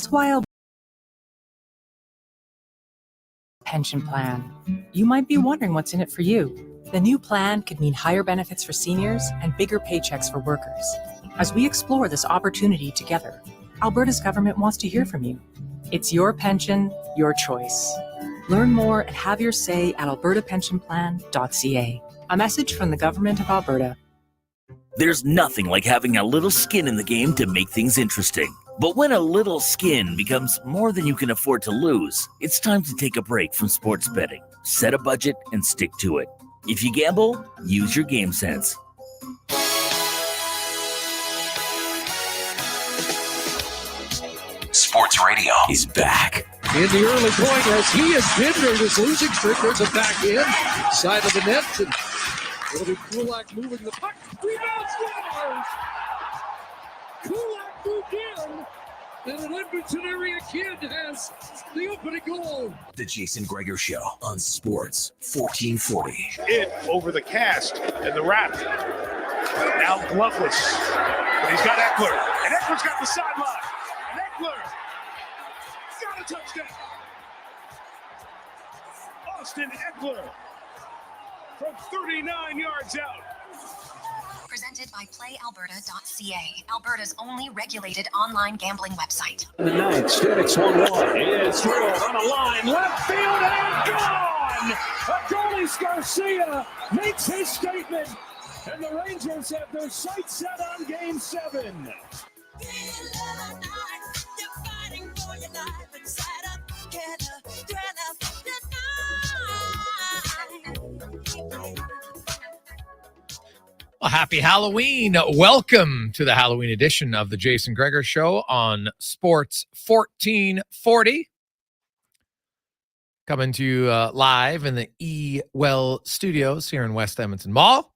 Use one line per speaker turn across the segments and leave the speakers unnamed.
That's why Alberta pension plan. You might be wondering what's in it for you. The new plan could mean higher benefits for seniors and bigger paychecks for workers. As we explore this opportunity together, Alberta's government wants to hear from you. It's your pension, your choice. Learn more and have your say at albertapensionplan.ca. A message from the Government of Alberta.
There's nothing like having a little skin in the game to make things interesting. But when a little skin becomes more than you can afford to lose, it's time to take a break from sports betting. Set a budget and stick to it. If you gamble, use your game sense.
Sports Radio is back.
In the early point, as he has hindered his losing streak, there's a back in, side of the net, and it'll be Kulak moving the puck. Rebound scores! Kulak moved in, and an Edmonton area kid has the opening goal.
The Jason Gregor Show on Sports 1440.
In over the cast and the wrap. Now gloveless, but he's got Eckler, and Eckler's got the sideline. And Eckler got a touchdown. Austin Eckler from 39 yards out.
Presented by PlayAlberta.ca, Alberta's only regulated online gambling website.
The ninth, Statics 1-1. Is through on a line, left field and gone! Adolis Garcia makes his statement, and the Rangers have their sights set on Game 7.
Well, happy Halloween. Welcome to the Halloween edition of the Jason Gregor Show on Sports 1440. Coming to you live in the E-Well Studios here in West Edmonton Mall.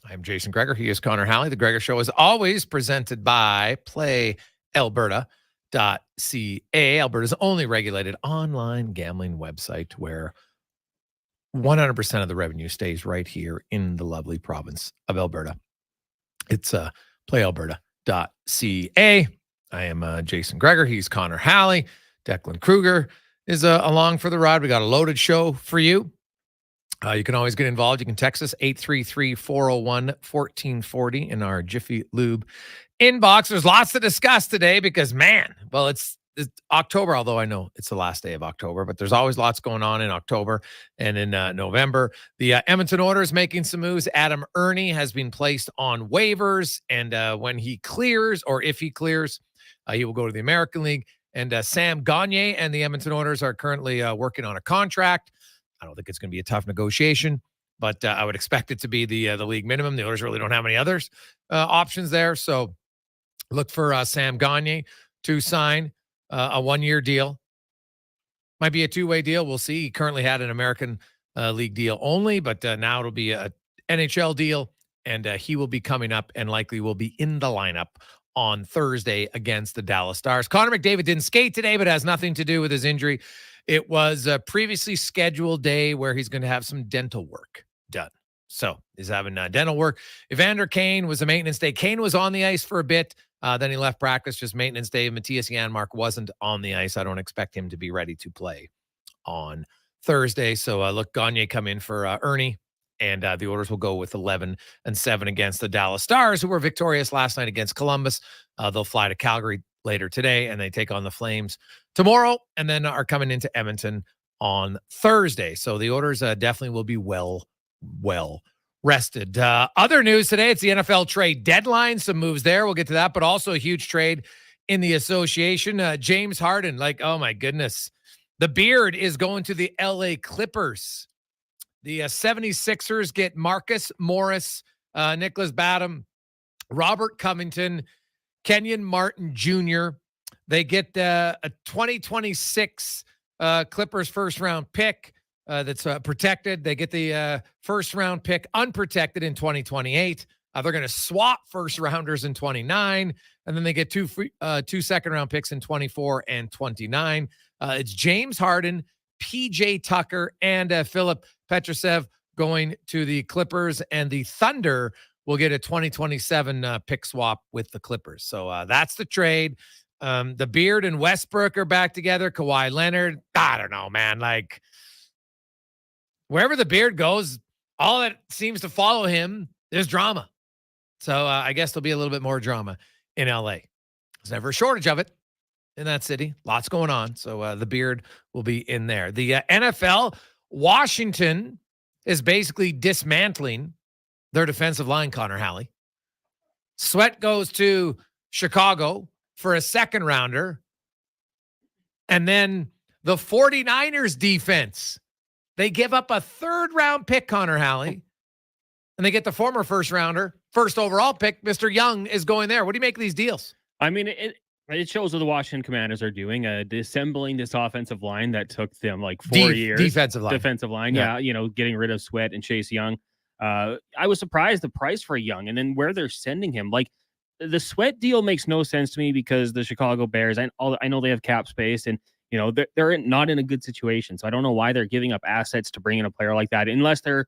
I'm Jason Gregor. He is Connor Halley. The Gregor Show is always presented by PlayAlberta.ca, Alberta's only regulated online gambling website where 100% of the revenue stays right here in the lovely province of Alberta. It's PlayAlberta.ca. I am Jason Gregor. He's Connor Halley. Declan Kruger is along for the ride. We got a loaded show for you. You can always get involved. You can text us 833-401-1440 in our Jiffy Lube inbox. There's lots to discuss today because, man, well, it's October, although I know it's the last day of October, but there's always lots going on in October and in November. The Edmonton Oilers making some moves. Adam Ernie has been placed on waivers, and when he clears, or if he clears, he will go to the American League. And Sam Gagner and the Edmonton Oilers are currently working on a contract. I don't think it's going to be a tough negotiation, but I would expect it to be the league minimum. The Oilers really don't have any others options there, so look for Sam Gagner to sign a one-year deal. Might be a two-way deal. We'll see. He currently had an American League deal only, but now it'll be a NHL deal, and he will be coming up and likely will be in the lineup on Thursday against the Dallas Stars. Connor McDavid didn't skate today, but it has nothing to do with his injury. It was a previously scheduled day where he's going to have some dental work done. So he's having dental work. Evander Kane was a maintenance day. Kane was on the ice for a bit. Then he left practice, just maintenance day. Matthias Janmark wasn't on the ice. I don't expect him to be ready to play on Thursday. So look, Gagner come in for Ernie, and the Oilers will go with 11-7 against the Dallas Stars, who were victorious last night against Columbus. They'll fly to Calgary later today, and they take on the Flames tomorrow, and then are coming into Edmonton on Thursday. So the Oilers definitely will be well rested. Other news today, it's the NFL trade deadline. Some moves there. We'll get to that, but also a huge trade in the association. James Harden, like, oh my goodness. The beard is going to the LA Clippers. The 76ers get Marcus Morris, Nicholas Batum, Robert Covington, Kenyon Martin Jr. They get a 2026 Clippers first-round pick. That's protected. They get the first-round pick unprotected in 2028. They're going to swap first-rounders in 29, and then they get two second-round picks in 24 and 29. It's James Harden, P.J. Tucker, and Philip Petrusev going to the Clippers, and the Thunder will get a 2027 pick swap with the Clippers. So that's the trade. The Beard and Westbrook are back together. Kawhi Leonard. I don't know, man. Like, wherever the Beard goes, all that seems to follow him is drama. So I guess there'll be a little bit more drama in LA. There's never a shortage of it in that city. Lots going on. So the Beard will be in there. The NFL, Washington is basically dismantling their defensive line, Connor Halley. Sweat goes to Chicago for a second rounder. And then the 49ers defense, they give up a third round pick, Connor Halley, and they get the former first rounder, first overall pick. Mr. Young is going there. What do you make of these deals?
I mean, it shows what the Washington Commanders are doing, disassembling this offensive line that took them like 4 years.
Defensive line.
Yeah. Getting rid of Sweat and Chase Young. I was surprised the price for Young and then where they're sending him. Like, the Sweat deal makes no sense to me because the Chicago Bears, I know they have cap space and, they're not in a good situation. So I don't know why they're giving up assets to bring in a player like that unless they're,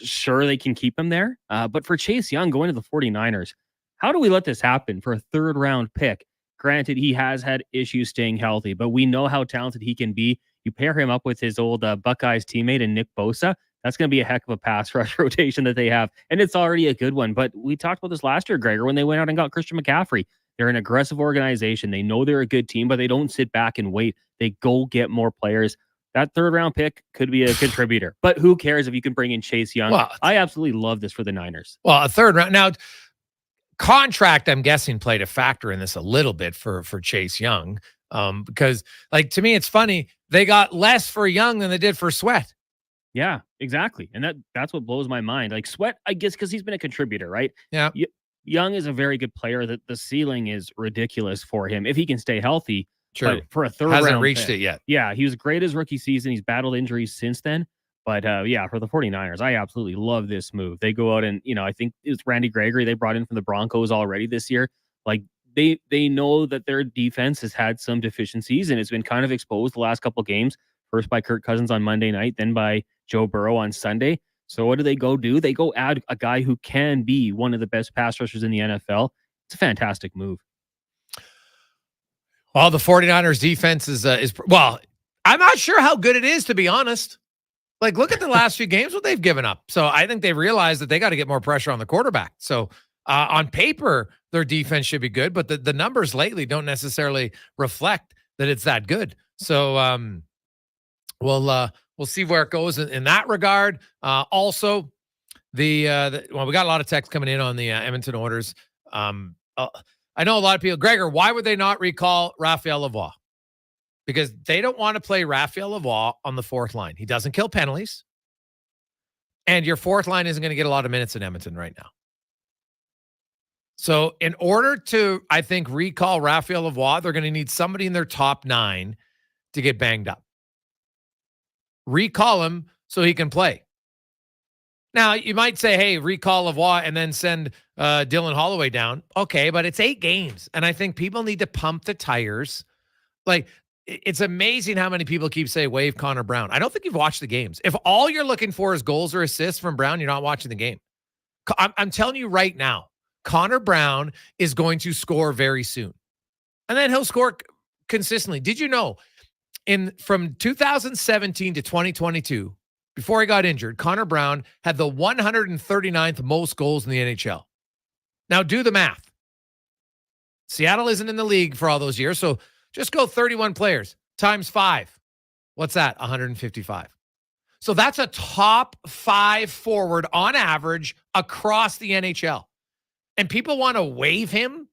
sure they can keep him there. But for Chase Young going to the 49ers, how do we let this happen for a third round pick? Granted, he has had issues staying healthy, but we know how talented he can be. You pair him up with his old Buckeyes teammate and Nick Bosa. That's going to be a heck of a pass rush rotation that they have. And it's already a good one. But we talked about this last year, Gregor, when they went out and got Christian McCaffrey. They're an aggressive organization. They know they're a good team, but they don't sit back and wait. They go get more players. That third round pick could be a contributor. But who cares if you can bring in Chase Young? Well, I absolutely love this for the Niners.
Well, a third round. Now, contract, I'm guessing, played a factor in this a little bit for Chase Young. Because, like, to me, it's funny. They got less for Young than they did for Sweat.
Yeah, exactly. And that's what blows my mind. Like, Sweat, I guess, because he's been a contributor, right?
Yeah.
Young is a very good player. That the ceiling is ridiculous for him if he can stay healthy.
Sure.
But for a third
hasn't
round
reached
pick,
it yet.
Yeah, he was great his rookie season. He's battled injuries since then. But for the 49ers, I absolutely love this move. They go out and, I think it's Randy Gregory they brought in from the Broncos already this year. Like, they know that their defense has had some deficiencies and it's been kind of exposed the last couple of games. First by Kirk Cousins on Monday night, then by Joe Burrow on Sunday. So what do? They go add a guy who can be one of the best pass rushers in the NFL. It's a fantastic move.
Well, the 49ers defense is I'm not sure how good it is, to be honest. Like, look at the last few games, what they've given up. So I think they've realized that they got to get more pressure on the quarterback. So on paper, their defense should be good, but the numbers lately don't necessarily reflect that it's that good. So we'll see where it goes in that regard. Also, we got a lot of text coming in on the Edmonton orders. I know a lot of people, Gregor, why would they not recall Raphael Lavoie? Because they don't want to play Raphael Lavoie on the fourth line. He doesn't kill penalties. And your fourth line isn't going to get a lot of minutes in Edmonton right now. So in order to, I think, recall Raphael Lavoie, they're going to need somebody in their top 9 to get banged up. Recall him so he can play. Now, you might say, hey, recall Lavoie and then send Dylan Holloway down. Okay, but it's 8 games. And I think people need to pump the tires. Like, it's amazing how many people keep saying, waive Connor Brown. I don't think you've watched the games. If all you're looking for is goals or assists from Brown, you're not watching the game. I'm telling you right now, Connor Brown is going to score very soon. And then he'll score consistently. Did you know, from 2017 to 2022, before he got injured, Connor Brown had the 139th most goals in the NHL. Now do the math. Seattle isn't in the league for all those years, so just go 31 players times 5. What's that? 155. So that's a top 5 forward on average across the NHL. And people want to waive him?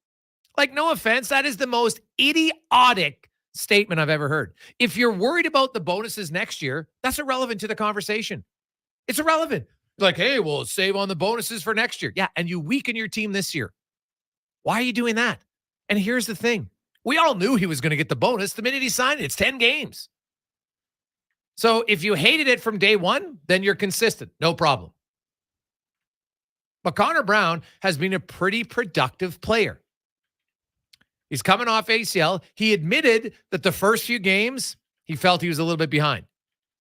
Like, no offense, that is the most idiotic statement I've ever heard. If you're worried about the bonuses next year, that's irrelevant to the conversation. It's irrelevant. Like, hey, we'll save on the bonuses for next year. Yeah, and you weaken your team this year. Why are you doing that? And here's the thing. We all knew he was going to get the bonus the minute he signed it. It's 10 games. So if you hated it from day one, then you're consistent. No problem. But Connor Brown has been a pretty productive player. He's coming off ACL. He admitted that the first few games, he felt he was a little bit behind.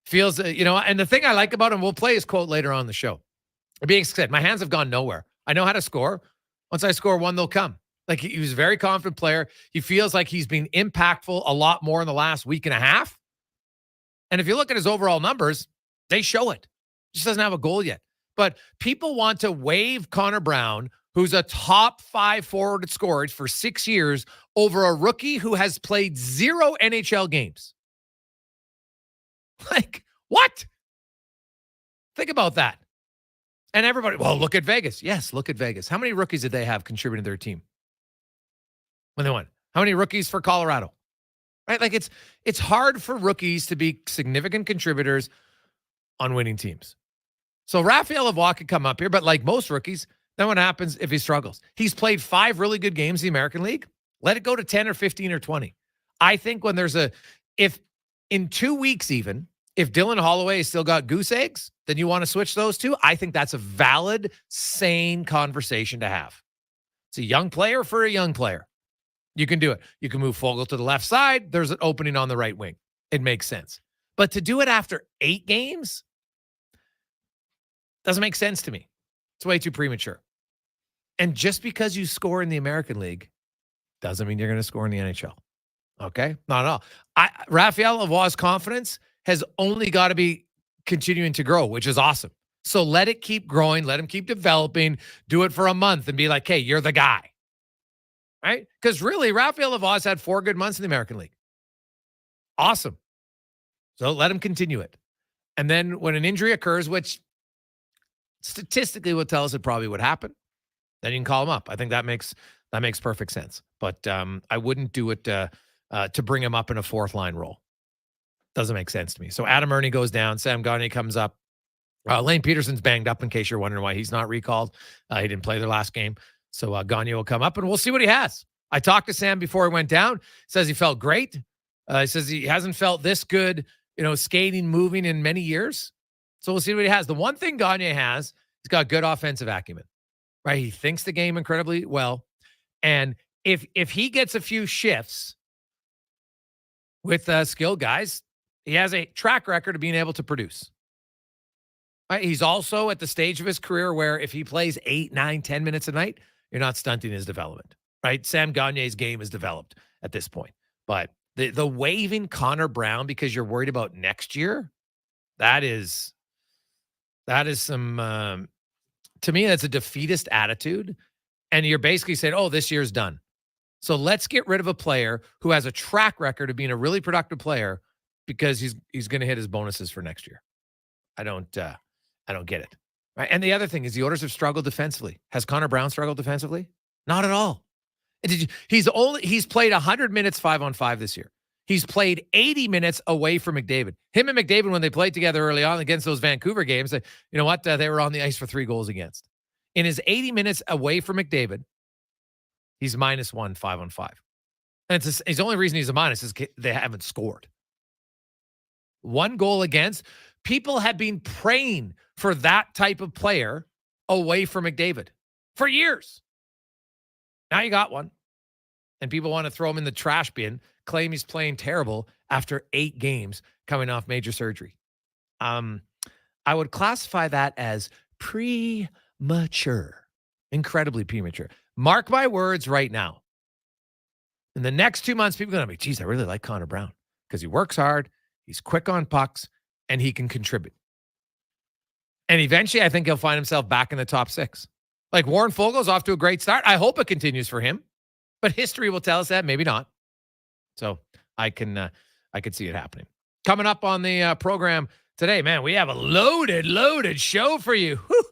Feels, and the thing I like about him, we'll play his quote later on the show. Being said, my hands have gone nowhere. I know how to score. Once I score one, they'll come. Like he was a very confident player. He feels like he's been impactful a lot more in the last week and a half. And if you look at his overall numbers, they show it. He just doesn't have a goal yet. But people want to waive Connor Brown, who's a top 5 forward scorer for 6 years, over a rookie who has played 0 NHL games. Like, what? Think about that. And everybody, well, look at Vegas. Yes, look at Vegas. How many rookies did they have contributing to their team when they won? How many rookies for Colorado? Right? Like it's hard for rookies to be significant contributors on winning teams. So Raphael Lavoie could come up here, but like most rookies, then what happens if he struggles? He's played 5 really good games in the American League. Let it go to 10 or 15 or 20. I think when there's if in 2 weeks even, if Dylan Holloway has still got goose eggs, then you want to switch those two. I think that's a valid, sane conversation to have. It's a young player for a young player. You can do it. You can move Fogle to the left side. There's an opening on the right wing. It makes sense. But to do it after 8 games doesn't make sense to me. It's way too premature. And just because you score in the American League doesn't mean you're going to score in the NHL. Okay? Not at all. Raphael Lavoie's confidence has only got to be continuing to grow, which is awesome. So let it keep growing. Let him keep developing. Do it for a month and be like, hey, you're the guy. Right? Because really, Raphael Lavoie's had 4 good months in the American League. Awesome. So let him continue it. And then when an injury occurs, which statistically will tell us it probably would happen, then you can call him up. I think that makes perfect sense. But I wouldn't do it to bring him up in a 4th line role. Doesn't make sense to me. So Adam Ernie goes down. Sam Gagner comes up. Lane Peterson's banged up, in case you're wondering why he's not recalled. He didn't play their last game. So Gagner will come up, and we'll see what he has. I talked to Sam before he went down. Says he felt great. He says he hasn't felt this good, skating, moving in many years. So we'll see what he has. The one thing Gagner has, he's got good offensive acumen, right? He thinks the game incredibly well. And if he gets a few shifts with skilled guys, he has a track record of being able to produce. Right? He's also at the stage of his career where if he plays 8, 9, 10 minutes a night, you're not stunting his development. Right? Sam Gagner's game is developed at this point. But the waiving Connor Brown because you're worried about next year, that is some to me, that's a defeatist attitude. And you're basically saying, oh, this year's done. So let's get rid of a player who has a track record of being a really productive player because he's going to hit his bonuses for next year. I don't get it. Right? And the other thing is the Oilers have struggled defensively. Has Connor Brown struggled defensively? Not at all. He's played 100 minutes 5-on-5 this year. He's played 80 minutes away from McDavid. Him and McDavid, when they played together early on against those Vancouver games, you know what? They were on the ice for 3 goals against. In his 80 minutes away from McDavid, he's -1 5-on-5. And his only reason he's a minus is they haven't scored. 1 goal against. People have been praying for that type of player away from McDavid for years. Now you got one. And people want to throw him in the trash bin, claim he's playing terrible after 8 games coming off major surgery. I would classify that as premature, incredibly premature. Mark my words right now. In the next 2 months, people are going to be, geez, I really like Connor Brown because he works hard, he's quick on pucks, and he can contribute. And eventually, I think he'll find himself back in the top 6. Like Warren Fogel's off to a great start. I hope it continues for him. But history will tell us that, maybe not. So I could see it happening. Coming up on the program today, man, we have a loaded show for you. Whew.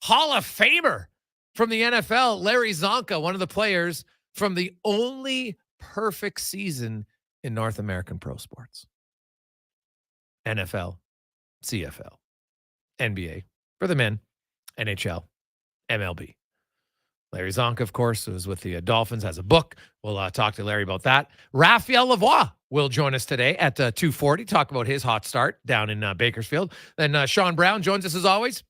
Hall of Famer from the NFL, Larry Csonka, one of the players from the only perfect season in North American pro sports. NFL, CFL, NBA for the men, NHL, MLB. Larry Csonka, of course, who's with the Dolphins, has a book. We'll talk to Larry about that. Raphael Lavoie will join us today at 2:40, talk about his hot start down in Bakersfield. Then Sean Brown joins us as always.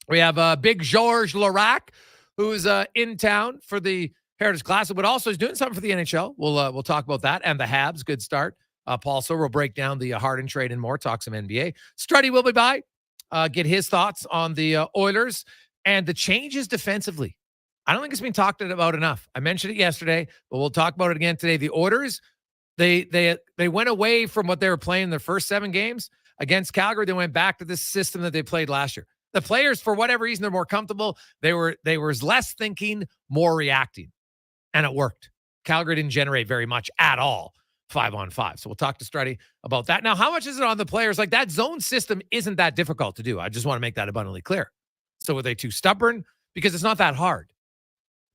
We have big George Laraque, who's in town for the Heritage Classic, but also is doing something for the NHL. We'll talk about that and the Habs. Good start. Paul Silver will break down the Harden trade and more, talk some NBA. Struddy will be by, get his thoughts on the Oilers and the changes defensively. I don't think it's been talked about enough. I mentioned it yesterday, but we'll talk about it again today. The Oilers, they went away from what they were playing in their first 7 games against Calgary. They went back to this system that they played last year. The players, for whatever reason, they're more comfortable. They were less thinking, more reacting, and it worked. Calgary didn't generate very much at all 5-on-5. So we'll talk to Struddy about that. Now, how much is it on the players? Like, that zone system isn't that difficult to do. I just want to make that abundantly clear. So were they too stubborn? Because it's not that hard.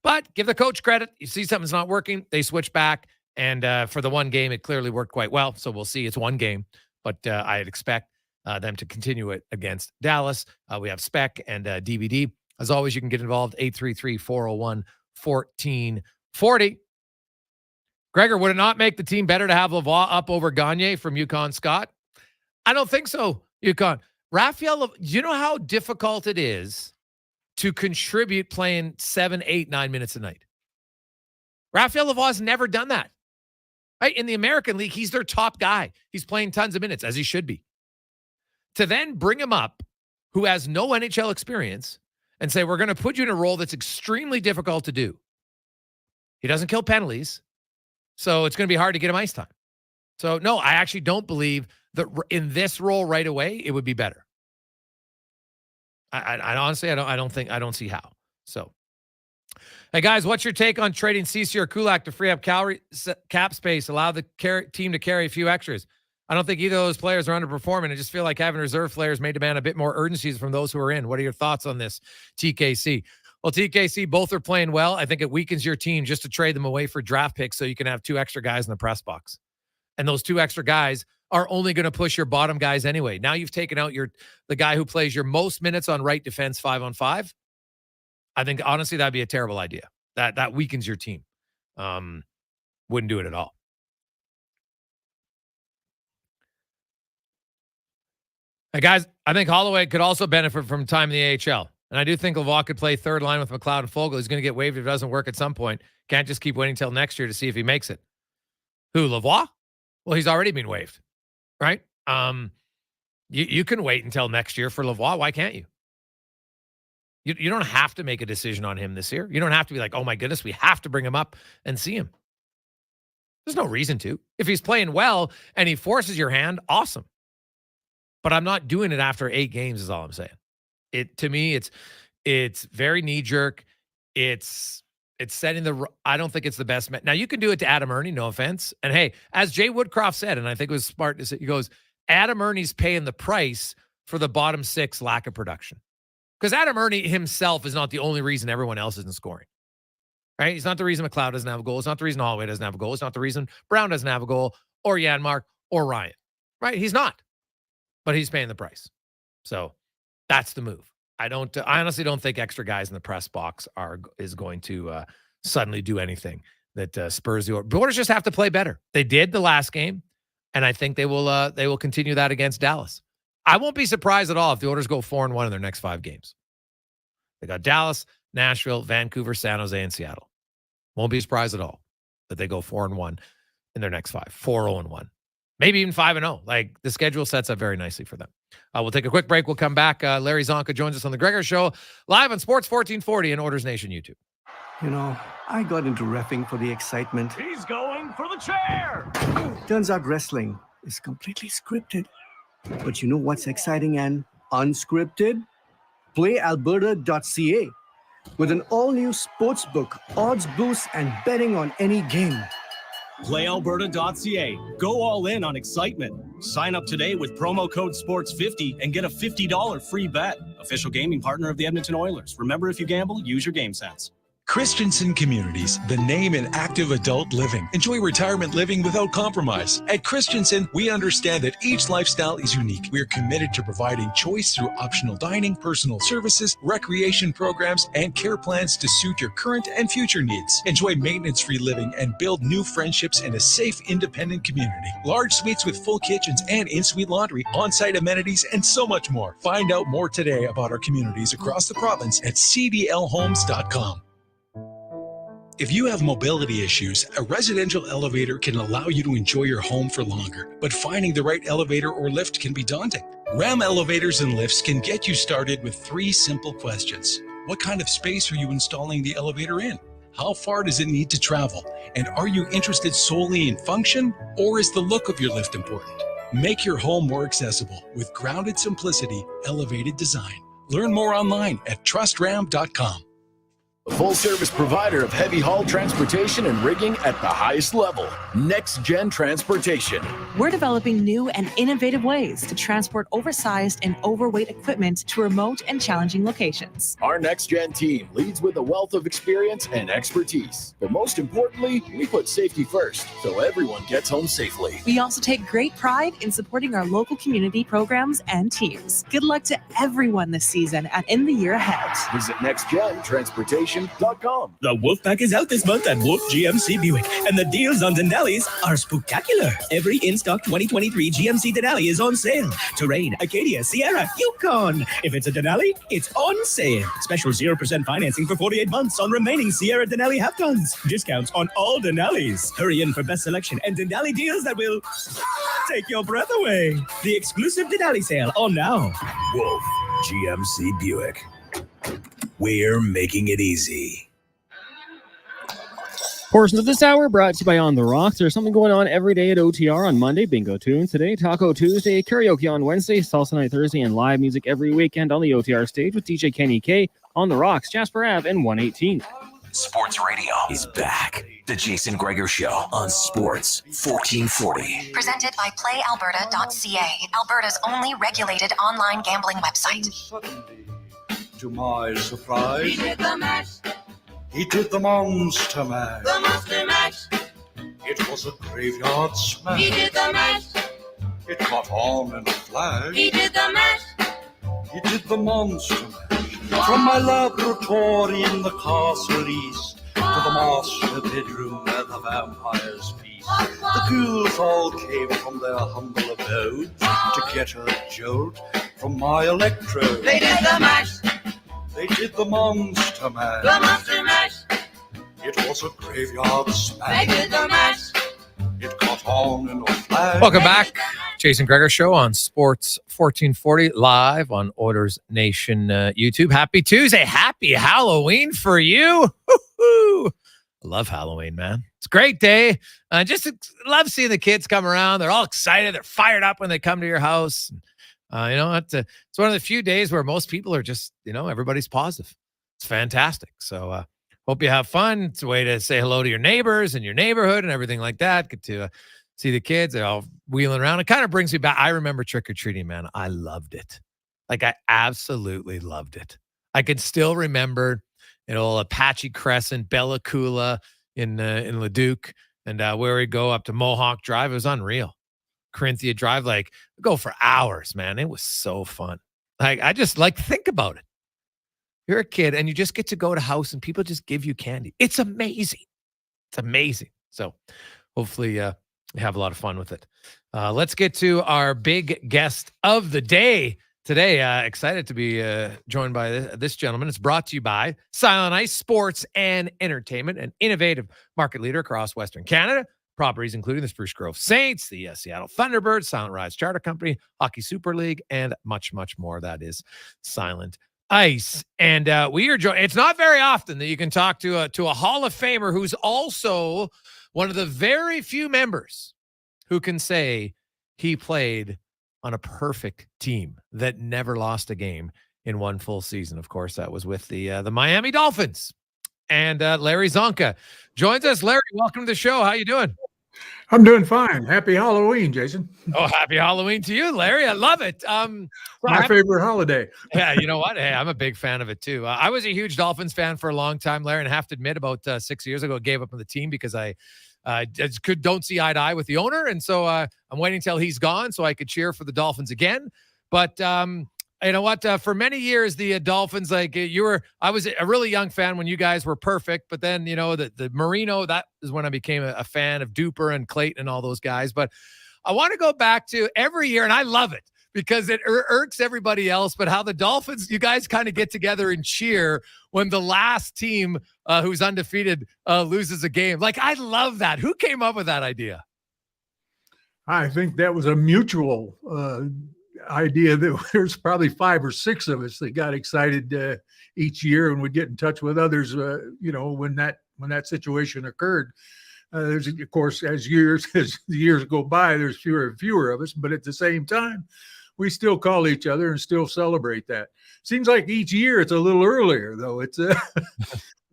But give the coach credit. You see something's not working, they switch back. And for the one game, it clearly worked quite well. So we'll see. It's one game. But I'd expect them to continue it against Dallas. We have Spec and DVD. As always, you can get involved, 833-401-1440. Gregor, would it not make the team better to have Lavoie up over Gagner from UConn Scott? I don't think so, UConn. Raphael, do you know how difficult it is to contribute playing 7, 8, 9 minutes a night? Raphael Lavoie's never done that. Right? In the American League, he's their top guy. He's playing tons of minutes, as he should be. To then bring him up, who has no NHL experience, and say, we're going to put you in a role that's extremely difficult to do. He doesn't kill penalties, so it's going to be hard to get him ice time. So, no, I actually don't believe that in this role right away, it would be better. I honestly, I don't see how. So, hey, guys, what's your take on trading Ceci or Kulak to free up cap space, allow the team to carry a few extras? I don't think either of those players are underperforming. I just feel like having reserve players may demand a bit more urgency from those who are in. What are your thoughts on this, TKC? Well, TKC, both are playing well. I think it weakens your team just to trade them away for draft picks so you can have 2 extra guys in the press box. And those 2 extra guys are only going to push your bottom guys anyway. Now you've taken out the guy who plays your most minutes on right defense 5-on-5. I think, honestly, that'd be a terrible idea. That weakens your team. Wouldn't do it at all. Hey, guys, I think Holloway could also benefit from time in the AHL. And I do think Lavoie could play third line with McLeod and Fogle. He's going to get waived if it doesn't work at some point. Can't just keep waiting until next year to see if he makes it. Who, Lavoie? Well, he's already been waived, right? You can wait until next year for Lavoie. Why can't you? You don't have to make a decision on him this year. You don't have to be like, oh my goodness, we have to bring him up and see him. There's no reason to. If he's playing well and he forces your hand, awesome. But I'm not doing it after 8 games is all I'm saying. To me, it's very knee-jerk. It's setting I don't think it's the best. Now, you can do it to Adam Ernie, no offense. And hey, as Jay Woodcroft said, and I think it was smart to say, he goes, Adam Ernie's paying the price for the bottom 6 lack of production. Because Adam Ernie himself is not the only reason everyone else isn't scoring. Right? He's not the reason McLeod doesn't have a goal. It's not the reason Holloway doesn't have a goal. It's not the reason Brown doesn't have a goal, or Janmark, or Ryan. Right? He's not. But he's paying the price. So that's the move. I honestly don't think extra guys in the press box is going to suddenly do anything that spurs the Oilers. Just have to play better. They did the last game, and I think they will continue that against Dallas. I won't be surprised at all if the Oilers go 4-1 in their next 5 games. They got Dallas, Nashville, Vancouver, San Jose, and Seattle. Won't be surprised at all that they go 4-1 in their next 5. 4-0-1. Maybe even 5-0. Like, the schedule sets up very nicely for them. We'll take a quick break. We'll come back. Larry Csonka joins us on the Gregor Show, live on Sports 1440 and Oilers Nation YouTube.
You know, I got into reffing for the excitement.
He's going for the chair.
Turns out wrestling is completely scripted. But you know what's exciting and unscripted? PlayAlberta.ca. With an all-new sportsbook, odds boosts, and betting on any game.
PlayAlberta.ca. Go all in on excitement. Sign up today with promo code SPORTS50 and get a $50 free bet. Official gaming partner of the Edmonton Oilers. Remember, if you gamble, use your game sense.
Christensen Communities, the name in active adult living. Enjoy retirement living without compromise. At Christensen, we understand that each lifestyle is unique. We are committed to providing choice through optional dining, personal services, recreation programs, and care plans to suit your current and future needs. Enjoy maintenance-free living and build new friendships in a safe, independent community. Large suites with full kitchens and in-suite laundry, on-site amenities, and so much more. Find out more today about our communities across the province at cdlhomes.com. If you have mobility issues, a residential elevator can allow you to enjoy your home for longer, but finding the right elevator or lift can be daunting. RAM Elevators and Lifts can get you started with 3 simple questions. What kind of space are you installing the elevator in? How far does it need to travel? And are you interested solely in function, or is the look of your lift important? Make your home more accessible with grounded simplicity, elevated design. Learn more online at trustram.com.
A full-service provider of heavy haul transportation and rigging at the highest level. Next Gen Transportation.
We're developing new and innovative ways to transport oversized and overweight equipment to remote and challenging locations.
Our Next Gen team leads with a wealth of experience and expertise. But most importantly, we put safety first, so everyone gets home safely.
We also take great pride in supporting our local community programs and teams. Good luck to everyone this season and in the year ahead.
Visit nextgentransportation.com.
The Wolfpack is out this month at Wolf GMC Buick, and the deals on Denali's are spectacular. Every in-stock 2023 GMC Denali is on sale. Terrain, Acadia, Sierra, Yukon. If it's a Denali, it's on sale. Special 0% financing for 48 months on remaining Sierra Denali half tons. Discounts on all Denalis. Hurry in for best selection and Denali deals that will take your breath away. The exclusive Denali sale on now.
Wolf GMC Buick. We're making it easy.
Portion of this hour brought to you by On the Rocks. There's something going on every day at OTR on Monday, Bingo Tunes today, Taco Tuesday, Karaoke on Wednesday, Salsa Night Thursday, and live music every weekend on the OTR stage with DJ Kenny K, On the Rocks, Jasper Ave, and 118.
Sports Radio is back. The Jason Gregor Show on Sports 1440.
Presented by PlayAlberta.ca, Alberta's only regulated online gambling website.
To my surprise,
he did the mash.
He did the monster mash.
The monster mash.
It was a graveyard smash.
He did the mash.
It caught on in a flash.
He did the mash.
He did the monster mash. From my laboratory in the castle east to the master bedroom where the vampires feast. The ghouls all came from their humble abode to get a jolt from my electrode.
They did the mash.
They did the monster mash.
The monster mash.
It was a graveyard smash.
They did the mash.
It caught on in a flash.
Welcome back. Jason Gregor Show on Sports 1440, live on Oilers Nation YouTube. Happy Tuesday. Happy Halloween for you. Woo-hoo. I love Halloween, man. It's a great day. Just love seeing the kids come around. They're all excited. They're fired up when they come to your house. It's one of the few days where most people are just, everybody's positive. It's fantastic. So hope you have fun. It's a way to say hello to your neighbors and your neighborhood and everything like that. Get to see the kids. They're all wheeling around. It kind of brings me back. I remember trick-or-treating, man. I loved it. Like, I absolutely loved it. I can still remember, Apache Crescent, Bella Coola in Leduc, and where we go up to Mohawk Drive. It was unreal. Corinthia Drive, go for hours, man. It was so fun. I just think about it. You're a kid and you just get to go to house and people just give you candy. It's amazing. It's amazing. So hopefully you have a lot of fun with it. Let's get to our big guest of the day today. Excited to be joined by this gentleman. It's brought to you by Silent Ice Sports and Entertainment, an innovative market leader across Western Canada. Properties including the Spruce Grove Saints, the Seattle Thunderbirds, Silent Rise Charter Company, Hockey Super League, and much, much more. That is Silent Ice. And we are joined. It's not very often that you can talk to a Hall of Famer who's also one of the very few members who can say he played on a perfect team that never lost a game in one full season. Of course, that was with the Miami Dolphins. And Larry Csonka joins us. Larry, welcome to the show. How you doing?
I'm doing fine. Happy Halloween, Jason.
Oh, happy Halloween to you, Larry. I love it.
My favorite holiday.
Yeah, you know what? Hey, I'm a big fan of it too. I was a huge Dolphins fan for a long time, Larry, and I have to admit about 6 years ago, I gave up on the team because I just don't see eye to eye with the owner. And so I'm waiting until he's gone so I could cheer for the Dolphins again. But you know what? For many years, the Dolphins, I was a really young fan when you guys were perfect. But then, the Marino, that is when I became a fan of Duper and Clayton and all those guys. But I want to go back to every year, and I love it because it irks everybody else. But how the Dolphins, you guys kind of get together and cheer when the last team who's undefeated loses a game. I love that. Who came up with that idea?
I think that was a mutual idea that there's probably 5 or 6 of us that got excited each year and would get in touch with others, when that situation occurred. There's, of course, as the years go by, there's fewer and fewer of us, but at the same time, we still call each other and still celebrate that. Seems like each year it's a little earlier, though. It's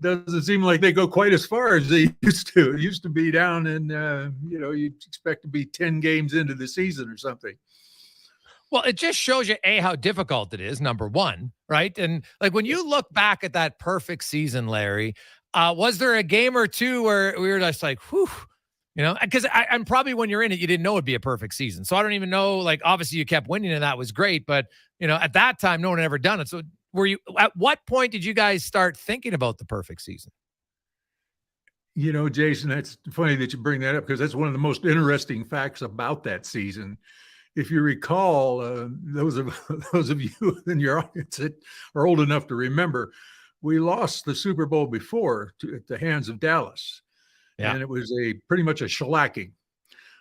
doesn't seem like they go quite as far as they used to. It used to be down and, you'd expect to be 10 games into the season or something.
Well, it just shows you, how difficult it is, number one, right? And like when you look back at that perfect season, Larry, was there a game or two where we were just like, whew, because I'm probably when you're in it, you didn't know it'd be a perfect season. So I don't even know, like, obviously you kept winning and that was great, but at that time, no one had ever done it. So at what point did you guys start thinking about the perfect season?
Jason, that's funny that you bring that up because that's one of the most interesting facts about that season. If you recall, those of you in your audience that are old enough to remember, we lost the Super Bowl before at the hands of Dallas. Yeah. And it was pretty much a shellacking.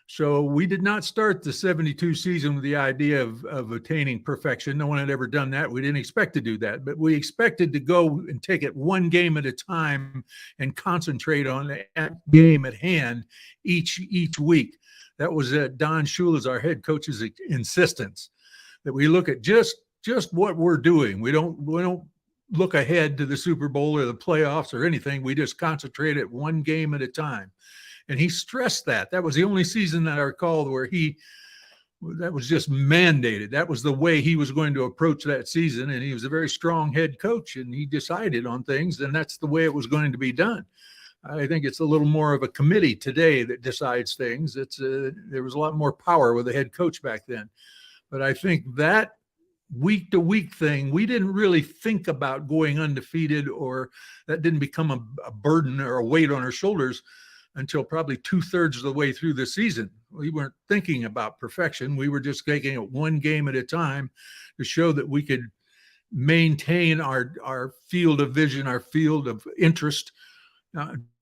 So we did not start the 72 season with the idea of attaining perfection. No one had ever done that. We didn't expect to do that, but we expected to go and take it one game at a time and concentrate on the game at hand each week. That was Don Shula's, our head coach's insistence, that we look at just what we're doing. We don't look ahead to the Super Bowl or the playoffs or anything. We just concentrate at one game at a time. And he stressed that. That was the only season that I recall where that was just mandated. That was the way he was going to approach that season. And he was a very strong head coach and he decided on things, and that's the way it was going to be done. I think it's a little more of a committee today that decides things. There was a lot more power with the head coach back then. But I think that week to week thing, we didn't really think about going undefeated, or that didn't become a burden or a weight on our shoulders until probably 2/3 of the way through the season. We weren't thinking about perfection. We were just taking it one game at a time to show that we could maintain our field of vision, our field of interest,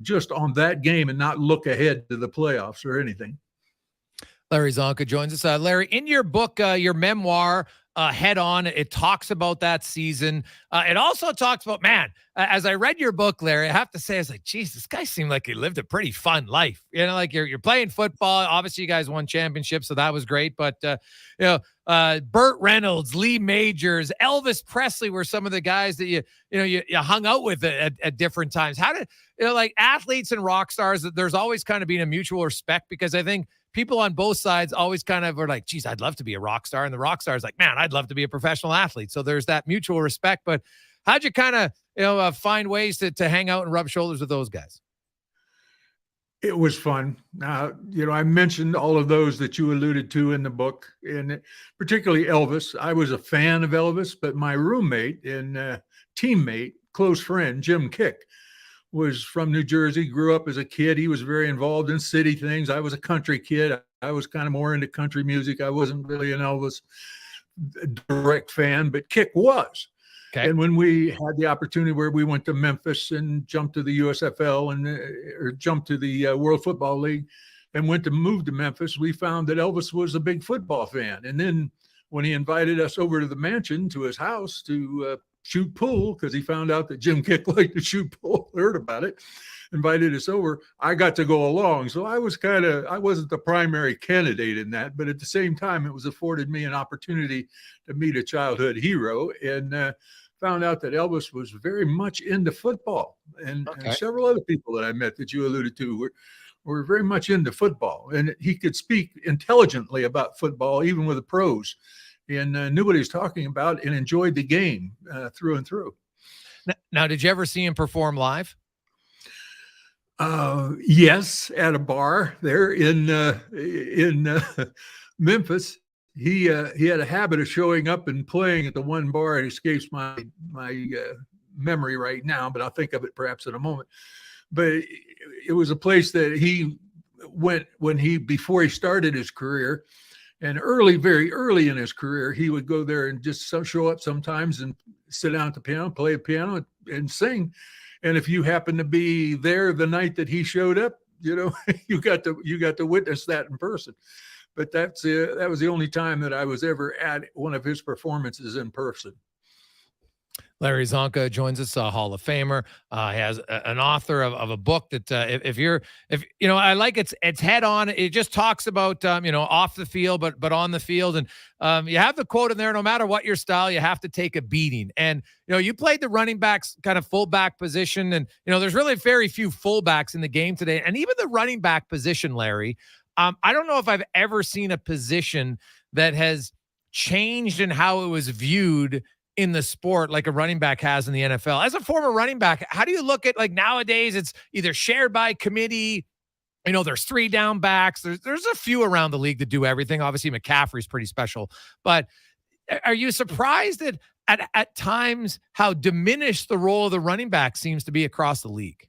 just on that game and not look ahead to the playoffs or anything.
Larry Csonka joins us. Larry, in your book, your memoir, Head On, it talks about that season. It also talks about, as I read your book, Larry, I have to say, I was like, geez, this guy seemed like he lived a pretty fun life. Like you're playing football. Obviously, you guys won championships, so that was great. But, Burt Reynolds, Lee Majors, Elvis Presley were some of the guys that you hung out with at different times. How did, like athletes and rock stars, there's always kind of been a mutual respect, because I think people on both sides always kind of are like, geez, I'd love to be a rock star. And the rock star is like, man, I'd love to be a professional athlete. So there's that mutual respect. But how'd you kind of, find ways to hang out and rub shoulders with those guys?
It was fun. I mentioned all of those that you alluded to in the book, and particularly Elvis. I was a fan of Elvis, but my roommate and teammate, close friend, Jim Kick, was from New Jersey, grew up as a kid. He was very involved in city things. I was a country kid. I was kind of more into country music. I wasn't really an Elvis direct fan, but Kick was. Okay. And when we had the opportunity where we went to Memphis and jumped to the USFL or jumped to the World Football League and went to move to Memphis, we found that Elvis was a big football fan. And then when he invited us over to the mansion, to his house, to shoot pool, because he found out that Jim Kick liked to shoot pool, heard about it, invited us over, I got to go along. So I wasn't the primary candidate in that, but at the same time, it was afforded me an opportunity to meet a childhood hero, and found out that Elvis was very much into football. And several other people that I met that you alluded to were very much into football. And he could speak intelligently about football, even with the pros, and knew what he was talking about and enjoyed the game through and through.
Now, did you ever see him perform live?
Yes, at a bar there in Memphis. He had a habit of showing up and playing at the one bar. It escapes my memory right now, but I'll think of it perhaps in a moment. But it was a place that he went before he started his career. And very early in his career, he would go there and just show up sometimes and sit down at the piano, play a piano, and sing. And if you happen to be there the night that he showed up, you got to witness that in person. but that was the only time that I was ever at one of his performances in person.
Larry Csonka joins us, a Hall of Famer. He has an author of a book that if you know, I like it's head on. It just talks about you know, off the field, but on the field, and you have the quote in there: no matter what your style, you have to take a beating. And you know, you played the running backs kind of fullback position, and you know, there's really very few fullbacks in the game today, and even the running back position, Larry. I don't know if I've ever seen a position that has changed in how it was viewed in the sport like a running back has in the NFL. As a former running back, how do you look at, like, nowadays it's either shared by committee, you know, there's 3 down backs. There's a few around the league that do everything. Obviously McCaffrey's pretty special, but are you surprised that at times how diminished the role of the running back seems to be across the league?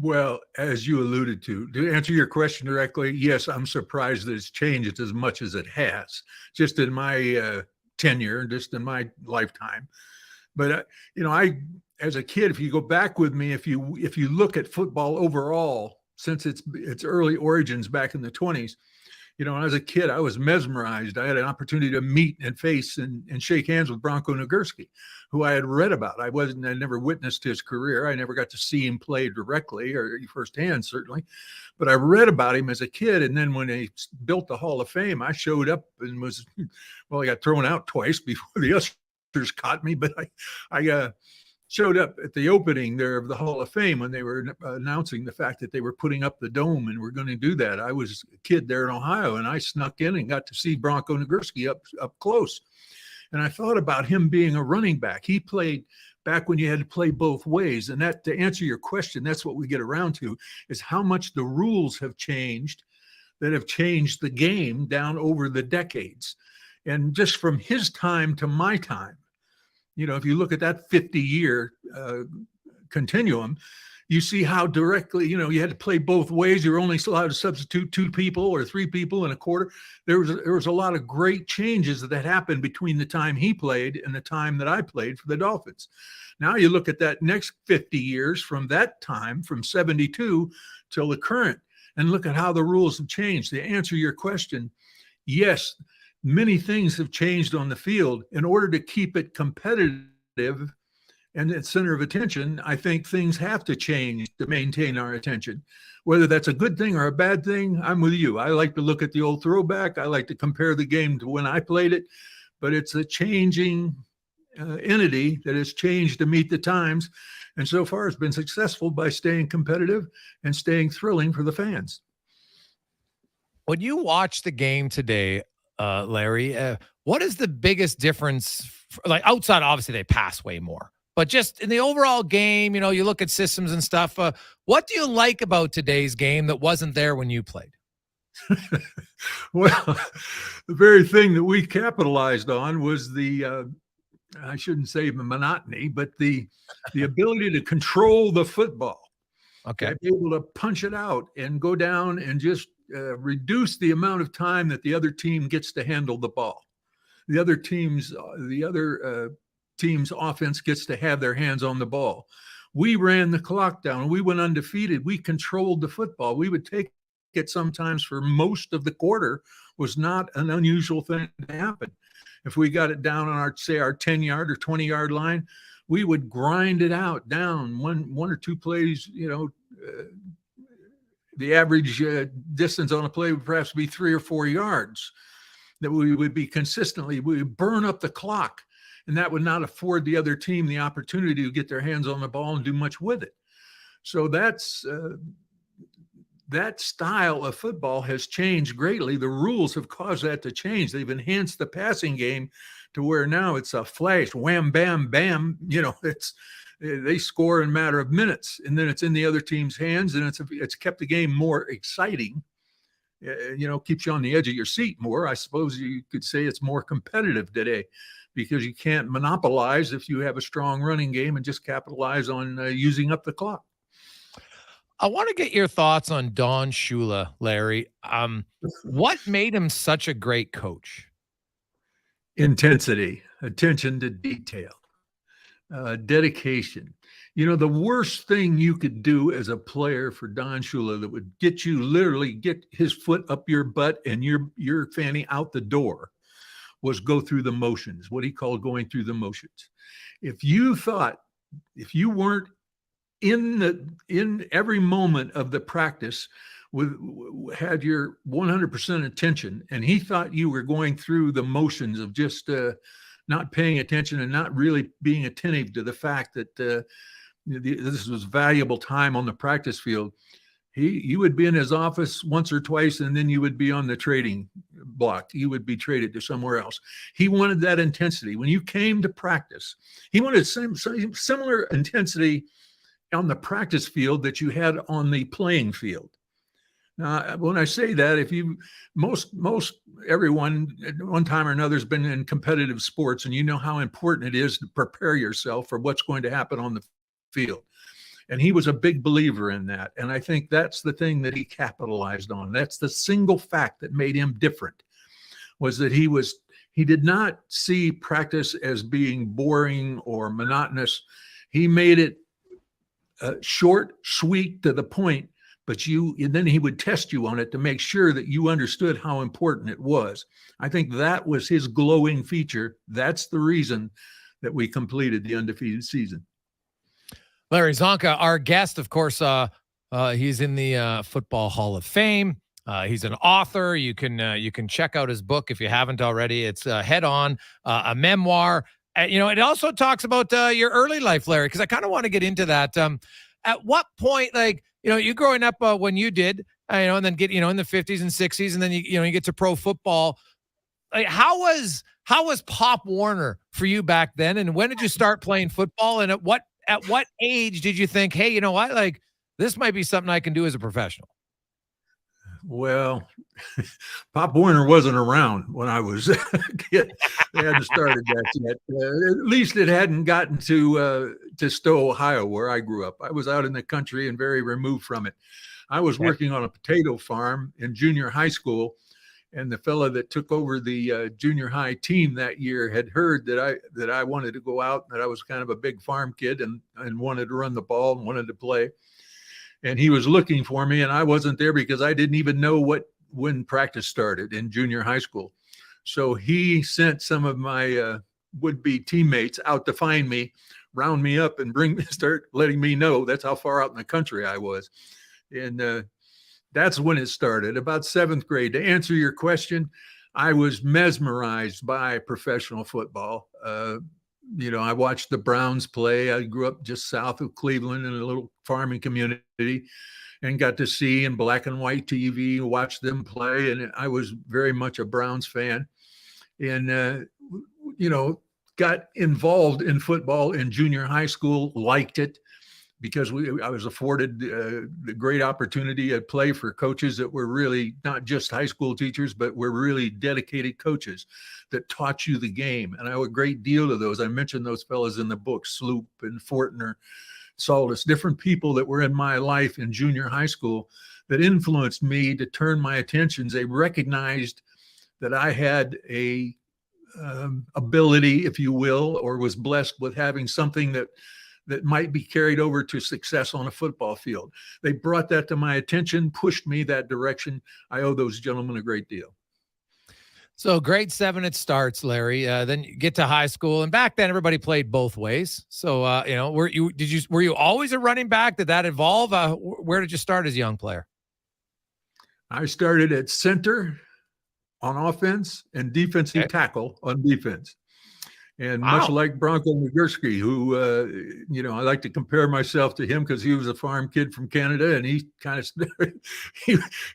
Well, as you alluded to answer your question directly, yes, I'm surprised that it's changed as much as it has just in my tenure, just in my lifetime. But you know, as a kid, if you go back with me, if you look at football overall since its early origins back in the 20s, you know, as a kid, I was mesmerized. I had an opportunity to meet and face and shake hands with Bronco Nagurski, who I had read about. I never witnessed his career. I never got to see him play directly or firsthand, certainly. But I read about him as a kid. And then when they built the Hall of Fame, I showed up and I got thrown out twice before the ushers caught me. But I showed up at the opening there of the Hall of Fame when they were announcing the fact that they were putting up the dome and were going to do that. I was a kid there in Ohio, and I snuck in and got to see Bronco Nagurski up close. And I thought about him being a running back. He played back when you had to play both ways. And that, to answer your question, that's what we get around to, is how much the rules have changed that have changed the game down over the decades. And just from his time to my time, you know, if you look at that 50-year continuum, you see how directly, you know, you had to play both ways. You were only allowed to substitute 2 people or 3 people in a quarter. There was a lot of great changes that happened between the time he played and the time that I played for the Dolphins. Now you look at that next 50 years from that time, from 72 till the current, and look at how the rules have changed. To answer your question, yes, many things have changed on the field. In order to keep it competitive and at center of attention, I think things have to change to maintain our attention. Whether that's a good thing or a bad thing, I'm with you. I like to look at the old throwback. I like to compare the game to when I played it, but it's a changing entity that has changed to meet the times. And so far it's been successful by staying competitive and staying thrilling for the fans.
When you watch the game today, Larry, what is the biggest difference? Like, outside, obviously they pass way more, but just in the overall game, you know, you look at systems and stuff. What do you like about today's game that wasn't there when you played?
Well, the very thing that we capitalized on was the, I shouldn't say the monotony, but the ability to control the football.
Okay.
Be able to punch it out and go down and just reduce the amount of time that the other team gets to handle the ball. The other team's offense gets to have their hands on the ball. We ran the clock down. We went undefeated. We controlled the football. We would take it sometimes for most of the quarter. Was not an unusual thing to happen. If we got it down on our 10-yard or 20-yard line, we would grind it out down one or two plays. You know, the average distance on a play would perhaps be 3 or 4 yards. That we would be consistently, we would burn up the clock, and that would not afford the other team the opportunity to get their hands on the ball and do much with it. So that's that style of football has changed greatly. The rules have caused that to change. They've enhanced the passing game to where now it's a flash, wham, bam, bam. You know, they score in a matter of minutes, and then it's in the other team's hands, and it's kept the game more exciting. You know, keeps you on the edge of your seat more. I suppose you could say it's more competitive today because you can't monopolize if you have a strong running game and just capitalize on using up the clock.
I want to get your thoughts on Don Shula, Larry. What made him such a great coach?
Intensity, attention to detail. dedication. You know, the worst thing you could do as a player for Don Shula that would get you literally get his foot up your butt and your fanny out the door was go through the motions, what he called going through the motions. If you weren't in every moment of the practice had your 100% attention, and he thought you were going through the motions of just not paying attention and not really being attentive to the fact that this was valuable time on the practice field, you would be in his office once or twice, and then you would be on the trading block. You would be traded to somewhere else. He wanted that intensity. When you came to practice, he wanted similar intensity on the practice field that you had on the playing field. Now, when I say that, if you, most everyone at one time or another has been in competitive sports, and you know how important it is to prepare yourself for what's going to happen on the field. And he was a big believer in that. And I think that's the thing that he capitalized on. That's the single fact that made him different, was that he did not see practice as being boring or monotonous. He made it short, sweet, to the point, and then he would test you on it to make sure that you understood how important it was. I think that was his glowing feature. That's the reason that we completed the undefeated season.
Larry Csonka, our guest, of course, he's in the Football Hall of Fame. He's an author. You can check out his book if you haven't already. It's Head On, a memoir. It also talks about your early life, Larry, because I kind of want to get into that. At what point, you growing up when you did, and then get, in the 50s and 60s, and then you get to pro football. Like, how was Pop Warner for you back then? And when did you start playing football? And at what age did you think, hey, you know what, like, this might be something I can do as a professional?
Well, Pop Warner wasn't around when I was a kid. They hadn't started that yet. At least it hadn't gotten to Stowe, Ohio, where I grew up. I was out in the country and very removed from it. I was working on a potato farm in junior high school, and the fella that took over the junior high team that year had heard that I wanted to go out, that I was kind of a big farm kid and wanted to run the ball and wanted to play. And he was looking for me, and I wasn't there because I didn't even know when practice started in junior high school. So he sent some of my would-be teammates out to find me, round me up, and start letting me know. That's how far out in the country I was. And that's when it started, about 7th grade. To answer your question, I was mesmerized by professional football. I watched the Browns play. I grew up just south of Cleveland in a little farming community and got to see in black and white TV, watch them play. And I was very much a Browns fan, and, got involved in football in junior high school, liked it because I was afforded the great opportunity to play for coaches that were really not just high school teachers, but were really dedicated coaches that taught you the game. And I owe a great deal to those. I mentioned those fellas in the book, Sloop and Fortner, Saldus, different people that were in my life in junior high school that influenced me to turn my attentions. They recognized that I had a ability, if you will, or was blessed with having something that might be carried over to success on a football field. They brought that to my attention, pushed me that direction. I owe those gentlemen a great deal.
So grade 7, it starts, Larry. Then you get to high school, and back then everybody played both ways. So, were you always a running back? Did that evolve? Where did you start as a young player?
I started at center on offense and defensive tackle on defense. And much like Bronco Nagurski, who, I like to compare myself to him because he was a farm kid from Canada, and he kind of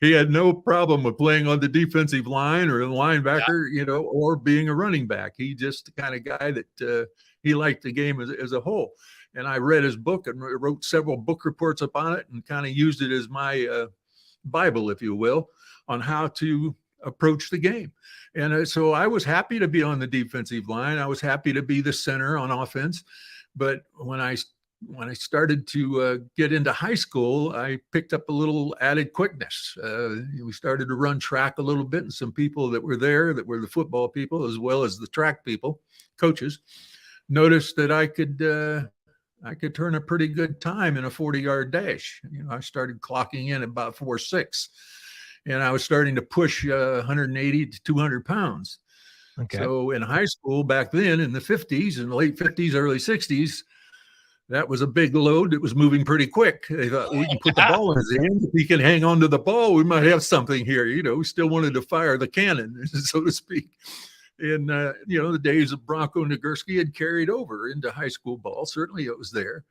he had no problem with playing on the defensive line or a linebacker, or being a running back. He just the kind of guy that he liked the game as a whole. And I read his book and wrote several book reports upon it and kind of used it as my Bible, if you will, on how to approach the game. And so I was happy to be on the defensive line. I was happy to be the center on offense. But when I started to get into high school, I picked up a little added quickness. We started to run track a little bit, and some people that were there that were the football people as well as the track people, coaches, noticed that I could turn a pretty good time in a 40-yard dash. I started clocking in at about 4.6, and I was starting to push 180 to 200 pounds.
Okay.
So in high school back then, in the 50s and late 50s, early 60s, that was a big load that was moving pretty quick. They thought, we can put the ball in his hand. If he can hang on to the ball, we might have something here. We still wanted to fire the cannon, so to speak. And, the days of Bronco Nagurski had carried over into high school ball. Certainly it was there.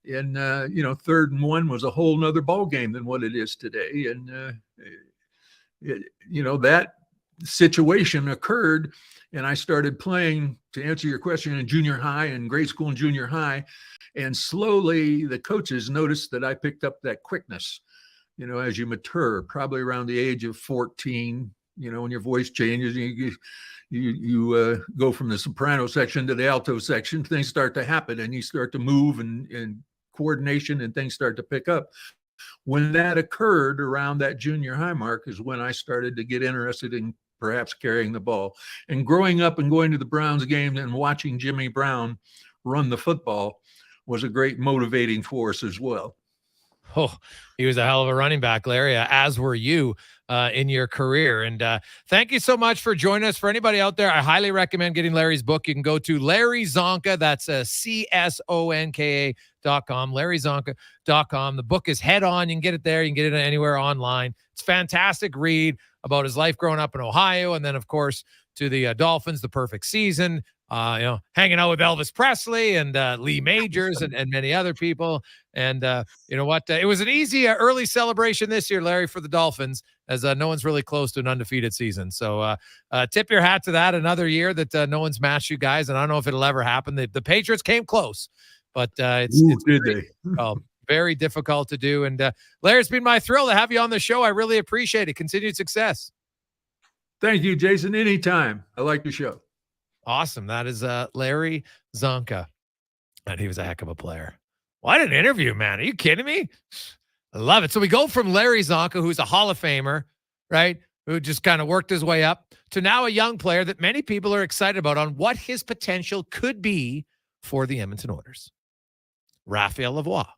And, 3rd and 1 was a whole nother ball game than what it is today. And, that situation occurred, and I started playing, to answer your question, in junior high and grade school and junior high. And slowly the coaches noticed that I picked up that quickness, as you mature, probably around the age of 14, when your voice changes, you go from the soprano section to the alto section, things start to happen and you start to move and coordination and things start to pick up. When that occurred around that junior high mark is when I started to get interested in perhaps carrying the ball. And growing up and going to the Browns game and watching Jimmy Brown run the football was a great motivating force as well.
Oh, he was a hell of a running back, Larry, as were you in your career. And thank you so much for joining us. For anybody out there, I highly recommend getting Larry's book. You can go to Larry Csonka. That's CSONKA.com, LarryConka.com. The book is Head On. You can get it there. You can get it anywhere online. It's a fantastic read about his life growing up in Ohio. And then, of course, to the Dolphins, the perfect season. Hanging out with Elvis Presley and Lee Majors and many other people. And you know what? It was an easy early celebration this year, Larry, for the Dolphins, as no one's really close to an undefeated season. So tip your hat to that. Another year that no one's matched you guys. And I don't know if it'll ever happen. The Patriots came close, but it's very difficult to do. And Larry, it's been my thrill to have you on the show. I really appreciate it. Continued success.
Thank you, Jason. Anytime. I like the show.
Awesome. That is Larry Csonka. And he was a heck of a player. What an interview, man. Are you kidding me? I love it. So we go from Larry Csonka, who's a Hall of Famer, right? Who just kind of worked his way up, to now a young player that many people are excited about on what his potential could be for the Edmonton Oilers. Raphael Lavoie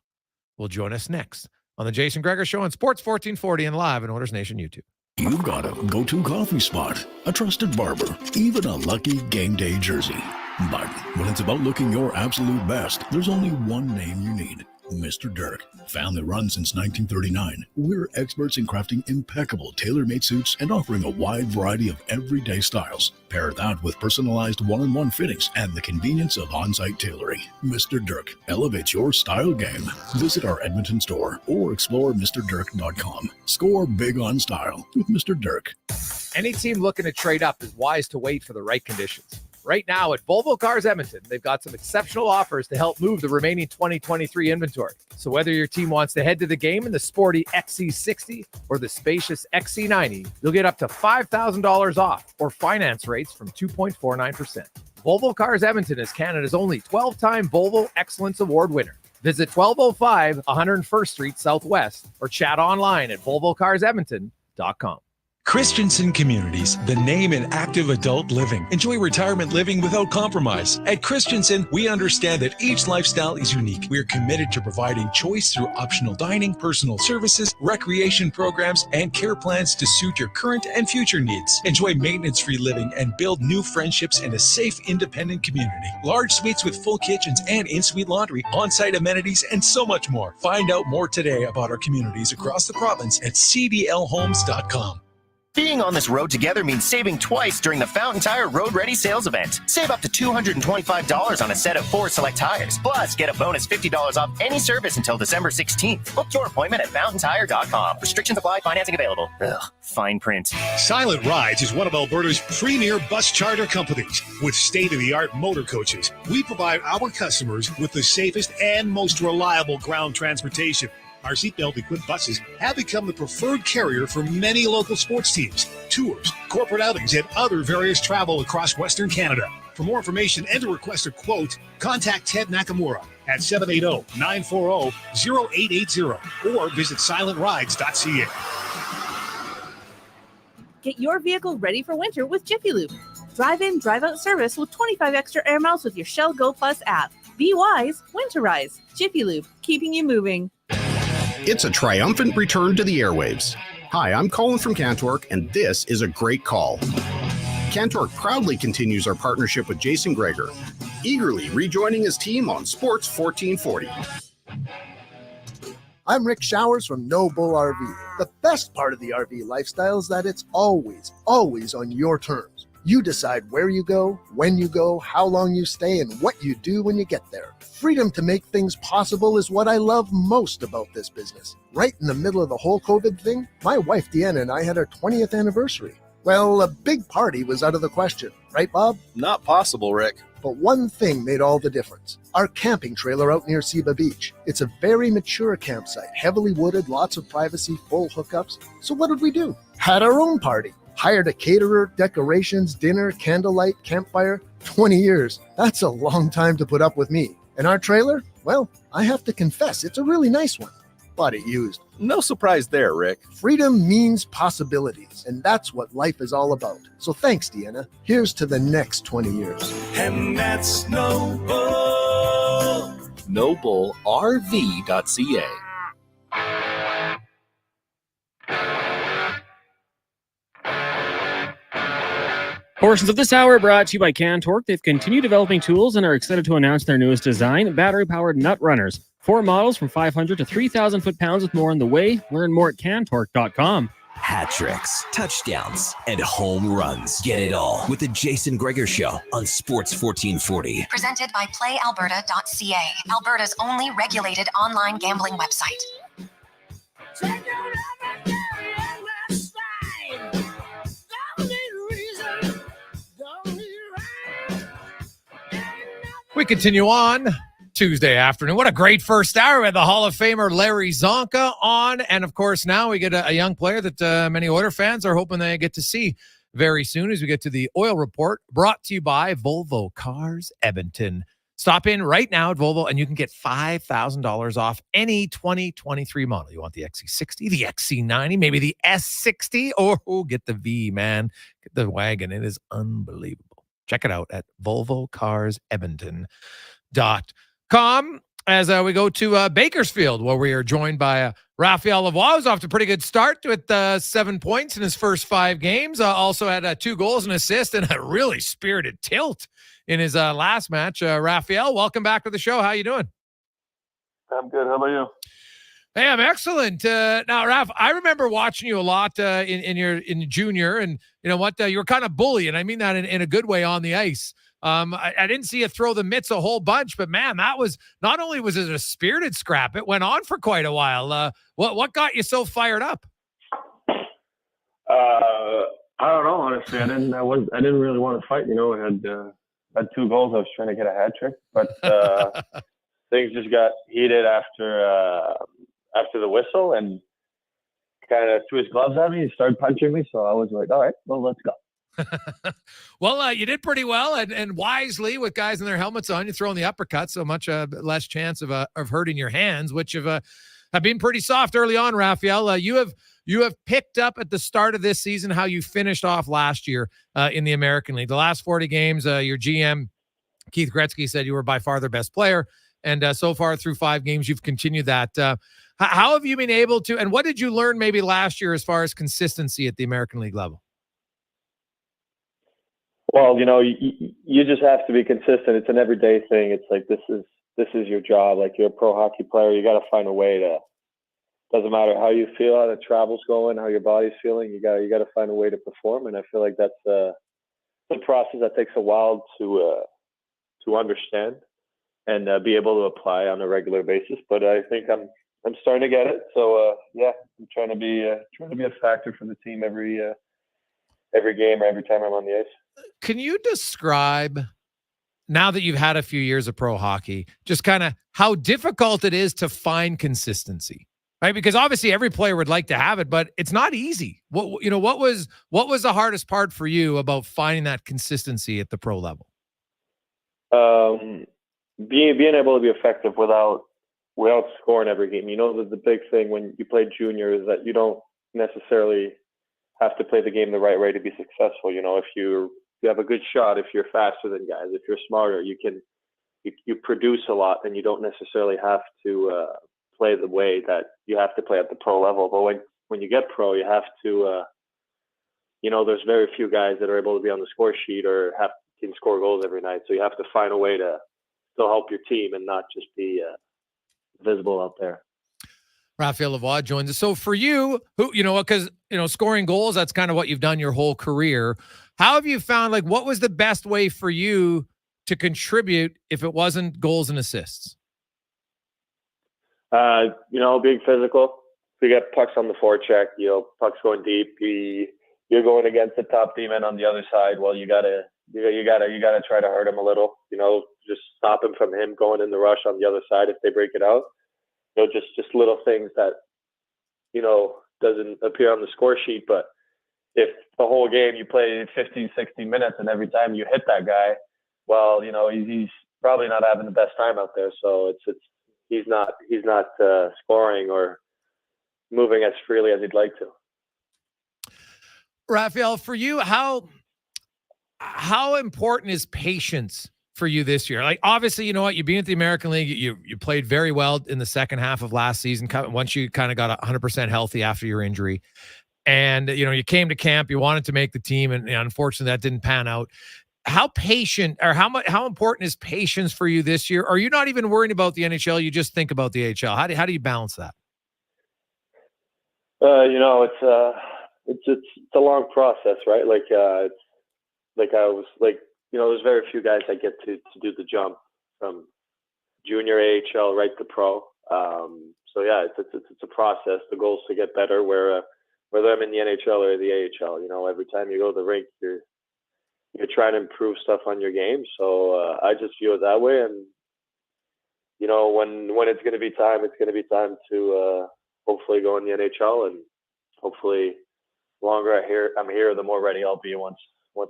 will join us next on the Jason Gregor Show on Sports 1440 and live on Oilers Nation YouTube.
You've got a go-to coffee spot, a trusted barber, even a lucky game day jersey. But when it's about looking your absolute best, there's only one name you need. Mr. Dirk. Family run since 1939. We're experts in crafting impeccable tailor-made suits and offering a wide variety of everyday styles. Pair that with personalized one-on-one fittings and the convenience of on-site tailoring. Mr. Dirk elevates your style game. Visit our Edmonton store or explore MrDirk.com. Score big on style with Mr. Dirk.
Any team looking to trade up is wise to wait for the right conditions. Right now at Volvo Cars Edmonton, they've got some exceptional offers to help move the remaining 2023 inventory. So whether your team wants to head to the game in the sporty XC60 or the spacious XC90, you'll get up to $5,000 off or finance rates from 2.49%. Volvo Cars Edmonton is Canada's only 12-time Volvo Excellence Award winner. Visit 1205 101st Street Southwest or chat online at volvocarsedmonton.com.
Christensen Communities, the name in active adult living. Enjoy retirement living without compromise. At Christensen, we understand that each lifestyle is unique. We are committed to providing choice through optional dining, personal services, recreation programs, and care plans to suit your current and future needs. Enjoy maintenance-free living and build new friendships in a safe, independent community. Large suites with full kitchens and in-suite laundry, on-site amenities, and so much more. Find out more today about our communities across the province at cdlhomes.com.
Being on this road together means saving twice during the Fountain Tire Road Ready sales event. Save up to $225 on a set of 4 select tires. Plus, get a bonus $50 off any service until December 16th. Book your appointment at fountaintire.com. Restrictions apply. Financing available. Ugh, fine print.
Silent Rides is one of Alberta's premier bus charter companies. With state-of-the-art motor coaches, we provide our customers with the safest and most reliable ground transportation. Our seatbelt-equipped buses have become the preferred carrier for many local sports teams, tours, corporate outings, and other various travel across Western Canada. For more information and to request a quote, contact Ted Nakamura at 780-940-0880 or visit silentrides.ca.
Get your vehicle ready for winter with Jiffy Lube. drive-in, drive-out service with 25 extra air miles with your Shell Go Plus app. Be wise, winterize. Jiffy Lube, keeping you moving.
It's a triumphant return to the airwaves. Hi, I'm Colin from Cantork, and this is a great call. Cantork proudly continues our partnership with Jason Gregor, eagerly rejoining his team on Sports 1440.
I'm Rick Showers from No Bull RV. The best part of the RV lifestyle is that it's always, always on your terms. You decide where you go, when you go, how long you stay, and what you do when you get there. Freedom to make things possible is what I love most about this business. Right in the middle of the whole COVID thing, my wife Deanna and I had our 20th anniversary. Well, a big party was out of the question, right, Bob?
Not possible, Rick.
But one thing made all the difference. Our camping trailer out near Seba Beach. It's a very mature campsite, heavily wooded, lots of privacy, full hookups. So what did we do? Had our own party. Hired a caterer, decorations, dinner, candlelight, campfire. 20 years. That's a long time to put up with me. And our trailer? Well, I have to confess, it's a really nice one. Bought it used.
No surprise there, Rick.
Freedom means possibilities, and that's what life is all about. So thanks, Deanna. Here's to the next 20 years.
And that's No Bull.
NobleRV.ca.
Portions of this hour brought to you by Cantork. They've continued developing tools and are excited to announce their newest design, battery-powered nut runners. 4 models from 500 to 3,000 foot-pounds with more on the way. Learn more at cantork.com.
Hat tricks, touchdowns, and home runs. Get it all with the Jason Gregor Show on Sports 1440.
Presented by PlayAlberta.ca, Alberta's only regulated online gambling website.
We continue on Tuesday afternoon. What a great first hour. We had the Hall of Famer Larry Csonka on. And of course, now we get a young player that many Oiler fans are hoping they get to see very soon as we get to the Oil Report, brought to you by Volvo Cars Edmonton. Stop in right now at Volvo and you can get $5,000 off any 2023 model. You want the XC60, the XC90, maybe the S60, or get the V, man. Get the wagon. It is unbelievable. Check it out at volvocarsedmonton.com as we go to Bakersfield, where we are joined by Raphael Lavoie, who's off to a pretty good start with 7 points in his first 5 games. Also had 2 goals and assist and a really spirited tilt in his last match. Raphael, welcome back to the show. How you doing?
I'm good. How about you?
Hey, I'm excellent. Now, Raph, I remember watching you a lot in junior, and you know what? You were kind of bully, and I mean that in a good way on the ice. I didn't see you throw the mitts a whole bunch, but man, that was not only was it a spirited scrap, it went on for quite a while. What got you so fired up?
I don't know. Honestly, I didn't really want to fight. You know, I had 2 goals. I was trying to get a hat trick, but things just got heated after the whistle, and kind of threw his gloves at me and started punching me. So I was like, all right, well, let's go.
Well, you did pretty well and wisely with guys in their helmets on. You're throwing the uppercut, so much less chance of hurting your hands, which have been pretty soft early on, Raphael. You have picked up at the start of this season how you finished off last year in the American League. The last 40 games, your GM, Keith Gretzky, said you were by far their best player. And so far through 5 games, you've continued that. How have you been able to, and what did you learn maybe last year as far as consistency at the American League level?
Well, you know, you just have to be consistent. It's an everyday thing. It's like this is your job. Like, you're a pro hockey player. You got to find a way to. Doesn't matter how you feel, how the travel's going, how your body's feeling. You got to find a way to perform. And I feel like that's the process that takes a while to understand and be able to apply on a regular basis. But I think I'm starting to get it. So yeah, I'm trying to be a factor for the team every game or every time I'm on the ice.
Can you describe, now that you've had a few years of pro hockey, just kind of how difficult it is to find consistency, right? Because obviously every player would like to have it, but it's not easy. What was the hardest part for you about finding that consistency at the pro level?
Being able to be effective without scoring every game. You know, the big thing when you play junior is that you don't necessarily have to play the game the right way to be successful. You know, if you're you have a good shot if you're faster than guys. If you're smarter, you produce a lot, and you don't necessarily have to play the way that you have to play at the pro level. But when you get pro, you have to, there's very few guys that are able to be on the score sheet or can score goals every night. So you have to find a way to still help your team and not just be visible out there.
Raphael Lavoie joins us. So for you, because scoring goals, that's kind of what you've done your whole career. How have you found, what was the best way for you to contribute if it wasn't goals and assists?
Being physical. If you get pucks on the forecheck, pucks going deep, you're going against the top D-man on the other side. Well, you gotta try to hurt him a little, just stop him from him going in the rush on the other side if they break it out. Just little things that, doesn't appear on the score sheet. But if the whole game you play 15, 16 minutes and every time you hit that guy, well, he's probably not having the best time out there. So he's not scoring or moving as freely as he'd like to.
Raphael, for you, how important is patience for you this year? Obviously, you know what, you've been at the American League. You played very well in the second half of last season, once you kind of got 100% healthy after your injury. And, you came to camp, you wanted to make the team, and unfortunately that didn't pan out. How patient or how important is patience for you this year? Are you not even worrying about the NHL? You just think about the AHL. How do you balance that?
It's a long process, right? There's very few guys that get to do the jump from junior AHL right to pro. It's a process. The goal is to get better, whether I'm in the NHL or the AHL. Every time you go to the rink, you're trying to improve stuff on your game. So I just view it that way. And when it's going to be time, it's going to be time to hopefully go in the NHL, and hopefully the longer I'm here, the more ready I'll be once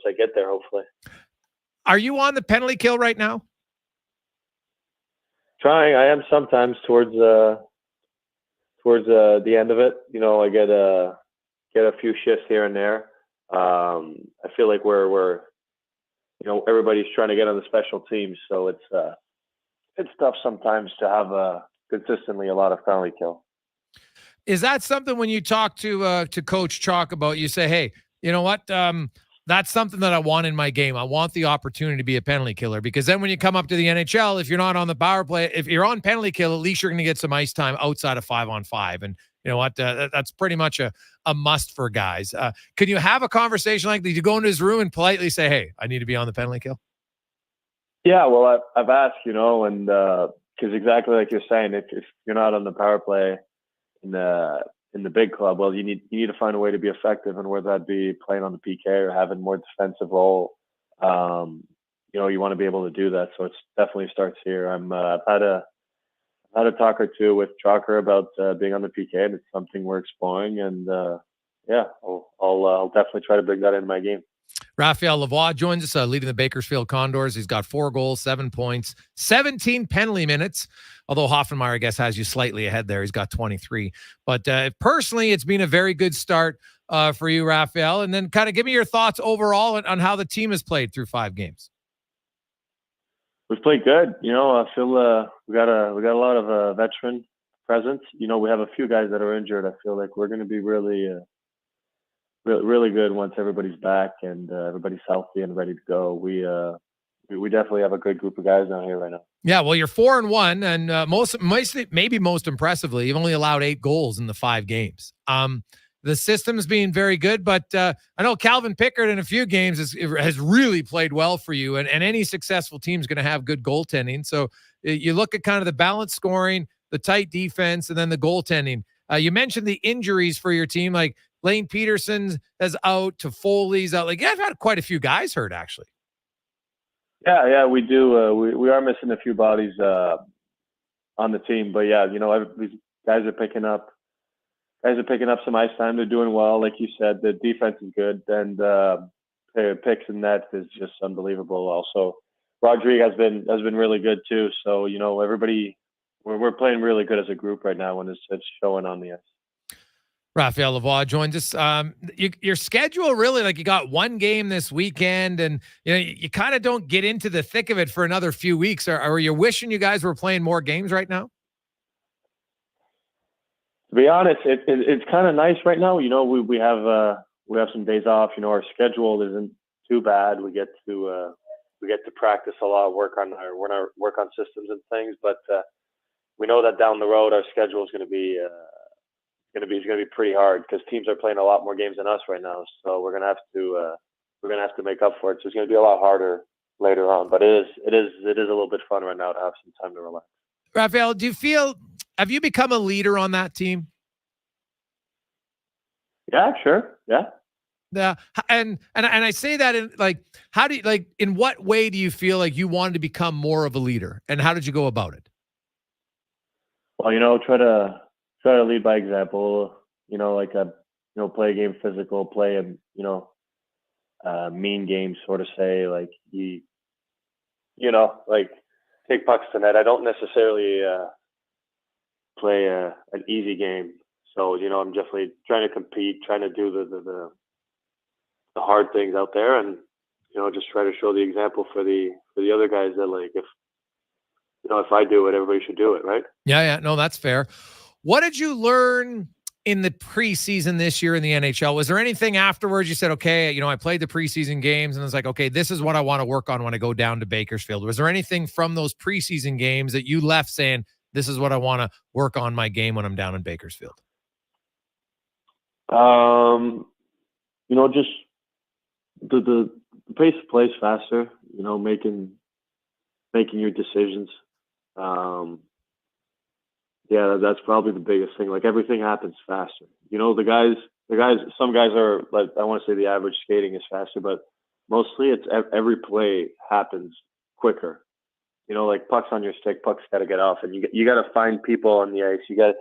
I get there, hopefully.
Are you on the penalty kill right now?
Trying. I am sometimes towards the end of it. I get a few shifts here and there. I feel like we're everybody's trying to get on the special teams, so it's tough sometimes to have consistently a lot of penalty kill.
Is that something when you talk to Coach Chalk about, you say, hey, you know what? That's something that I want in my game. I want the opportunity to be a penalty killer, because then when you come up to the NHL, if you're not on the power play, if you're on penalty kill, at least you're going to get some ice time outside of 5-on-5. And you know what? That's pretty much a must for guys. Can you have a conversation like that? You go into his room and politely say, hey, I need to be on the penalty kill?
Yeah, well, I've asked, and because exactly like you're saying, if you're not on the power play in the big club, well, you need to find a way to be effective, and whether that be playing on the PK or having more defensive role, you want to be able to do that. So it definitely starts here. I've had a talk or two with Chalker about being on the PK, and it's something we're exploring. And I'll definitely try to bring that into my game.
Raphael Lavoie joins us, leading the Bakersfield Condors. He's got 4 goals, 7 points, 17 penalty minutes. Although Hoffenmeyer, I guess, has you slightly ahead there. He's got 23. But personally, it's been a very good start for you, Raphael. And then kind of give me your thoughts overall on how the team has played through 5 games.
We've played good. I feel we got a lot of veteran presence. We have a few guys that are injured. I feel like we're going to be really good once everybody's back and everybody's healthy and ready to go. We definitely have a good group of guys down here right now.
Yeah, well, you're 4-1, and maybe most impressively, you've only allowed 8 goals in the 5 games. The system's being very good, but I know Calvin Pickard in a few games has really played well for you, and any successful team is going to have good goaltending. So you look at kind of the balanced scoring, the tight defense, and then the goaltending. You mentioned the injuries for your team, like Lane Peterson is out, Toffoli's out. I've had quite a few guys hurt, actually.
Yeah, we do. We are missing a few bodies on the team, but yeah, these guys are picking up some ice time. They're doing well, like you said. The defense is good, and picks and net is just unbelievable. Also, Rodrigue has been really good too. So everybody, we're playing really good as a group right now when it's showing on the ice.
Raphael Lavoie joins us. Your schedule really, like, you got one game this weekend, and you kind of don't get into the thick of it for another few weeks. Are you wishing you guys were playing more games right now?
To be honest, it's kind of nice right now. We have some days off. Our schedule isn't too bad. We get to practice a lot, work on systems and things. But we know that down the road our schedule is going to be pretty hard because teams are playing a lot more games than us right now. So we're gonna have to make up for it. So it's going to be a lot harder later on. But it is a little bit fun right now to have some time to relax.
Raphael, have you become a leader on that team?
Yeah, sure. Yeah.
Yeah. And I say that in what way do you feel like you wanted to become more of a leader, and how did you go about it?
Well, try to lead by example, play a game physical, play a mean game, sort of say, like, take pucks to net. I don't necessarily play an easy game. So, I'm definitely trying to compete, trying to do the hard things out there, and, just try to show the example for the other guys that, like, if I do it, everybody should do it, right?
Yeah. No, that's fair. What did you learn in the preseason this year in the NHL? Was there anything afterwards you said, okay, I played the preseason games and it's like, okay, this is what I want to work on when I go down to Bakersfield? Was there anything from those preseason games that you left saying, this is what I want to work on my game when I'm down in Bakersfield?
Just the pace of play is faster, making your decisions. Yeah, that's probably the biggest thing. Like, everything happens faster. Some guys are, like, I want to say the average skating is faster, but mostly it's every play happens quicker. Like, pucks on your stick, pucks got to get off, and you got to find people on the ice. You got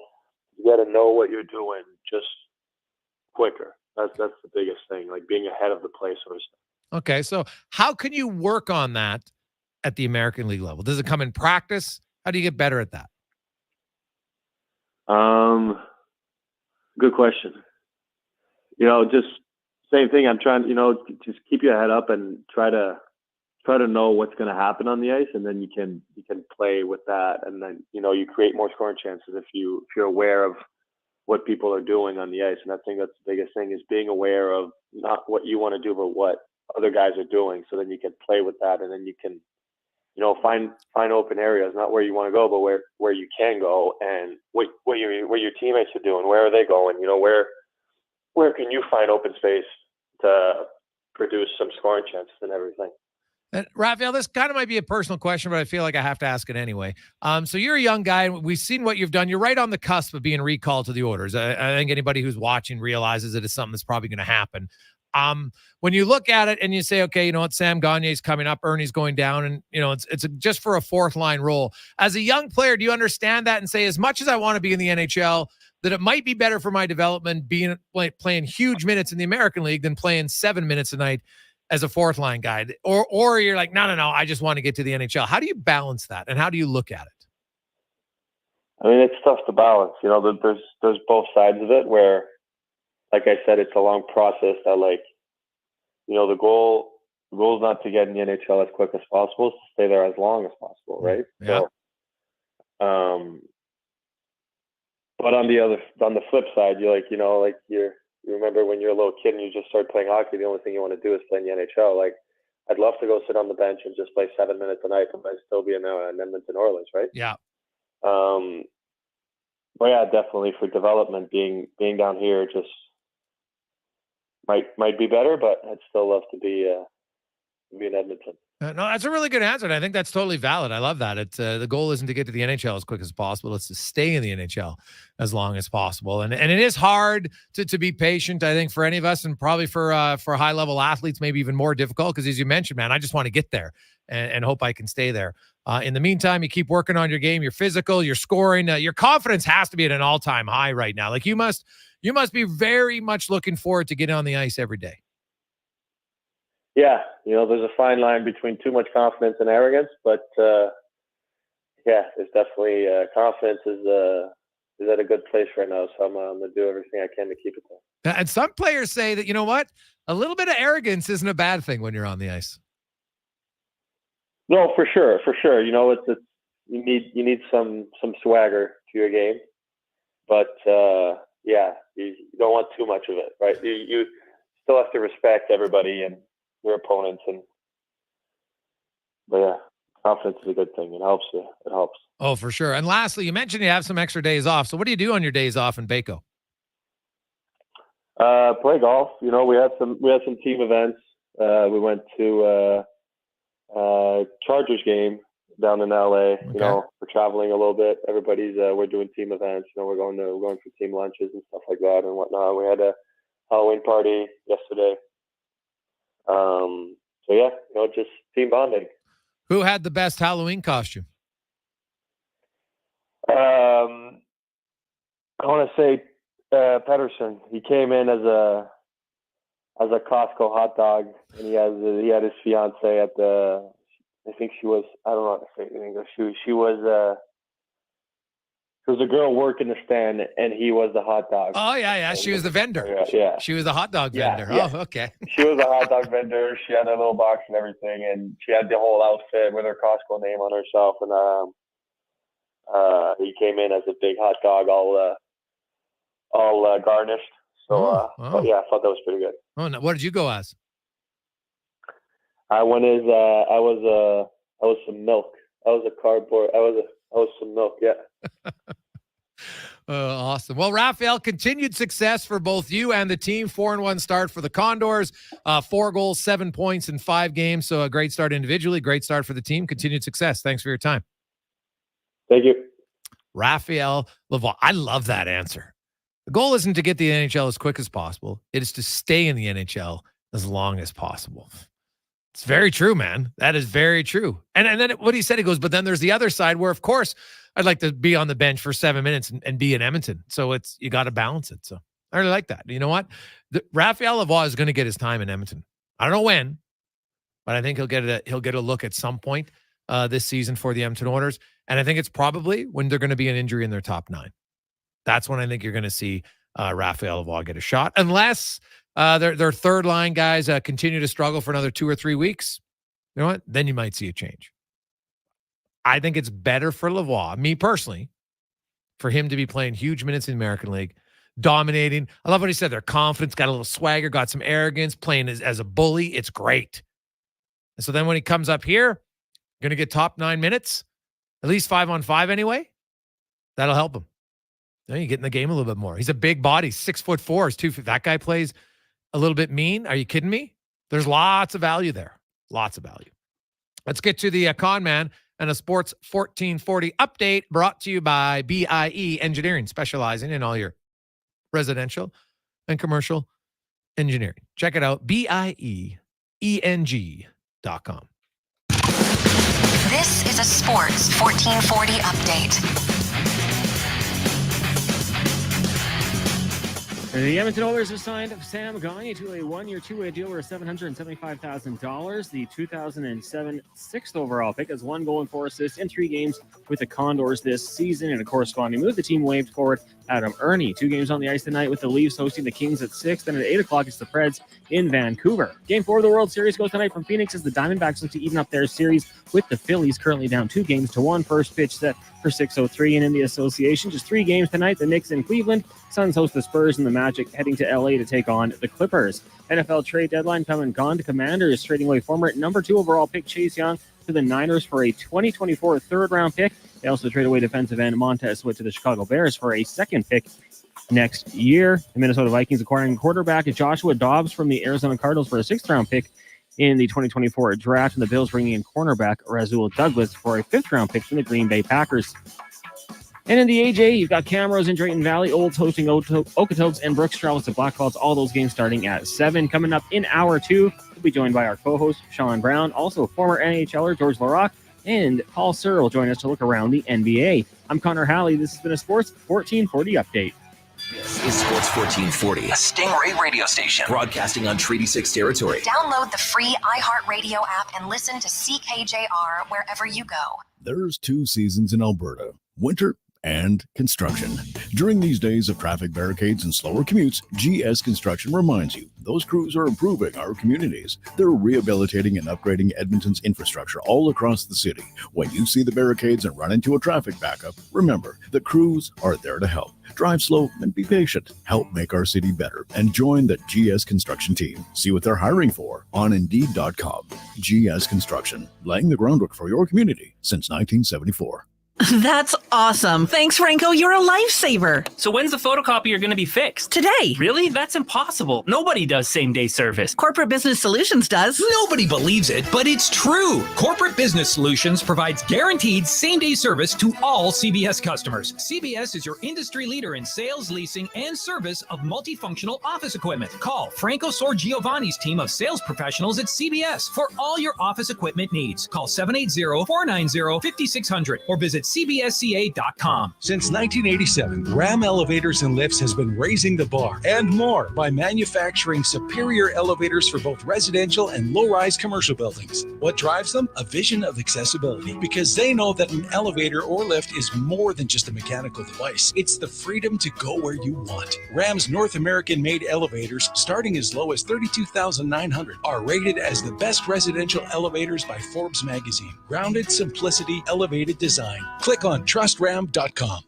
to know what you're doing just quicker. That's the biggest thing, like being ahead of the play sort of stuff.
Okay, so how can you work on that at the American League level? Does it come in practice? How do you get better at that?
Good question. Just same thing. I'm trying, just keep your head up and try to know what's going to happen on the ice, and then you can play with that, and then you create more scoring chances if you're aware of what people are doing on the ice. And I think that's the biggest thing, is being aware of not what you want to do, but what other guys are doing. So then you can play with that, and then you can, find open areas, not where you want to go, but where you can go, and what your teammates are doing. Where are they going? Where can you find open space to produce some scoring chances and everything?
And Raphael, this kind of might be a personal question, but I feel like I have to ask it anyway. So you're a young guy, and we've seen what you've done. You're right on the cusp of being recalled to the orders. I think anybody who's watching realizes it is something that's probably going to happen. When you look at it and you say, okay, Sam Gagner's coming up, Ernie's going down, and it's just for a fourth line role. As a young player, do you understand that and say, as much as I want to be in the NHL, that it might be better for my development playing huge minutes in the American League than playing 7 minutes a night as a fourth line guy? Or you're like, no, I just want to get to the NHL. How do you balance that, and how do you look at it?
I mean, it's tough to balance. There's both sides of it, where, like I said, it's a long process that, like, the goal is not to get in the NHL as quick as possible, it's to stay there as long as possible, right?
Yeah.
So, but on the flip side, you remember when you're a little kid and you just start playing hockey, the only thing you want to do is play in the NHL. Like, I'd love to go sit on the bench and just play 7 minutes a night, but I'd still be in Edmonton Oilers, right?
Yeah.
But yeah, definitely for development, being down here just might be better, but I'd still love to be in Edmonton.
No, that's a really good answer, and I think that's totally valid. I love that. It's the goal isn't to get to the NHL as quick as possible. It's to stay in the NHL as long as possible. And it is hard to be patient, I think, for any of us, and probably for high-level athletes, maybe even more difficult, because as you mentioned, man, I just want to get there and hope I can stay there. In the meantime, you keep working on your game, your physical, your scoring. Your confidence has to be at an all-time high right now. Like, you must be very much looking forward to getting on the ice every day.
Yeah, there's a fine line between too much confidence and arrogance, but yeah, there's definitely confidence is at a good place right now. So I'm going to do everything I can to keep it there.
And some players say that, you know what? A little bit of arrogance isn't a bad thing when you're on the ice.
No, for sure. You know, it's you need some swagger to your game, but yeah, you don't want too much of it, right? You still have to respect everybody and your opponents, but yeah, confidence is a good thing. It helps you. It helps.
Oh, for sure. And lastly, you mentioned you have some extra days off. So what do you do on your days off in Baco?
Play golf. You know, we had some team events. We went to Chargers game down in LA. Okay. You know, we're traveling a little bit. Everybody's we're doing team events. You know, we're going for team lunches and stuff like that and whatnot. We had a Halloween party yesterday. So yeah, you know, just team bonding.
Who had the best Halloween costume?
I want to say Pedersen. He came in as a Costco hot dog, and he had his fiance at the. I think she was. I don't know how to say it in English. She was. There was a girl working the stand, and he was the hot dog.
Oh yeah. She was the vendor.
Yeah.
She was the hot dog vendor.
Yeah.
Oh, okay.
She was a hot dog vendor. She had a little box and everything, and she had the whole outfit with her Costco name on herself. And he came in as a big hot dog, all garnished. So yeah, I thought that was pretty good.
Oh, no. What did you go as?
I went as I was some milk. I was a cardboard. I was some milk. Yeah.
Awesome. Well, Raphael, continued success for both you and the team. 4-1 start for the Condors. 4 goals, 7 points in 5 games. So a great start individually. Great start for the team. Continued success. Thanks for your time.
Thank you.
Raphael Lavoie. I love that answer. The goal isn't to get the NHL as quick as possible. It is to stay in the NHL as long as possible. It's very true, man. That is very true. And then what he said, he goes, but then there's the other side where, of course, I'd like to be on the bench for 7 minutes and be in Edmonton. So you got to balance it. So I really like that. You know what? Raphael Lavoie is going to get his time in Edmonton. I don't know when, but I think he'll get a look at some point this season for the Edmonton Oilers. And I think it's probably when they're going to be an injury in their top 9. That's when I think you're going to see Raphael Lavoie get a shot, unless their third line guys continue to struggle for another 2 or 3 weeks. You know what? Then you might see a change. I think it's better for Lavoie, me personally, for him to be playing huge minutes in the American League, dominating. I love what he said. Their confidence, got a little swagger, got some arrogance, playing as a bully. It's great. And so then when he comes up here, going to get top 9 minutes, at least 5-on-5 anyway. That'll help him. You get in the game a little bit more. He's a big body, 6'4", is 2 feet. That guy plays a little bit mean. Are you kidding me? There's lots of value there. Lots of value. Let's get to the Con Man and a Sports 1440 update brought to you by BIE Engineering, specializing in all your residential and commercial engineering. Check it out, BIEENG.com.
This is a Sports 1440 update.
The Edmonton Oilers have signed Sam Gagner to a 1-year, 2-way deal worth $775,000. The 2007 6th overall pick has 1 goal and 4 assists in 3 games with the Condors this season. In a corresponding move, the team waived forward Adam Ernie. 2 games on the ice tonight with the Leafs hosting the Kings at 6. Then at 8 o'clock, it's the Preds in Vancouver. Game 4 of the World Series goes tonight from Phoenix as the Diamondbacks look to even up their series with the Phillies, currently down 2-1. First pitch set for 6:03, and in the association, just 3 games tonight. The Knicks in Cleveland, Suns host the Spurs, and the Magic heading to LA to take on the Clippers. NFL trade deadline come and gone. The Commanders trading away former number 2 overall pick Chase Young to the Niners for a 2024 third-round pick. They also trade away defensive end Montez Sweat to the Chicago Bears for a 2nd pick next year. The Minnesota Vikings acquiring quarterback Joshua Dobbs from the Arizona Cardinals for a 6th-round pick in the 2024 draft, and the Bills bringing in cornerback Rasul Douglas for a 5th-round pick from the Green Bay Packers. And in the AJ, you've got Camrose in Drayton Valley, Olds hosting Okotoks, and Brooks travels to Blackhawks. All those games starting at 7. Coming up in hour 2, we'll be joined by our co-host, Sean Brown, also former NHLer George Laraque, and Paul Sir will join us to look around the NBA. I'm Connor Halley. This has been a Sports 1440 update.
This is Sports 1440, a Stingray radio station broadcasting on Treaty 6 territory.
Download the free iHeartRadio app and listen to CKJR wherever you go.
There's 2 seasons in Alberta, winter and construction. During these days of traffic barricades and slower commutes, GS Construction reminds you those crews are improving our communities. They're rehabilitating and upgrading Edmonton's infrastructure all across the city. When you see the barricades and run into a traffic backup, remember, the crews are there to help. Drive slow and be patient. Help make our city better and join the GS Construction team. See what they're hiring for on Indeed.com. GS Construction, laying the groundwork for your community since 1974.
That's awesome. Thanks, Franco. You're a lifesaver.
So when's the photocopier going to be fixed?
Today.
Really? That's impossible. Nobody does same-day service.
Corporate Business Solutions does.
Nobody believes it, but it's true. Corporate Business Solutions provides guaranteed same-day service to all CBS customers. CBS is your industry leader in sales, leasing, and service of multifunctional office equipment. Call Franco Sorgiovanni's team of sales professionals at CBS for all your office equipment needs. Call 780-490-5600 or visit cbsca.com.
Since 1987, Ram Elevators and Lifts has been raising the bar and more by manufacturing superior elevators for both residential and low-rise commercial buildings. What drives them? A vision of accessibility, because they know that an elevator or lift is more than just a mechanical device. It's the freedom to go where you want. Ram's North American-made elevators, starting as low as $32,900, are rated as the best residential elevators by Forbes magazine. Grounded simplicity, elevated design. Click on trustram.com.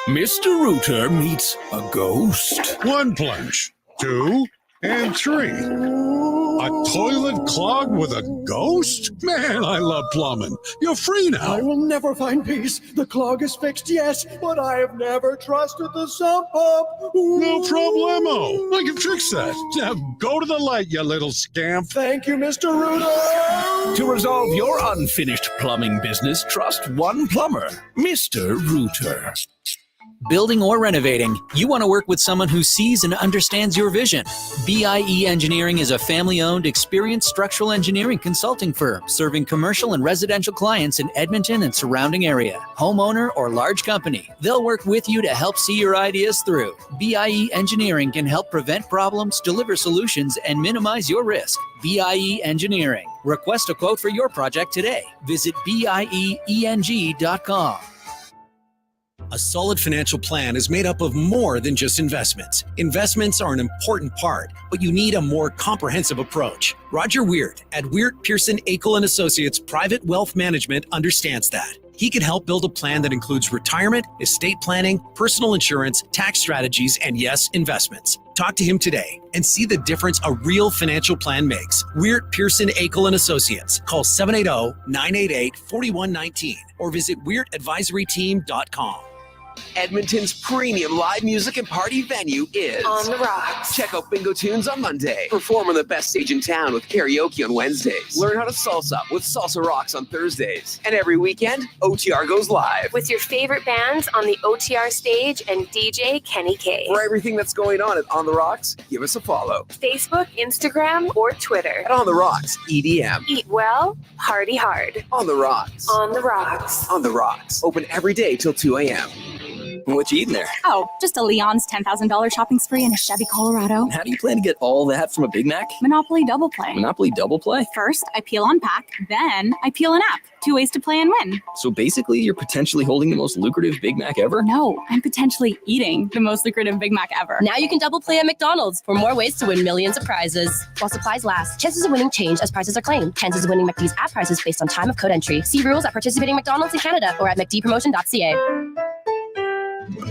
Mr. Rooter meets a ghost.
1 plunge, 2, and 3. A toilet clogged with a ghost? Man, I love plumbing. You're free now.
I will never find peace. The clog is fixed, yes, but I have never trusted the sump pump.
No problemo. I can fix that. Now go to the light, you little scamp.
Thank you, Mr. Rooter.
To resolve your unfinished plumbing business, trust one plumber, Mr. Rooter.
Building or renovating, you want to work with someone who sees and understands your vision. BIE Engineering is a family-owned, experienced structural engineering consulting firm serving commercial and residential clients in Edmonton and surrounding area. Homeowner or large company, they'll work with you to help see your ideas through. BIE Engineering can help prevent problems, deliver solutions, and minimize your risk. BIE Engineering. Request a quote for your project today. Visit bieeng.com.
A solid financial plan is made up of more than just investments. Investments are an important part, but you need a more comprehensive approach. Roger Weird at Weird Pearson Akel & Associates Private Wealth Management understands that. He can help build a plan that includes retirement, estate planning, personal insurance, tax strategies, and yes, investments. Talk to him today and see the difference a real financial plan makes. Weird Pearson Akel & Associates. Call 780-988-4119 or visit weirdadvisoryteam.com.
Edmonton's premium live music and party venue is
On the Rocks.
Check out Bingo Tunes on Monday. Perform on the best stage in town with karaoke on Wednesdays. Learn how to salsa with Salsa Rocks on Thursdays. And every weekend, OTR goes live.
With your favorite bands on the OTR stage and DJ Kenny K.
For everything that's going on at On the Rocks, give us a follow.
Facebook, Instagram, or Twitter.
At On the Rocks, EDM.
Eat well, party hard.
On the Rocks.
On the Rocks.
On the Rocks. Open every day till 2 a.m. What you eating there?
Oh, just a Leon's $10,000 shopping spree in a Chevy Colorado.
How do you plan to get all that from a Big Mac?
Monopoly Double Play.
Monopoly Double Play?
First, I peel unpack, then I peel an app. 2 ways to play and win.
So basically, you're potentially holding the most lucrative Big Mac ever?
No, I'm potentially eating the most lucrative Big Mac ever.
Now you can double play at McDonald's for more ways to win millions of prizes. While supplies last, chances of winning change as prizes are claimed. Chances of winning McD's app prizes based on time of code entry. See rules at participating McDonald's in Canada or at mcdpromotion.ca.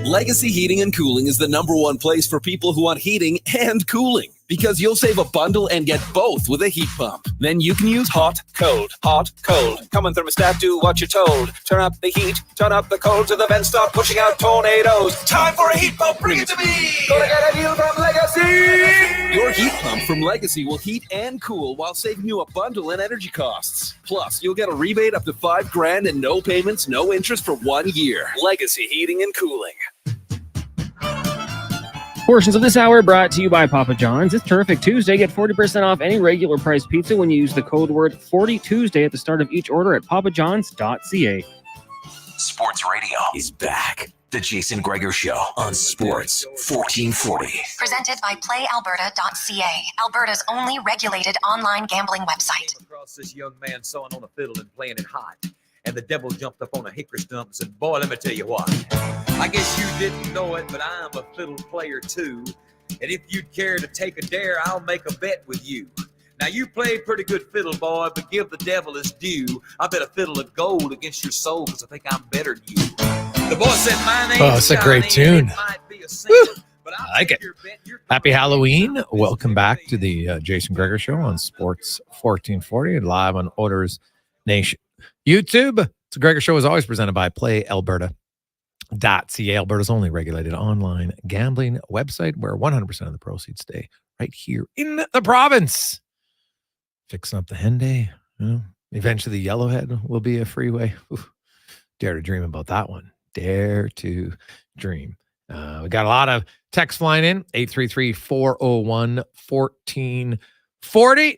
Legacy Heating and Cooling is the #1 place for people who want heating and cooling, because you'll save a bundle and get both with a heat pump. Then you can use hot, cold, hot, cold. Come on, thermostat, do what you're told. Turn up the heat, turn up the cold till the vents start pushing out tornadoes. Time for a heat pump, bring it to me! Go to get a deal from Legacy! Your heat pump from Legacy will heat and cool while saving you a bundle in energy costs. Plus, you'll get a rebate up to $5,000 and no payments, no interest for 1 year. Legacy Heating and Cooling.
Portions of this hour brought to you by Papa John's. It's Terrific Tuesday. Get 40% off any regular price pizza when you use the code word 40Tuesday at the start of each order at papajohns.ca.
Sports Radio is back. The Jason Gregor Show on Sports 1440.
Presented by PlayAlberta.ca, Alberta's only regulated online gambling website.
Across this young man sawing on a fiddle and playing it hot.
and the devil jumped up on a hickory stump and said, boy, let me tell you what. I guess you didn't know it, but I'm a fiddle player too. And if you'd care to take a dare, I'll make a bet with you. Now, you played pretty good fiddle, boy, but give the devil his due. I bet a fiddle of gold against your soul because I think I'm better than you. The boy said, my name
Oh, it's a great tune. I like it. Happy Halloween. Welcome back to the Jason Gregor Show on Sports 1440 and live on Oilers Nation YouTube. It's a Gregor Show is always presented by PlayAlberta.ca, Alberta's only regulated online gambling website where 100% of the proceeds stay right here in the province. Fixing up the Henday. Eventually the Yellowhead will be a freeway. Oof. Dare to dream about that one. Dare to dream. We got a lot of text flying in. 833-401-1440.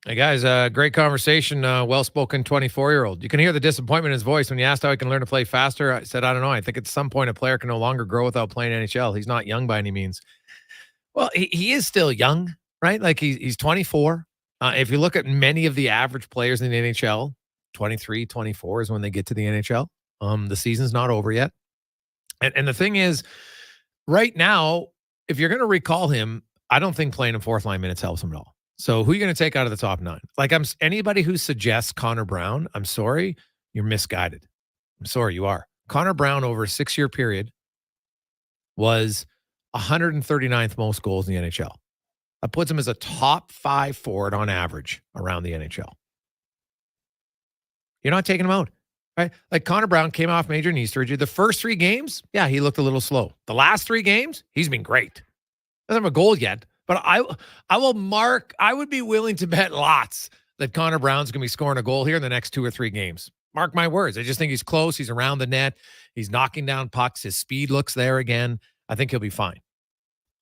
Hey, guys, great conversation. Well-spoken 24-year-old. You can hear the disappointment in his voice when you asked how he can learn to play faster. I said, I don't know. I think at some point a player can no longer grow without playing NHL. He's not young by any means. Well, he is still young, right? Like he's 24. If you look at many of the average players in the NHL, 23, 24 is when they get to the NHL. The season's not over yet. And the thing is, right now, if you're going to recall him, I don't think playing in fourth line minutes helps him at all. So who are you going to take out of the top 9? Like anybody who suggests Connor Brown, I'm sorry, you're misguided. I'm sorry, you are. Connor Brown over a 6-year period was 139th most goals in the NHL. That puts him as a top 5 forward on average around the NHL. You're not taking him out, right? Like Connor Brown came off major knee surgery. The first 3 games, yeah, he looked a little slow. The last 3 games, he's been great. Doesn't have a goal yet, but I would be willing to bet lots that Connor Brown's going to be scoring a goal here in the next 2 or 3 games. Mark my words. I just think he's close. He's around the net. He's knocking down pucks. His speed looks there again. I think he'll be fine.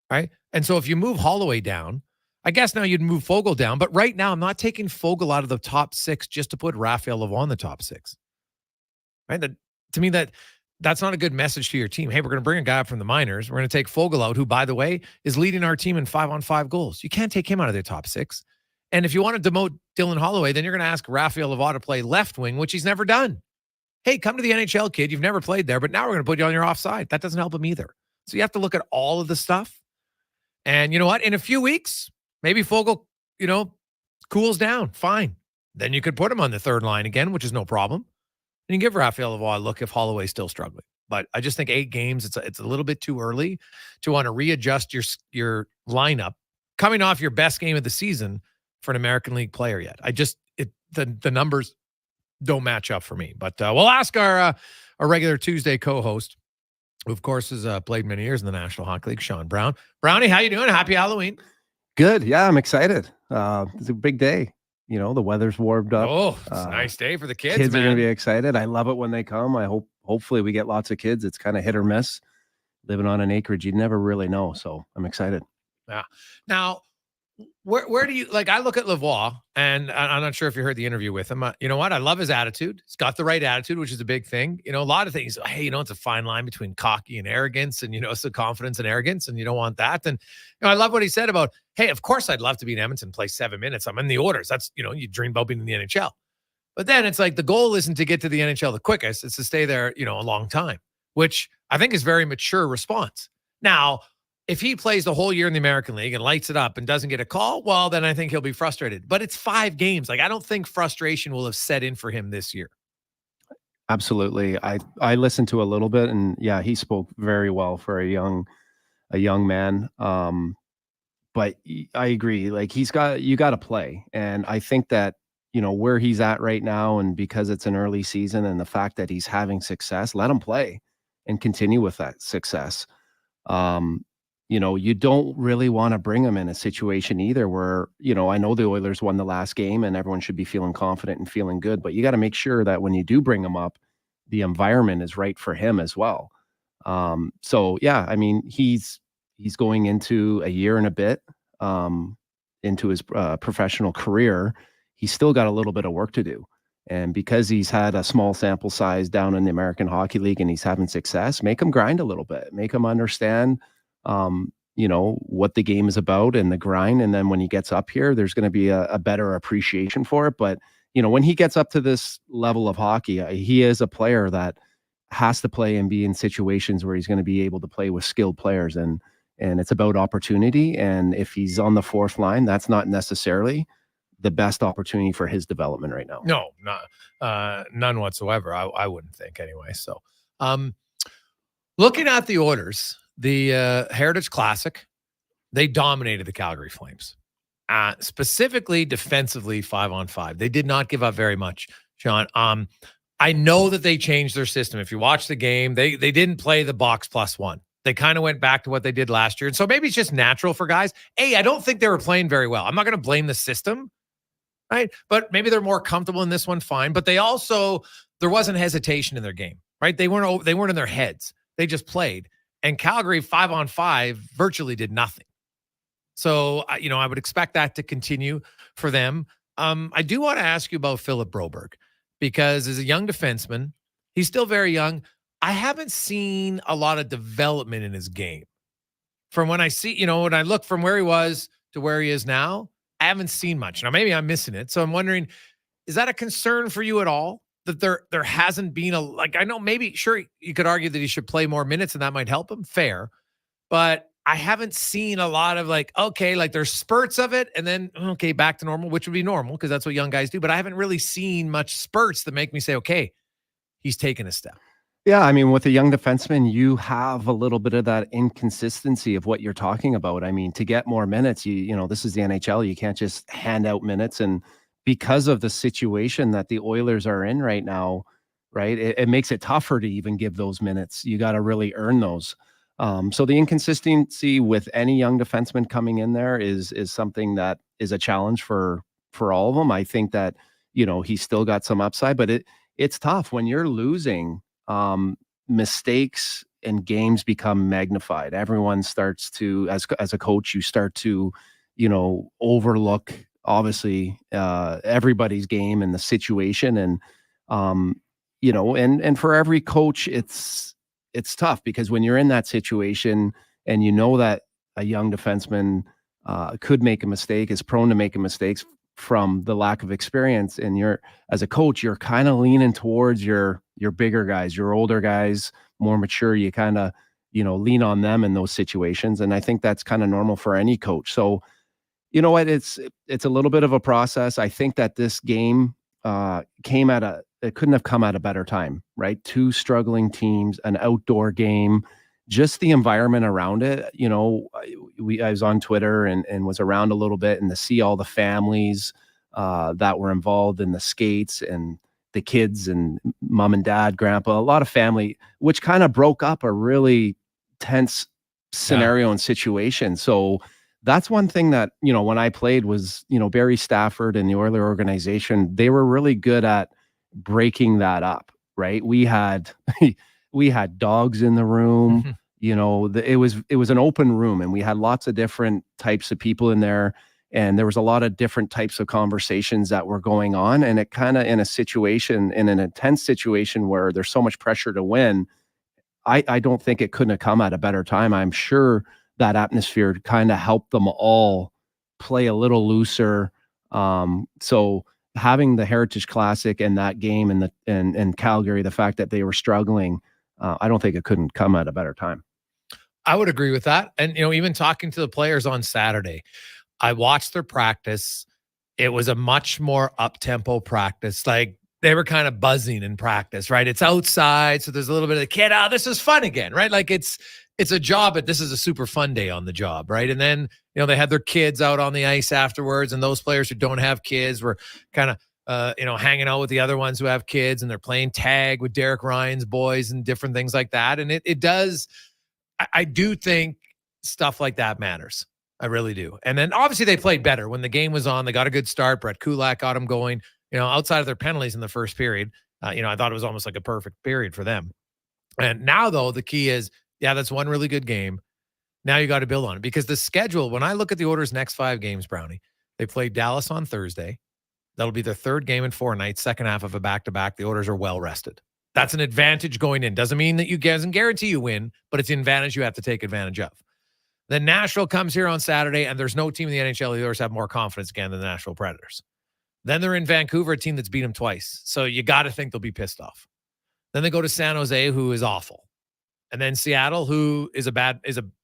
Right? And so if you move Holloway down, I guess now you'd move Fogle down. But right now, I'm not taking Fogle out of the top 6 just to put Raphael Lavoie in the top 6. Right? To me, that's not a good message to your team. Hey, we're going to bring a guy up from the minors. We're going to take Fogle out, who, by the way, is leading our team in 5-on-5 goals. You can't take him out of their top 6. And if you want to demote Dylan Holloway, then you're going to ask Raphael Lavoie to play left wing, which he's never done. Hey, come to the NHL, kid. You've never played there, but now we're going to put you on your offside. That doesn't help him either. So you have to look at all of the stuff. And you know what? In a few weeks, maybe Fogle, cools down. Fine. Then you could put him on the 3rd line again, which is no problem. And you give Raphael Lavoie a look if Holloway's still struggling. But I just think 8 games, it's a little bit too early to want to readjust your lineup coming off your best game of the season for an American League player yet. The numbers don't match up for me. But we'll ask our regular Tuesday co-host, who of course has played many years in the National Hockey League, Sean Brown. Brownie, how you doing? Happy Halloween.
Good. Yeah, I'm excited. It's a big day. The weather's warmed up.
Oh, it's a nice day for the kids.
Kids
man.
are going to be excited. I love it when they come. Hopefully we get lots of kids. It's kind of hit or miss. Living on an acreage, you never really know. So I'm excited.
Yeah. Now, where do you like? I look at Lavoie, and I'm not sure if you heard the interview with him. You know what? I love his attitude. He's got the right attitude, which is a big thing. A lot of things. Hey, it's a fine line between cocky and arrogance, and so confidence and arrogance, and you don't want that. And I love what he said about, hey, of course I'd love to be in Edmonton, play 7 minutes. I'm in the orders. That's you dream about being in the NHL. But then it's like the goal isn't to get to the NHL the quickest; it's to stay there, a long time, which I think is very mature response. Now, if he plays the whole year in the American League and lights it up and doesn't get a call, well, then I think he'll be frustrated. But it's 5 games. Like, I don't think frustration will have set in for him this year.
Absolutely. I listened to a little bit, and yeah, he spoke very well for a young man. But I agree. Like, you got to play. And I think that, where he's at right now, and because it's an early season and the fact that he's having success, let him play and continue with that success. You don't really want to bring him in a situation either where, I know the Oilers won the last game and everyone should be feeling confident and feeling good, but you got to make sure that when you do bring him up, the environment is right for him as well. So yeah, I mean, he's going into a year and a bit into his professional career. He's still got a little bit of work to do. And because he's had a small sample size down in the American Hockey League and he's having success, make him grind a little bit, make him understand what the game is about and the grind. And then when he gets up here, there's going to be a better appreciation for it. But when he gets up to this level of hockey, he is a player that has to play and be in situations where he's going to be able to play with skilled players, and it's about opportunity. And if he's on the fourth line, that's not necessarily the best opportunity for his development right now.
No, none whatsoever. I wouldn't think anyway. So, looking at the Oilers, the Heritage Classic, they dominated the Calgary Flames, specifically defensively 5-on-5. They did not give up very much, Sean. I know that they changed their system. If you watch the game, they didn't play the box +1. They kind of went back to what they did last year. And so maybe it's just natural for guys. I don't think they were playing very well. I'm not going to blame the system, right? But maybe they're more comfortable in this one, fine. But there wasn't hesitation in their game, right? They weren't in their heads. They just played. And Calgary 5-on-5 virtually did nothing. So, I would expect that to continue for them. I do want to ask you about Philip Broberg, because as a young defenseman, he's still very young. I haven't seen a lot of development in his game. From when I see, when I look from where he was to where he is now, I haven't seen much. Now, maybe I'm missing it. So I'm wondering, is that a concern for you at all? That there hasn't been I know maybe, sure, you could argue that he should play more minutes and that might help him. Fair. But I haven't seen a lot of there's spurts of it and then, back to normal, which would be normal because that's what young guys do. But I haven't really seen much spurts that make me say, okay, he's taken a step.
Yeah, I mean, with a young defenseman, you have a little bit of that inconsistency of what you're talking about. I mean, to get more minutes, this is the NHL. You can't just hand out minutes. And because of the situation that the Oilers are in right now, right, it makes it tougher to even give those minutes. You got to really earn those. So the inconsistency with any young defenseman coming in there is something that is a challenge for all of them. I think that, he's still got some upside, but it's tough when you're losing. Mistakes and games become magnified. Everyone starts to, as a coach, you start to, overlook obviously everybody's game and the situation. And, and for every coach, it's tough because when you're in that situation and that a young defenseman could make a mistake, is prone to making mistakes from the lack of experience. And as a coach, you're kind of leaning towards your bigger guys, your older guys, more mature. You kind of, lean on them in those situations. And I think that's kind of normal for any coach. So, you know what, it's a little bit of a process. I think that this game it couldn't have come at a better time, right? Two struggling teams, an outdoor game, just the environment around it. I was on Twitter and was around a little bit, and to see all the families that were involved in the skates and the kids and mom and dad, grandpa, a lot of family, which kind of broke up a really tense scenario and situation. So that's one thing that, when I played was, Barry Stafford and the Oiler organization, they were really good at breaking that up, right? We had dogs in the room. It was an open room, and we had lots of different types of people in there, and there was a lot of different types of conversations that were going on. And it kind of, in an intense situation where there's so much pressure to win, I don't think it couldn't have come at a better time. I'm sure that atmosphere kind of helped them all play a little looser. So having the Heritage Classic and that game and Calgary, the fact that they were struggling, I don't think it couldn't come at a better time.
I would agree with that. And, even talking to the players on Saturday, I watched their practice. It was a much more up-tempo practice. Like, they were kind of buzzing in practice, right? It's outside, so there's a little bit of the kid, this is fun again, right? Like, it's a job, but this is a super fun day on the job, right? And then, they had their kids out on the ice afterwards, and those players who don't have kids were kind of, hanging out with the other ones who have kids, and they're playing tag with Derek Ryan's boys and different things like that. And it does, I do think stuff like that matters. I really do. And then obviously they played better when the game was on. They got a good start. Brett Kulak got them going, outside of their penalties in the first period. I thought it was almost like a perfect period for them. And now, though, the key is, that's one really good game. Now you got to build on it, because the schedule, when I look at the Oilers' next 5 games, Brownie, they play Dallas on Thursday. That'll be their 3rd game in 4 nights, second half of a back-to-back. The Oilers are well rested. That's an advantage going in. Doesn't mean that doesn't guarantee you win, but it's an advantage you have to take advantage of. Then Nashville comes here on Saturday, and there's no team in the NHL the Oilers have more confidence again than the Nashville Predators. Then they're in Vancouver, a team that's beat them twice. So you got to think they'll be pissed off. Then they go to San Jose, who is awful. And then Seattle, who is a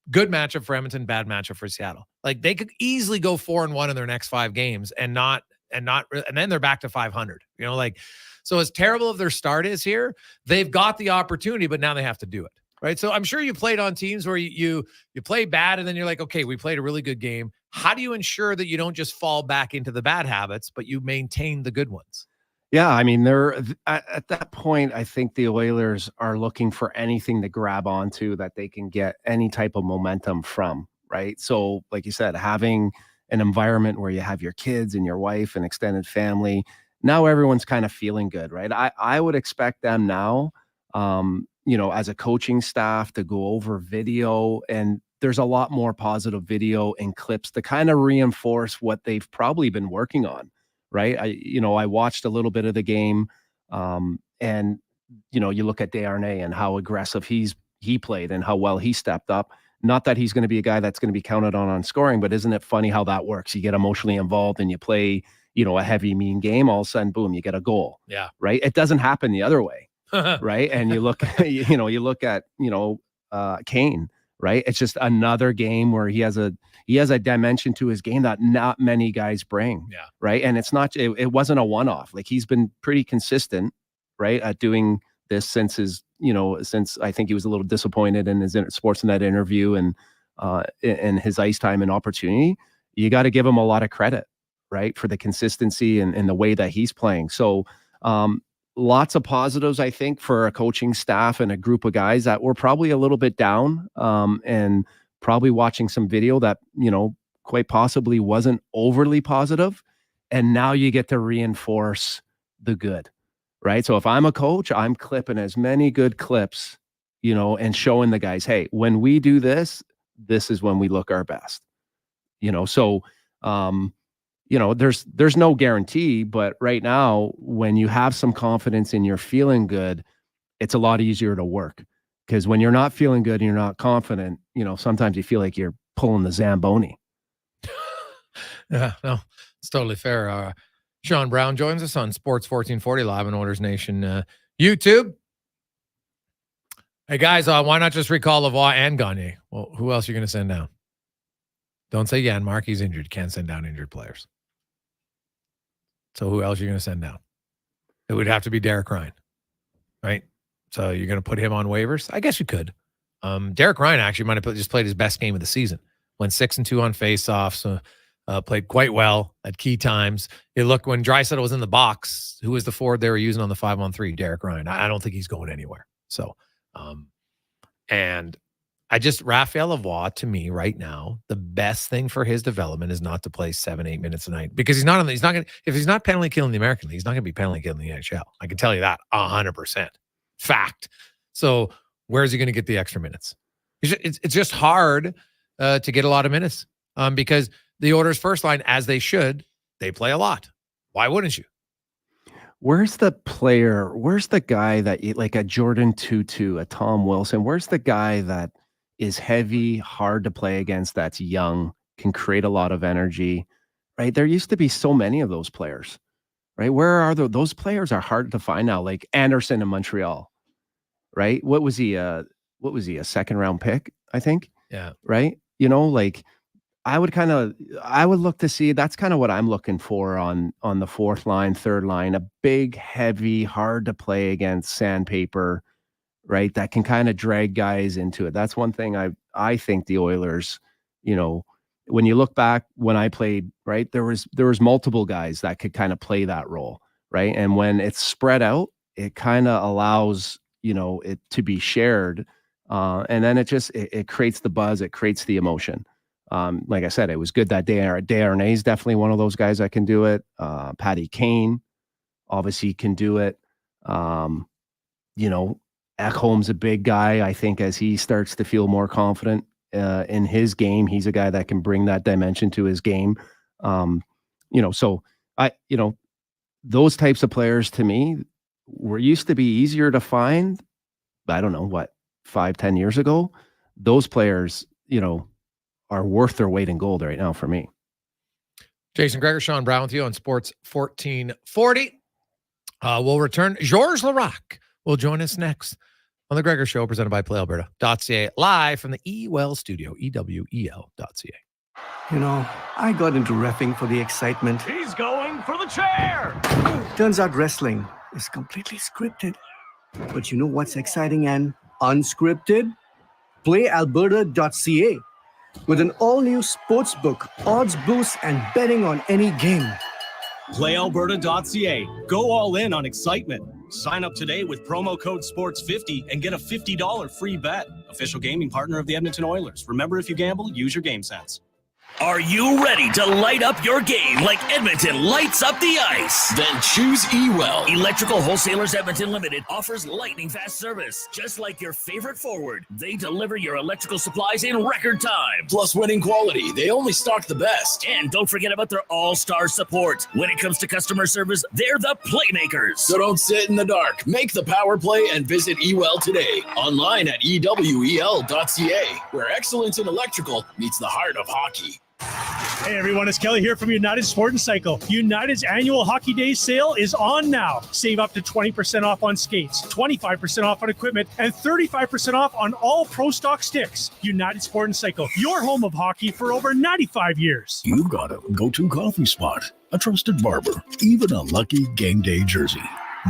good matchup for Edmonton, bad matchup for Seattle. Like they could easily go 4-1 in their next 5 games and then they're back to 500. You know, like, so as terrible as their start is here, they've got the opportunity, but now they have to do it. Right. So I'm sure you played on teams where you play bad and then you're like, okay, we played a really good game. How do you ensure that you don't just fall back into the bad habits, but you maintain the good ones?
Yeah, I mean, they're at that point, I think the Oilers are looking for anything to grab onto that they can get any type of momentum from, right? So, like you said, having an environment where you have your kids and your wife and extended family, now everyone's kind of feeling good, right? I would expect them now, as a coaching staff to go over video, and there's a lot more positive video and clips to kind of reinforce what they've probably been working on. Right. I watched a little bit of the game and, you look at Desharnais and how aggressive he played and how well he stepped up. Not that he's going to be a guy that's going to be counted on scoring, but isn't it funny how that works? You get emotionally involved and you play, a heavy, mean game. All of a sudden, boom, you get a goal. Yeah. Right. It doesn't happen the other way. Right. And you look, you look at, Kane. Right. It's just another game where he has a dimension to his game that not many guys bring. Yeah. Right. And it wasn't a one-off. Like he's been pretty consistent, right, at doing this since I think he was a little disappointed in his Sportsnet interview and his ice time and opportunity. You got to give him a lot of credit, right, for the consistency and the way that he's playing. So, lots of positives, I think, for a coaching staff and a group of guys that were probably a little bit down and probably watching some video that, quite possibly wasn't overly positive. And now you get to reinforce the good, right? So if I'm a coach, I'm clipping as many good clips, and showing the guys, hey, when we do this, this is when we look our best, so, there's no guarantee, but right now, when you have some confidence and you're feeling good, it's a lot easier to work. Because when you're not feeling good and you're not confident, sometimes you feel like you're pulling the Zamboni.
Yeah, no, it's totally fair. Sean Brown joins us on Sports 1440 live on Oilers Nation YouTube. Hey guys, why not just recall Lavoie and Gagner? Well, who else are you going to send down? Don't say Janmark. He's injured. You can't send down injured players. So who else are you going to send down? It would have to be Derek Ryan, right? So you're going to put him on waivers? I guess you could. Derek Ryan actually might have just played his best game of the season. Went 6-2 on faceoffs. Played quite well at key times. Look, when Draisaitl was in the box, who was the forward they were using on the 5-on-3? Derek Ryan. I don't think he's going anywhere. So, and Raphael Lavoie, to me right now, the best thing for his development is not to play 7-8 minutes a night, because if he's not penalty killing the American League, he's not going to be penalty killing the NHL. I can tell you that 100%. Fact. So where's he going to get the extra minutes? It's just hard to get a lot of minutes because the Oilers' first line, as they should, they play a lot. Why wouldn't you?
Where's the player? Where's the guy that like a Jordan Tutu, a Tom Wilson? Where's the guy that is heavy, hard to play against, that's young, can create a lot of energy, right? There used to be so many of those players, right? Where are those players are hard to find now, like Anderson in Montreal, right? What was he, a second round pick, I think?
Yeah.
Right? Like I would look to see, that's kind of what I'm looking for on the fourth line, third line, a big, heavy, hard to play against sandpaper, right? That can kind of drag guys into it. That's one thing I think the Oilers, when you look back when I played, right, there was multiple guys that could kind of play that role, right? And when it's spread out, it kind of allows, it to be shared. And then it creates the buzz, it creates the emotion. Like I said, it was good that Desharnais is definitely one of those guys that can do it. Patty Kane obviously can do it. Ekholm's a big guy. I think as he starts to feel more confident in his game, he's a guy that can bring that dimension to his game. So those types of players to me used to be easier to find. I don't know what, 5-10 years ago. Those players, are worth their weight in gold right now for me.
Jason Gregor Show, Brown with you on Sports 1440. We'll return. George Laraque will join us next on the Gregor Show, presented by PlayAlberta.ca, live from the EWEL studio, EWEL.ca.
You know, I got into reffing for the excitement.
He's going for the chair.
Turns out wrestling is completely scripted. But you know what's exciting and unscripted? PlayAlberta.ca. With an all-new sportsbook, odds boosts, and betting on any game.
PlayAlberta.ca. Go all in on excitement. Sign up today with promo code SPORTS50 and get a $50 free bet. Official gaming partner of the Edmonton Oilers. Remember, if you gamble, use your game sense.
Are you ready to light up your game like Edmonton lights up the ice? Then choose eWell. Electrical Wholesalers Edmonton Limited offers lightning fast service. Just like your favorite forward, they deliver your electrical supplies in record time. Plus winning quality. They only stock the best. And don't forget about their all-star support. When it comes to customer service, they're the playmakers. So don't sit in the dark. Make the power play and visit eWell today. Online at ewel.ca, where excellence in electrical meets the heart of hockey.
Hey everyone, it's Kelly here from United Sport and Cycle. United's annual Hockey Days sale is on now. Save up to 20% off on skates, 25% off on equipment, and 35% off on all Pro Stock sticks. United Sport and Cycle, your home of hockey for over 95 years.
You've got a go-to coffee spot, a trusted barber, even a lucky game day jersey.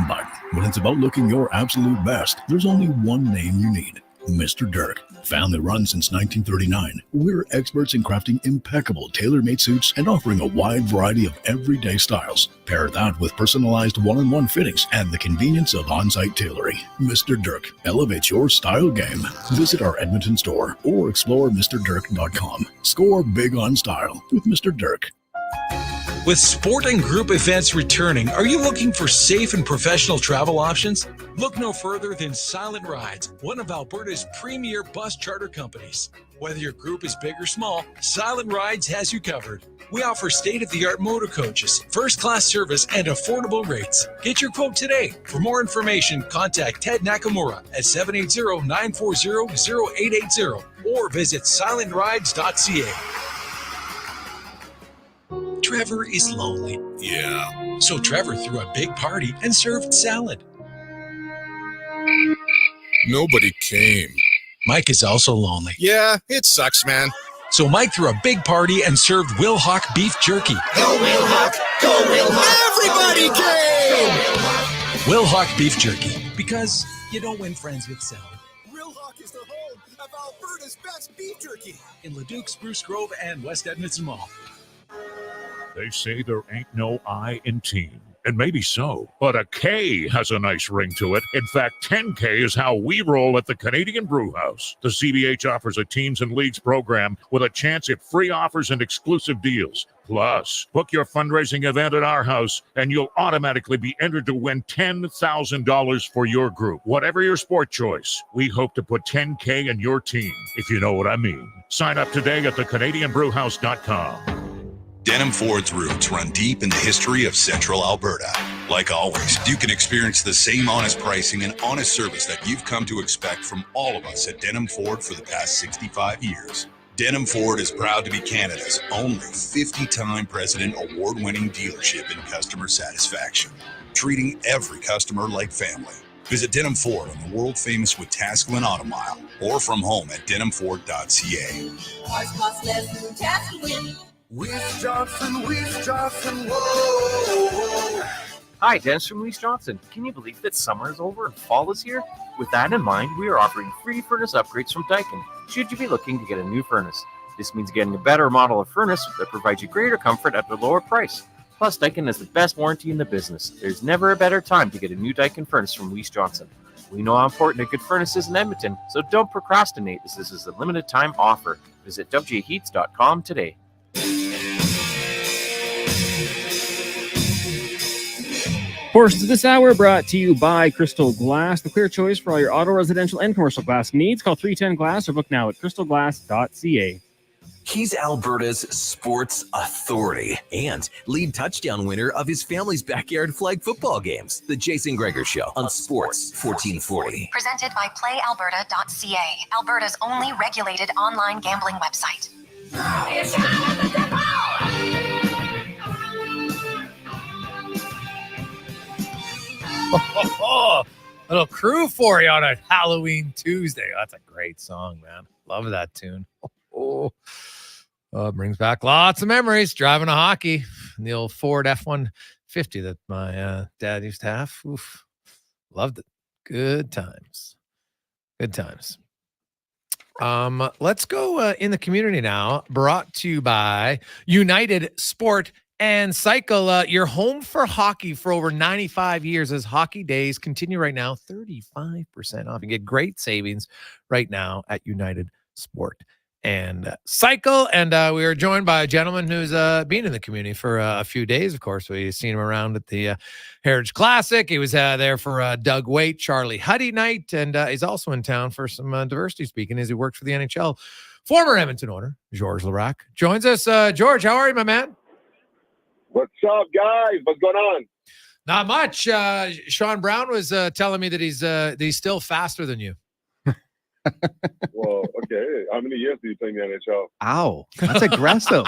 But when it's about looking your absolute best, there's only one name you need. Mr. Dirk. Family run since 1939, we're experts in crafting impeccable tailor-made suits and offering a wide variety of everyday styles. Pair that with personalized one-on-one fittings and the convenience of on-site tailoring. Mr. Dirk elevates your style game. Visit our Edmonton store or explore MrDirk.com. Score big on style with Mr. Dirk.
With sport and group events returning, are you looking for safe and professional travel options? Look no further than Silent Rides, one of Alberta's premier bus charter companies. Whether your group is big or small, Silent Rides has you covered. We offer state-of-the-art motor coaches, first-class service, and affordable rates. Get your quote today. For more information, contact Ted Nakamura at 780-940-0880 or visit silentrides.ca. Trevor is lonely. Yeah. So Trevor threw a big party and served salad.
Nobody came.
Mike is also lonely.
Yeah, it sucks, man.
So Mike threw a big party and served Will Hawk beef jerky.
Go Will Hawk! Go Will Hawk! Everybody came!
Will Hawk beef jerky. Because you don't win friends with salad.
Will Hawk is the home of Alberta's best beef jerky.
In Leduc, Spruce Grove, and West Edmonton Mall.
They say there ain't no I in team, and maybe so, but a K has a nice ring to it. In fact, 10K is how we roll at the Canadian Brewhouse. The CBH offers a teams and leagues program with a chance at free offers and exclusive deals. Plus, book your fundraising event at our house, and you'll automatically be entered to win $10,000 for your group. Whatever your sport choice, we hope to put 10K in your team, if you know what I mean. Sign up today at thecanadianbrewhouse.com.
Denim Ford's roots run deep in the history of Central Alberta. Like always, you can experience the same honest pricing and honest service that you've come to expect from all of us at Denim Ford for the past 65 years. Denim Ford is proud to be Canada's only 50-time President Award-winning dealership in customer satisfaction, treating every customer like family. Visit Denim Ford on the world-famous Wetaskiwin Auto Mile or from home at denimford.ca.
Weiss Johnson, whoa.
Hi, Dennis from Weiss Johnson. Can you believe that summer is over and fall is here? With that in mind, we are offering free furnace upgrades from Daikin, should you be looking to get a new furnace. This means getting a better model of furnace that provides you greater comfort at a lower price. Plus, Daikin has the best warranty in the business. There's never a better time to get a new Daikin furnace from Weiss Johnson. We know how important a good furnace is in Edmonton, so don't procrastinate as this is a limited time offer. Visit wjheats.com today.
Portions of this hour brought to you by Crystal Glass, the clear choice for all your auto, residential, and commercial glass needs. Call 310-GLASS or book now at crystalglass.ca.
He's Alberta's sports authority and lead touchdown winner of his family's backyard flag football games. The Jason Gregor Show on Sports 1440.
Presented by PlayAlberta.ca, Alberta's only regulated online gambling website.
Little crew for you on a Halloween Tuesday. Oh, that's a great song, man. Love that tune. Oh, it brings back lots of memories. Driving a hockey, the old Ford F-150 that my dad used to have. Oof, loved it. Good times. Good times. Let's go in the community now. Brought to you by United Sport and Cycle. You're home for hockey for over 95 years as hockey days continue right now. 35% off. You get great savings right now at United Sport and Cycle. And we are joined by a gentleman who's been in the community for a few days. Of course, we've seen him around at the Heritage Classic. He was there for Doug Waite, Charlie Huddy night, and he's also in town for some diversity speaking as he worked for the NHL. Former Edmonton owner, George Laraque, joins us. George, how are you, my man?
What's up, guys? What's going on?
Not much. Sean Brown was telling me that he's still faster than you.
Well, okay. How many years do you play in the NHL?
Ow, that's aggressive.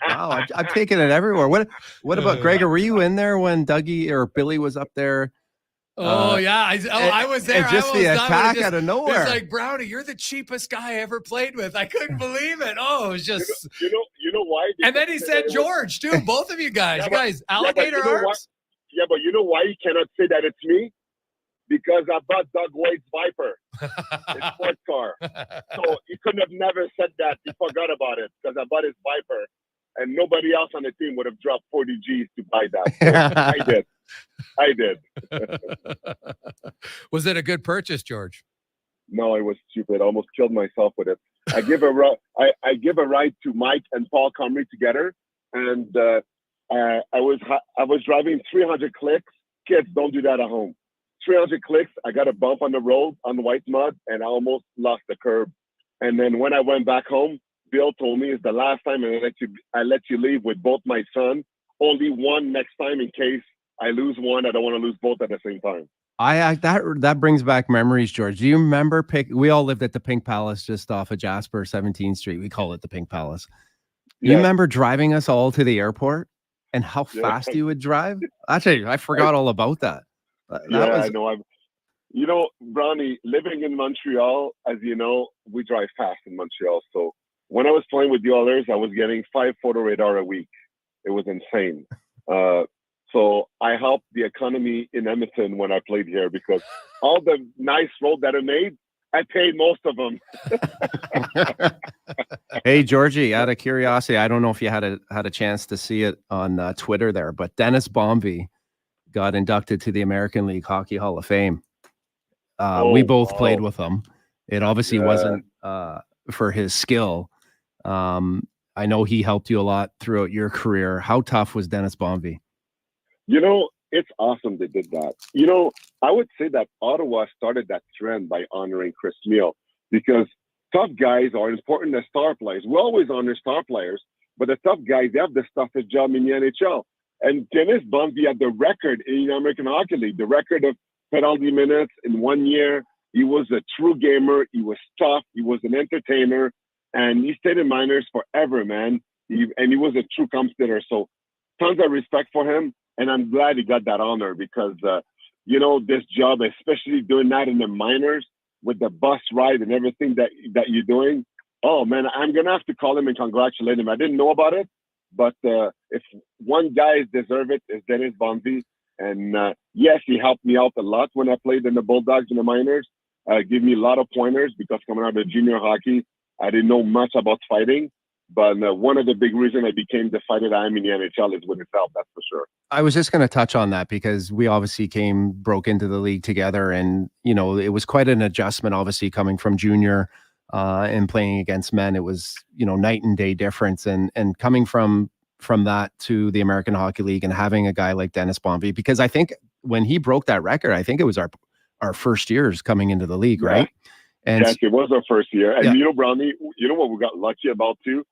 Wow, I've taken it everywhere. What about Gregor? Were you in there when Dougie or Billy was up there?
Oh, yeah. I was there.
And just the attack out of nowhere.
It's like, Brownie, you're the cheapest guy I ever played with. I couldn't believe it. Oh, it was just...
You know why?
And then he said George, too. Both of you guys.
Yeah,
you guys, alligator
you know
arms?
Yeah, but you know why you cannot say that it's me? Because I bought Doug Waite's Viper, his sports car. So he couldn't have never said that. He forgot about it because I bought his Viper, and nobody else on the team would have dropped 40 G's to buy that. So I did.
Was it a good purchase, George?
No, it was stupid. I almost killed myself with it. I give a ride to Mike and Paul Comrie together, and I was driving 300 clicks. Kids, don't do that at home. 300 clicks. I got a bump on the road on the white mud, and I almost lost the curb. And then when I went back home, Bill told me it's the last time I let you leave with both my son. Only one next time in case I lose one. I don't want to lose both at the same time.
That brings back memories, George. Do you remember we all lived at the Pink Palace just off of Jasper 17th Street. We call it the Pink Palace. You remember driving us all to the airport and how fast you would drive? Actually, I forgot all about that.
I know. Brownie, living in Montreal, as you know, we drive fast in Montreal. So when I was playing with the Oilers, I was getting 5 photo radar a week. It was insane. So I helped the economy in Edmonton when I played here because all the nice road that I made, I paid most of them.
Hey, Georgie, out of curiosity, I don't know if you had a chance to see it on Twitter there, but Dennis Bomby got inducted to the American League Hockey Hall of Fame. We both played with him. It obviously wasn't for his skill. I know he helped you a lot throughout your career. How tough was Dennis Bomby?
It's awesome they did that. I would say that Ottawa started that trend by honoring Chris Neal because tough guys are important as star players. We always honor star players, but the tough guys, they have the toughest job in the NHL. And Dennis Bomby had the record in the American Hockey League, the record of penalty minutes in 1 year. He was a true gamer. He was tough. He was an entertainer. And he stayed in minors forever, man. He was a true competitor. So tons of respect for him. And I'm glad he got that honor because, this job, especially doing that in the minors with the bus ride and everything that you're doing. Oh, man, I'm going to have to call him and congratulate him. I didn't know about it. But if one guy deserves it, it's Dennis Bomby. And yes, he helped me out a lot when I played in the Bulldogs in the minors. Give me a lot of pointers because coming out of junior hockey, I didn't know much about fighting. But one of the big reasons I became the fighter that I am in the NHL is with his help, that's for sure.
I was just going to touch on that because we obviously broke into the league together. And, it was quite an adjustment, obviously, coming from junior and playing against men. It was, night and day difference. And coming from that to the American Hockey League and having a guy like Dennis Bomby, because I think when he broke that record, I think it was our first years coming into the league, right? And
yes, it was our first year. And Brownie, what we got lucky about too?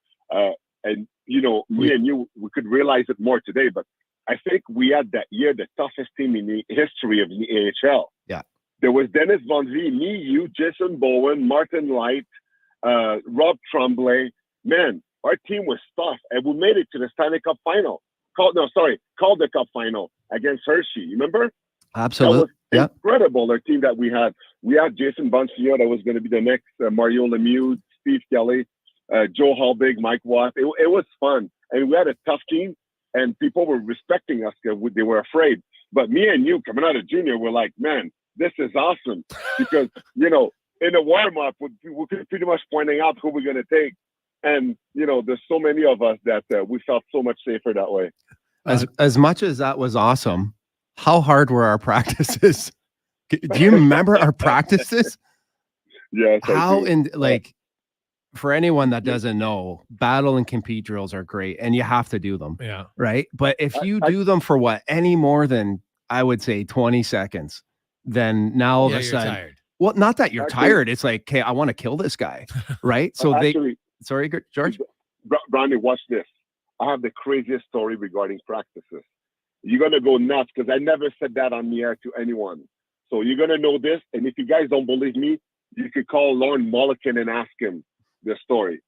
And me and you, we could realize it more today, but I think we had that year the toughest team in the history of the AHL.
Yeah.
There was Dennis Bomby, me, you, Jason Bowen, Martin Light, Rob Tremblay. Man, our team was tough, and we made it to the Stanley Cup final. called the cup final against Hershey. You remember?
Absolutely.
That was incredible. Our team that we had. We had Jason Bonsignor that was going to be the next Mario Lemieux, Steve Kelly, Joe Halbig, Mike Watt. It was fun, and we had a tough team, and people were respecting us because they were afraid. But me and you coming out of junior, we're like, man, this is awesome because in the warm up, we could pretty much pointing out who we're going to take. And, there's so many of us that we felt so much safer that way.
As much as that was awesome, how hard were our practices? Do you remember our practices?
Yes.
For anyone that doesn't know, battle and compete drills are great and you have to do them.
Yeah.
Right. But if you do them for any more than, I would say 20 seconds, then now all of a sudden,
tired.
Well, not that you're tired. It's like, okay, I want to kill this guy. Right. So sorry, George.
Brownie, watch this. I have the craziest story regarding practices. You're going to go nuts because I never said that on the air to anyone. So you're going to know this. And if you guys don't believe me, you could call Lauren Mulliken and ask him the story.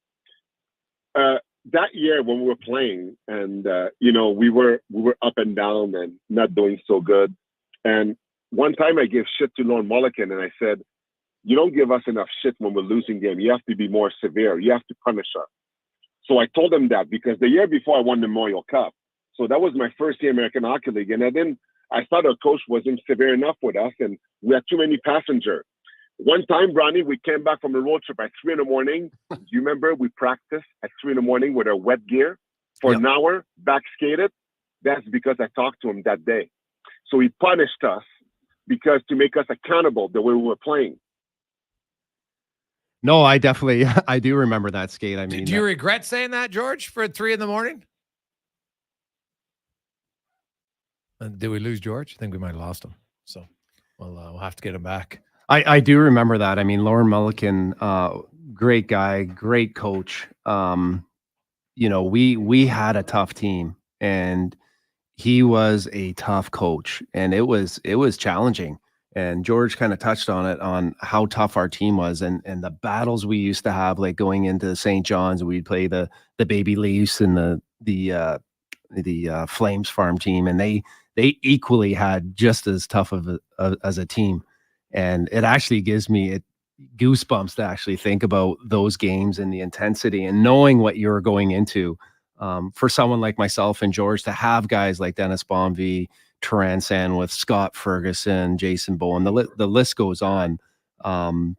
That year when we were playing and, we were up and down and not doing so good. And one time I gave shit to Lauren Mulliken and I said, you don't give us enough shit when we're losing game. You have to be more severe. You have to punish us. So I told him that because the year before I won the Memorial Cup. So that was my first year American Hockey League. And I thought our coach wasn't severe enough with us and we had too many passengers. One time, Brownie, we came back from a road trip at 3 a.m. Do you remember we practiced at 3 a.m. with our wet gear for an hour, back skated? That's because I talked to him that day. So he punished us because to make us accountable the way we were playing.
No, I do remember that skate. I mean,
do you regret saying that, George, for 3 a.m? Did we lose George? I think we might have lost him. So we'll have to get him back.
I do remember that. I mean, Lauren Mulliken, great guy, great coach. We had a tough team and he was a tough coach and it was challenging. And George kind of touched on it, on how tough our team was and the battles we used to have, like going into St. John's, we'd play the Baby Leafs and the Flames farm team. And they equally had just as tough as a team. And it actually gives me goosebumps to actually think about those games and the intensity and knowing what you're going into. For someone like myself and George to have guys like Dennis Bonvie, Turan Sandwith, Scott Ferguson, Jason Bowen, the list goes on. The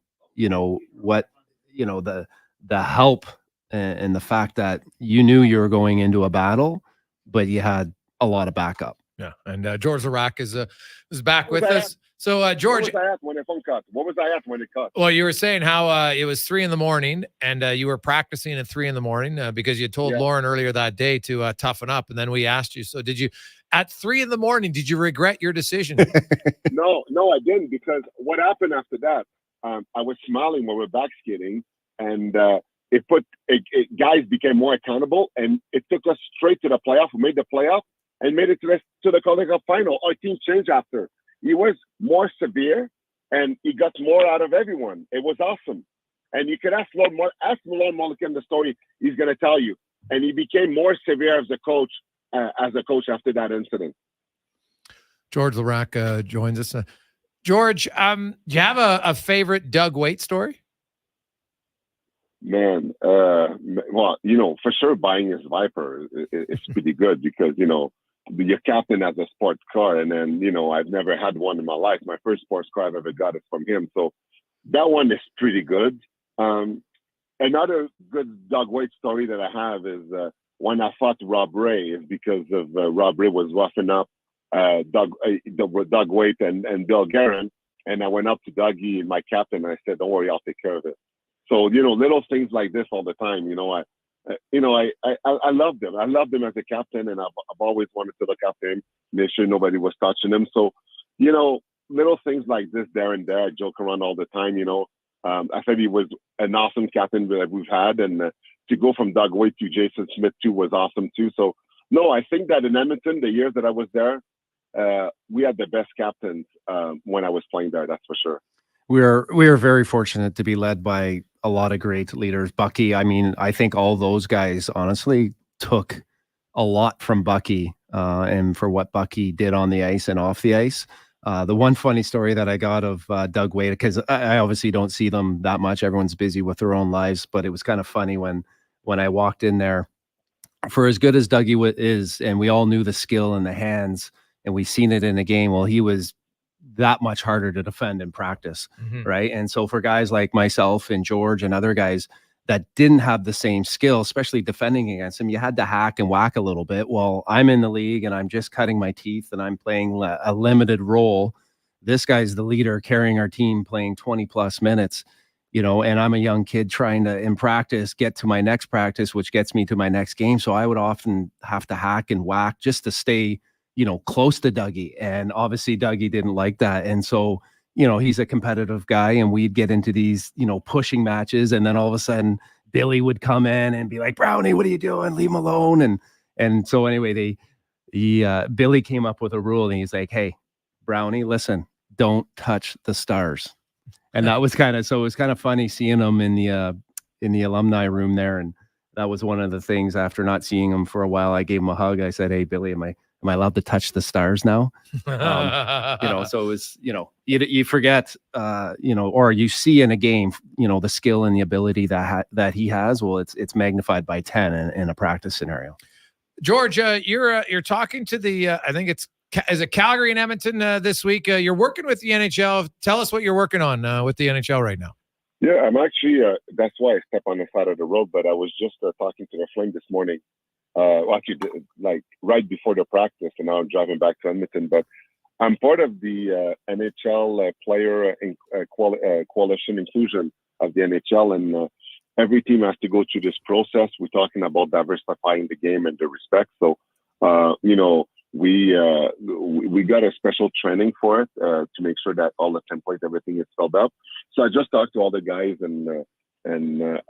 help and the fact that you knew you were going into a battle, but you had a lot of backup.
Yeah, and George Laraque is back with us. So, George,
what was I at when the phone cut? What was I at when it cut?
Well, you were saying how it was 3 a.m. and you were practicing at 3 a.m. Because you told Lauren earlier that day to toughen up, and then we asked you. So, did you at 3 a.m? Did you regret your decision?
No, I didn't, because what happened after that? I was smiling when we were back skating, and guys became more accountable, and it took us straight to the playoff. We made the playoff and made it to the Calgary Cup final. Our team changed after. He was more severe, and he got more out of everyone. It was awesome. And you could ask Lauren Mulliken the story he's going to tell you. And he became more severe as a coach after that incident.
George Laraque joins us. George, do you have a favorite Doug Waite story?
Man, well, for sure buying his Viper is pretty good because, your captain has a sports car, and then I've never had one in my life. My first sports car I've ever got is from him, so that one is pretty good. Another good Doug Waite story that I have is when I fought Rob Ray, is because of Rob Ray was roughing up Doug Waite and Bill Guerin, and I went up to Dougie, my captain, and I said, "Don't worry, I'll take care of it." So little things like this all the time. I loved him. I loved him as a captain, and I've always wanted to look after him, make sure nobody was touching him. So, little things like this there and there, I joke around all the time. I said he was an awesome captain that we've had, and to go from Doug Waite to Jason Smith too was awesome too. So, no, I think that in Edmonton, the years that I was there, we had the best captains when I was playing there. That's for sure.
We are very fortunate to be led by a lot of great leaders. Bucky, I mean, I think all those guys honestly took a lot from Bucky and for what Bucky did on the ice and off the ice. The one funny story that I got of Doug Wade, because I obviously don't see them that much. Everyone's busy with their own lives, but it was kind of funny when I walked in there. For as good as Dougie is, and we all knew the skill in the hands, and we seen it in a game, well, he was that much harder to defend in practice, right? And so for guys like myself and George and other guys that didn't have the same skill, especially defending against him, you had to hack and whack a little bit. Well, I'm in the league and I'm just cutting my teeth and I'm playing a limited role. This guy's the leader carrying our team, playing 20 plus minutes, and I'm a young kid trying to, in practice, get to my next practice, which gets me to my next game. So I would often have to hack and whack just to stay, close to Dougie. And obviously Dougie didn't like that. And so, he's a competitive guy and we'd get into these, pushing matches. And then all of a sudden Billy would come in and be like, Brownie, what are you doing? Leave him alone. And so anyway, Billy came up with a rule and he's like, hey, Brownie, listen, don't touch the stars. And that was it was kind of funny seeing him in the alumni room there. And that was one of the things after not seeing him for a while. I gave him a hug. I said, hey, Billy, am I allowed to touch the stars now? So it was, you forget, or you see in a game, the skill and the ability that he has. Well, it's magnified by 10 in a practice scenario.
George, you're talking to the, I think is it Calgary and Edmonton this week? You're working with the NHL. Tell us what you're working on with the NHL right now.
Yeah, I'm actually, that's why I step on the side of the road, but I was just talking to the Flame this morning. Like right before the practice, and now I'm driving back to Edmonton. But I'm part of the NHL player coalition inclusion of the NHL, and every team has to go through this process. We're talking about diversifying the game and the respect. So, we got a special training for it to make sure that all the templates, everything is filled up. So I just talked to all the guys and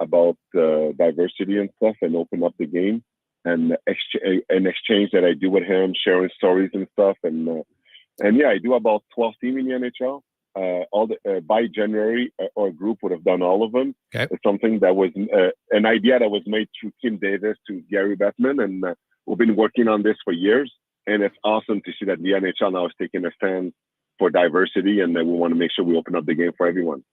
about diversity and stuff, and open up the game. And an exchange that I do with him, sharing stories and stuff, and yeah, I do about 12 teams in the NHL. By January, our group would have done all of them.
Okay.
It's something that was an idea that was made through Kim Davis to Gary Bettman, and we've been working on this for years. And it's awesome to see that the NHL now is taking a stand for diversity, and that we want to make sure we open up the game for everyone.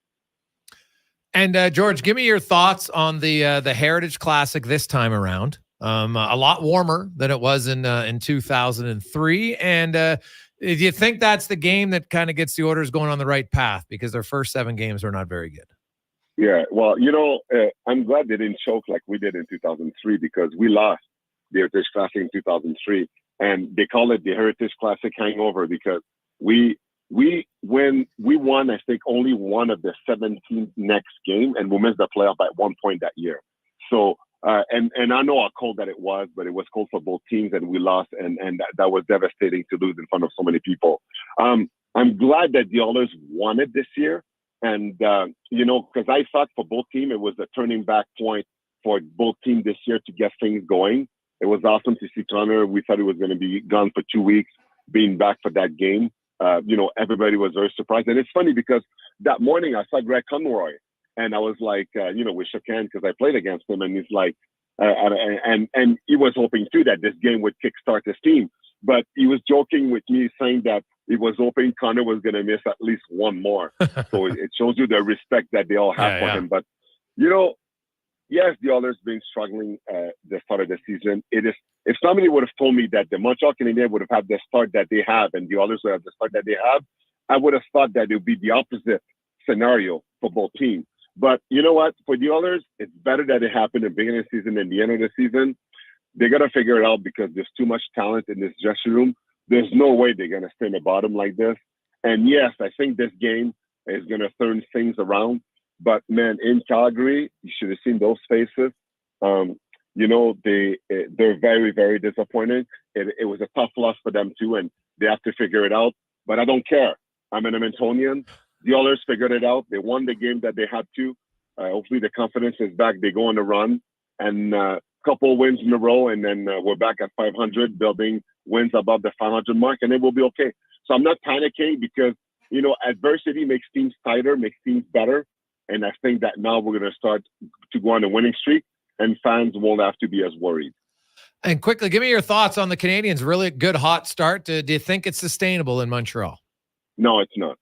And George, give me your thoughts on the Heritage Classic this time around. A lot warmer than it was in 2003. And do you think that's the game that kind of gets the Oilers going on the right path? Because their first 7 games were not very good.
Yeah, well, I'm glad they didn't choke like we did in 2003, because we lost the Heritage Classic in 2003. And they call it the Heritage Classic hangover, because when we won, I think, only one of the 17 next game, and we missed the playoff at one point that year. So, and I know how cold that it was, but it was cold for both teams, and we lost, and that was devastating to lose in front of so many people. I'm glad that the Oilers won it this year, and because I thought for both teams it was a turning back point for both teams this year to get things going. It was awesome to see Connor. We thought he was going to be gone for 2 weeks, being back for that game. Everybody was very surprised, and it's funny because that morning I saw Greg Conroy. And I was like, we shook hands because I played against him. And he's like, and he was hoping too that this game would kickstart his team. But he was joking with me, saying that he was hoping Connor was going to miss at least one more. So it shows you the respect that they all have for him. But, yes, the Oilers been struggling the start of the season. It is. If somebody would have told me that the Montreal Canadiens would have had the start that they have and the Oilers would have the start that they have, I would have thought that it would be the opposite scenario for both teams. But you know what? For the Oilers, it's better that it happened at the beginning of the season than the end of the season. They got to figure it out because there's too much talent in this dressing room. There's no way they're going to stay in the bottom like this. And yes, I think this game is going to turn things around. But man, in Calgary, you should have seen those faces. They're very, very disappointed. It was a tough loss for them too, and they have to figure it out. But I don't care. I'm an Edmontonian. The Oilers figured it out. They won the game that they had to. Hopefully the confidence is back. They go on a run, and a couple wins in a row, and then we're back at 500, building wins above the 500 mark, and it will be okay. So I'm not panicking because, adversity makes teams tighter, makes teams better. And I think that now we're going to start to go on a winning streak, and fans won't have to be as worried.
And quickly, give me your thoughts on the Canadiens. Really good hot start. Do you think it's sustainable in Montreal?
No, it's not.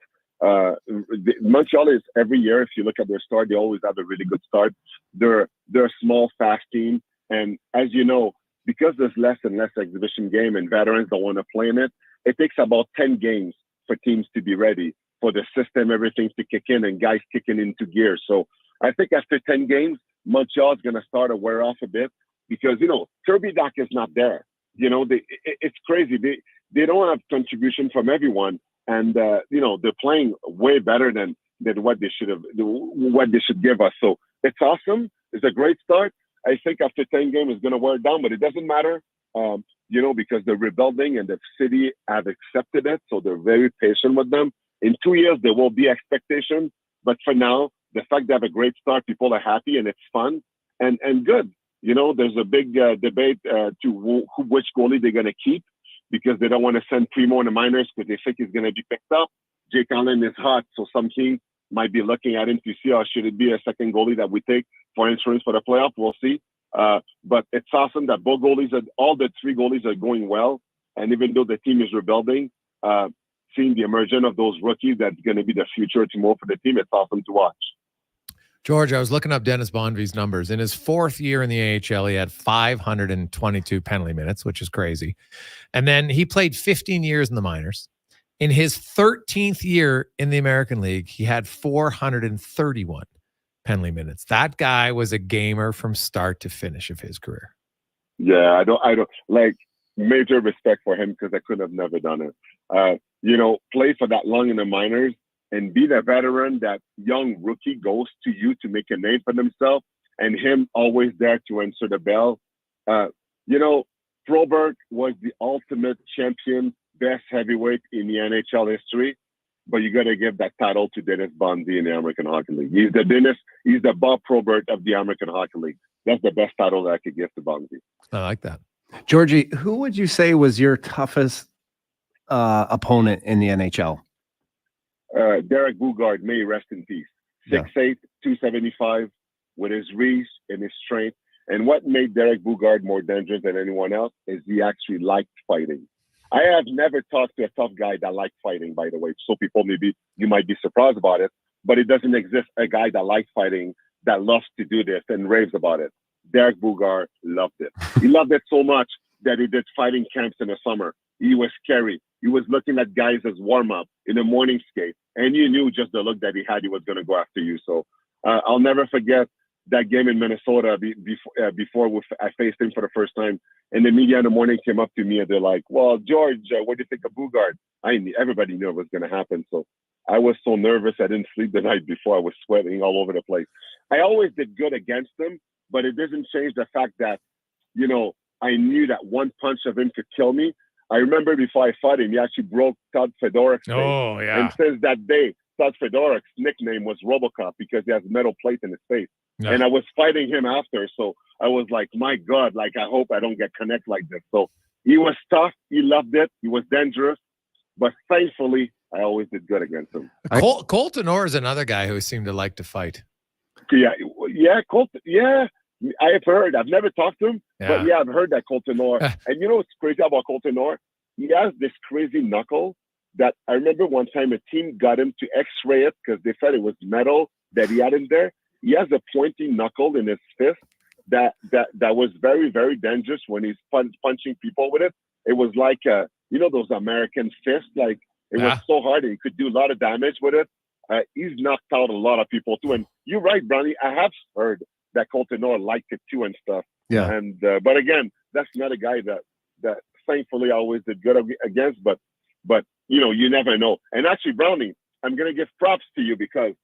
Montreal is every year. If you look at their start, they always have a really good start. They're a small, fast team, and as you know, because there's less and less exhibition game and veterans don't want to play in it, it takes about 10 games for teams to be ready for the system, everything to kick in and guys kicking into gear. So I think after 10 games, Montreal is going to start to wear off a bit because, Kirby Dach is not there. It's crazy. They don't have contribution from everyone. And, they're playing way better than what they should give us. So it's awesome. It's a great start. I think after 10 games, it's going to wear down, but it doesn't matter, because they're rebuilding and the city have accepted it. So they're very patient with them. In 2 years, there will be expectation. But for now, the fact they have a great start, people are happy and it's fun and good. There's a big debate which goalie they're going to keep because they don't want to send Primo in the minors because they think he's going to be picked up. Jake Allen is hot, so some teams might be looking at him to see should it be a second goalie that we take for insurance for the playoff. We'll see. But it's awesome that all the three goalies are going well. And even though the team is rebuilding, seeing the emergence of those rookies that's going to be the future tomorrow for the team, it's awesome to watch.
George, I was looking up Dennis Bonvie's numbers. In his fourth year in the AHL, he had 522 penalty minutes, which is crazy. And then he played 15 years in the minors. In his 13th year in the American League, he had 431 penalty minutes. That guy was a gamer from start to finish of his career.
Yeah, I don't like major respect for him because I could have never done it. Play for that long in the minors and be the veteran that young rookie goes to you to make a name for themselves, and him always there to answer the bell. Broberg was the ultimate champion, best heavyweight in the NHL history, but you got to give that title to Dennis Bonvie in the American Hockey League. He's the Bob Probert of the American Hockey League. That's the best title that I could give to Bonvie.
I like that.
Georgie, who would you say was your toughest opponent in the NHL?
Derek Bugard, may he rest in peace. 6'8", 275, with his reach and his strength. And what made Derek Bugard more dangerous than anyone else is he actually liked fighting. I have never talked to a tough guy that liked fighting, by the way. So people, you might be surprised about it, but it doesn't exist a guy that likes fighting, that loves to do this and raves about it. Derek Bugard loved it. He loved it so much that he did fighting camps in the summer. He was scary. He was looking at guys as warm-up in a morning skate, and you knew just the look that he had, he was going to go after you. So I'll never forget that game in Minnesota before I faced him for the first time. And the media in the morning came up to me and they're like, well, George, what do you think of Bugard? Everybody knew it was going to happen. So I was so nervous. I didn't sleep the night before. I was sweating all over the place. I always did good against him, but it doesn't change the fact that, I knew that one punch of him could kill me. I remember before I fought him, he actually broke Todd Fedoruk's face.
Oh, yeah.
And since that day, Todd Fedoruk's nickname was RoboCop because he has metal plate in his face. Yeah. And I was fighting him after, so I was like, my God, I hope I don't get connect like this. So he was tough. He loved it. He was dangerous. But thankfully, I always did good against him.
Colton Orr is another guy who seemed to like to fight.
Yeah, Colton. Yeah, I have heard. I've never talked to him, but yeah, I've heard that Colton Orr. And what's crazy about Colton Orr? He has this crazy knuckle that I remember one time a team got him to X-ray it because they said it was metal that he had in there. He has a pointy knuckle in his fist that was very, very dangerous when he's punching people with it. It was like, those American fists. It was so hard and he could do a lot of damage with it. He's knocked out a lot of people too. And you're right, Brownie. I have heard that Colton Orr liked it too and stuff.
Yeah.
And but again, that's not a guy that thankfully I always did good against. But you never know. And actually, Brownie, I'm gonna give props to you because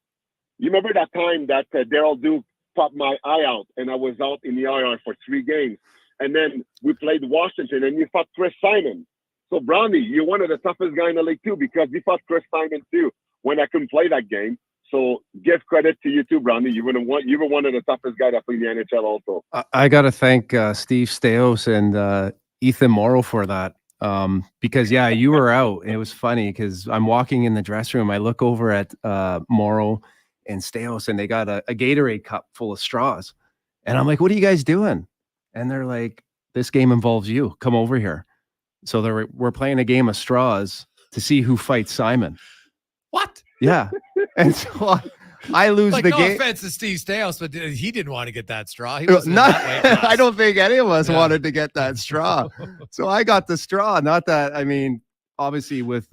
you remember that time that Daryl Duke popped my eye out and I was out in the IR for 3 games. And then we played Washington and you fought Chris Simon. So Brownie, you're one of the toughest guys in the league too because you fought Chris Simon too when I couldn't play that game. So give credit to you too, Brownie. You were one of the toughest guys that played in the NHL also.
I got to thank Steve Steos and Ethan Morrow for that. Because you were out. It was funny because I'm walking in the dressing room. I look over at Morrow and Steos and they got a Gatorade cup full of straws. And I'm like, what are you guys doing? And they're like, this game involves you. Come over here. So we're playing a game of straws to see who fights Simon.
What?
Yeah. And so I lose
like,
the
no
game.
offense to Steve Stales, but he didn't want to get that straw. He wasn't
I don't think any of us wanted to get that straw. So I got the straw. Not that, I mean, obviously with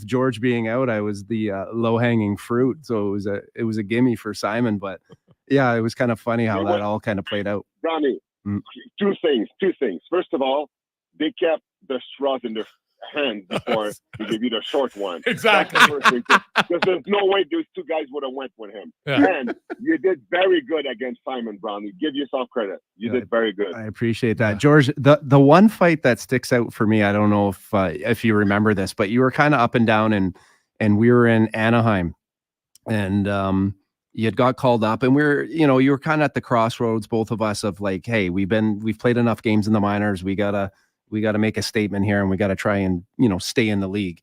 George being out, I was the low-hanging fruit. So it was a gimme for Simon. But yeah, it was kind of funny how that all kind of played out.
Ronnie, two things. First of all, they kept the straws in their hands before he gave you the short one.
Exactly.
Because there's no way those two guys would have went with him.
Yeah.
And you did very good against Simon Brownie. Give yourself credit. You did very good.
I appreciate that. George, the one fight that sticks out for me, I don't know if you remember this, but you were kind of up and down and we were in Anaheim and you had got called up and you were kind of at the crossroads, both of us, of like, hey, we've played enough games in the minors. We gotta make a statement here and we got to try and, stay in the league.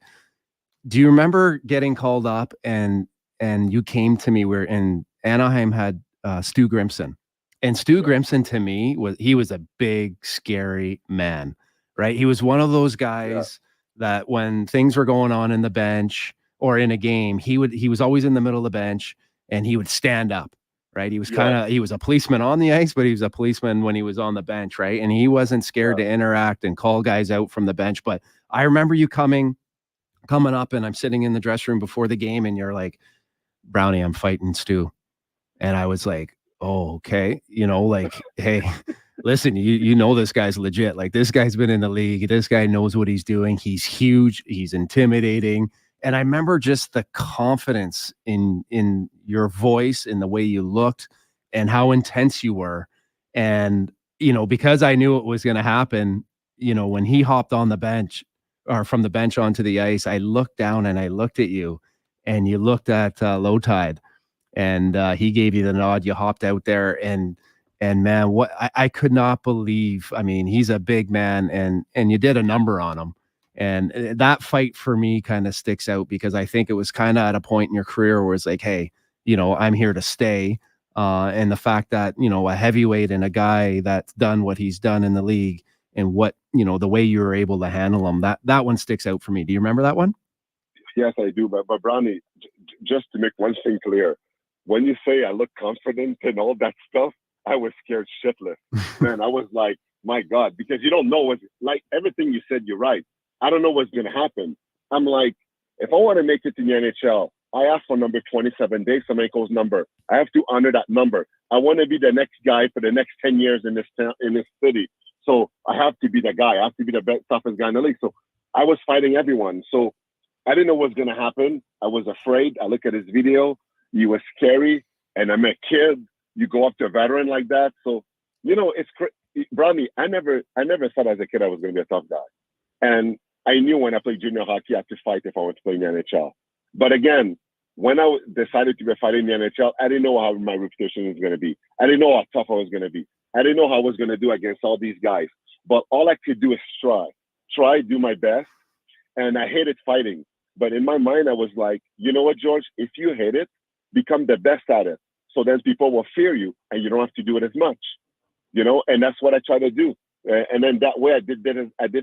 Do you remember getting called up and you came to me where in Anaheim had Stu Grimson, and Stu Grimson to me was a big, scary man, right? He was one of those guys that when things were going on in the bench or in a game, he was always in the middle of the bench and he would stand up. Right. He was he was a policeman on the ice, but he was a policeman when he was on the bench. Right. And he wasn't scared to interact and call guys out from the bench. But I remember you coming up and I'm sitting in the dressing room before the game and you're like, Brownie, I'm fighting Stu. And I was like, oh, okay. Hey, listen, you know, this guy's legit. Like, this guy's been in the league. This guy knows what he's doing. He's huge. He's intimidating. And I remember just the confidence in your voice, in the way you looked and how intense you were. And, because I knew it was going to happen, when he hopped on the bench or from the bench onto the ice, I looked down and I looked at you and you looked at Low Tide and he gave you the nod. You hopped out there and man, what I could not believe. I mean, he's a big man and you did a number on him. And that fight for me kind of sticks out because I think it was kind of at a point in your career where it's like, hey, I'm here to stay. And the fact that, a heavyweight and a guy that's done what he's done in the league and what, the way you were able to handle him, that one sticks out for me. Do you remember that one?
Yes, I do. But Brownie, just to make one thing clear, when you say I look confident and all that stuff, I was scared shitless. Man, I was like, my God, because you don't know what, like everything you said, you're right. I don't know what's going to happen. I'm like, if I want to make it to the NHL, I ask for number 27, Dave Semenko's number. I have to honor that number. I want to be the next guy for the next 10 years in this city. So I have to be the guy. I have to be the best, toughest guy in the league. So I was fighting everyone. So I didn't know what was going to happen. I was afraid. I look at his video. He was scary. And I'm a kid. You go up to a veteran like that. So, it's Brownie, I never thought as a kid I was going to be a tough guy. And I knew when I played junior hockey, I had to fight if I wanted to play in the NHL. But again, when I decided to be fighting in the NHL, I didn't know how my reputation was going to be. I didn't know how tough I was going to be. I didn't know how I was going to do against all these guys. But all I could do is try, do my best. And I hated fighting. But in my mind, I was like, you know what, George? If you hate it, become the best at it. So then people will fear you and you don't have to do it as much. And that's what I try to do. And then that way I did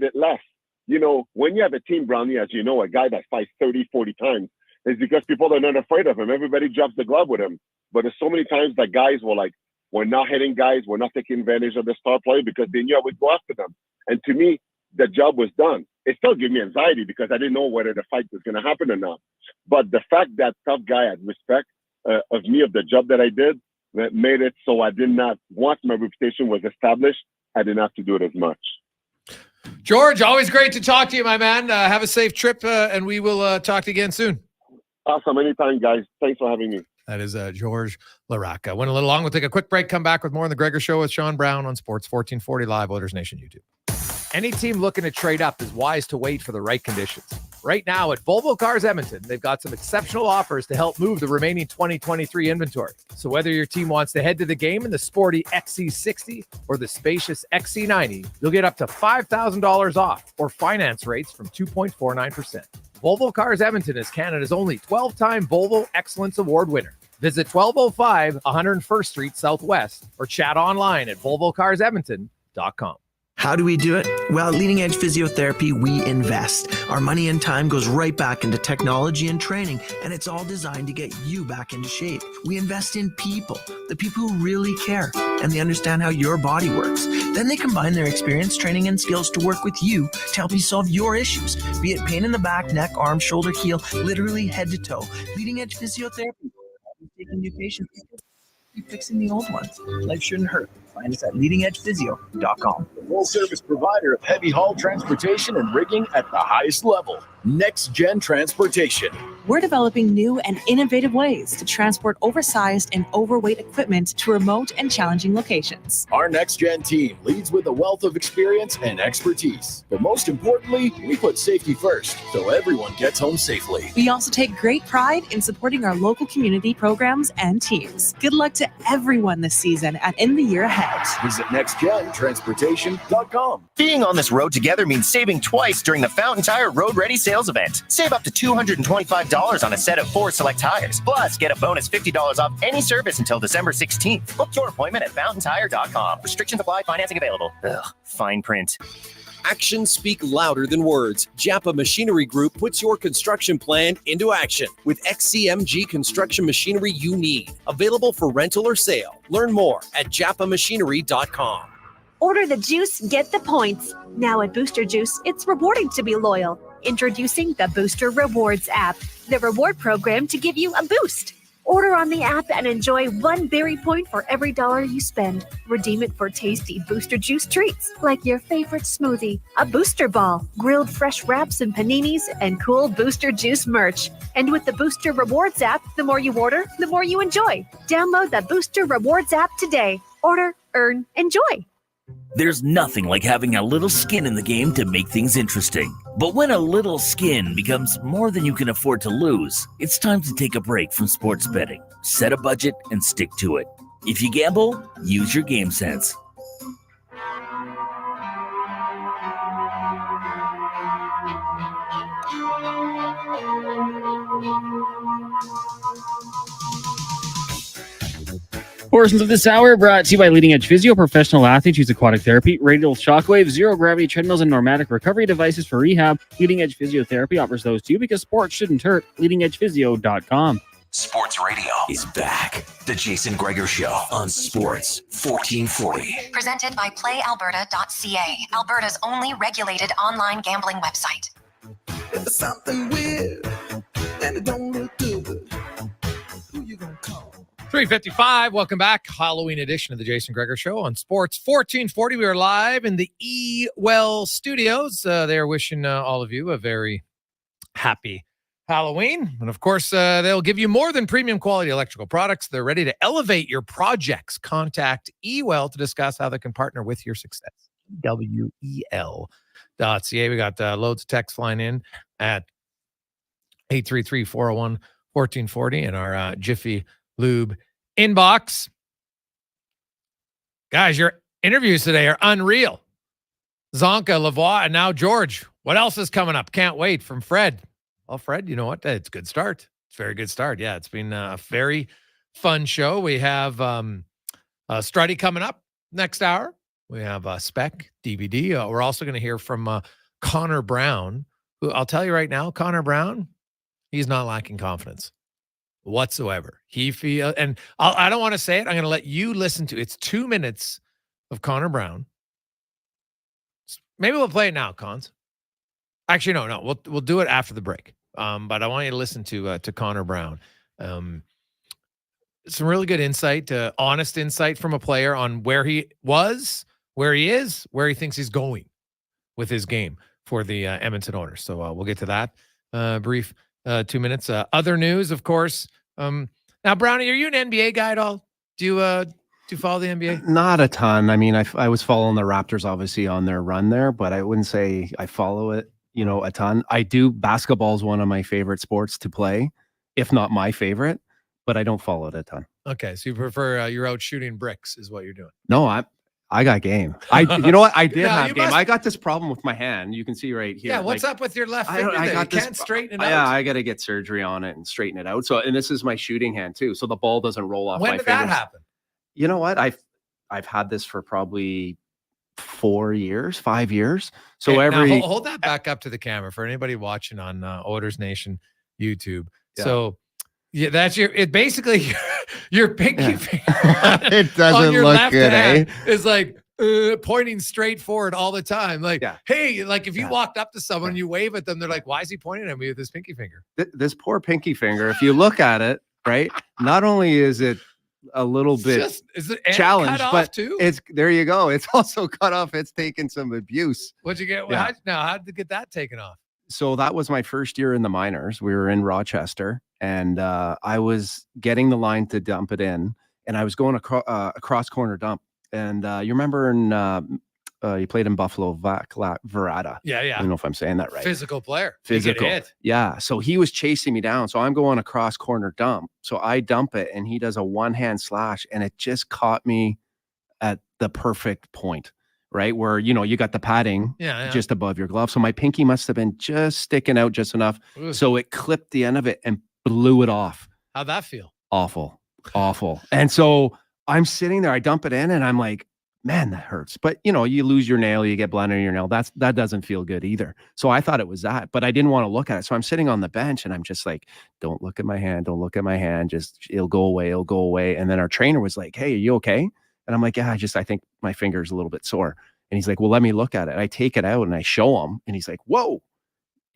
it less. When you have a team, Brownie, as you know, a guy that fights 30, 40 times, is because people are not afraid of him. Everybody drops the glove with him. But there's so many times that guys were like, we're not hitting guys, we're not taking advantage of the star player because they knew I would go after them. And to me, the job was done. It still gave me anxiety because I didn't know whether the fight was going to happen or not. But the fact that tough guy had respect of me, of the job that I did, that made it so I did not, once my reputation was established, I didn't have to do it as much.
George, always great to talk to you, my man. Have a safe trip, and we will talk to you again soon.
Awesome. Anytime, guys. Thanks for having me.
That is George Laraque. Went a little long. We'll take a quick break, come back with more on the Gregor Show with Sean Brown on Sports 1440 Live, Oilers Nation YouTube. Any team looking to trade up is wise to wait for the right conditions. Right now at Volvo Cars Edmonton, they've got some exceptional offers to help move the remaining 2023 inventory. So whether your team wants to head to the game in the sporty XC60 or the spacious XC90, you'll get up to $5,000 off or finance rates from 2.49%. Volvo Cars Edmonton is Canada's only 12-time Volvo Excellence Award winner. Visit 1205 101st Street Southwest or chat online at volvocarsedmonton.com.
How do we do it? Well, at Leading Edge Physiotherapy, we invest. Our money and time goes right back into technology and training, and it's all designed to get you back into shape. We invest in people, the people who really care, and they understand how your body works. Then they combine their experience, training, and skills to work with you to help you solve your issues, be it pain in the back, neck, arm, shoulder, heel, literally head to toe. Leading Edge Physiotherapy, taking new patients, fixing the old ones. Life shouldn't hurt. Find us at leadingedgephysio.com.
Full-service provider of heavy haul transportation and rigging at the highest level. Next Gen Transportation.
We're developing new and innovative ways to transport oversized and overweight equipment to remote and challenging locations.
Our Next Gen team leads with a wealth of experience and expertise. But most importantly, we put safety first, so everyone gets home safely.
We also take great pride in supporting our local community programs and teams. Good luck to everyone this season and in the year ahead.
Visit nextgentransportation.com.
Being on this road together means saving twice during the Fountain Tire Road Ready Sales Event. Save up to $225 on a set of 4 select tires. Plus, get a bonus $50 off any service until December 16th. Book your appointment at fountaintire.com. Restrictions apply. Financing available. Ugh, fine print.
Actions speak louder than words. Japa Machinery Group puts your construction plan into action with XCMG construction machinery you need. Available for rental or sale. Learn more at japamachinery.com.
Order the juice, get the points. Now at Booster Juice, it's rewarding to be loyal. Introducing the Booster Rewards app, the reward program to give you a boost. Order on the app and enjoy 1 berry point for every $1 you spend. Redeem it for tasty Booster Juice treats, like your favorite smoothie, a Booster Ball, grilled fresh wraps and paninis, and cool Booster Juice merch. And with the Booster Rewards app, the more you order, the more you enjoy. Download the Booster Rewards app today. Order, earn, enjoy.
There's nothing like having a little skin in the game to make things interesting. But when a little skin becomes more than you can afford to lose, it's time to take a break from sports betting. Set a budget and stick to it. If you gamble, use your game sense.
Portions of this hour brought to you by Leading Edge Physio, professional athletes use aquatic therapy, radial shockwave, zero gravity treadmills, and pneumatic recovery devices for rehab. Leading Edge Physiotherapy offers those to you because sports shouldn't hurt. LeadingEdgePhysio.com.
Sports Radio is back. The Jason Gregor Show on Sports 1440.
Presented by PlayAlberta.ca, Alberta's only regulated online gambling website.
If it's something weird and it don't look good, who you gonna call?
3:55. Welcome back. Halloween edition of the Jason Gregor Show on Sports 1440. We are live in the E-Well Studios. They're wishing all of you a very happy Halloween. And of course, they'll give you more than premium quality electrical products. They're ready to elevate your projects. Contact E-Well to discuss how they can partner with your success. WEL.ca. We got loads of text flying in at 833-401-1440 and our Jiffy Lube inbox. Guys, your interviews today are unreal. Csonka, Lavoie, and now George. What else is coming up? Can't wait. From Fred. Well, Fred, you know what? It's a good start. It's a very good start. Yeah, it's been a very fun show. We have Struddy coming up next hour. We have Spec DVD. We're also going to hear from Connor Brown, who I'll tell you right now, Connor Brown, he's not lacking confidence whatsoever. He feel, and I don't want to say it. I'm going to let you listen to it. It's 2 minutes of Connor Brown. Maybe we'll play it now, Cons. Actually, no. We'll do it after the break. But I want you to listen to Connor Brown. Some really good insight, honest insight from a player on where he was, where he is, where he thinks he's going with his game for the Edmonton Oilers. So we'll get to that brief 2 minutes. Other news, of course. Now, Brownie, are you an NBA guy at all? Do you follow the NBA?
Not a ton. I mean, I was following the Raptors obviously on their run there, but I wouldn't say I follow it, a ton. I do. Basketball is one of my favorite sports to play, if not my favorite, but I don't follow it a ton.
Okay, so you prefer you're out shooting bricks is what you're doing.
No, I got game. You know what? I did have game. I got this problem with my hand. You can see right here.
Yeah, what's up with your left finger? You can't straighten it out.
Yeah, I got to get surgery on it and straighten it out. So, and this is my shooting hand too. So the ball doesn't roll off my fingers.
When did that happen?
You know what? I've had this for probably 5 years. So
Hey, now
every
hold that back up to the camera for anybody watching on Oilers Nation YouTube.
Yeah.
So yeah, that's basically your pinky finger
it
on
doesn't
your
look
left
good,
hand
eh?
is like pointing straight forward all the time. Like, hey, like if you walked up to someone and you wave at them, they're like, why is he pointing at me with his pinky finger?
This poor pinky finger, if you look at it, right, not only is it a little bit
Is it
challenged,
cut off
but
too?
it's there you go. It's also cut off. It's taken some abuse.
What'd you get?
Yeah.
How did you get that taken off?
So that was my first year in the minors. We were in Rochester, and I was getting the line to dump it in, and I was going across corner dump. And you remember you played in Buffalo, Verata.
Yeah.
I don't know if I'm saying that right.
Physical player.
Physical.
He could hit.
Yeah. So he was chasing me down. So I'm going across corner dump. So I dump it, and he does a one-hand slash, and it just caught me at the perfect point. Right where you got the padding just above your glove, so my pinky must have been just sticking out just enough.
Ooh.
So it clipped the end of it and blew it off.
How'd that feel?
Awful. And so I'm sitting there, I dump it in, and I'm like, man, that hurts. But you lose your nail, you get blood in your nail. That doesn't feel good either. So I thought it was that, but I didn't want to look at it. So I'm sitting on the bench, and I'm just like, don't look at my hand. Don't look at my hand. Just it'll go away. And then our trainer was like, hey, are you okay? And I'm like, yeah, I think my finger's a little bit sore. And he's like, well, let me look at it. I take it out and I show him, and he's like, whoa,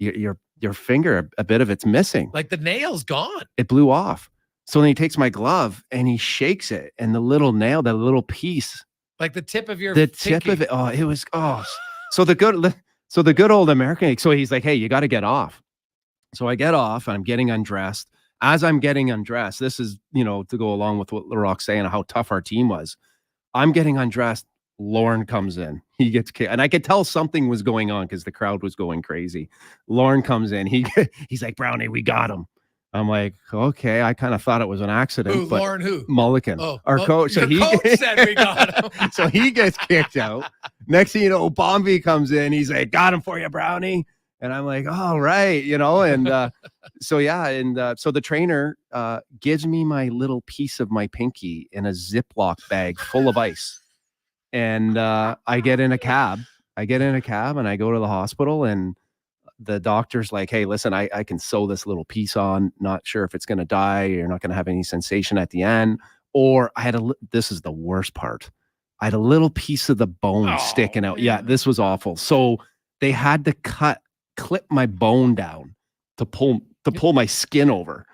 your finger, a bit of it's missing.
Like the nail's gone.
It blew off. So then he takes my glove and he shakes it, and the little nail, that little piece,
like the tip of your
tip of it. Oh, it was, so the good old American. So he's like, hey, you got to get off. So I get off and I'm getting undressed. As I'm getting undressed, this is, to go along with what Laraque's saying, how tough our team was. I'm getting undressed. Lauren comes in. He gets kicked. And I could tell something was going on because the crowd was going crazy. Lauren comes in. He's like, Brownie, we got him. I'm like, okay. I kind of thought it was an accident.
Who,
but
Lauren who?
Mulligan. Our coach. So
coach said we got him.
So he gets kicked out. Next thing you know, Bombi comes in. He's like, got him for you, Brownie. And I'm like, all right, and so the trainer gives me my little piece of my pinky in a Ziploc bag full of ice. And I get in a cab. And I go to the hospital, and the doctor's like, hey, listen, I can sew this little piece on. Not sure if it's going to die. You're not going to have any sensation at the end. Or this is the worst part. I had a little piece of the bone sticking out. Yeah, this was awful. So they had to clip my bone down to pull my skin over.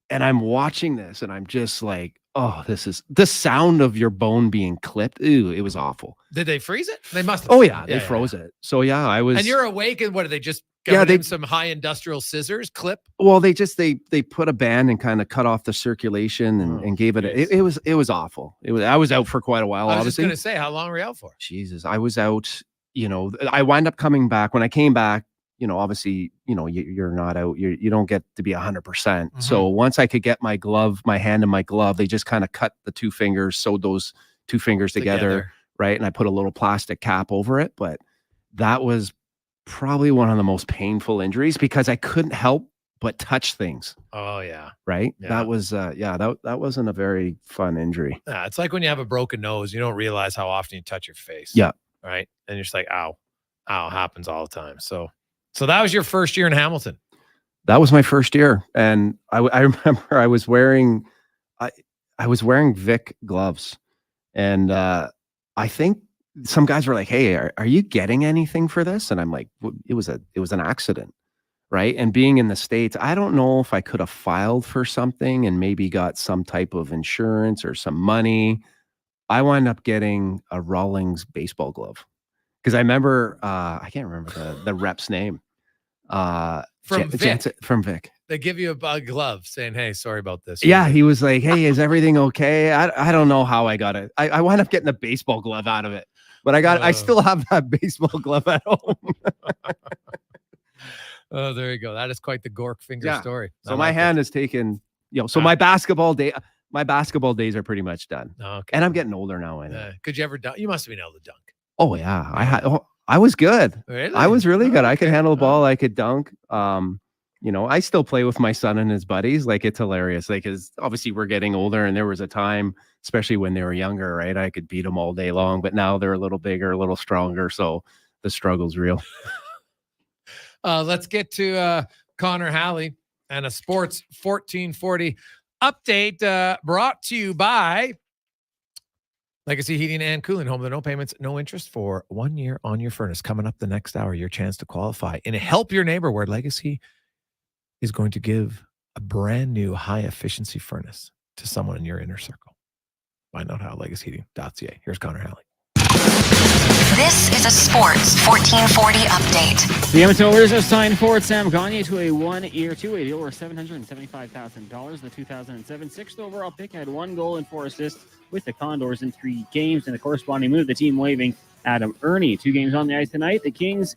And I'm watching this, and I'm just like, oh, this is the sound of your bone being clipped. Ooh, it was awful.
Did they freeze it? They must have.
Oh yeah, they froze it. So yeah, I was.
And you're awake, and what did they just go in some high industrial scissors clip?
Well, they put a band and kind of cut off the circulation and gave it. It was awful. I was out for quite a while.
I was
obviously
just going to say, how long were you out for?
Jesus, I was out. I wind up coming back. When I came back, obviously, you're not out. You don't get to be 100%. So once I could get my hand in my glove, they just kind of cut the two fingers, sewed those two fingers together, right? And I put a little plastic cap over it. But that was probably one of the most painful injuries because I couldn't help but touch things.
Oh yeah.
Right.
Yeah.
That was that wasn't a very fun injury.
Yeah, it's like when you have a broken nose, you don't realize how often you touch your face.
Yeah.
Right. And you're just like, ow, happens all the time. So that was your first year in Hamilton.
That was my first year. And I remember I was wearing Vic gloves. And I think some guys were like, hey, are you getting anything for this? And I'm like, it was an accident. Right. And being in the States, I don't know if I could have filed for something and maybe got some type of insurance or some money. I wound up getting a Rawlings baseball glove. Because I remember, I can't remember the rep's name.
From
Vic.
They give you a glove saying, hey, sorry about this.
Yeah, he was like, hey, is everything okay? I don't know how I got it. I wound up getting a baseball glove out of it. But I still have that baseball glove at home.
Oh, there you go. That is quite the Gork finger story.
So my hand is taken, so my basketball days are pretty much done.
Okay.
And I'm getting older now.
Could you ever dunk? You must have been able to dunk.
Oh yeah. I was good.
Really?
I was really good. I could handle the ball. I could dunk. I still play with my son and his buddies. Like, it's hilarious. Like, cause obviously we're getting older, and there was a time, especially when they were younger, right? I could beat them all day long, but now they're a little bigger, a little stronger. So the struggle's real.
Let's get to Connor Halley and a Sports 1440 update brought to you by Legacy Heating and Cooling. Home with no payments, no interest for 1 year on your furnace. Coming up the next hour, your chance to qualify and help your neighbor, where Legacy is going to give a brand new high efficiency furnace to someone in your inner circle. Find out how. LegacyHeating.ca. Here's Connor Halley.
This is a Sports 1440 update.
The Edmonton Oilers have signed forward Sam Gagner to a 1-year, two-way deal worth $775,000. The 2007 sixth overall pick had 1 goal and 4 assists with the Condors in 3 games. In the corresponding move, the team waiving Adam Ernie. 2 games on the ice tonight. The Kings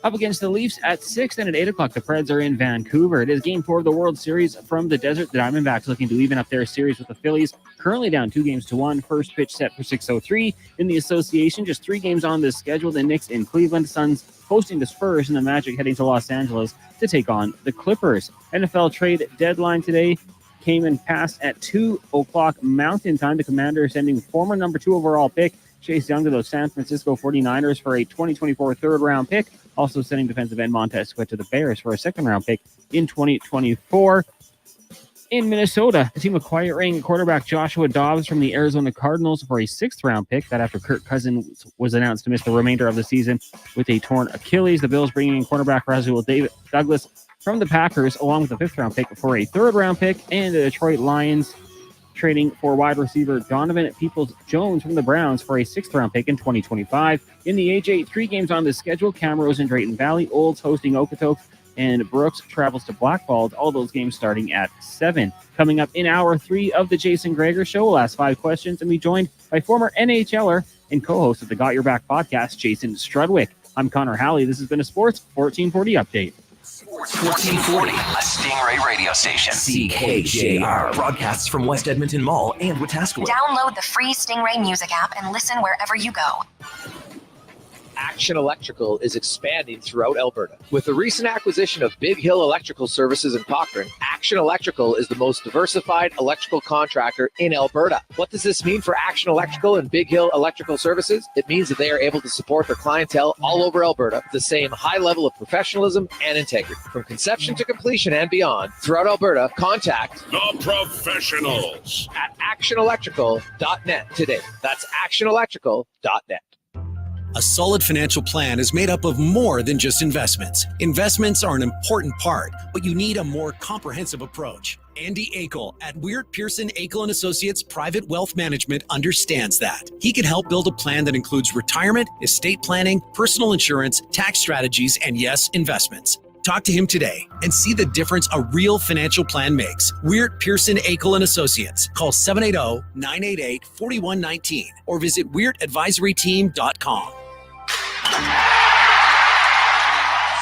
up against the Leafs at 6, and at 8 o'clock, the Preds are in Vancouver. It is Game 4 of the World Series from the desert. The Diamondbacks looking to even up their series with the Phillies, currently down 2-1. First pitch set for 6:03 in the association. Just 3 games on this schedule. The Knicks in Cleveland, Suns hosting the Spurs, and the Magic heading to Los Angeles to take on the Clippers. NFL trade deadline today came and passed at 2 o'clock Mountain Time. The Commanders sending former number 2 overall pick Chase Young to those San Francisco 49ers for a 2024 third-round pick. Also sending defensive end Montez Sweat to the Bears for a second-round pick in 2024. In Minnesota, the team acquiring quarterback Joshua Dobbs from the Arizona Cardinals for a 6th-round pick. That after Kirk Cousins was announced to miss the remainder of the season with a torn Achilles. The Bills bringing in cornerback Rasul Douglas from the Packers, along with a 5th-round pick for a 3rd-round pick. And the Detroit Lions trading for wide receiver Donovan Peoples-Jones from the Browns for a 6th-round pick in 2025. In the AJ, 3 games on the schedule. Camrose in Drayton Valley, Olds hosting Okotoks, and Brooks travels to Blackfalds. All those games starting at 7. Coming up in hour 3 of the Jason Gregor Show, we'll ask 5 questions and be joined by former NHLer and co-host of the Got Your Back podcast, Jason Strudwick. I'm Connor Halley. This has been a Sports 1440 update.
Sports 1440, a Stingray radio station. CKJR broadcasts from West Edmonton Mall and Wetaskiwin.
Download the free Stingray music app and listen wherever you go.
Action Electrical is expanding throughout Alberta. With the recent acquisition of Big Hill Electrical Services in Cochrane, Action Electrical is the most diversified electrical contractor in Alberta. What does this mean for Action Electrical and Big Hill Electrical Services? It means that they are able to support their clientele all over Alberta with the same high level of professionalism and integrity. From conception to completion and beyond, throughout Alberta, contact
the professionals
at actionelectrical.net today. That's actionelectrical.net.
A solid financial plan is made up of more than just investments. Investments are an important part, but you need a more comprehensive approach. Andy Akel at Weird Pearson Akel & Associates Private Wealth Management understands that. He can help build a plan that includes retirement, estate planning, personal insurance, tax strategies, and yes, investments. Talk to him today and see the difference a real financial plan makes. Weird Pearson Akel & Associates. Call 780-988-4119 or visit weirdadvisoryteam.com.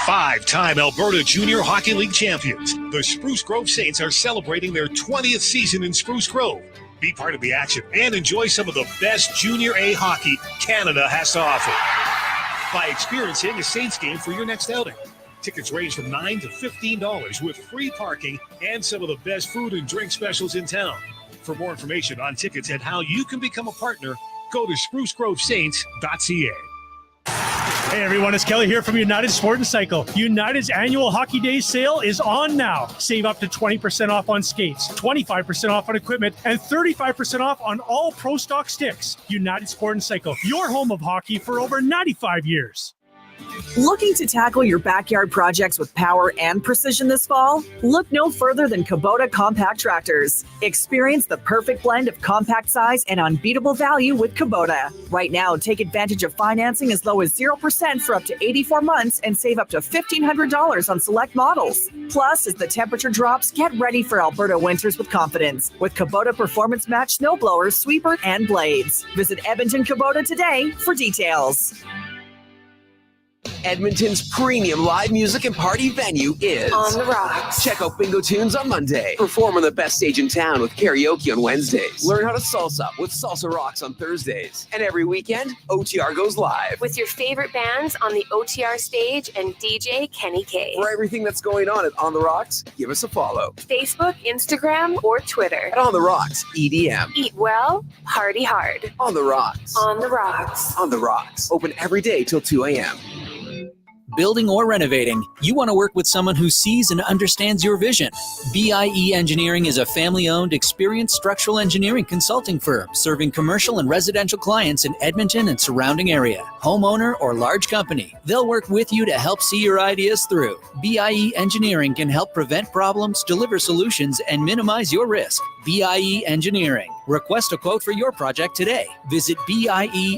5-time Alberta Junior Hockey League champions, the Spruce Grove Saints are celebrating their 20th season in Spruce Grove. Be part of the action and enjoy some of the best Junior A hockey Canada has to offer by experiencing a Saints game for your next outing. Tickets range from $9 to $15 with free parking and some of the best food and drink specials in town. For more information on tickets and how you can become a partner, go to sprucegrovesaints.ca.
Hey everyone, it's Kelly here from United Sport & Cycle. United's annual Hockey Days sale is on now. Save up to 20% off on skates, 25% off on equipment, and 35% off on all Pro Stock sticks. United Sport & Cycle, your home of hockey for over 95 years.
Looking to tackle your backyard projects with power and precision this fall? Look no further than Kubota compact tractors. Experience the perfect blend of compact size and unbeatable value with Kubota. Right now, take advantage of financing as low as 0% for up to 84 months and save up to $1,500 on select models. Plus, as the temperature drops, get ready for Alberta winters with confidence with Kubota Performance Match snowblowers, sweeper, and blades. Visit Edmonton Kubota today for details.
Edmonton's premium live music and party venue is
On the Rocks.
Check out Bingo Tunes on Monday. Perform on the best stage in town with karaoke on Wednesdays. Learn how to salsa with Salsa Rocks on Thursdays. And every weekend, OTR goes live.
With your favorite bands on the OTR stage and DJ Kenny K.
For everything that's going on at On the Rocks, give us a follow.
Facebook, Instagram, or Twitter.
At On the Rocks, EDM.
Eat well, party hard.
On the Rocks.
On the Rocks.
On the Rocks. Open every day till 2 a.m.
Building or renovating, you want to work with someone who sees and understands your vision. BIE Engineering is a family-owned, experienced structural engineering consulting firm serving commercial and residential clients in Edmonton and surrounding area. Homeowner or large company, they'll work with you to help see your ideas through. BIE Engineering can help prevent problems, deliver solutions, and minimize your risk. BIE Engineering. Request a quote for your project today. Visit bieeng.com.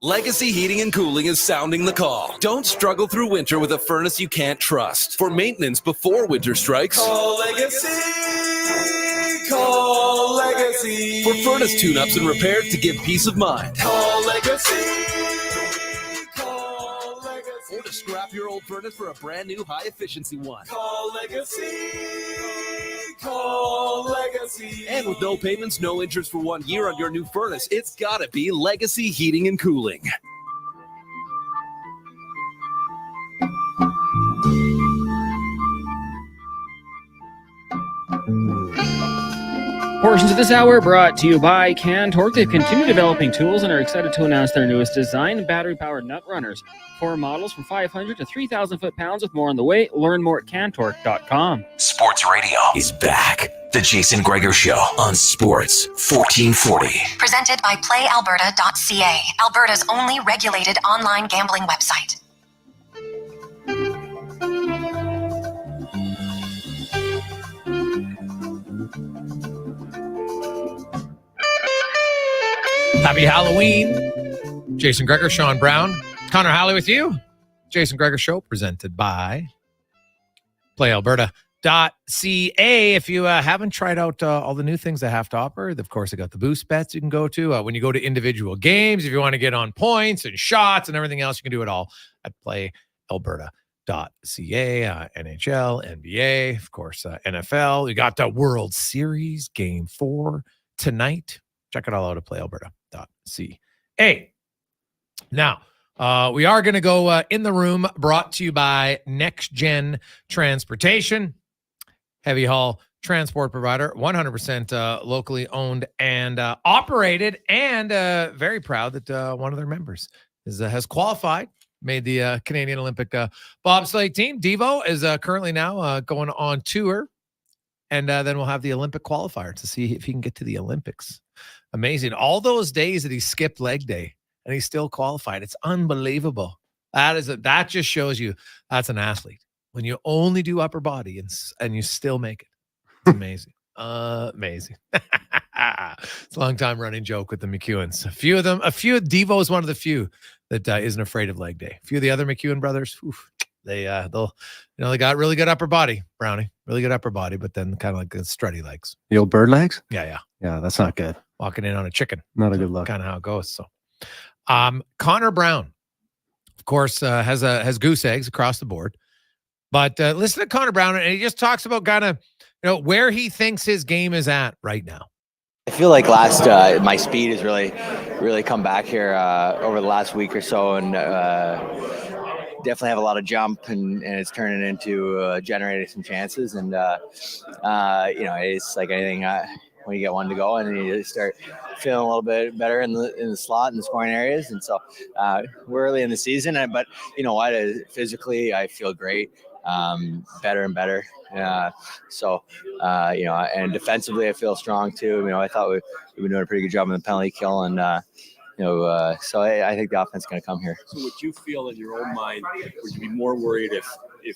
Legacy Heating and Cooling is sounding the call. Don't struggle through winter with a furnace you can't trust. For maintenance before winter strikes,
Call Legacy. Call Legacy.
for furnace tune-ups and repairs to give peace of mind.
Call Legacy.
Or to scrap your old furnace for a brand new high-efficiency one.
Call Legacy. Call Legacy.
And with no payments, no interest for 1 year on your new furnace, it's gotta be Legacy Heating and Cooling.
Portions of this hour brought to you by Cantork. They've continued developing tools and are excited to announce their newest design, battery-powered nut runners. 4 models from 500 to 3,000 foot-pounds with more on the way. Learn more at Cantork.com.
Sports Radio is back. The Jason Gregor Show on Sports 1440.
Presented by PlayAlberta.ca, Alberta's only regulated online gambling website.
Happy Halloween. Jason Gregor, Sean Brown, Connor Halley with you. Jason Gregor Show presented by PlayAlberta.ca. If you haven't tried out all the new things they have to offer, of course, they got the boost bets you can go to. When you go to individual games, if you want to get on points and shots and everything else, you can do it all at PlayAlberta.ca. NHL, NBA, of course, NFL. You got the World Series Game 4 tonight. Check it all out at PlayAlberta.ca. Now, we are going to go in the room, brought to you by Next Gen Transportation, heavy haul transport provider, 100% locally owned and operated, and very proud that one of their members has qualified, made the Canadian Olympic bobsleigh team. Devo is currently now going on tour, and then we'll have the Olympic qualifier to see if he can get to the Olympics. Amazing. All those days that he skipped leg day and he still qualified. It's unbelievable. That just shows you that's an athlete. When you only do upper body and you still make it. It's amazing. Amazing. It's a long time running joke with the McEwens. Devo is one of the few that isn't afraid of leg day. A few of the other McEwen brothers, they got really good upper body, Brownie. Really good upper body, but then kind of like strutty legs.
The old bird legs?
Yeah.
Yeah, that's not good.
Walking in on a chicken.
Not a good look.
Kind of how it goes. So, Connor Brown, of course, has goose eggs across the board. But listen to Connor Brown, and he just talks about kind of where he thinks his game is at right now.
I feel like my speed has really come back here over the last week or so, and definitely have a lot of jump, and it's turning into generating some chances. And it's like anything. When you get one to go and you start feeling a little bit better in the slot and the scoring areas. And so we're early in the season, but you know what, physically I feel great, better and better. And defensively I feel strong too. I thought we've been doing a pretty good job on the penalty kill, and so I think the offense is going to come here.
So would you feel in your own mind, would you be more worried if you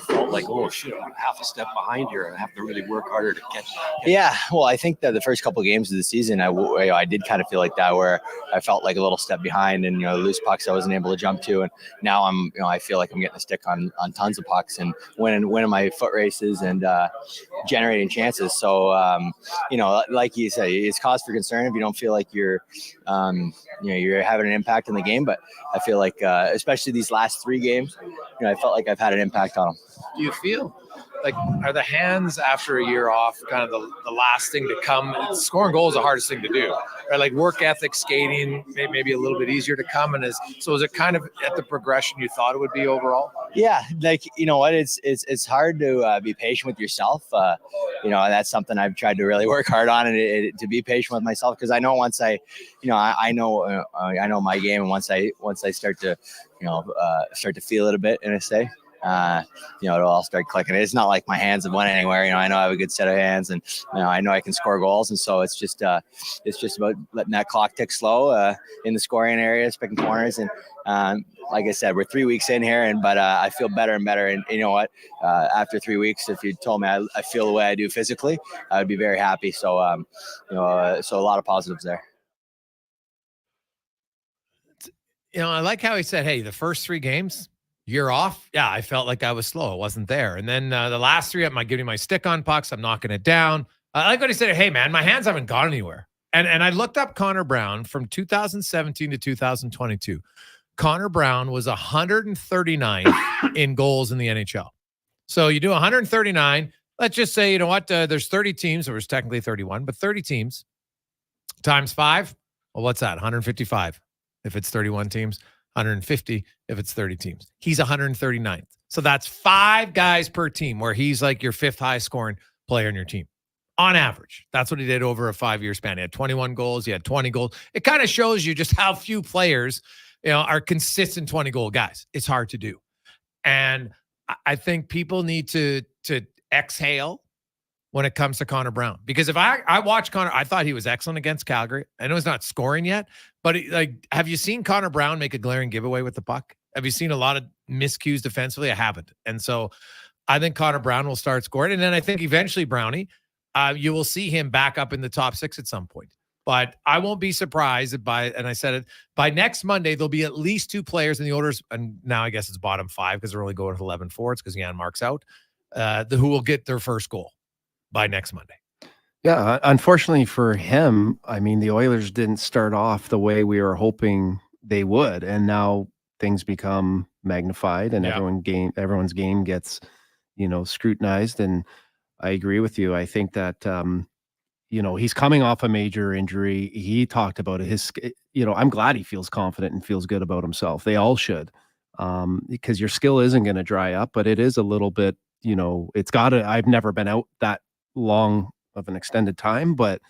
felt like, oh shit, I'm half a step behind here and I have to really work harder to catch?
Yeah, well, I think that the first couple of games of the season, I did kind of feel like that, where I felt like a little step behind, and loose pucks I wasn't able to jump to, and now I feel like I'm getting a stick on tons of pucks and winning my foot races, and generating chances. So, like you said, it's cause for concern if you don't feel like you're having an impact in the game. But I feel like, especially these last 3 games, I felt like I've had an impact on them.
Do you feel like, are the hands after a year off kind of the last thing to come? Scoring goals is the hardest thing to do, right? Like work ethic, skating, maybe a little bit easier to come. And is it kind of at the progression you thought it would be overall?
Yeah, like, you know what, it's hard to be patient with yourself. That's something I've tried to really work hard on, and to be patient with myself, because I know once I know my game, and once I start to feel it a bit, and it'll all start clicking. It's not like my hands have went anywhere. I know I have a good set of hands, and I know I can score goals. And so it's just about letting that clock tick slow in the scoring areas, picking corners. And like I said, we're 3 weeks in here, but I feel better and better. And you know what? After 3 weeks, if you told me I feel the way I do physically, I would be very happy. So, so a lot of positives there.
I like how he said, hey, the first 3 games, you're off. Yeah, I felt like I was slow. I wasn't there. And then the last 3, I'm giving my stick on pucks. I'm knocking it down. I like what he said, hey, man, my hands haven't gone anywhere. And I looked up Connor Brown from 2017 to 2022. Connor Brown was 139 in goals in the NHL. So you do 139. Let's just say, there's 30 teams. There was technically 31, but 30 teams times 5. Well, what's that? 155 if it's 31 teams. 150 if it's 30 teams. He's 139th. So that's 5 guys per team, where he's like your 5th highest scoring player on your team. On average, that's what he did over a 5-year span. He had 21 goals. He had 20 goals. It kind of shows you just how few players, are consistent 20-goal guys. It's hard to do. And I think people need to exhale when it comes to Connor Brown. Because if I watched Connor, I thought he was excellent against Calgary. I know he's not scoring yet, but have you seen Connor Brown make a glaring giveaway with the puck? Have you seen a lot of miscues defensively? I haven't. And so I think Connor Brown will start scoring. And then I think eventually, Brownie, you will see him back up in the top 6 at some point. But I won't be surprised and I said it, by next Monday, there'll be at least 2 players in the orders. And now I guess it's bottom 5 because they're only going with 11 forwards because Jan Mark's out, who will get their first goal by next Monday.
Yeah, unfortunately for him, the Oilers didn't start off the way we were hoping they would, and now things become magnified, and everyone's game gets, scrutinized. And I agree with you. I think that he's coming off a major injury. He talked about it. I'm glad he feels confident and feels good about himself. They all should, because your skill isn't going to dry up, but it is a little bit. It's got to. I've never been out that long of an extended time, but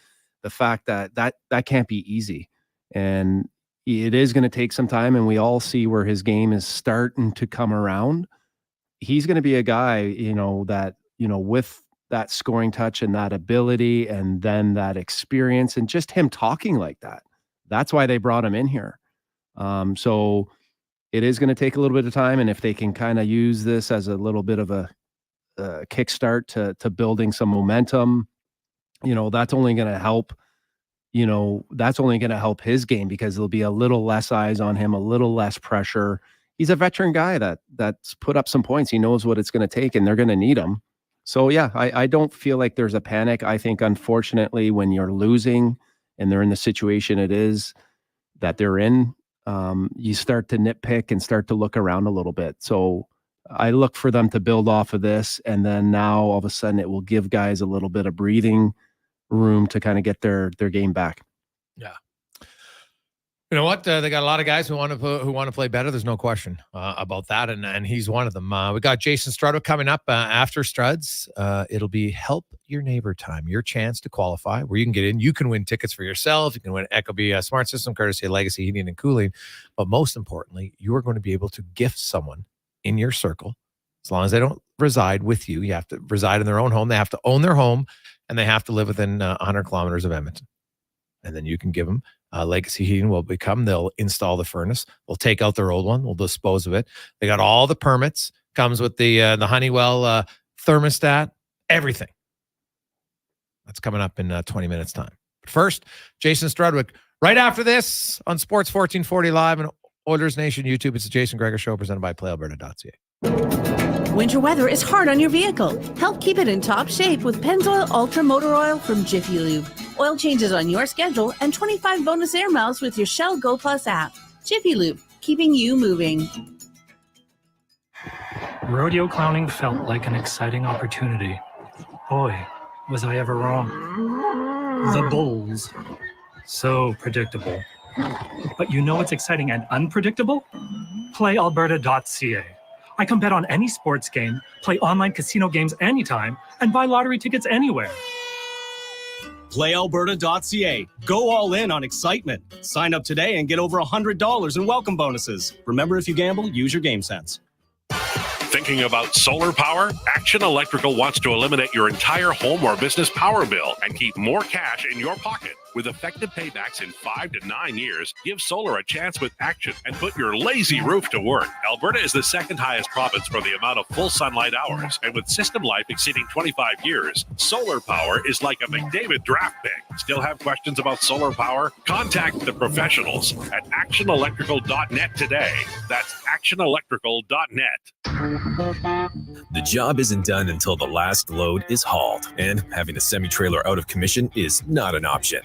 the fact that can't be easy, and it is going to take some time, and we all see where his game is starting to come around. He's going to be a guy, that, with that scoring touch and that ability, and then that experience, and just him talking like that. That's why they brought him in here. So it is going to take a little bit of time, and if they can kind of use this as a little bit of a kickstart to building some momentum, that's only going to help. That's only going to help his game, because there'll be a little less eyes on him, a little less pressure. He's a veteran guy that's put up some points. He knows what it's going to take, and they're going to need him. So yeah, I don't feel like there's a panic. I think, unfortunately, when you're losing and they're in the situation it is that they're in, you start to nitpick and start to look around a little bit. So I look for them to build off of this, and then now all of a sudden it will give guys a little bit of breathing room to kind of get their game back.
Yeah. You know what? They got a lot of guys who want to play better. There's no question about that, and he's one of them. We got Jason Strudwick coming up after Struds. It'll be Help Your Neighbor time, your chance to qualify, where you can get in. You can win tickets for yourself. You can win Ecobee Smart System, courtesy of Legacy Heating and Cooling. But most importantly, you are going to be able to gift someone in your circle, as long as they don't reside with you. You have to reside in their own home. They have to own their home, and they have to live within 100 kilometers of Edmonton. And then you can give them Legacy Heating they'll install the furnace. They'll take out their old one. They'll dispose of it. They got all the permits. Comes with the Honeywell thermostat, everything. That's coming up in 20 minutes time. But first, Jason Strudwick. Right after this on Sports 1440 Live and Oilers Nation YouTube. It's the Jason Gregor Show, presented by PlayAlberta.ca.
Winter weather is hard on your vehicle. Help keep it in top shape with Pennzoil Ultra Motor Oil from Jiffy Lube. Oil changes on your schedule and 25 bonus air miles with your Shell Go Plus app. Jiffy Lube, keeping you moving.
Rodeo clowning felt like an exciting opportunity. Boy, was I ever wrong. The bulls. So predictable. But you know what's exciting and unpredictable? PlayAlberta.ca. I can bet on any sports game, play online casino games anytime, and buy lottery tickets anywhere.
PlayAlberta.ca. Go all in on excitement. Sign up today and get over $100 in welcome bonuses. Remember, if you gamble, use your game sense.
Thinking about solar power? Action Electrical wants to eliminate your entire home or business power bill and keep more cash in your pocket. With effective paybacks in 5 to 9 years, give solar a chance with Action and put your lazy roof to work. Alberta is the second highest province for the amount of full sunlight hours, and with system life exceeding 25 years, solar power is like a McDavid draft pick. Still have questions about solar power? Contact the professionals at actionelectrical.net today. That's actionelectrical.net.
The job isn't done until the last load is hauled, and having a semi-trailer out of commission is not an option.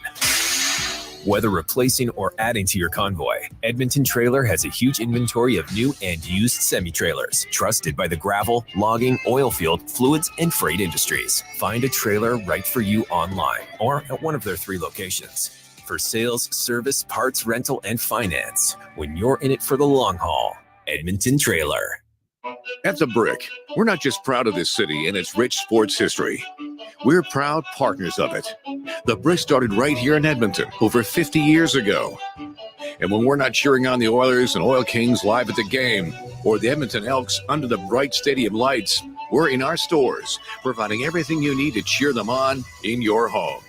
Whether replacing or adding to your convoy, Edmonton Trailer has a huge inventory of new and used semi-trailers, trusted by the gravel, logging, oil field, fluids, and freight industries. Find a trailer right for you online or at one of their 3 locations. For sales, service, parts, rental, and finance, when you're in it for the long haul, Edmonton Trailer.
At The Brick, we're not just proud of this city and its rich sports history. We're proud partners of it. The Brick started right here in Edmonton over 50 years ago. And when we're not cheering on the Oilers and Oil Kings live at the game, or the Edmonton Elks under the bright stadium lights, we're in our stores, providing everything you need to cheer them on in your home.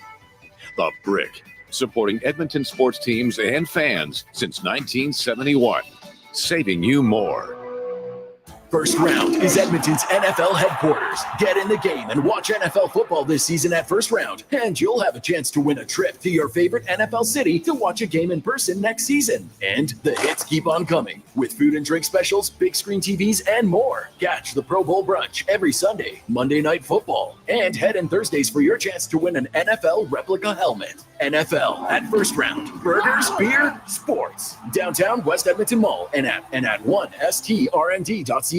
The Brick, supporting Edmonton sports teams and fans since 1971, saving you more.
First Round is Edmonton's NFL headquarters. Get in the game and watch NFL football this season at First Round, and you'll have a chance to win a trip to your favorite NFL city to watch a game in person next season. And the hits keep on coming with food and drink specials, big screen TVs, and more. Catch the Pro Bowl brunch every Sunday, Monday Night Football, and head in Thursdays for your chance to win an NFL replica helmet. NFL at First Round. Burgers, beer, sports. Downtown West Edmonton Mall and at 1strnd.ca.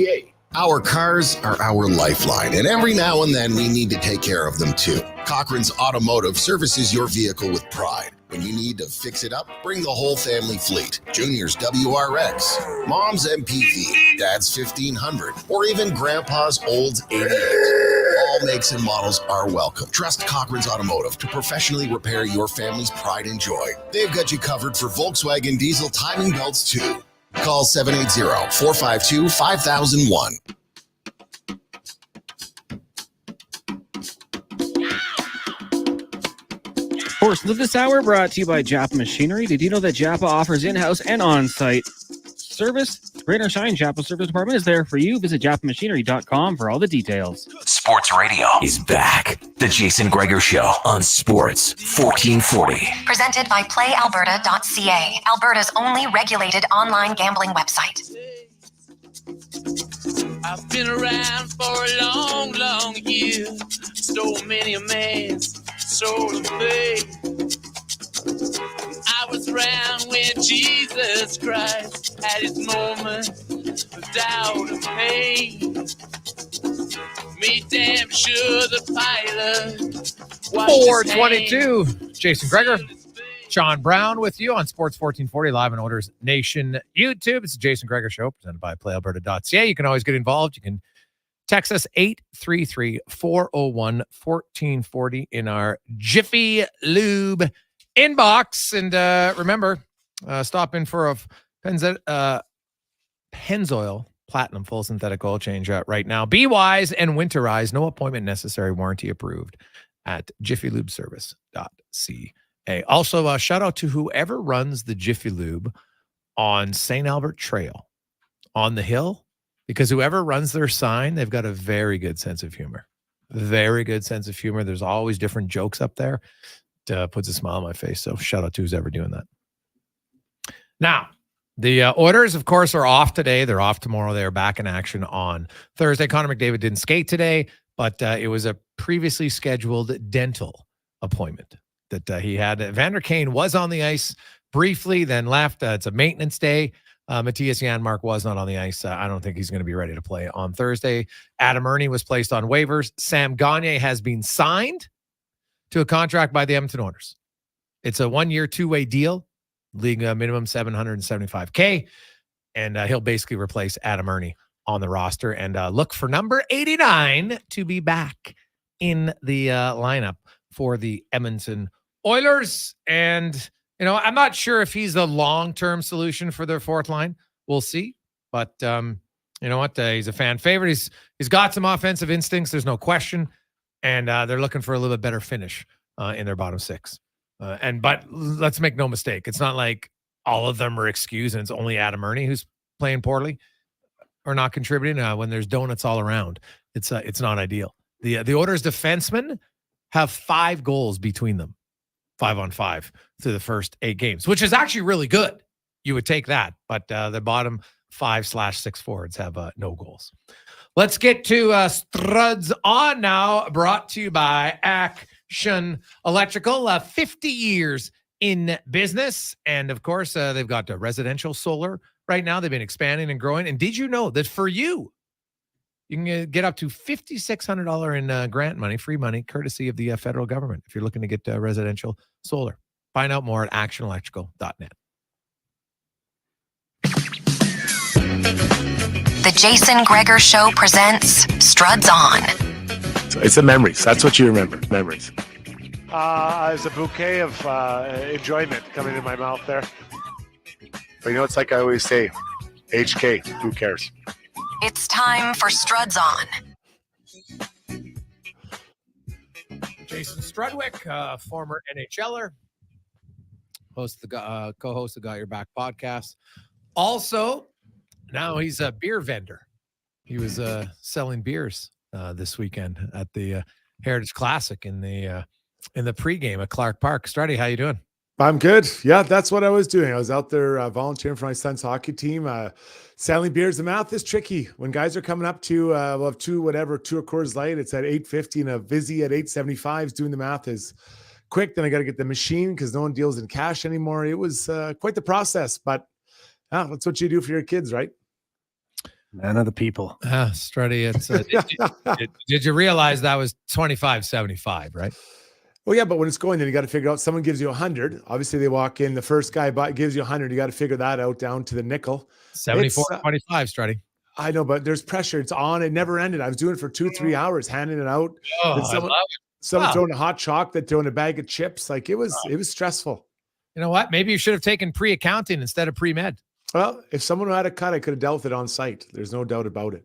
Our cars are our lifeline, and every now and then we need to take care of them too. Cochran's Automotive services your vehicle with pride. When you need to fix it up, bring the whole family fleet. Junior's WRX, Mom's MPV, Dad's 1500, or even Grandpa's old 88. All makes and models are welcome. Trust Cochran's Automotive to professionally repair your family's pride and joy. They've got you covered for Volkswagen diesel timing belts too. Call 780-452-5001.
Sports Live this hour brought to you by Japa Machinery. Did you know that Japa offers in-house and on-site service? Rain or shine, Japa Service Department is there for you. Visit japamachinery.com for all the details.
Sports Radio is back. The Jason Gregor Show on Sports 1440.
Presented by PlayAlberta.ca, Alberta's only regulated online gambling website.
I've been around for a long, long year. So many a man's soul of faith. I was around when Jesus Christ had his moment of doubt and pain. Me damn sure the pilot
422. Jason Gregor, Sean Brown with you on Sports 1440 live on Oilers Nation YouTube. It's the Jason Gregor Show presented by PlayAlberta.ca. You can always get involved. You can text us 833-401-1440 in our Jiffy Lube inbox. And remember, stop in for a Pennzoil Platinum full synthetic oil change right now. Be wise and winterize. No appointment necessary. Warranty approved at jiffylubeservice.ca. Also, shout out to whoever runs the Jiffy Lube on St. Albert Trail on the hill, because whoever runs their sign, they've got a very good sense of humor. Very good sense of humor. There's always different jokes up there. It puts a smile on my face. So shout out to who's ever doing that. Now, The Oilers, of course, are off today. They're off tomorrow. They're back in action on Thursday. Connor McDavid didn't skate today, but it was a previously scheduled dental appointment that he had. Vander Kane was on the ice briefly, then left. It's a maintenance day. Matthias Janmark was not on the ice. I don't think he's going to be ready to play on Thursday. Adam Ernie was placed on waivers. Sam Gagner has been signed to a contract by the Edmonton Oilers. It's a 1-year, 2-way deal. League minimum $775K, and he'll basically replace Adam Ernie on the roster and look for number 89 to be back in the lineup for the Edmonton Oilers. And, I'm not sure if he's the long-term solution for their fourth line. We'll see. But you know what? He's a fan favorite. He's got some offensive instincts. There's no question. And they're looking for a little bit better finish in their bottom six. But let's make no mistake. It's not like all of them are excused and it's only Adam Ernie who's playing poorly or not contributing. When there's donuts all around, it's not ideal. The Oilers defensemen have 5 goals between them, 5-on-5 through the first 8 games, which is actually really good. You would take that, but the bottom 5/6 forwards have no goals. Let's get to Struds on now, brought to you by Action Electrical, 50 years in business. And of course, they've got residential solar right now. They've been expanding and growing. And did you know that for you can get up to $5,600 in grant money, free money, courtesy of the federal government if you're looking to get residential solar. Find out more at actionelectrical.net.
The Jason Gregor Show presents Struds On.
It's the memories. That's what you remember. Memories.
As a bouquet of enjoyment coming in my mouth there. But it's like I always say, HK, who cares?
It's time for Struds On.
Jason Strudwick, former NHLer, co-host of Got Your Back podcast. Also, now he's a beer vendor. He was selling beers this weekend at the Heritage Classic in the pregame at Clark Park. Struddy, how you doing?
I'm good. Yeah, that's what I was doing. I was out there volunteering for my son's hockey team, selling beers. The math is tricky. When guys are coming up to, we'll have two Coors Light, it's at $8.50 and a Vizzy at $8.75. Doing the math is quick. Then I got to get the machine because no one deals in cash anymore. It was quite the process, but that's what you do for your kids, right?
Man of the people.
Struddy, it's did you realize that was $25.75, right?
Well, yeah, but when it's going, then you got to figure out. Someone gives you 100. Obviously, they walk in. The first guy gives you 100. You got to figure that out down to the nickel.
74.25, Struddy.
I know, but there's pressure. It's on. It never ended. I was doing it for 2-3 hours, handing it out. Someone throwing a hot chocolate, throwing a bag of chips. Like it was stressful.
You know what? Maybe you should have taken pre-accounting instead of pre-med.
Well, if someone had a cut, I could have dealt with it on site. There's no doubt about it.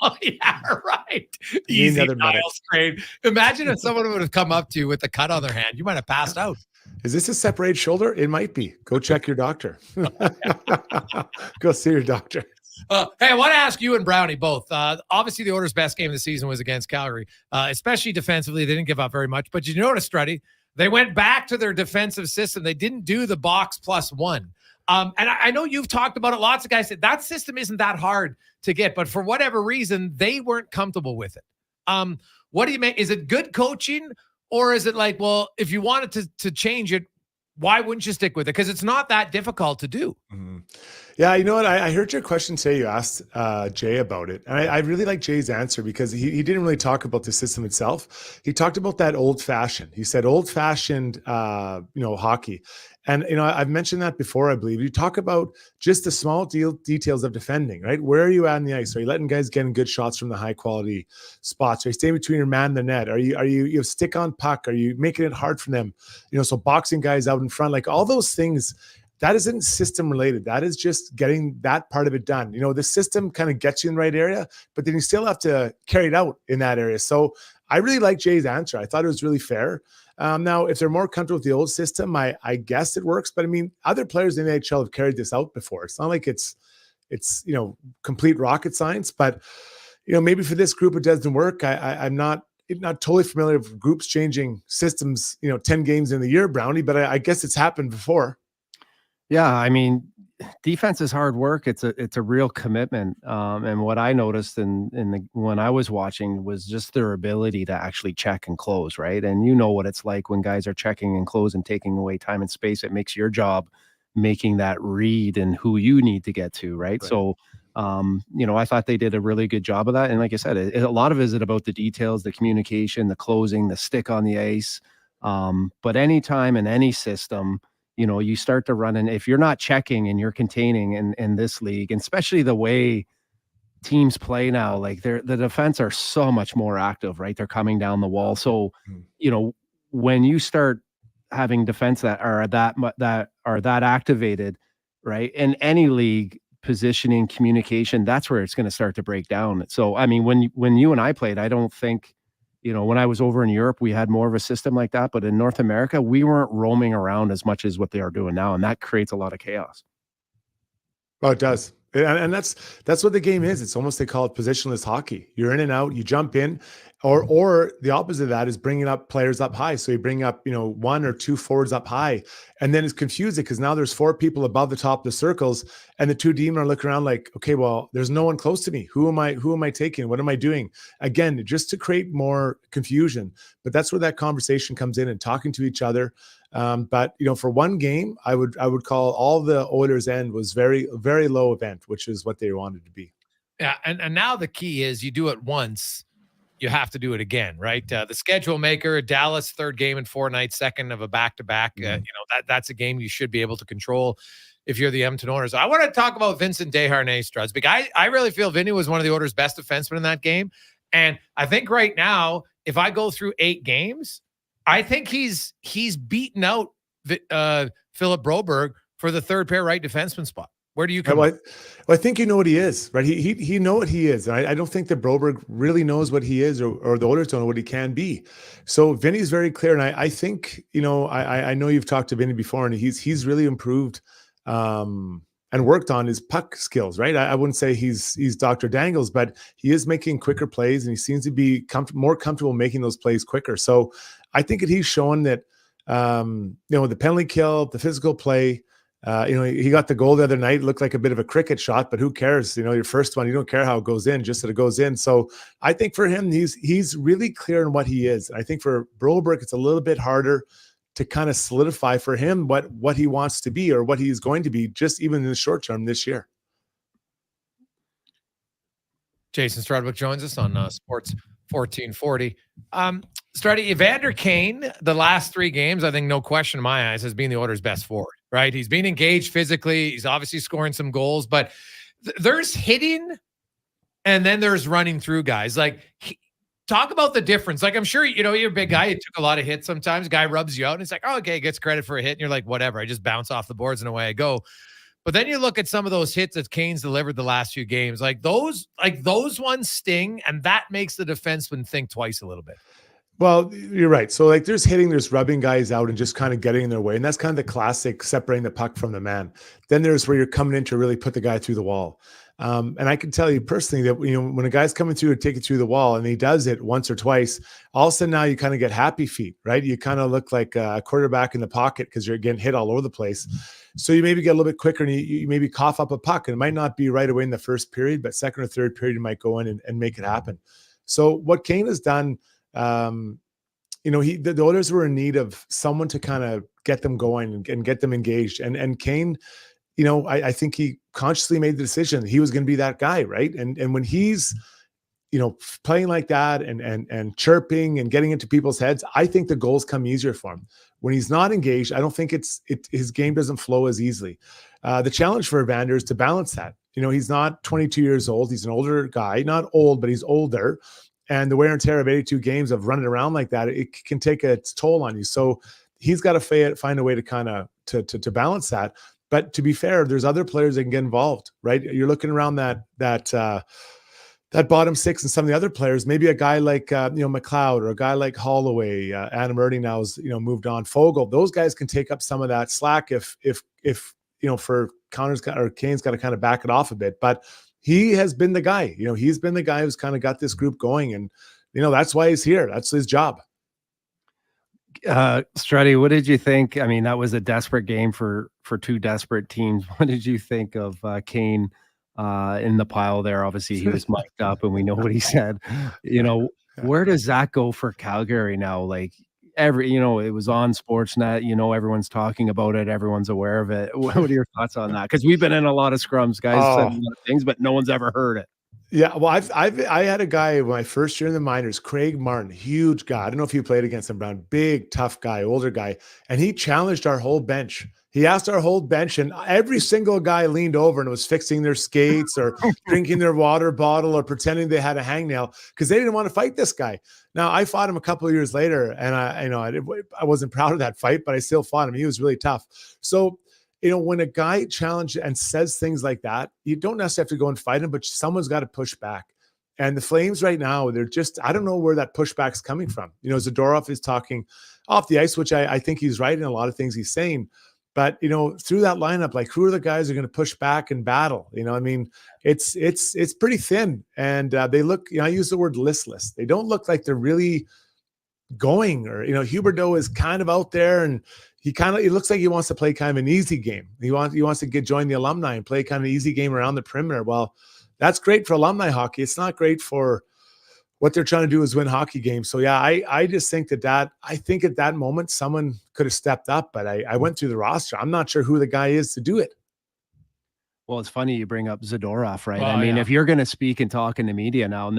Oh, yeah, right. Easy Niles grade. Imagine if someone would have come up to you with a cut on their hand. You might have passed out.
Is this a separated shoulder? It might be. Go check your doctor. Go see your doctor.
Hey, I want to ask you and Brownie both. Obviously, the Oilers' best game of the season was against Calgary, especially defensively. They didn't give up very much. But you notice, Struddy, they went back to their defensive system. They didn't do the box plus one. And I know you've talked about it. Lots of guys said that system isn't that hard to get, but for whatever reason, they weren't comfortable with it. What do you make? Is it good coaching, or is it like, well, if you wanted to change it, why wouldn't you stick with it? Because it's not that difficult to do.
Mm-hmm. Yeah, you know what? I heard your question today. You asked Jay about it. And I really like Jay's answer because he didn't really talk about the system itself. He talked about that old-fashioned. He said old-fashioned, hockey. And, I've mentioned that before, I believe. You talk about just the small details of defending, right? Where are you at on the ice? Are you letting guys get in good shots from the high-quality spots? Are you staying between your man and the net? Are you stick on puck? Are you making it hard for them? So boxing guys out in front, like all those things, that isn't system related. That is just getting that part of it done. The system kind of gets you in the right area, but then you still have to carry it out in that area. So I really like Jay's answer. I thought it was really fair. Now, if they're more comfortable with the old system, I guess it works. But I mean, other players in the NHL have carried this out before. It's not like it's complete rocket science. But maybe for this group it doesn't work. I'm not totally familiar with groups changing systems. 10 games in the year, Brownie. But I guess it's happened before.
Yeah, I mean, defense is hard work. It's a real commitment. And what I noticed when I was watching was just their ability to actually check and close, right? And you know what it's like when guys are checking and close and taking away time and space. It makes your job making that read and who you need to get to, right? So, I thought they did a really good job of that. And like I said, a lot of it is about the details, the communication, the closing, the stick on the ice. But anytime in any system, you start to run, and if you're not checking and you're containing in this league, and especially the way teams play now, like the defense are so much more active, right? They're coming down the wall. So, when you start having defense that are that activated, right? In any league, positioning, communication, that's where it's going to start to break down. So, I mean, when you and I played, I don't think, when I was over in Europe, we had more of a system like that. But in North America, we weren't roaming around as much as what they are doing now. And that creates a lot of chaos.
Oh, it does. And that's what the game is. It's almost, they call it positionless hockey. You're in and out, you jump in, or the opposite of that is bringing up players up high. So you bring up, one or two forwards up high, and then it's confusing because now there's four people above the top of the circles, and the two D-men are looking around like, okay, well, there's no one close to me. Who am I taking? What am I doing? Again, just to create more confusion. But that's where that conversation comes in and talking to each other. But for one game, I would call all the Oilers' end was very, very low event, which is what they wanted to be.
Yeah, and now the key is you do it once, you have to do it again, right? The schedule maker, Dallas, third game in 4 nights, second of a back-to-back. That's a game you should be able to control if you're the Edmonton Oilers. I want to talk about Vincent Desharnais, Struds, because I really feel Vinny was one of the Oilers' best defensemen in that game. And I think right now, if I go through 8 games, I think he's beaten out Philip Broberg for the third pair right defenseman spot. Where do you come?
Well, I think you know what he is, right? He know what he is. I don't think that Broberg really knows what he is, or the Oilers don't know what he can be. So Vinny's very clear, and I think I know you've talked to Vinny before, and he's really improved and worked on his puck skills, right? I wouldn't say he's Dr. Dangles, but he is making quicker plays, and he seems to be more comfortable making those plays quicker. So I think that he's shown that the penalty kill, the physical play. He got the goal the other night. It looked like a bit of a cricket shot, but who cares? Your first one, you don't care how it goes in, just that it goes in. So I think for him, he's really clear on what he is. I think for Broberg, it's a little bit harder to kind of solidify for him what he wants to be or what he's going to be, just even in the short term this year.
Jason Strudwick joins us on Sports 1440. Struddy, Evander Kane, the last 3 games, I think no question in my eyes, has been the Oilers' best forward, right? He's been engaged physically. He's obviously scoring some goals, but there's hitting and then there's running through guys. Like, talk about the difference. Like, I'm sure, you're a big guy. You took a lot of hits sometimes. Guy rubs you out and it's like, oh, okay, gets credit for a hit. And you're like, whatever, I just bounce off the boards and away I go. But then you look at some of those hits that Kane's delivered the last few games, like those ones sting, and that makes the defenseman think twice a little bit.
Well, you're right. So there's hitting, there's rubbing guys out and just kind of getting in their way. And that's kind of the classic separating the puck from the man. Then there's where you're coming in to really put the guy through the wall. And I can tell you personally that, when a guy's coming through to take it through the wall and he does it once or twice, all of a sudden now you kind of get happy feet, right? You kind of look like a quarterback in the pocket because you're getting hit all over the place. So you maybe get a little bit quicker and you maybe cough up a puck, and it might not be right away in the first period, but second or third period, you might go in and make it happen. So what Kane has done, the Oilers were in need of someone to kind of get them going and get them engaged. And Kane, I think he consciously made the decision he was going to be that guy, right? And when he's, playing like that and chirping and getting into people's heads, I think the goals come easier for him. When he's not engaged, I don't think his game doesn't flow as easily. The challenge for Evander is to balance that. He's not 22 years old. He's an older guy, not old, but he's older. And the wear and tear of 82 games of running around like that, it can take its toll on you. So he's got to find a way to kind of to balance that. But to be fair, there's other players that can get involved, right? You're looking around that bottom 6 and some of the other players, maybe a guy like McLeod or a guy like Holloway, Adam Erding now has moved on, Fogle. Those guys can take up some of that slack if for Connor's or Kane's got to kind of back it off a bit. But he has been the guy. He's been the guy who's kind of got this group going, and that's why he's here. That's his job.
Struddy, what did you think? I mean, that was a desperate game for two desperate teams. What did you think of Kane in the pile there? Obviously, he was mic'd up, and we know what he said. Where does that go for Calgary now? Like it was on Sportsnet. Everyone's talking about it. Everyone's aware of it. What are your thoughts on that? Because we've been in a lot of scrums, guys, said a lot of things, but no one's ever heard it.
Yeah, well, I had a guy my first year in the minors, Craig Martin, huge guy. I don't know if you played against him, Brown, big, tough guy, older guy, and he challenged our whole bench. He asked our whole bench, and every single guy leaned over and was fixing their skates or drinking their water bottle or pretending they had a hangnail because they didn't want to fight this guy. Now, I fought him a couple of years later, and I wasn't proud of that fight, but I still fought him. He was really tough. So, when a guy challenges and says things like that, you don't necessarily have to go and fight him, but someone's got to push back. And the Flames right now, they're just, I don't know where that pushback's coming from. Zadorov is talking off the ice, which I think he's right in a lot of things he's saying. But, through that lineup, like who are the guys who are going to push back and battle? It's pretty thin. And they look, I use the word listless. They don't look like they're really going, or, Huberdeau is kind of out there, and it looks like he wants to play kind of an easy game. He wants to join the alumni and play kind of an easy game around the perimeter. Well, that's great for alumni hockey. It's not great for what they're trying to do is win hockey games. So yeah, I just think I think at that moment, someone could have stepped up, but I went through the roster. I'm not sure who the guy is to do it.
Well, it's funny you bring up Zadorov, right? I mean, if you're going to speak and talk in the media now,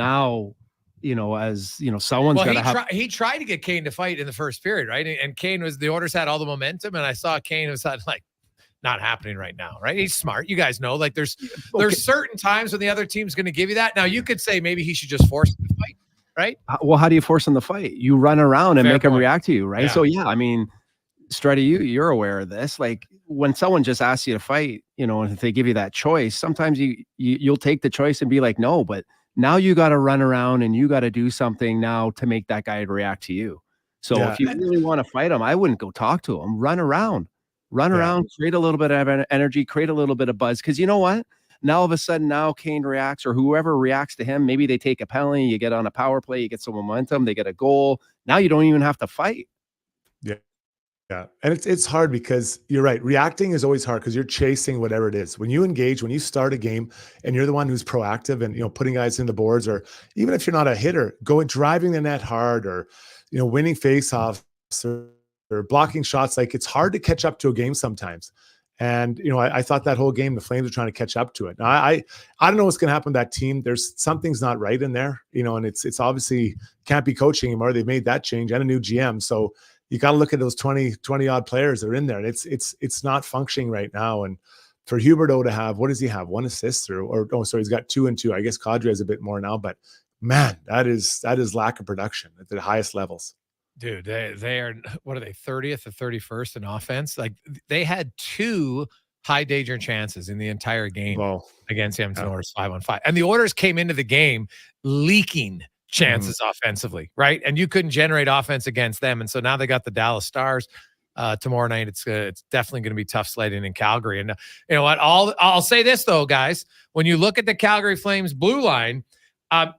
someone's got to have.
He tried to get Kane to fight in the first period, right? And Kane the Oilers had all the momentum, and I saw Kane was like, not happening right now, right? He's smart. You guys know, like there's certain times when the other team's going to give you that. Now you could say maybe he should just force him to fight, right?
Well, how do you force him to fight? You run around and
Fair
make
point.
him react to you, right?
Yeah.
So yeah, I mean, Struddy, you're aware of this. Like when someone just asks you to fight, and if they give you that choice, sometimes you'll take the choice and be like, no, but now you got to run around and you got to do something now to make that guy react to you. So if you really want to fight him, I wouldn't go talk to him. Run around, create a little bit of energy, create a little bit of buzz. Because you know what? Now all of a sudden, Kane reacts, or whoever reacts to him. Maybe they take a penalty, you get on a power play, you get some momentum, they get a goal. Now you don't even have to fight.
Yeah. And it's hard because you're right. Reacting is always hard because you're chasing whatever it is. When you engage, when you start a game and you're the one who's proactive and, putting guys in the boards, or even if you're not a hitter, driving the net hard, or, winning faceoffs or blocking shots, like it's hard to catch up to a game sometimes. And, I thought that whole game, the Flames are trying to catch up to it. Now, I don't know what's going to happen to that team. Something's not right in there, and it's obviously can't be coaching anymore. They've made that change and a new GM. So you got to look at those 20 odd players that are in there, and it's not functioning right now. And for Huberdeau to have, what does he have? 1 assist he's got 2 and 2. I guess Kadri has a bit more now, but man, that is lack of production at the highest levels.
Dude, they are, what are they, 30th or 31st in offense? Like they had 2 high danger chances in the entire game against Edmonton Oilers 5-on-5. And the Oilers came into the game leaking chances offensively, right? And you couldn't generate offense against them. And so now they got the Dallas Stars tomorrow night. It's definitely going to be tough sledding in Calgary. And you know what? I'll say this though, guys, when you look at the Calgary Flames blue line,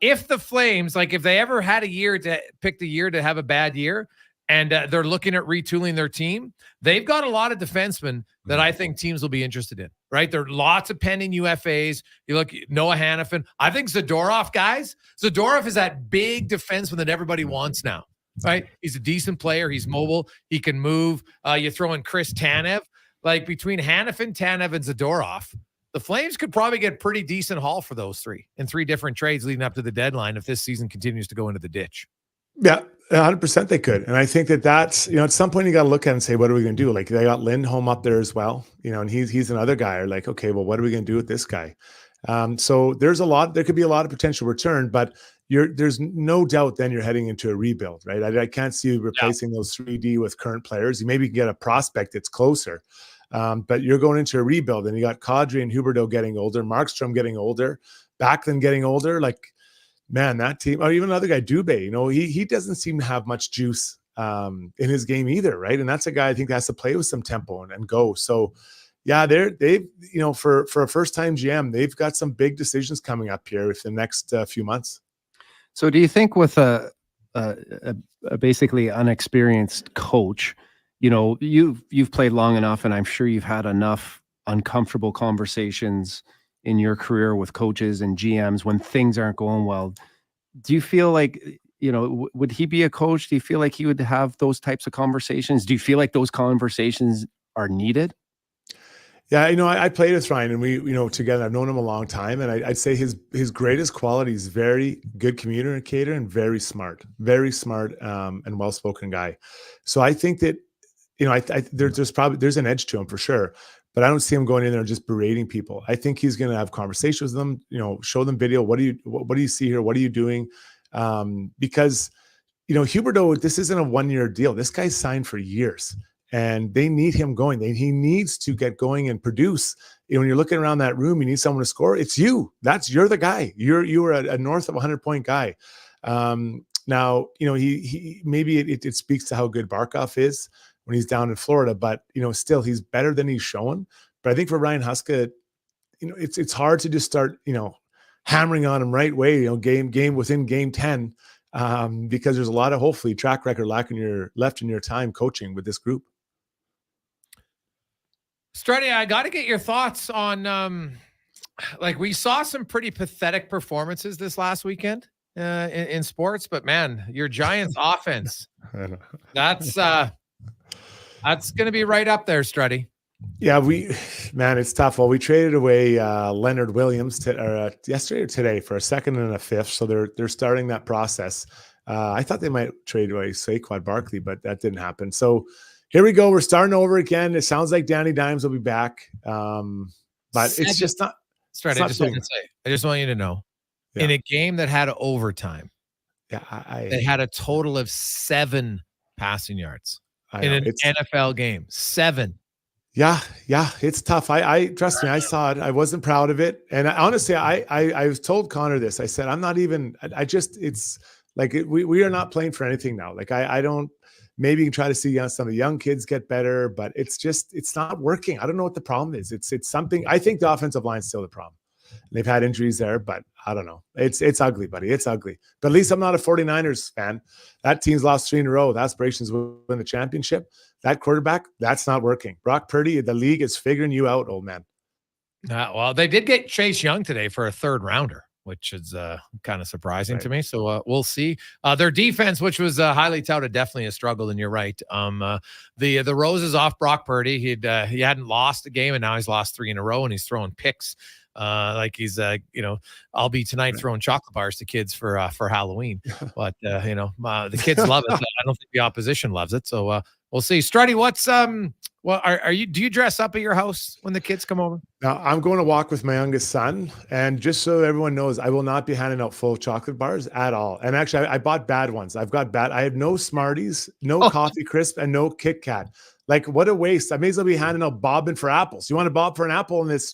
if the Flames, like if they ever had a year to pick the year to have a bad year, and they're looking at retooling their team, they've got a lot of defensemen that I think teams will be interested in, right? There are lots of pending UFAs. You look, Noah Hannafin. I think Zadorov, guys. Zadorov is that big defenseman that everybody wants now, right? He's a decent player. He's mobile. He can move. You throw in Chris Tanev. Like between Hannafin, Tanev, and Zadorov, the Flames could probably get pretty decent haul for those 3 in 3 different trades leading up to the deadline if this season continues to go into the ditch.
Yeah, 100% they could. And I think that's, at some point you got to look at it and say, what are we going to do? Like they got Lindholm up there as well, and he's another guy. Or like, okay, well, what are we going to do with this guy? So there could be a lot of potential return, but there's no doubt then you're heading into a rebuild, right? I can't see you replacing those 3D with current players. You maybe can get a prospect that's closer. But you're going into a rebuild, and you got Kadri and Huberdeau getting older, Markstrom getting older, Backlund getting older. Like, man, that team, or even another guy, Dubé, he doesn't seem to have much juice in his game either, right? And that's a guy I think that has to play with some tempo and go. So, yeah, they've for a first-time GM, they've got some big decisions coming up here within the next few months.
So, do you think with a a basically unexperienced coach, you know, you've played long enough, and I'm sure you've had enough uncomfortable conversations in your career with coaches and GMs when things aren't going well. Do you feel like, you know, would he be a coach? Do you feel like he would have those types of conversations? Do you feel like those conversations are needed?
Yeah, you know, I played with Ryan, and we, you know, together. I've known him a long time, and I'd say his greatest quality is very good communicator and very smart, and well-spoken guy. So I think that, you know, there's an edge to him for sure, but I don't see him going in there and just berating people. I think he's going to have conversations with them, you know, show them video. What do you see here? What are you doing? Because, you know, Huberdeau, this isn't a 1-year deal. This guy's signed for years, and they need him going. He needs to get going and produce. You know, when you're looking around that room, you need someone to score. It's you. You're the guy. You are a north of 100-point guy. Now, you know, he maybe it speaks to how good Barkov is when he's down in Florida, but, you know, still he's better than he's shown. But I think for Ryan Huska, you know, it's hard to just start, you know, hammering on him right way, you know, game within game 10, because there's a lot of, hopefully, track record left in your time coaching with this group.
Struddy, I got to get your thoughts on, like, we saw some pretty pathetic performances this last weekend in sports, but man, your Giants offense, that's going to be right up there, Struddy.
Yeah, it's tough. Well, we traded away Leonard Williams yesterday or today for a second and a fifth, so they're starting that process. I thought they might trade away Saquon Barkley, but that didn't happen. So here we go. We're starting over again. It sounds like Danny Dimes will be back, but it's just not.
Struddy, I just want you to know, in a game that had overtime, they had a total of 7 passing yards in an NFL game. 7.
Yeah, it's tough. I trust me, I saw it. I wasn't proud of it. And honestly, I was told Connor this. I said, I'm not even, it's like, we are not playing for anything now. Like, I don't, maybe you can try to see some of the young kids get better, but it's not working. I don't know what the problem is. It's something. I think the offensive line's still the problem. They've had injuries there, but I don't know. It's ugly, buddy. It's ugly. But at least I'm not a 49ers fan. That team's lost 3 in a row. The aspirations will win the championship. That quarterback, that's not working. Brock Purdy, the league is figuring you out, old man.
Well, they did get Chase Young today for a 3rd rounder, which is kind of surprising to me. So we'll see. Their defense, which was highly touted, definitely a struggle. And you're right. The Rose is off Brock Purdy. He hadn't lost a game, and now he's lost 3 in a row, and he's throwing picks. Like he's, you know, I'll be tonight throwing chocolate bars to kids for Halloween, but you know, the kids love it. I don't think the opposition loves it. So we'll see. Struddy, do you dress up at your house when the kids come over?
Now I'm going to walk with my youngest son, and just so everyone knows, I will not be handing out full chocolate bars at all. And actually, I bought bad ones. I have no Smarties, no Coffee Crisp, and no Kit Kat. Like, what a waste. I may as well be handing out bobbing for apples. You want to bob for an apple in this?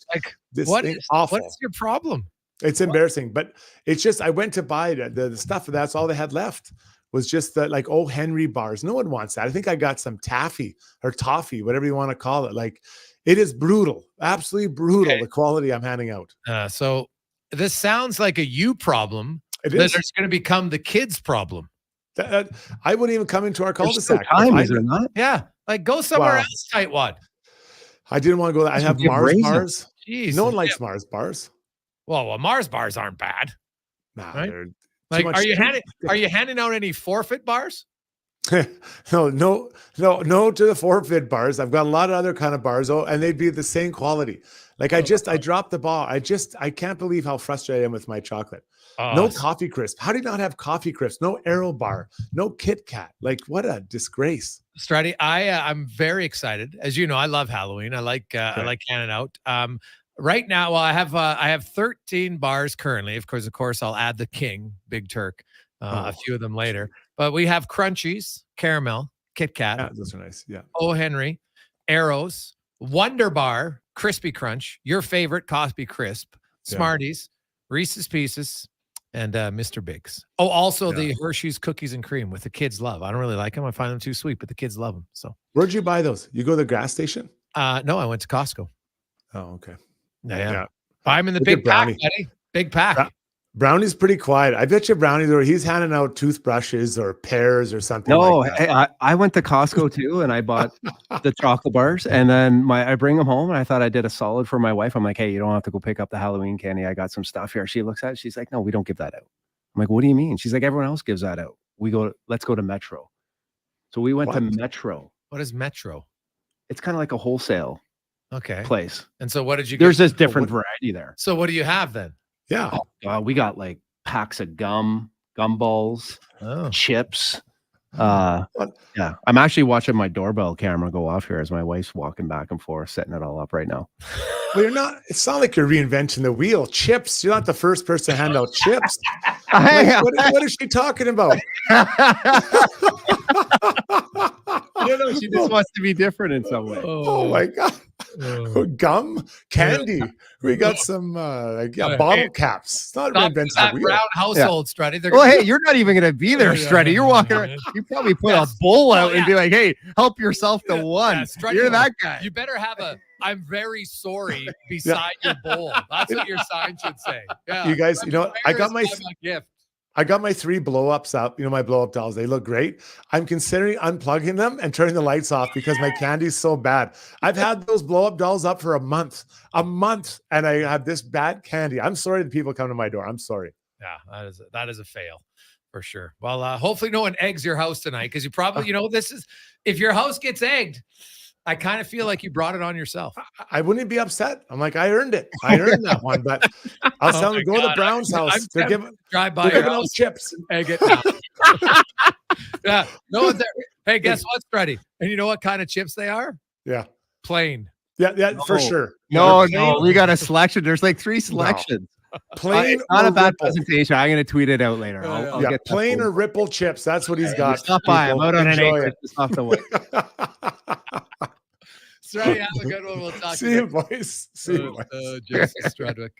What
thing?
is
Awful.
What's your problem?
It's embarrassing, but it's just, I went to buy the stuff. That's all they had left was just the, like, O. Henry bars. No one wants that. I think I got some taffy or toffee, whatever you want to call it. Like, it is brutal, absolutely brutal. Okay. The quality I'm handing out.
So this sounds like a you problem.
It is.
That it's going to become the kids' problem.
I wouldn't even come into our cul-de-sac.
Is there not?
Yeah. Like, go somewhere else, tightwad.
I didn't want to go there. I have Mars bars.
Jeez.
No one likes Mars bars.
Well, Mars bars aren't bad.
Nah,
right?
They're
like, are you handing out any forfeit bars?
No to the forfeit bars. I've got a lot of other kind of bars, and they'd be the same quality. Like, I dropped the ball. I can't believe how frustrated I am with my chocolate. No Coffee Crisp. How do you not have Coffee Crisp? No Aero Bar. No Kit Kat. Like, what a disgrace.
Struddy, I'm very excited. As you know, I love Halloween. I like handing out. Right now, well, I have 13 bars currently. Of course, I'll add the King, Big Turk, a few of them later. But we have Crunchies, Caramel, Kit Kat.
Yeah, those are nice. Yeah.
O. Henry, Arrows, Wonder Bar, Crispy Crunch, your favorite Coffee Crisp, Smarties, Reese's Pieces, and Mr. Biggs. Oh, also the Hershey's Cookies and Cream, with the kids love. I don't really like them. I find them too sweet, but the kids love them. So
where'd you buy those? You go to the gas station?
No, I went to Costco.
Oh, okay.
Yeah. Buy them in the big pack, buddy. Big pack.
Brownie's pretty quiet. I bet you Brownie's or he's handing out toothbrushes or pears or something.
No,
like that.
I went to Costco too, and I bought the chocolate bars, and then I bring them home, and I thought I did a solid for my wife. I'm like, hey, you don't have to go pick up the Halloween candy. I got some stuff here. She looks at it. She's like, no, we don't give that out. I'm like, what do you mean? She's like, everyone else gives that out. Let's go to Metro. So we went to Metro.
What is Metro?
It's kind of like a wholesale place.
And so what did you get?
There's this different variety there.
So what do you have then?
Yeah.
We got like packs of gumballs, chips. Yeah. I'm actually watching my doorbell camera go off here as my wife's walking back and forth, setting it all up right now.
Well, it's not like you're reinventing the wheel. Chips. You're not the first person to hand out chips. Like, what is she talking about?
She just wants to be different in some way.
Oh my God. Gum, candy. We got some bottle caps. It's not reinventing the wheel.
Brown household, Struddy.
Well, hey, you're not even going to be there, Struddy. You're walking around. You probably put a bowl out and be like, hey, help yourself to one.
Struddy,
you're that guy.
You better have I'm very sorry beside your bowl. That's what your sign should say. Yeah.
You guys, I got my
gift.
I got my 3 blow-ups up, my blow-up dolls. They look great. I'm considering unplugging them and turning the lights off because my candy's so bad. I've had those blow-up dolls up for a month, and I have this bad candy. I'm sorry that people come to my door. I'm sorry.
Yeah, that is a fail for sure. Well, hopefully no one eggs your house tonight because you probably, if your house gets egged, I kind of feel like you brought it on yourself.
I wouldn't be upset. I'm like, I earned it. I earned that one. But I'll tell them to go to the Browns house. They're giving out chips.
Egg it. Yeah. No one's there. Hey, guess what, Freddie? And you know what kind of chips they are?
Yeah.
Plain.
Yeah, for sure.
No, we got a selection. There's like 3 selections.
Plain,
not a bad presentation. I'm going to tweet it out later. I'll get
plain or ripple chips. That's what he's got.
Stop by. I'm out on an egg off the way.
Sorry, have a good one. We'll talk.
See you, boys. See you, boys.
Jason Strudwick.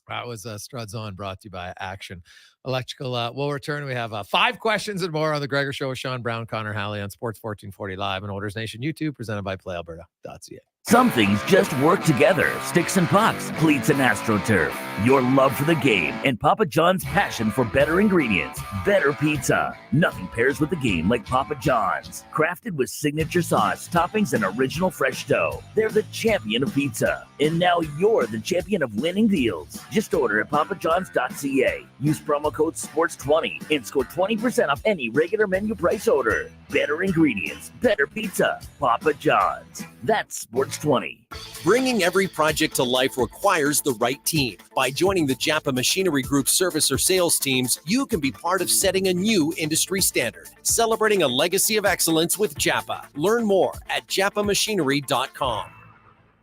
That was Struds On, brought to you by Action Electrical. We'll return. We have 5 questions and more on the Gregor Show with Sean Brown, Connor Halley on Sports 1440 Live and Oilers Nation YouTube, presented by PlayAlberta.ca.
Some things just work together. Sticks and pucks, cleats and AstroTurf. Your love for the game and Papa John's passion for better ingredients. Better pizza. Nothing pairs with the game like Papa John's. Crafted with signature sauce, toppings, and original fresh dough. They're the champion of pizza. And now you're the champion of winning deals. Just order at papajohns.ca. Use promo code SPORTS20 and score 20% off any regular menu price order. Better ingredients. Better pizza. Papa John's. That's Sports 20.
Bringing every project to life requires the right team. By joining the Japa Machinery Group service or sales teams, you can be part of setting a new industry standard. Celebrating a legacy of excellence with Japa. Learn more at japamachinery.com.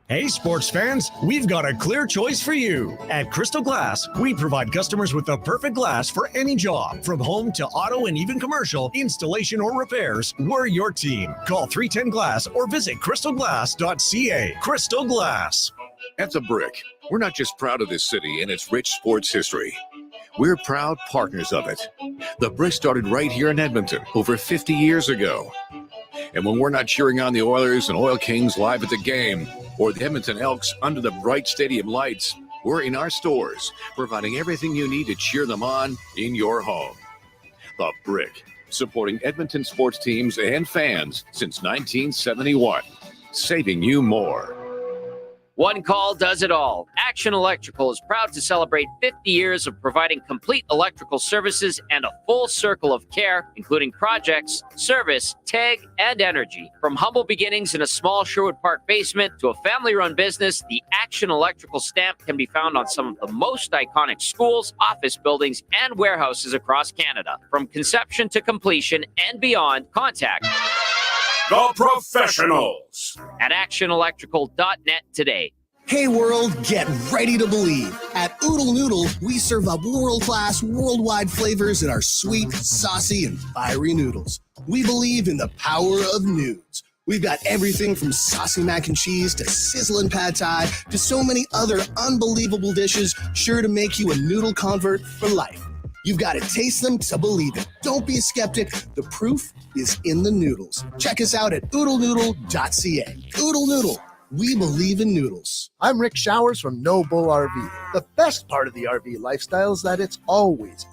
Hey, sports fans, we've got a clear choice for you. At Crystal Glass, we provide customers with the perfect glass for any job. From home to auto and even commercial, installation or repairs, we're your team. Call 310 Glass or visit crystalglass.ca. Crystal Glass.
At The Brick, we're not just proud of this city and its rich sports history. We're proud partners of it. The Brick started right here in Edmonton over 50 years ago. And when we're not cheering on the Oilers and Oil Kings live at the game, or the Edmonton Elks under the bright stadium lights, we're in our stores, providing everything you need to cheer them on in your home. The Brick, supporting Edmonton sports teams and fans since 1971, saving you more.
One call does it all. Action Electrical is proud to celebrate 50 years of providing complete electrical services and a full circle of care, including projects, service, tag, and energy. From humble beginnings in a small Sherwood Park basement to a family-run business, the Action Electrical stamp can be found on some of the most iconic schools, office buildings, and warehouses across Canada. From conception to completion and beyond, contact
the professionals
at actionelectrical.net today.
Hey world, get ready to believe. At Oodle Noodle, we serve up world-class, worldwide flavors in our sweet, saucy, and fiery noodles. We believe in the power of nudes. We've got everything from saucy mac and cheese to sizzling pad thai to so many other unbelievable dishes sure to make you a noodle convert for life. You've got to taste them to believe it. Don't be a skeptic. The proof is in the noodles. Check us out at oodlenoodle.ca. Oodle Noodle, We believe in noodles.
I'm Rick Showers from No Bull RV. The best part of the RV lifestyle is that it's always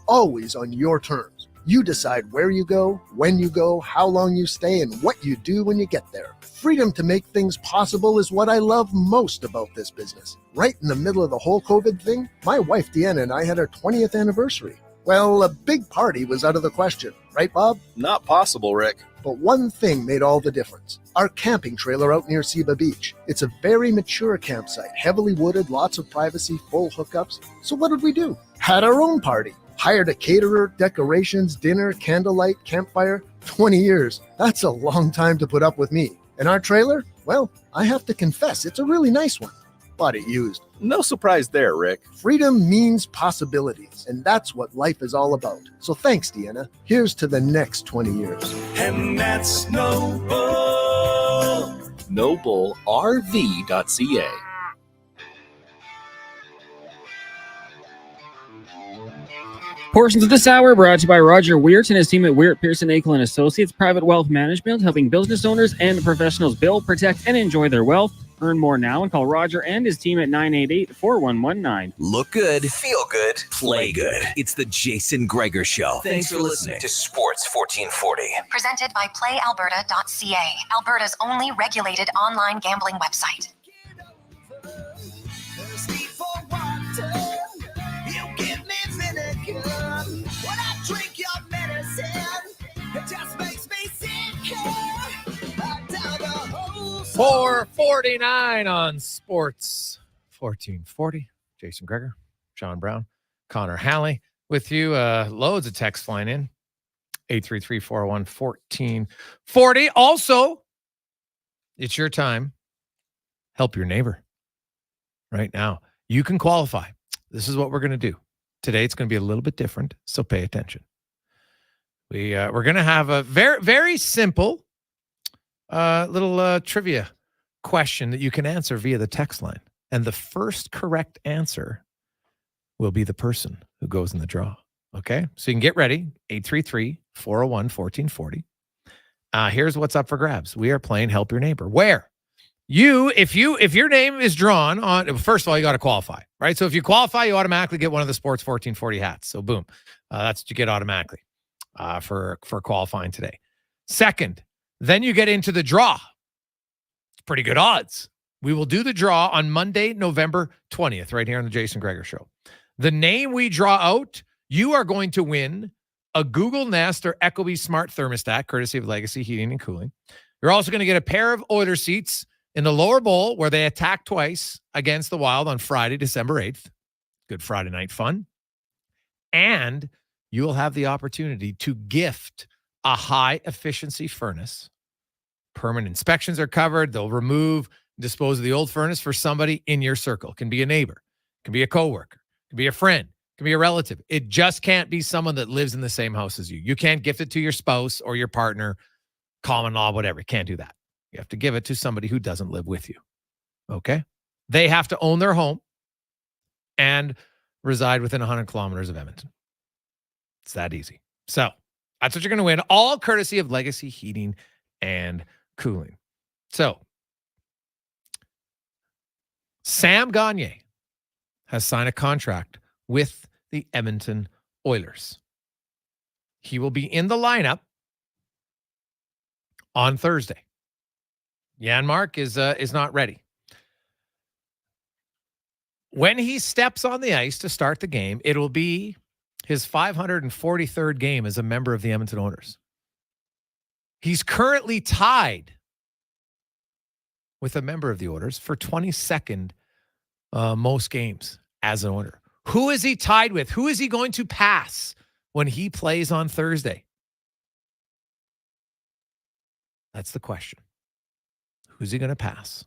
on your terms. You decide where you go, when you go, how long you stay, and what you do when you get there. Freedom to make things possible is what I love most about this business. Right in the middle of the whole COVID thing, my wife Deanna and I had our 20th anniversary. Well, a big party was out of the question, right, Bob?
Not possible, Rick.
But one thing made all the difference. Our camping trailer out near Seba Beach. It's a very mature campsite, heavily wooded, lots of privacy, full hookups. So what did we do? Had our own party. Hired a caterer, decorations, dinner, candlelight, campfire. 20 years. That's a long time to put up with me. And our trailer? Well, I have to confess, it's a really nice one. Bought it used.
No surprise there, Rick.
Freedom means possibilities, and that's what life is all about. So thanks, Deanna. Here's to the next 20 years.
And that's No Bull.
NobleRV.ca.
Portions of this hour brought to you by Roger Weert and his team at Weert, Pearson, Akel & Associates Private Wealth Management, helping business owners and professionals build, protect, and enjoy their wealth. Earn more now and call Roger and his team at 988-4119.
Look good, feel good, play good. It's the Jason Gregor Show. Thanks for listening to Sports 1440.
Presented by PlayAlberta.ca, Alberta's only regulated online gambling website.
When I drink your medicine, it just makes me sick.
4:49 on Sports 1440. Jason Gregor, Sean Brown, Connor Halley with you. Loads of text flying in. 833-401-1440. Also, it's your time. Help your neighbor right now. You can qualify. This is what we're going to do. Today it's going to be a little bit different, so pay attention. We're going to have a very, very simple little trivia question that you can answer via the text line. And the first correct answer will be the person who goes in the draw. Okay? So you can get ready. 833-401-1440. Here's what's up for grabs. We are playing Help Your Neighbor. Where? If your name is drawn on, first of all, you got to qualify, right? So if you qualify, you automatically get one of the Sports 1440 hats. So boom, that's what you get automatically for qualifying today. Second, then you get into the draw. It's pretty good odds. We will do the draw on Monday, November 20th, right here on the Jason Gregor Show. The name we draw out, you are going to win a Google Nest or Ecobee Smart Thermostat, courtesy of Legacy Heating and Cooling. You're also going to get a pair of Oilers seats in the lower bowl where they attack twice against the Wild on Friday, December 8th. Good Friday night fun. And you will have the opportunity to gift a high-efficiency furnace. Permanent inspections are covered. They'll remove, dispose of the old furnace for somebody in your circle. It can be a neighbor. It can be a coworker. It can be a friend. It can be a relative. It just can't be someone that lives in the same house as you. You can't gift it to your spouse or your partner, common law, whatever. You can't do that. You have to give it to somebody who doesn't live with you. Okay? They have to own their home and reside within 100 kilometers of Edmonton. It's that easy. So that's what you're going to win, all courtesy of Legacy Heating and Cooling. So Sam Gagner has signed a contract with the Edmonton Oilers. He will be in the lineup on Thursday. Janmark is not ready. When he steps on the ice to start the game, it will be his 543rd game as a member of the Edmonton Oilers. He's currently tied with a member of the Oilers for 22nd most games as an Oiler. Who is he tied with? Who is he going to pass when he plays on Thursday? That's the question. Who's he going to pass?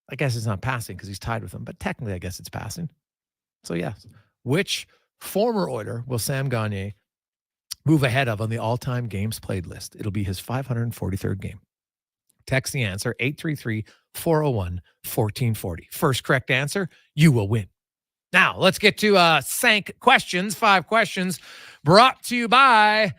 I guess it's not passing because he's tied with him, but technically I guess it's passing. So yes, which former Oiler will Sam Gagner move ahead of on the all-time games played list? It'll be his 543rd game. Text the answer, 833-401-1440. First correct answer, you will win. Now, let's get to Sank questions. 5 questions brought to you by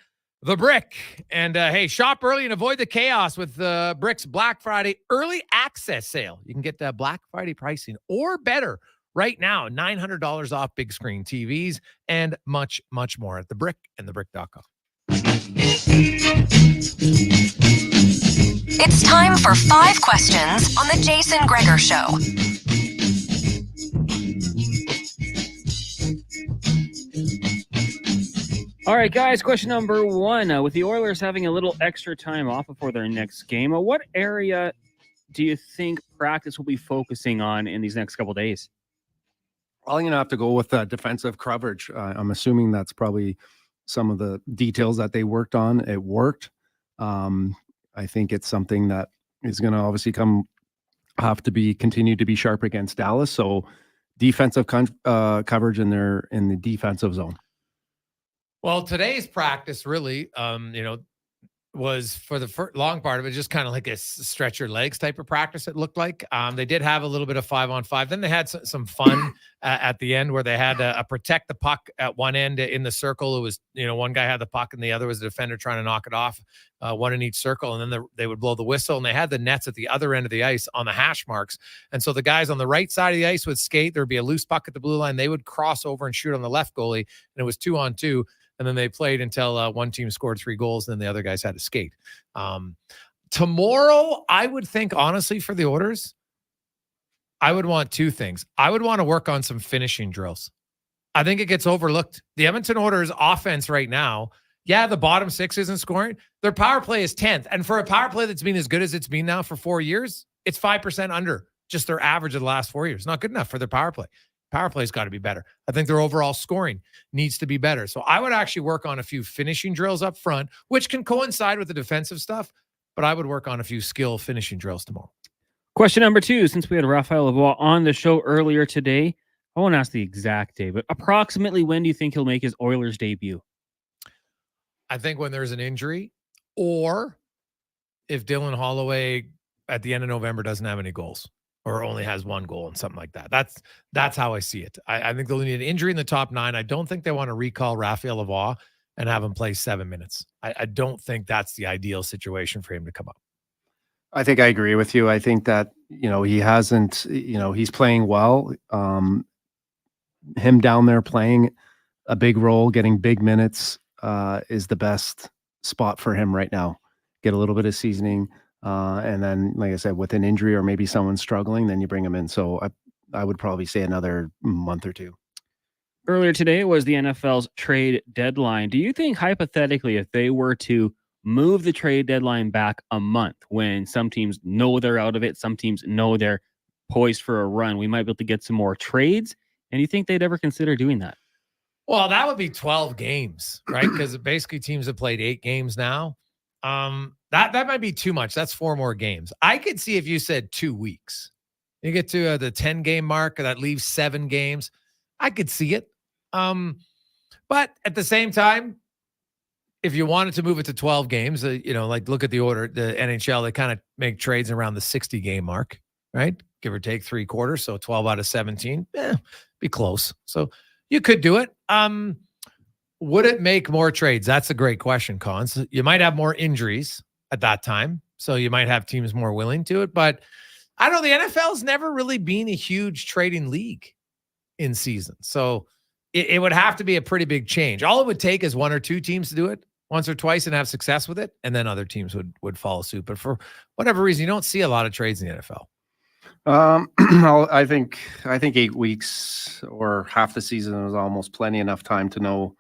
The Brick. And hey, shop early and avoid the chaos with the Brick's Black Friday early access sale. You can get the Black Friday pricing or better right now. $900 off big screen TVs and much, much more at The Brick and thebrick.com.
It's time for 5 questions on the Jason Gregor Show.
All right, guys, question number 1. With the Oilers having a little extra time off before their next game, what area do you think practice will be focusing on in these next couple days?
I'm going to have to go with defensive coverage. I'm assuming that's probably some of the details that they worked on. It worked. I think it's something that is going to obviously continue to be sharp against Dallas. So defensive coverage in the defensive zone.
Well, today's practice really, was for the long part of it, just kind of like a stretch your legs type of practice. It looked like they did have a little bit of 5-on-5. Then they had some fun at the end where they had a protect the puck at one end in the circle. It was, one guy had the puck and the other was the defender trying to knock it off, one in each circle. And then they would blow the whistle, and they had the nets at the other end of the ice on the hash marks. And so the guys on the right side of the ice would skate. There'd be a loose puck at the blue line. They would cross over and shoot on the left goalie. And it was 2-on-2. And then they played until one team scored 3 goals, and then the other guys had to skate. Tomorrow, I would think, honestly, for the Oilers, I would want 2 things. I would want to work on some finishing drills. I think it gets overlooked. The Edmonton Oilers offense right now, the bottom 6 isn't scoring. Their power play is 10th. And for a power play that's been as good as it's been now for 4 years, it's 5% under just their average of the last 4 years. Not good enough for their power play. Power play's got to be better. I think their overall scoring needs to be better. So I would actually work on a few finishing drills up front, which can coincide with the defensive stuff, but I would work on a few skill finishing drills tomorrow.
Question number 2, since we had Raphael Lavoie on the show earlier today, I won't ask the exact day, but approximately when do you think he'll make his Oilers debut?
I think when there's an injury, or if Dylan Holloway at the end of November doesn't have any goals, or only has 1 goal and something like that. That's how I see it. I think they'll need an injury in the top 9. I don't think they want to recall Raphael Lavoie and have him play 7 minutes. I don't think that's the ideal situation for him to come up.
I think I agree with you. I think that, he hasn't, he's playing well. Him down there playing a big role, getting big minutes is the best spot for him right now. Get a little bit of seasoning. And then, like I said, with an injury or maybe someone struggling, then you bring them in. So I would probably say another month or 2.
Earlier today was the NFL's trade deadline. Do you think, hypothetically, if they were to move the trade deadline back a month, when some teams know they're out of it, some teams know they're poised for a run, we might be able to get some more trades? And do you think they'd ever consider doing that?
Well, that would be 12 games, right? Because basically teams have played 8 games now. That might be too much. That's 4 more games. I could see if you said 2 weeks, you get to the 10-game mark, that leaves 7 games. I could see it. But at the same time, if you wanted to move it to 12 games, like look at the order, the NHL, they kind of make trades around the 60-game mark, right? Give or take 3 quarters. So 12 out of 17, be close. So you could do it. Would it make more trades? That's a great question, Cons. You might have more injuries at that time, so you might have teams more willing to it. But I don't know. The NFL's never really been a huge trading league in season, so it would have to be a pretty big change. All it would take is 1 or 2 teams to do it once or twice and have success with it, and then other teams would follow suit. But for whatever reason, you don't see a lot of trades in the NFL.
I think 8 weeks or half the season is almost plenty enough time to know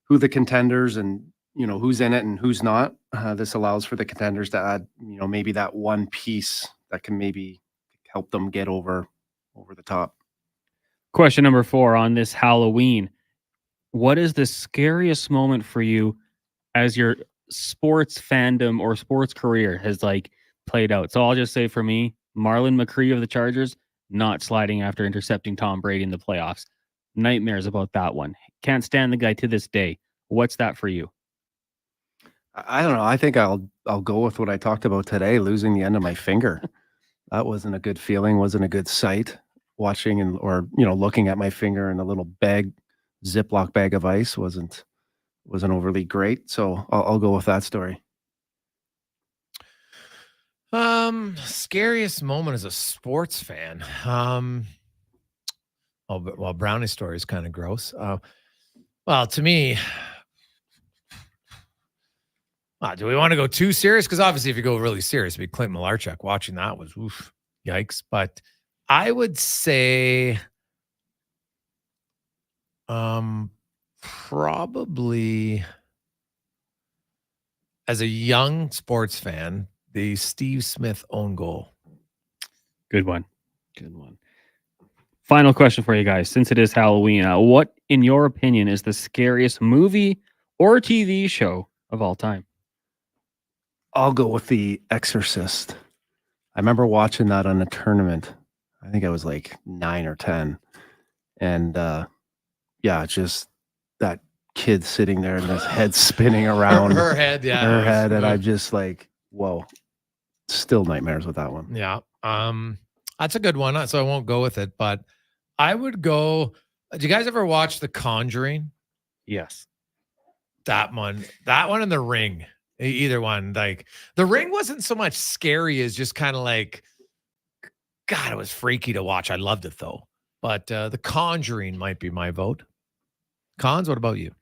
who the contenders and who's in it and who's not. This allows for the contenders to add maybe that one piece that can maybe help them get over the top.
Question number 4 on this Halloween. What is the scariest moment for you as your sports fandom or sports career has played out? So I'll just say, for me, Marlon McCree of the Chargers not sliding after intercepting Tom Brady in the playoffs. Nightmares about that one. Can't stand the guy to this day. What's that for you?
I don't know. I think I'll go with what I talked about today, losing the end of my finger. That wasn't a good feeling, wasn't a good sight. Watching or looking at my finger in a little bag, Ziploc bag of ice wasn't wasn't overly great. So I'll go with that story.
Scariest moment as a sports fan. Well, Brownie's story is kind of gross. Well, to me, do we want to go too serious? Because obviously, if you go really serious, it'd be Clint Malarchuk. Watching that was oof, yikes. But I would say, probably as a young sports fan, the Steve Smith own goal.
Good one. Final question for you guys. Since it is Halloween, what, in your opinion, is the scariest movie or TV show of all time?
I'll go with The Exorcist. I remember watching that on a tournament. I think I was like 9 or 10. And just that kid sitting there and his head spinning around.
Her head, yeah.
Her head. And I just like, whoa. Still nightmares with that one.
Yeah. That's a good one. So I won't go with it, but I would go. Do you guys ever watch The Conjuring?
Yes.
That one and The Ring. Either one. Like The Ring wasn't so much scary as just kind of like, God, it was freaky to watch. I loved it though. But The Conjuring might be my vote. Cons, what about you?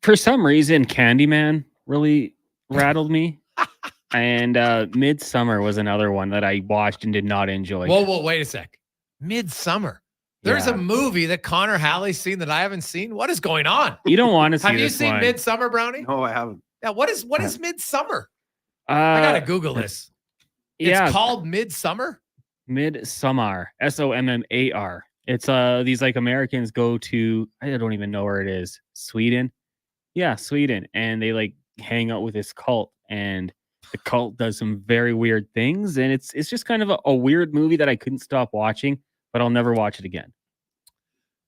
For some reason, Candyman really rattled me. And Midsummer was another one that I watched and did not enjoy.
Whoa, wait a sec. Midsummer. There's a movie that Connor Halley's seen that I haven't seen. What is going on?
You don't want to see
Have you
this
seen
one.
Midsummer, Brownie?
No, I haven't.
Yeah, what is Midsummer? I gotta Google this. It's called Midsummer?
Midsommar. Sommar. It's these like Americans go to, I don't even know where it is. Sweden? Yeah, Sweden. And they like hang out with this cult, and the cult does some very weird things, and it's just kind of a weird movie that I couldn't stop watching, but I'll never watch it again.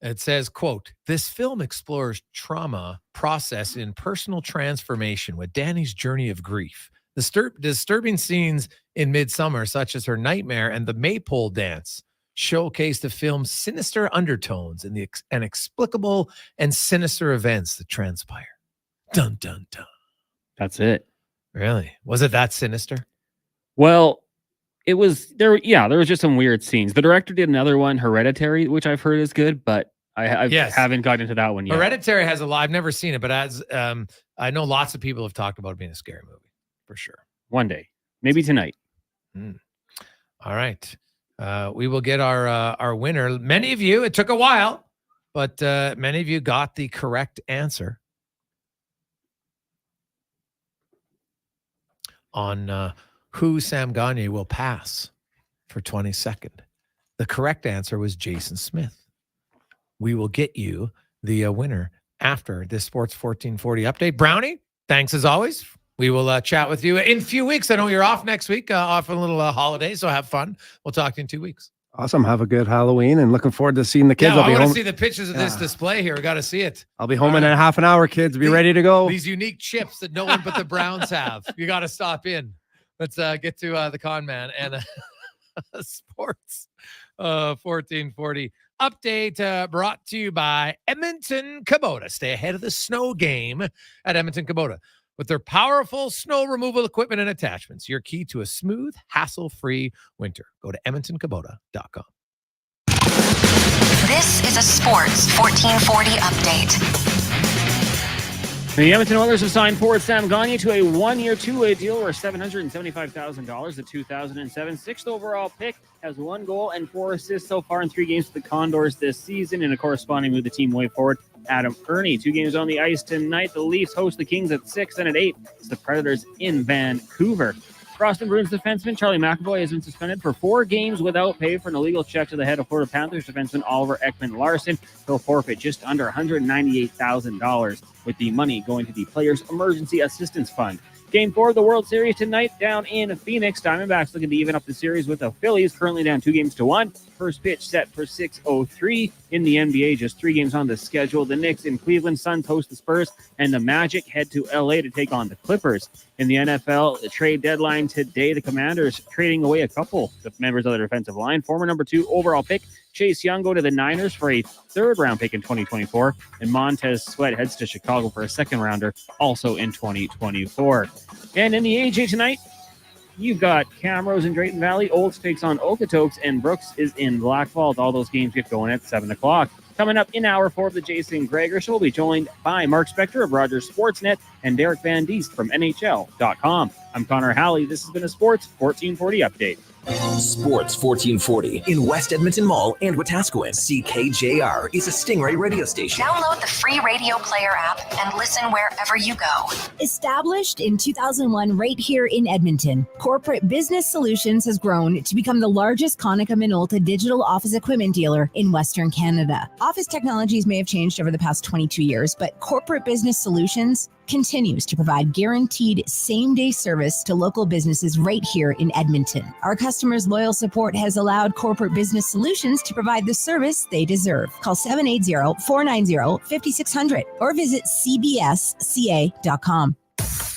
It says, quote, "This film explores trauma process in personal transformation with Danny's journey of grief. The disturbing scenes in Midsummer, such as her nightmare and the maypole dance, showcase the film's sinister undertones and the inexplicable and sinister events that transpire." Dun, dun, dun.
That's it.
Really? Was it that sinister?
Well, it was there. Yeah, there was just some weird scenes. The director did another one, Hereditary, which I've heard is good, but I haven't gotten into that one yet.
Hereditary has a lot. I've never seen it, but as I know lots of people have talked about it being a scary movie for sure.
One day, maybe tonight.
All right. We will get our winner. Many of you, it took a while, but many of you got the correct answer on who Sam Gagner will pass for 22nd. The correct answer was Jason Smith. We will get you the winner after this Sports 1440 update. Brownie, thanks as always. We will chat with you in a few weeks. I know you're off next week, off on a little holiday, so have fun. We'll talk to you in 2 weeks.
Awesome. Have a good Halloween and looking forward to seeing the kids.
Yeah, I want to see the pictures of this display here. I got to see it.
I'll be home in a half an hour, kids. Be ready to go.
These unique chips that no one but the Browns have. You got to stop in. Let's get to the con man and Sports 1440 update brought to you by Edmonton Kubota. Stay ahead of the snow game at Edmonton Kubota. With their powerful snow removal equipment and attachments, your key to a smooth, hassle-free winter. Go to EdmontonKubota.com.
This is a Sports 1440 update.
The Edmonton Oilers have signed forward Sam Gagner to a one-year, two-way deal worth $775,000. The 2007 sixth overall pick has 1 goal and 4 assists so far in 3 games with the Condors this season. In a corresponding move, the team way forward, Adam Ernie. 2 games on the ice tonight. The Leafs host the Kings at 6 and at 8. It's the Predators in Vancouver. Boston Bruins defenseman Charlie McAvoy has been suspended for 4 games without pay for an illegal check to the head of Florida Panthers defenseman Oliver Ekman-Larsson. He'll forfeit just under $198,000, with the money going to the Players Emergency Assistance Fund. Game 4 of the World Series tonight down in Phoenix. Diamondbacks looking to even up the series with the Phillies, currently down 2-1. First pitch set for 6:03 in the NBA. Just 3 games on the schedule. The Knicks in Cleveland, Suns host the Spurs, and the Magic head to LA to take on the Clippers. In the NFL, the trade deadline today, the Commanders trading away a couple of members of their defensive line. Former number 2 overall pick Chase Young go to the Niners for a 3rd-round pick in 2024, and Montez Sweat heads to Chicago for a 2nd-rounder also in 2024. And in the AJ tonight, you've got Camrose in Drayton Valley, Olds takes on Okotoks, and Brooks is in Blackfalds. All those games get going at 7 o'clock. Coming up in hour 4 of the Jason Gregor Show, we'll be joined by Mark Spector of Rogers Sportsnet and Derek Van Diest from NHL.com. I'm Connor Halley. This has been a Sports 1440 update.
Sports 1440 in West Edmonton Mall and Wetaskiwin. CKJR is a Stingray radio station.
Download the free Radio Player app and listen wherever you go.
Established in 2001 right here in Edmonton, Corporate Business Solutions has grown to become the largest Konica Minolta digital office equipment dealer in Western Canada. Office technologies may have changed over the past 22 years, but Corporate Business Solutions continues to provide guaranteed same-day service to local businesses right here in Edmonton. Our customers' loyal support has allowed Corporate Business Solutions to provide the service they deserve. Call 780-490-5600 or visit cbsca.com.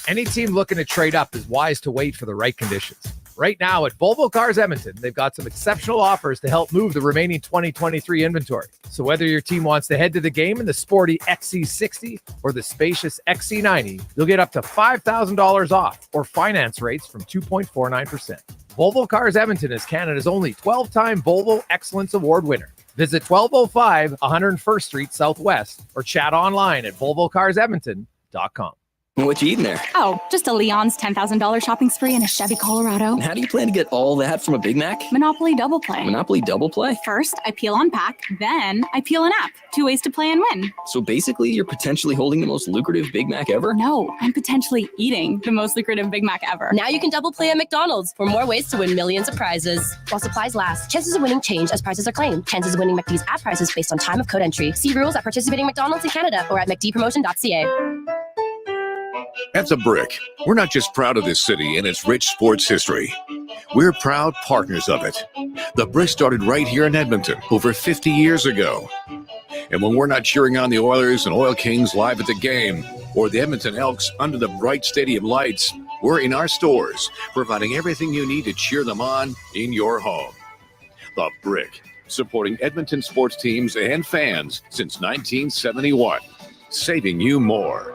Any team looking to trade up is wise to wait for the right conditions. Right now at Volvo Cars Edmonton, they've got some exceptional offers to help move the remaining 2023 inventory. So whether your team wants to head to the game in the sporty XC60 or the spacious XC90, you'll get up to $5,000 off or finance rates from 2.49%. Volvo Cars Edmonton is Canada's only 12-time Volvo Excellence Award winner. Visit 1205 101st Street Southwest or chat online at volvocarsedmonton.com.
What you eating there?
Oh, just a Leon's $10,000 shopping spree in a Chevy Colorado.
And how do you plan to get all that from a Big Mac?
Monopoly Double Play.
Monopoly Double Play?
First, I peel on pack, then I peel an app. 2 ways to play and win.
So basically, you're potentially holding the most lucrative Big Mac ever?
No, I'm potentially eating the most lucrative Big Mac ever.
Now you can double play at McDonald's for more ways to win millions of prizes. While supplies last, chances of winning change as prizes are claimed. Chances of winning McD's app prizes based on time of code entry. See rules at participating McDonald's in Canada or at mcdpromotion.ca.
At The Brick, we're not just proud of this city and its rich sports history. We're proud partners of it. The Brick started right here in Edmonton over 50 years ago. And when we're not cheering on the Oilers and Oil Kings live at the game, or the Edmonton Elks under the bright stadium lights, we're in our stores, providing everything you need to cheer them on in your home. The Brick, supporting Edmonton sports teams and fans since 1971, saving you more.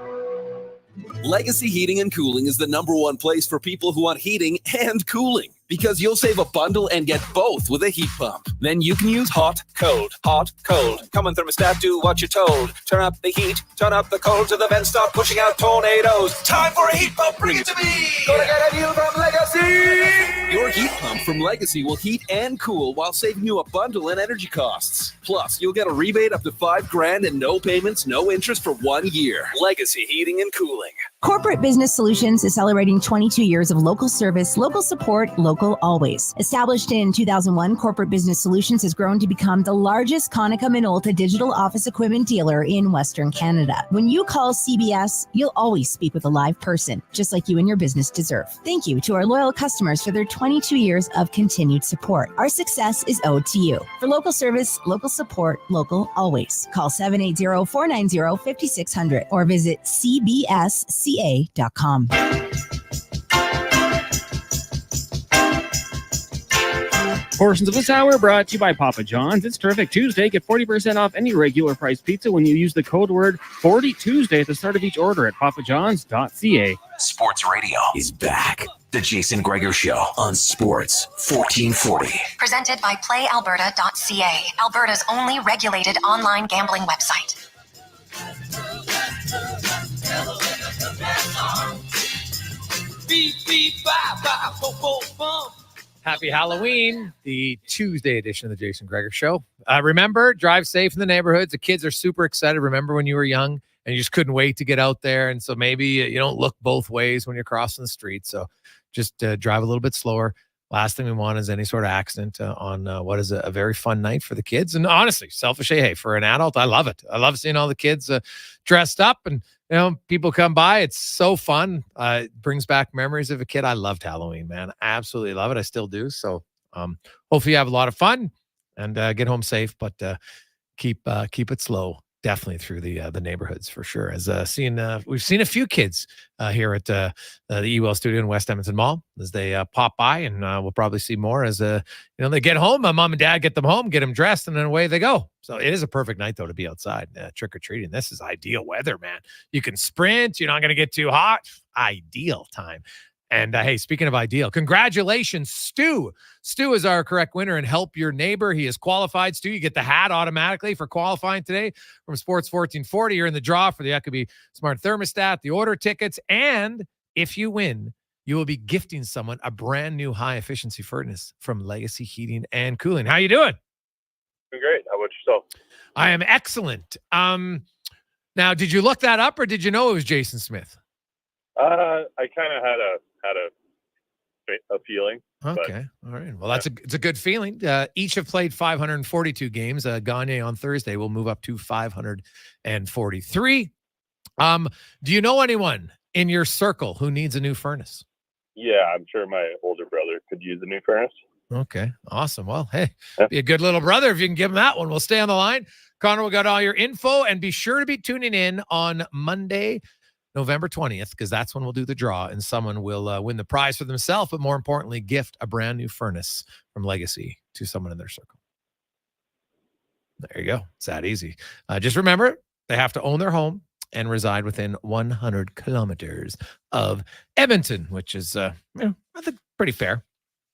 Legacy Heating and Cooling is the #1 place for people who want heating and cooling, because you'll save a bundle and get both with a heat pump. Then you can use hot, cold, hot, cold. Come on, thermostat, do what you're told. Turn up the heat, turn up the cold, so the vents start pushing out tornadoes. Time for a heat pump, bring it to me! Gonna get a deal from Legacy! Your heat pump from Legacy will heat and cool while saving you a bundle in energy costs. Plus, you'll get a rebate up to $5,000 and no payments, no interest for 1 year. Legacy Heating and Cooling.
Corporate Business Solutions is celebrating 22 years of local service, local support, local always. Established in 2001, Corporate Business Solutions has grown to become the largest Konica Minolta digital office equipment dealer in Western Canada. When you call CBS, you'll always speak with a live person, just like you and your business deserve. Thank you to our loyal customers for their 22 years of continued support. Our success is owed to you. For local service, local support, local always. Call 780-490-5600 or visit cbsca.com.
Portions of this hour brought to you by Papa John's. It's Terrific Tuesday. Get 40% off any regular price pizza when you use the code word 40Tuesday at the start of each order at papajohns.ca.
Sports Radio is back. The Jason Gregor Show on Sports 1440.
Presented by PlayAlberta.ca, Alberta's only regulated online gambling website.
Happy Halloween, the Tuesday edition of the Jason Gregor Show. Remember, drive safe in the neighborhoods. The kids are super excited. Remember when you were young and you just couldn't wait to get out there. And so maybe you don't look both ways when you're crossing the street. So just drive a little bit slower. Last thing we want is any sort of accident on what is a very fun night for the kids. And honestly, selfishly, hey, for an adult, I love it. I love seeing all the kids dressed up and, people come by. It's so fun. It brings back memories of a kid. I loved Halloween, man. I absolutely love it. I still do. So hopefully you have a lot of fun. and get home safe, but keep it slow. Definitely through the neighborhoods for sure. As we've seen a few kids here at the Ewell Studio in West Edmonton Mall as they pop by, and we'll probably see more as they get home. Mom and dad get them home, get them dressed, and then away they go. So it is a perfect night though to be outside trick or treating. This is ideal weather, man. You can sprint. You're not going to get too hot. Ideal time. And hey, speaking of ideal, congratulations, Stu. Stu is our correct winner and Help Your Neighbor. He is qualified. Stu, you get the hat automatically for qualifying today from Sports 1440. You're in the draw for the Ecobee Smart Thermostat, the order tickets, and if you win, you will be gifting someone a brand new high-efficiency furnace from Legacy Heating and Cooling. How you doing?
Doing great. How about yourself?
I am excellent. Now, did you look that up or did you know it was Jason Smith?
I kind of had a feeling.
Okay. All right. Well, it's a good feeling. Each have played 542 games. Gagner on Thursday will move up to 543. Do you know anyone in your circle who needs a new furnace?
Yeah, I'm sure my older brother could use a new furnace.
Okay. Awesome. Well, hey, be a good little brother if you can give him that one. We'll stay on the line. Connor, we got all your info, and be sure to be tuning in on Monday, November 20th, because that's when we'll do the draw and someone will win the prize for themselves, but more importantly, gift a brand new furnace from Legacy to someone in their circle. There you go. It's that easy. Just remember, they have to own their home and reside within 100 kilometers of Edmonton, which is, I think pretty fair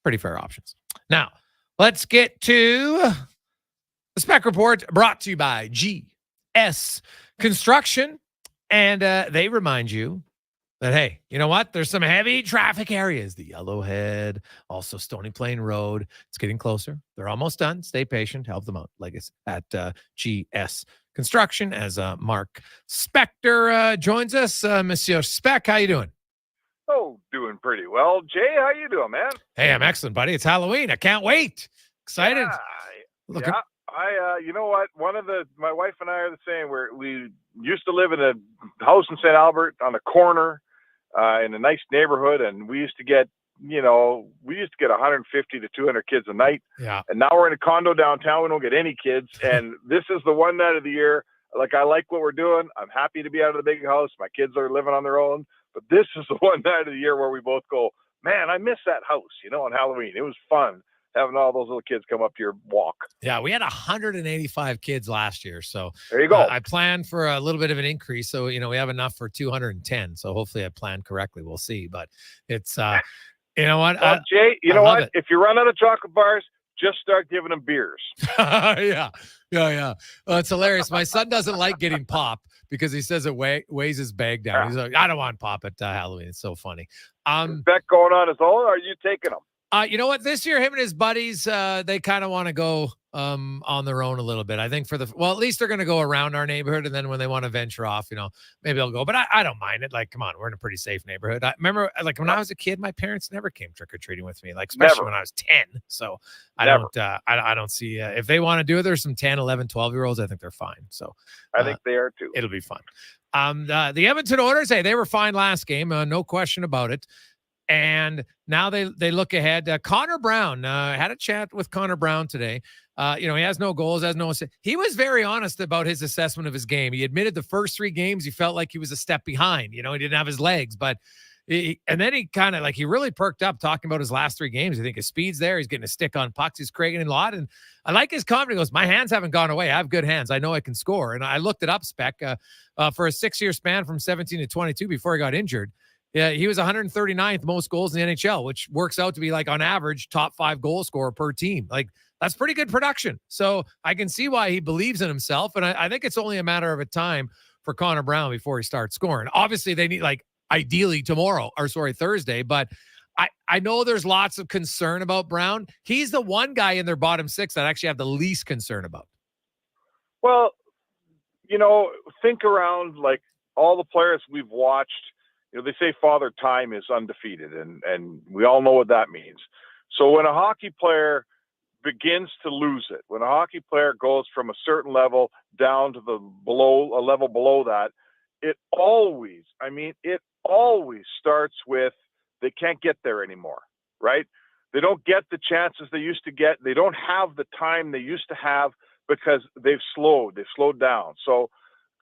options. Now, let's get to the Spec Report brought to you by GS Construction. And they remind you that, hey, you know what? There's some heavy traffic areas. The Yellowhead, also Stony Plain Road. It's getting closer. They're almost done. Stay patient. Help them out. Like it's at GS Construction as Mark Spector joins us. Monsieur Spec, how you doing?
Oh, doing pretty well. Jay, how you doing, man?
Hey, I'm excellent, buddy. It's Halloween. I can't wait. Excited.
Yeah. You know what? My wife and I are the same. We used to live in a house in St. Albert on a corner in a nice neighborhood, and we used to get 150 to 200 kids a night.
Yeah.
And now we're in a condo downtown. We don't get any kids, and this is the one night of the year. Like, I like what we're doing. I'm happy to be out of the big house. My kids are living on their own, but this is the one night of the year where we both go, man, I miss that house. On Halloween, it was fun having all those little kids come up to your walk.
Yeah, we had 185 kids last year. So
there you go.
I planned for a little bit of an increase. So, we have enough for 210. So hopefully I planned correctly. We'll see. But it's, you know what?
Jay, you know what? If you run out of chocolate bars, just start giving them beers.
Yeah. Well, it's hilarious. My son doesn't like getting pop because he says it weighs his bag down. He's like, I don't want pop at Halloween. It's so funny.
Is Beck going on his own, or are you taking them?
You know what? This year, him and his buddies, they kind of want to go on their own a little bit. I think at least they're going to go around our neighborhood. And then when they want to venture off, maybe they'll go. But I don't mind it. Like, come on, we're in a pretty safe neighborhood. I remember, like, when I was a kid, my parents never came trick-or-treating with me, like, especially when I was 10. So I don't see if they want to do it. There's some 10, 11, 12-year-olds. I think they're fine. So
I think they are too.
It'll be fun. The Edmonton Oilers, hey, they were fine last game. No question about it. And now they look ahead. Connor Brown, had a chat with Connor Brown today. He has no goals, he was very honest about his assessment of his game. He admitted the first 3 games he felt like he was a step behind. He didn't have his legs, but and then he kind of he really perked up talking about his last 3 games. I think his speed's there. He's getting a stick on pucks. He's creating a lot. And I like his comment. He goes, my hands haven't gone away. I have good hands. I know I can score. And I looked it up, Spec, for a 6-year span from 17 to 22 before he got injured. Yeah, he was 139th most goals in the NHL, which works out to be on average top 5 goal scorer per team. That's pretty good production. So I can see why he believes in himself. And I think it's only a matter of a time for Connor Brown before he starts scoring. Obviously they need ideally Thursday, but I know there's lots of concern about Brown. He's the one guy in their bottom 6 that I actually have the least concern about.
Well, think around all the players we've watched. They say Father Time is undefeated, and we all know what that means. So when a hockey player begins to lose it, when a hockey player goes from a certain level down to a level below that, it always starts with they can't get there anymore, right? They don't get the chances they used to get. They don't have the time they used to have because they've slowed down. So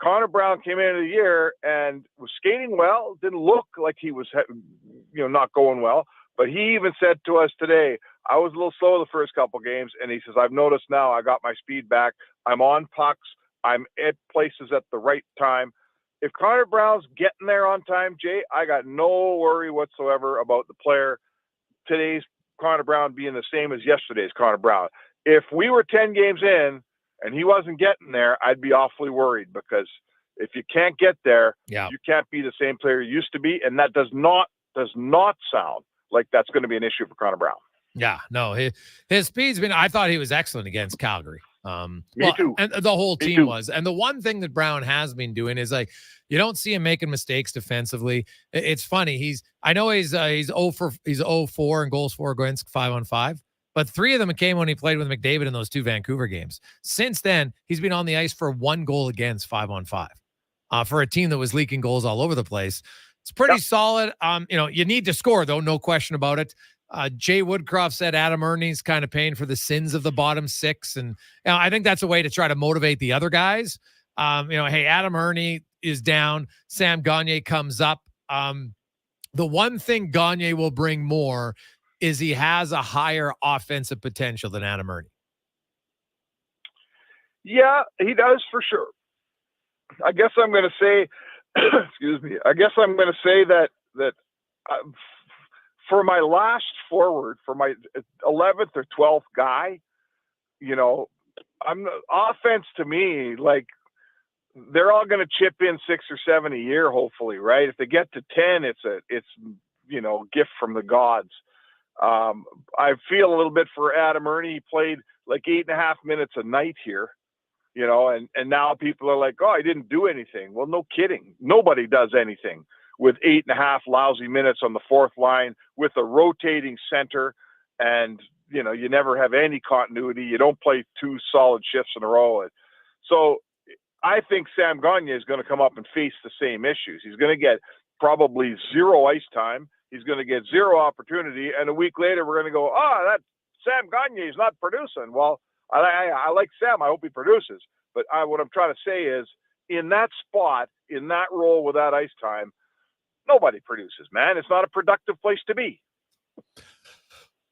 Connor Brown came into the year and was skating well, didn't look like he was, not going well. But he even said to us today, I was a little slow the first couple games. And he says, I've noticed now I got my speed back. I'm on pucks. I'm at places at the right time. If Connor Brown's getting there on time, Jay, I got no worry whatsoever about the player. Today's Connor Brown being the same as yesterday's Connor Brown. If we were 10 games in and he wasn't getting there, I'd be awfully worried, because if you can't get there, you can't be the same player you used to be. And that does not sound like that's going to be an issue for Connor Brown.
Yeah, no, his speed's been, I thought he was excellent against Calgary.
Me too.
And the whole team was. And the one thing that Brown has been doing is, like, you don't see him making mistakes defensively. It's funny. I know he's 0-4 in goals for against 5-on-5, but 3 of them came when he played with McDavid in those 2 Vancouver games. Since then, he's been on the ice for 1 goal against 5-on-5. For a team that was leaking goals all over the place. It's pretty solid. You need to score, though, no question about it. Jay Woodcroft said Adam Ernie's kind of paying for the sins of the bottom 6. And I think that's a way to try to motivate the other guys. Hey, Adam Ernie is down. Sam Gagner comes up. The one thing Gagner will bring more is he has a higher offensive potential than Adam Ernie.
Yeah, he does for sure. I guess I'm going to say, excuse me. I guess I'm going to say that for my last forward, for my 11th or 12th guy, I'm offense to me, like, they're all going to chip in 6 or 7 a year, hopefully, right? If they get to 10, it's gift from the gods. I feel a little bit for Adam Ernie. He played like 8.5 minutes a night here, and now people are like, oh, he didn't do anything. Well, no kidding. Nobody does anything with 8.5 lousy minutes on the fourth line with a rotating center, and you never have any continuity. You don't play 2 solid shifts in a row. So I think Sam Gagner is going to come up and face the same issues. He's going to get probably 0 ice time. He's going to get 0 opportunity, and a week later we're going to go, that Sam Gagner is not producing. Well, I like Sam. I hope he produces. But what I'm trying to say is, in that spot, in that role with that ice time, nobody produces, man. It's not a productive place to be.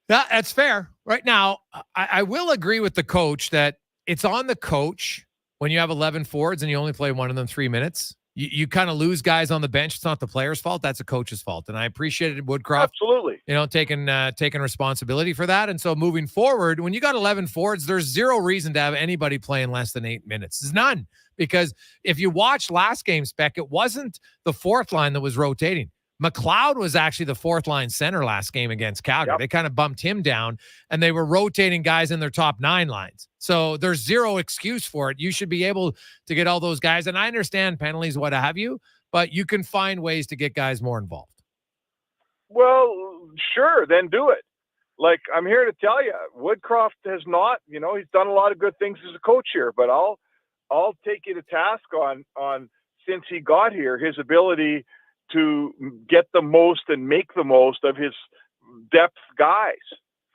Yeah, that's fair. Right now, I will agree with the coach that it's on the coach when you have 11 forwards and you only play one of them 3 minutes. You kind of lose guys on the bench. It's not the player's fault. That's a coach's fault. And I appreciated Woodcroft,
absolutely,
taking responsibility for that. And so moving forward, when you got 11 forwards, there's 0 reason to have anybody playing less than 8 minutes. There's none. Because if you watch last game, Spec, it wasn't the fourth line that was rotating. McLeod was actually the fourth line center last game against Calgary. They kind of bumped him down, and they were rotating guys in their top 9 lines. So there's 0 excuse for it. You should be able to get all those guys. And I understand penalties, what have you, but you can find ways to get guys more involved.
Well, sure, then do it. Like, I'm here to tell you, Woodcroft has not, he's done a lot of good things as a coach here, but I'll take you to task on since he got here, his ability to get the most and make the most of his depth guys.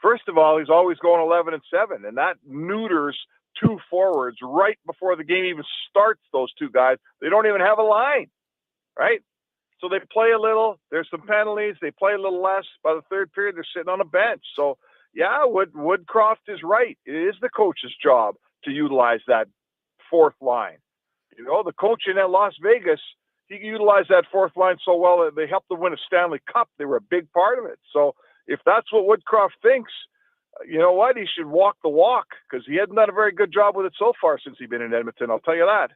First of all, he's always going 11-7, and that neuters 2 forwards right before the game even starts. Those 2 guys, they don't even have a line, right? So they play a little. There's some penalties. They play a little less. By the 3rd period, they're sitting on a bench. So, yeah, Woodcroft is right. It is the coach's job to utilize that 4th line. The coach in Las Vegas, he utilized that 4th line so well that they helped them win a Stanley Cup. They were a big part of it. So if that's what Woodcroft thinks, you know what? He should walk the walk, because he hasn't done a very good job with it so far since he's been in Edmonton. I'll tell you that.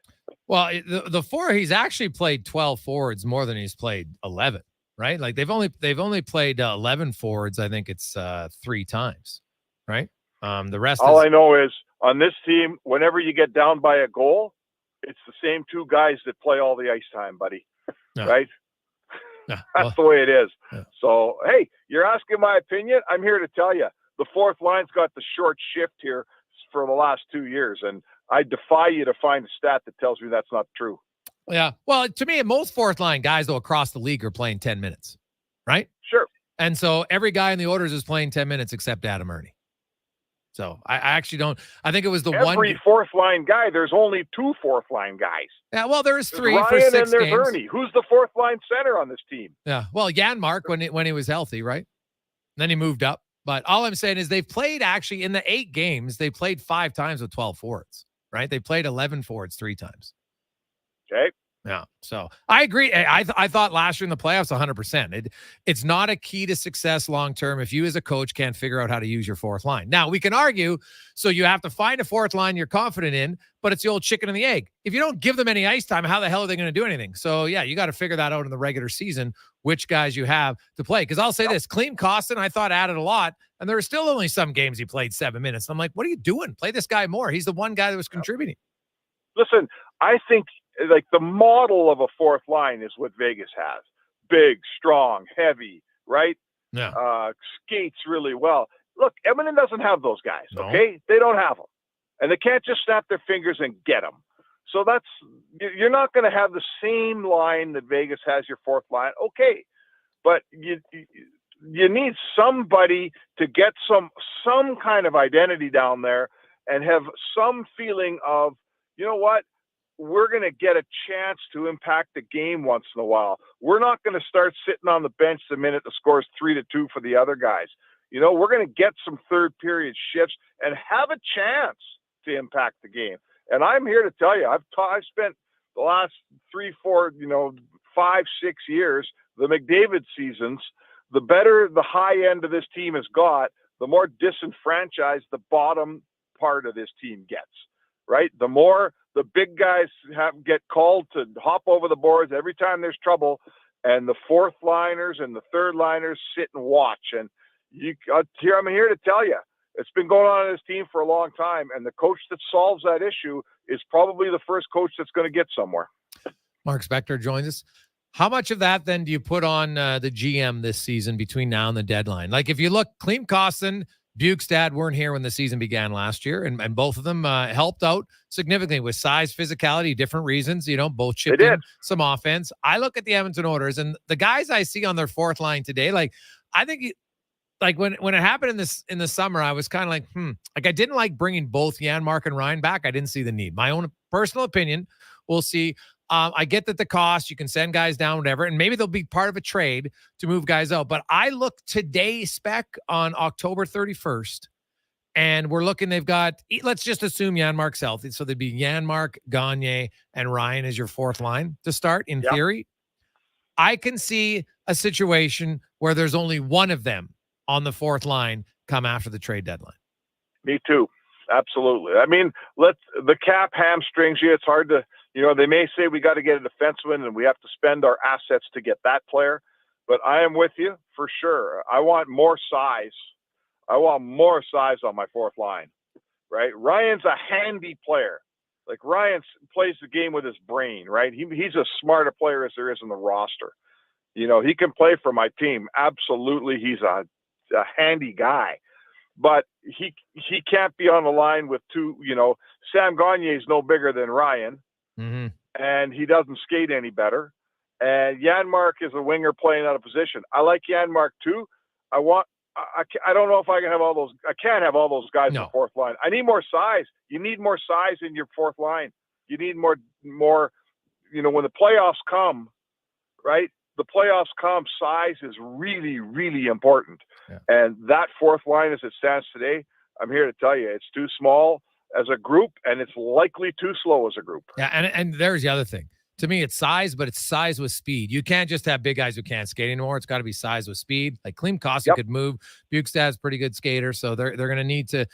Well, the 4, he's actually played 12 forwards more than he's played 11, right? Like they've only played 11 forwards. I think it's 3 times, right? The rest.
All I know is on this team, whenever you get down by a goal, it's the same 2 guys that play all the ice time, buddy.
No.
Right?
No.
That's the way it is. Yeah. So, hey, you're asking my opinion. I'm here to tell you, the 4th line's got the short shift here for the last 2 years, and I defy you to find a stat that tells me that's not true.
Yeah. Well, to me, most 4th line guys, though, across the league are playing 10 minutes, right?
Sure.
And so every guy in the Oilers is playing 10 minutes except Adam Ernie. So I actually don't. I think it was
Every fourth line guy. There's only 2 fourth line guys.
Yeah, well, there's 3
Ryan
for 6
and there's
games.
Ernie. Who's the fourth line center on this team?
Yeah, well, Janmark when he was healthy, right? And then he moved up. But all I'm saying is they've played actually in the 8 games. They played 5 times with 12 forwards, right? They played 11 forwards 3 times.
Okay.
Yeah. So I agree. I thought last year in the playoffs, 100%. It's not a key to success long-term if you as a coach can't figure out how to use your fourth line. Now, we can argue, so you have to find a fourth line you're confident in, but it's the old chicken and the egg. If you don't give them any ice time, how the hell are they going to do anything? So, yeah, you got to figure that out in the regular season, which guys you have to play. Because I'll say this, Clem Costin, I thought added a lot, and there were still only some games he played 7 minutes. I'm like, what are you doing? Play this guy more. He's the one guy that was contributing.
Listen, I think like the model of a fourth line is what Vegas has. Big, strong, heavy, right?
Yeah.
Skates really well. Look, Edmonton doesn't have those guys,
No.
okay? They don't have them. And they can't just snap their fingers and get them. So you're not going to have the same line that Vegas has your fourth line. Okay. But you need somebody to get some kind of identity down there and have some feeling of, you know what? We're going to get a chance to impact the game once in a while. We're not going to start sitting on the bench the minute the score's 3-2 for the other guys. You know, we're going to get some third period shifts and have a chance to impact the game. And I'm here to tell you, I've spent the last 3, 4, 5, 6 years, the McDavid seasons, the better the high end of this team has got, the more disenfranchised the bottom part of this team gets, right? The more the big guys get called to hop over the boards every time there's trouble, and the fourth liners and the third liners sit and watch. And I'm here to tell you, it's been going on in this team for a long time, and the coach that solves that issue is probably the first coach that's going to get somewhere.
Mark Spector joins us. How much of that then do you put on the GM this season between now and the deadline? Like if you look, Clem Costin, Bukestad weren't here when the season began last year, and both of them helped out significantly with size, physicality, different reasons, both chipped in some offense. I look at the Edmonton Oilers, and the guys I see on their fourth line today, like I think when it happened in the summer, I was kind of like, I didn't like bringing both Janmark and Ryan back. I didn't see the need. My own personal opinion, we'll see. I get that the cost, you can send guys down, whatever, and maybe they'll be part of a trade to move guys out. But I look today, Spec, on October 31st, and we're looking, they've got, let's just assume Janmark's healthy. So they'd be Janmark, Gagner, and Ryan as your fourth line to start, in theory. I can see a situation where there's only one of them on the fourth line come after the trade deadline.
Me too. Absolutely. I mean, the cap hamstrings you. It's hard to, they may say we got to get a defenseman and we have to spend our assets to get that player. But I am with you for sure. I want more size. I want more size on my fourth line, right? Ryan's a handy player. Like Ryan plays the game with his brain, right? He's as smart a player as there is in the roster. He can play for my team. Absolutely. He's a handy guy. But he can't be on the line with two, Sam Gagner is no bigger than Ryan, and he doesn't skate any better. And Janmark is a winger playing out of position. I like Janmark too. I don't know if I can have all those. I can't have all those guys in the fourth line. I need more size. You need more size in your fourth line. You need more, when the playoffs come, right? The playoffs come, size is really, really important. Yeah. And that fourth line as it stands today, I'm here to tell you, it's too small as a group, and it's likely too slow as a group.
Yeah, and there's the other thing. To me, it's size, but it's size with speed. You can't just have big guys who can't skate anymore. It's got to be size with speed. Like Clem Costin could move. Bukestad's a pretty good skater, so they're going to need to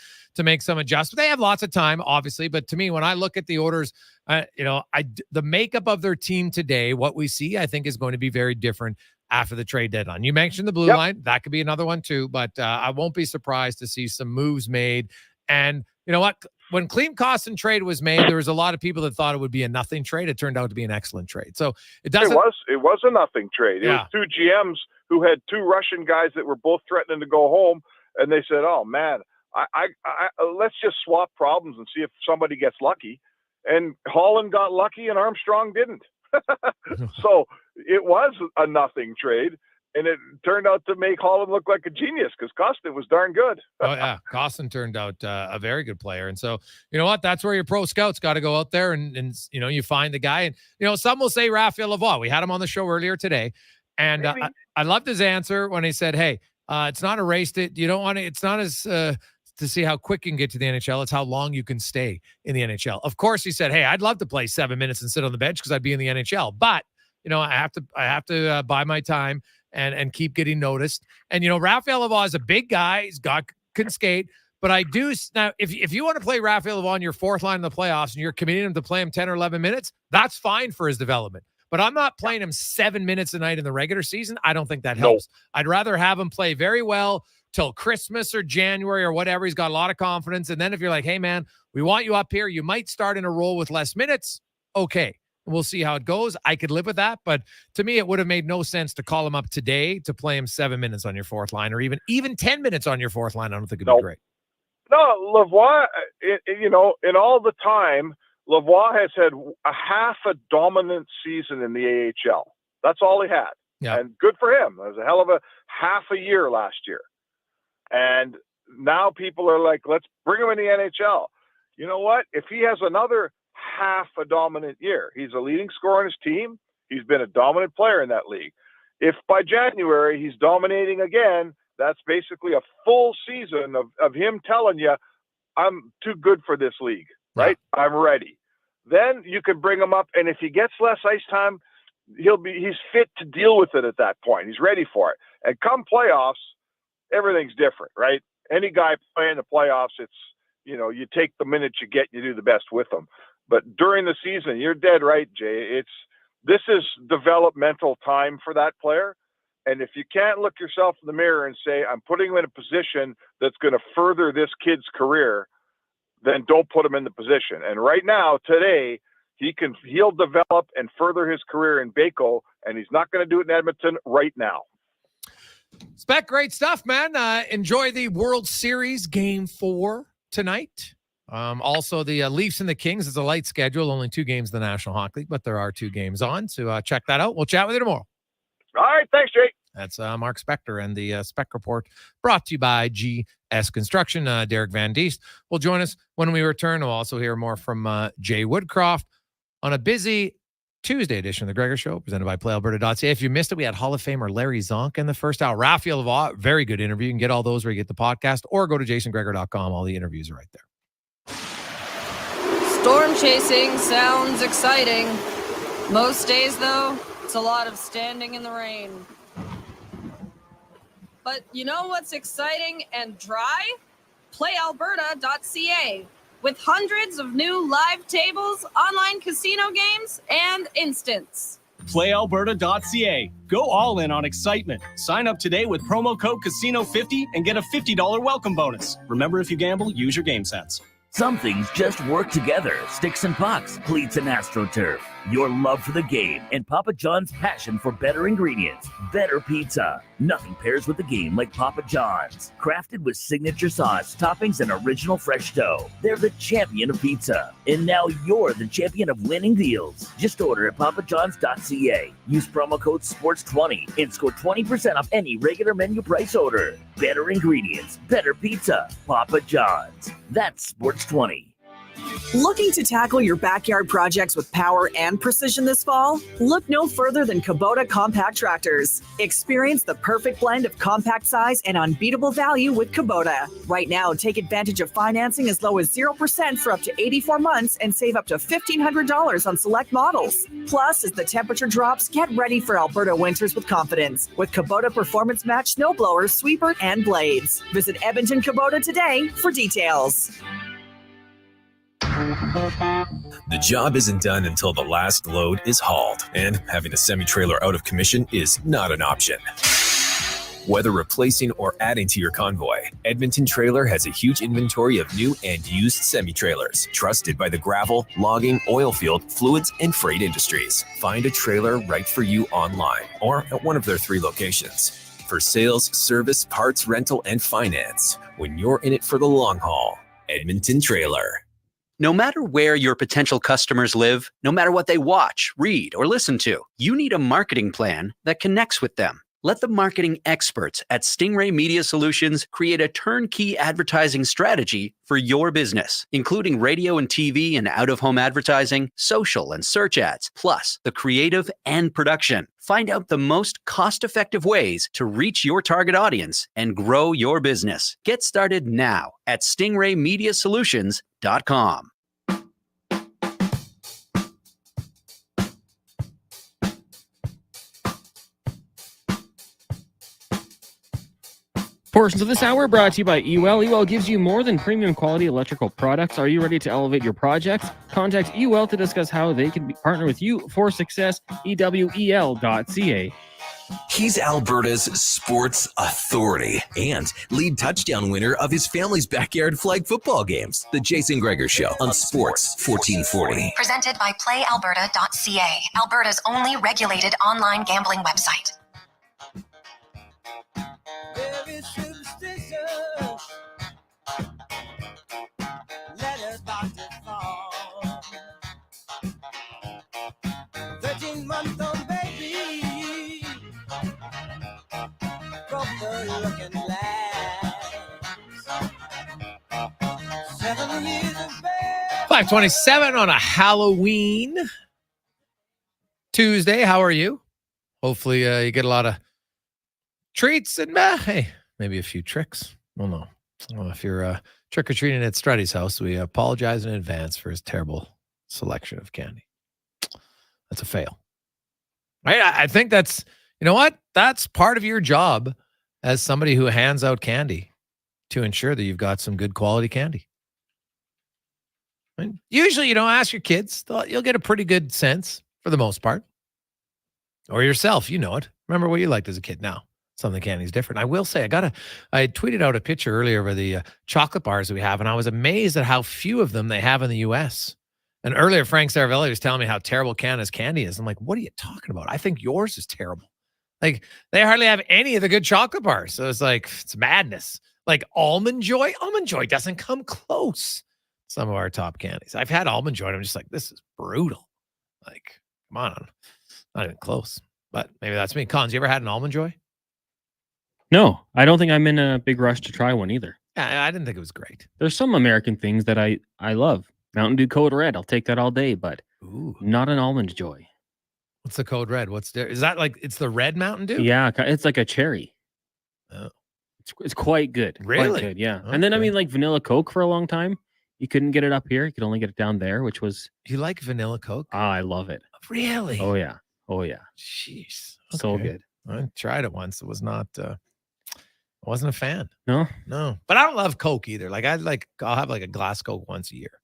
make some adjustments. They have lots of time, obviously, but to me, when I look at the Oilers, the makeup of their team today, what we see, I think, is going to be very different after the trade deadline. You mentioned the blue line. That could be another one too, but I won't be surprised to see some moves made. And you know what? When Clem Costin trade was made, there was a lot of people that thought it would be a nothing trade. It turned out to be an excellent trade. So it doesn't.
It was a nothing trade. It was two GMs who had two Russian guys that were both threatening to go home, and they said, "Oh man, I let's just swap problems and see if somebody gets lucky." And Holland got lucky, and Armstrong didn't. So it was a nothing trade. And it turned out to make Holland look like a genius because Costin was darn good.
Oh, yeah. Costin turned out a very good player. And so, you know what? That's where your pro scouts got to go out there and, you know, you find the guy. And, you know, some will say Raphael Lavoie. We had him on the show earlier today. And I loved his answer when he said, hey, it's not a race that you don't want to, it's not as to see how quick you can get to the NHL. It's how long you can stay in the NHL. Of course, he said, hey, I'd love to play 7 minutes and sit on the bench because I'd be in the NHL. But, you know, I have to buy my time and keep getting noticed. And, you know, Raphael Lavoie is a big guy. Can skate. But I do now, if you want to play Raphael Lavoie on your fourth line in the playoffs and you're committing him to play him 10 or 11 minutes, that's fine for his development. But I'm not playing him 7 minutes a night in the regular season. I don't think that helps. I'd rather have him play very well till Christmas or January or whatever. He's got a lot of confidence. And then if you're like, hey, man, we want you up here, you might start in a role with less minutes. Okay. We'll see how it goes. I could live with that. But to me, it would have made no sense to call him up today to play him 7 minutes on your fourth line or even 10 minutes on your fourth line. I don't think it'd be great.
No, Lavoie, you know, in all the time, Lavoie has had a half a dominant season in the AHL. That's all he had.
Yeah.
And good for him. It was a hell of a half a year last year. And now people are like, let's bring him in the NHL. You know what? If he has another half a dominant year, he's a leading scorer on his team. He's been a dominant player in that league. If by January he's dominating again, that's basically a full season of him telling you, I'm too good for this league, right? Yeah. I'm ready. Then you can bring him up, and if he gets less ice time, he's fit to deal with it at that point. He's ready for it. And come playoffs, everything's different, right? Any guy playing the playoffs, it's, you know, you take the minutes you get, you do the best with them. But during the season, you're dead right, Jay. This is developmental time for that player. And if you can't look yourself in the mirror and say, I'm putting him in a position that's going to further this kid's career, then don't put him in the position. And right now, today, he'll develop and further his career in Baco, and he's not going to do it in Edmonton right now.
Spec, great stuff, man. Enjoy the World Series Game 4 tonight. Also, the Leafs and the Kings is a light schedule, only 2 games in the National Hockey League, but there are 2 games on, so check that out. We'll chat with you tomorrow.
All right, thanks, Jake.
That's Mark Spector and the Spec Report, brought to you by GS Construction. Derek Van Diest will join us when we return. We'll also hear more from Jay Woodcroft on a busy Tuesday edition of the Gregor Show, presented by PlayAlberta.ca. If you missed it, we had Hall of Famer Larry Csonka in the first hour. Raphael Lavoie, very good interview. You can get all those where you get the podcast, or go to jasongregor.com. All the interviews are right there.
Storm chasing sounds exciting. Most days, though, it's a lot of standing in the rain. But you know what's exciting and dry? PlayAlberta.ca. With hundreds of new live tables, online casino games, and instants.
PlayAlberta.ca. Go all in on excitement. Sign up today with promo code Casino50 and get a $50 welcome bonus. Remember, if you gamble, use your game sense.
Some things just work together. Sticks and pucks, cleats and AstroTurf. Your love for the game and Papa John's passion for better ingredients. Better pizza. Nothing pairs with the game like Papa John's. Crafted with signature sauce, toppings, and original fresh dough. They're the champion of pizza. And now you're the champion of winning deals. Just order at papajohns.ca. Use promo code SPORTS20 and score 20% off any regular menu price order. Better ingredients. Better pizza. Papa John's. That's Sports20.
Looking to tackle your backyard projects with power and precision this fall? Look no further than Kubota compact tractors. Experience the perfect blend of compact size and unbeatable value with Kubota. Right now, take advantage of financing as low as 0% for up to 84 months and save up to $1,500 on select models. Plus, as the temperature drops, get ready for Alberta winters with confidence with Kubota Performance Match snowblowers, sweeper, and blades. Visit Edmonton Kubota today for details.
The job isn't done until the last load is hauled, and having a semi-trailer out of commission is not an option. Whether replacing or adding to your convoy, Edmonton Trailer has a huge inventory of new and used semi-trailers, trusted by the gravel, logging, oil field, fluids, and freight industries. Find a trailer right for you online or at one of their 3 locations. For sales, service, parts, rental, and finance, when you're in it for the long haul, Edmonton Trailer.
No matter where your potential customers live, no matter what they watch, read, or listen to, you need a marketing plan that connects with them. Let the marketing experts at Stingray Media Solutions create a turnkey advertising strategy for your business, including radio and TV and out-of-home advertising, social and search ads, plus the creative and production. Find out the most cost-effective ways to reach your target audience and grow your business. Get started now at stingraymediasolutions.com.
Portions of this hour brought to you by EWEL. EWEL gives you more than premium quality electrical products. Are you ready to elevate your projects? Contact EWEL to discuss how they can partner with you for success. EWEL.ca.
He's Alberta's sports authority and lead touchdown winner of his family's backyard flag football games. The Jason Gregor Show on Sports 1440.
Presented by PlayAlberta.ca, Alberta's only regulated online gambling website.
Looking glass. 7 years of
5:27 on a Halloween Tuesday. How are you? Hopefully you get a lot of treats and hey, maybe a few tricks. Well, if you're trick-or-treating at Struddy's house, we apologize in advance for his terrible selection of candy. That's a fail. Right? I think that's, you know what? That's part of your job as somebody who hands out candy to ensure that you've got some good quality candy. And usually, ask your kids. You'll get a pretty good sense for the most part. Or yourself, you know it. Remember what you liked as a kid. Now, some of the candy's different. I will say, I tweeted out a picture earlier of the chocolate bars that we have, and I was amazed at how few of them they have in the U.S. And earlier, Frank Saravelli was telling me how terrible Canada's candy is. I'm like, what are you talking about? I think yours is terrible. Like, they hardly have any of the good chocolate bars. So it's like, it's madness. Like Almond Joy doesn't come close. Some of our top candies. I've had Almond Joy, and I'm just like, this is brutal. Like, come on. Not even close. But maybe that's me. Collins, you ever had an Almond Joy?
No, I don't think I'm in a big rush to try one either.
Yeah, I didn't think it was great.
There's some American things that I love. Mountain Dew Code Red. I'll take that all day, but not an Almond Joy.
What's the Code Red? Is that like, it's the red Mountain Dew?
Yeah, it's like a cherry.
Oh.
It's quite good.
Really?
Quite good, yeah.
Okay.
And then, like vanilla Coke for a long time. You couldn't get it up here. You could only get it down there, which was...
You like vanilla Coke?
Oh, I love it.
Really?
Oh, yeah.
Jeez.
So good.
I tried it once. It was not... I wasn't a fan.
No?
No. But I don't love Coke either. Like, I'll have like a glass Coke once a year.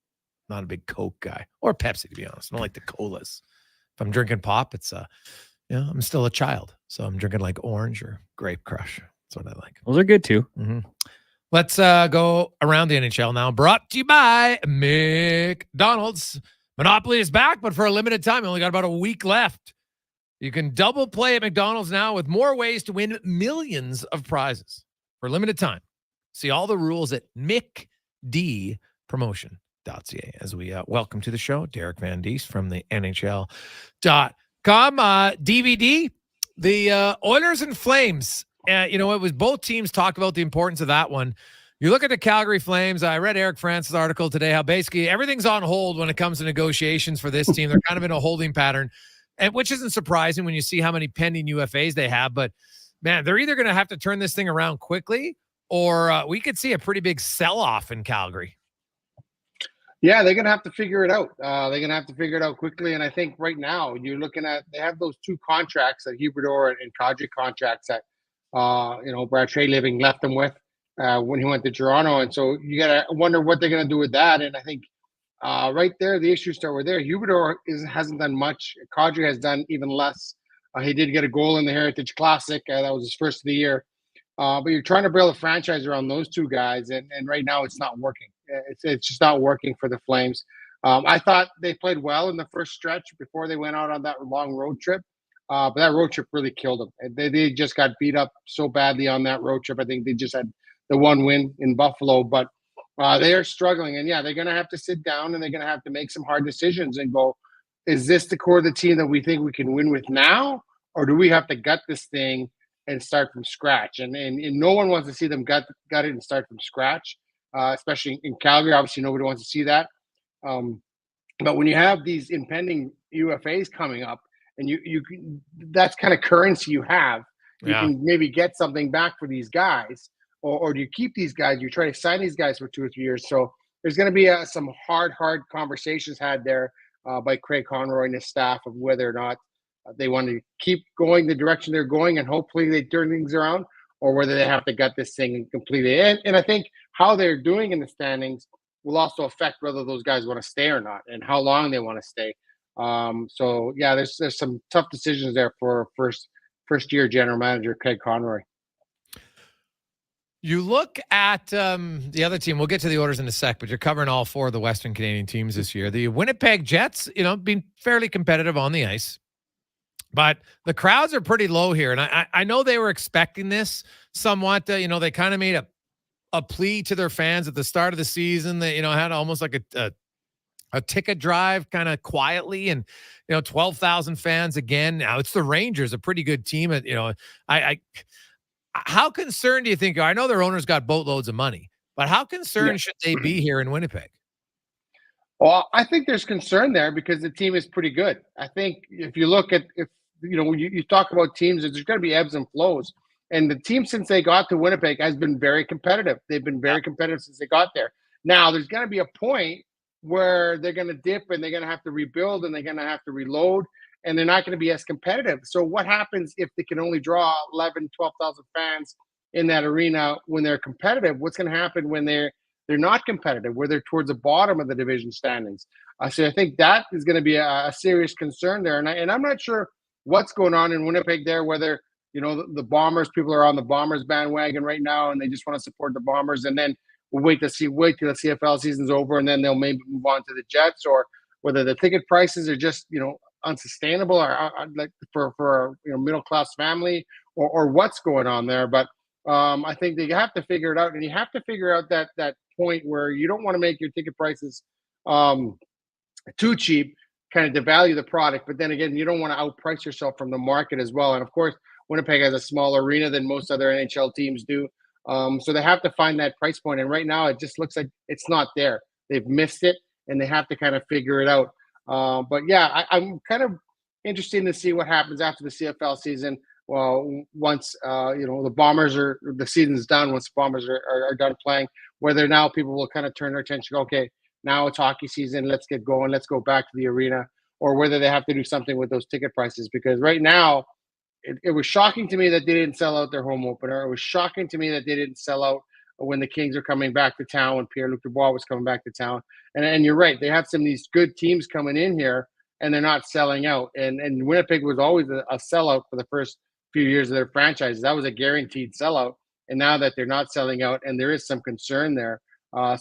Not a big Coke guy. Or Pepsi, to be honest. I don't like the colas. If I'm drinking pop, it's I'm still a child. So I'm drinking like orange or grape crush. That's what I like.
Those are good too.
Mm-hmm. Let's go around the NHL now. Brought to you by McDonald's. Monopoly is back, but for a limited time. We only got about a week left. You can double play at McDonald's now with more ways to win millions of prizes for a limited time. See all the rules at McDpromotion.ca. As we welcome to the show Derek Van Diest from the NHL.com. DVD, the Oilers and Flames. It was both teams talked about the importance of that one. You look at the Calgary Flames. I read Eric Francis' article today, how basically everything's on hold when it comes to negotiations for this team. They're kind of in a holding pattern, and which isn't surprising when you see how many pending UFAs they have. But, man, they're either going to have to turn this thing around quickly, or we could see a pretty big sell-off in Calgary.
Yeah, they're going to have to figure it out. They're going to have to figure it out quickly. And I think right now you're looking at, they have those two contracts that Huberdeau and Kadri contracts that, Brad Treliving left them with when he went to Toronto. And so you got to wonder what they're going to do with that. And I think right there, the issues start with there. Huberdeau hasn't done much. Kadri has done even less. He did get a goal in the Heritage Classic. That was his first of the year. But you're trying to build a franchise around those two guys. And right now it's not working. It's just not working for the Flames. I thought they played well in the first stretch before they went out on that long road trip. But that road trip really killed them. They just got beat up so badly on that road trip. I think they just had the one win in Buffalo. But they are struggling. And, yeah, they're going to have to sit down and they're going to have to make some hard decisions and go, is this the core of the team that we think we can win with now? Or do we have to gut this thing and start from scratch. And no one wants to see them gut it and start from scratch, especially in Calgary. Obviously, nobody wants to see that. But when you have these impending UFAs coming up, and you that's kind of currency you have. You can maybe get something back for these guys, or do you keep these guys? You try to sign these guys for 2 or 3 years. So there's going to be some hard conversations had there by Craig Conroy and his staff of whether or not they want to keep going the direction they're going and hopefully they turn things around, or whether they have to gut this thing completely. And I think how they're doing in the standings will also affect whether those guys want to stay or not and how long they want to stay. So yeah, there's some tough decisions there for first year general manager Craig Conroy.
You look at the other team. We'll get to the orders in a sec, but you're covering all 4 of the Western Canadian teams this year. The Winnipeg Jets, been fairly competitive on the ice, but the crowds are pretty low here. And I know they were expecting this somewhat. They kind of made a plea to their fans at the start of the season that, had almost like a ticket drive kind of quietly, and 12,000 fans again. Now it's the Rangers, a pretty good team. How concerned do you think? I know their owners got boatloads of money, but how concerned should they be here in Winnipeg?
Well, I think there's concern there because the team is pretty good. I think if you look at when you talk about teams, there's going to be ebbs and flows. And the team, since they got to Winnipeg, has been very competitive. They've been very competitive since they got there. Now there's going to be a point where they're going to dip and they're going to have to rebuild and they're going to have to reload and they're not going to be as competitive. So what happens if they can only draw 11, 12,000 fans in that arena when they're competitive? What's going to happen when they're not competitive, where they're towards the bottom of the division standings? So I think that is going to be a serious concern there. And I'm not sure what's going on in Winnipeg there, whether, the Bombers, people are on the Bombers bandwagon right now and they just want to support the Bombers. And then we'll wait till the CFL season's over and then they'll maybe move on to the Jets, or whether the ticket prices are just, unsustainable or like for middle class family, or what's going on there. But I think they have to figure it out, and you have to figure out that point where you don't want to make your ticket prices too cheap, kind of devalue the product. But then again, you don't want to outprice yourself from the market as well. And of course, Winnipeg has a smaller arena than most other NHL teams do. So they have to find that price point. And right now, it just looks like it's not there. They've missed it, and they have to kind of figure it out. But yeah, I'm kind of interested to see what happens after the CFL season. Well, once the Bombers the season's done, once the Bombers are done playing, whether now people will kind of turn their attention, okay, now it's hockey season, let's get going, let's go back to the arena, or whether they have to do something with those ticket prices. Because right now, it was shocking to me that they didn't sell out their home opener. It was shocking to me that they didn't sell out when the Kings are coming back to town, when Pierre-Luc Dubois was coming back to town. And you're right, they have some of these good teams coming in here, and they're not selling out. And Winnipeg was always a sellout for the first few years of their franchises. That was a guaranteed sellout. And now that they're not selling out, and there is some concern there.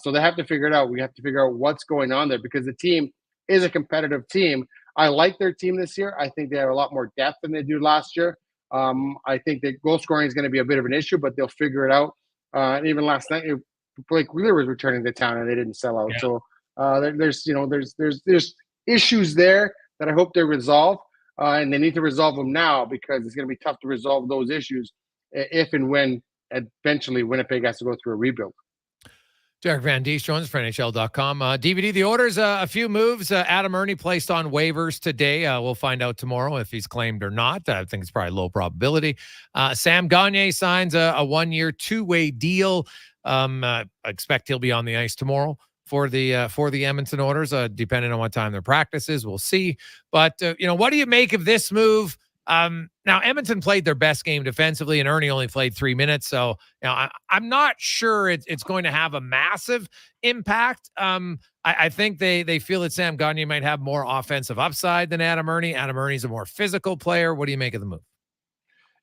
So they have to figure it out. We have to figure out what's going on there, because the team is a competitive team. I like their team this year. I think they have a lot more depth than they did last year. I think that goal scoring is going to be a bit of an issue, but they'll figure it out. And even last night, Blake Wheeler was returning to town, and they didn't sell out. Yeah. So there's issues there that I hope they resolve, and they need to resolve them now, because it's going to be tough to resolve those issues if and when eventually Winnipeg has to go through a rebuild.
Derek Van Diest joins us for NHL.com. DVD, the orders, a few moves. Adam Ernie placed on waivers today. We'll find out tomorrow if he's claimed or not. I think it's probably low probability. Sam Gagner signs a 1-year, 2-way deal. I expect he'll be on the ice tomorrow for the Edmonton Oilers, depending on what time their practice is. We'll see. But, what do you make of this move? Now, Edmonton played their best game defensively, and Ernie only played 3 minutes. So, I'm not sure it's going to have a massive impact. I think they feel that Sam Gagner might have more offensive upside than Adam Ernie. Adam Ernie's a more physical player. What do you make of the move?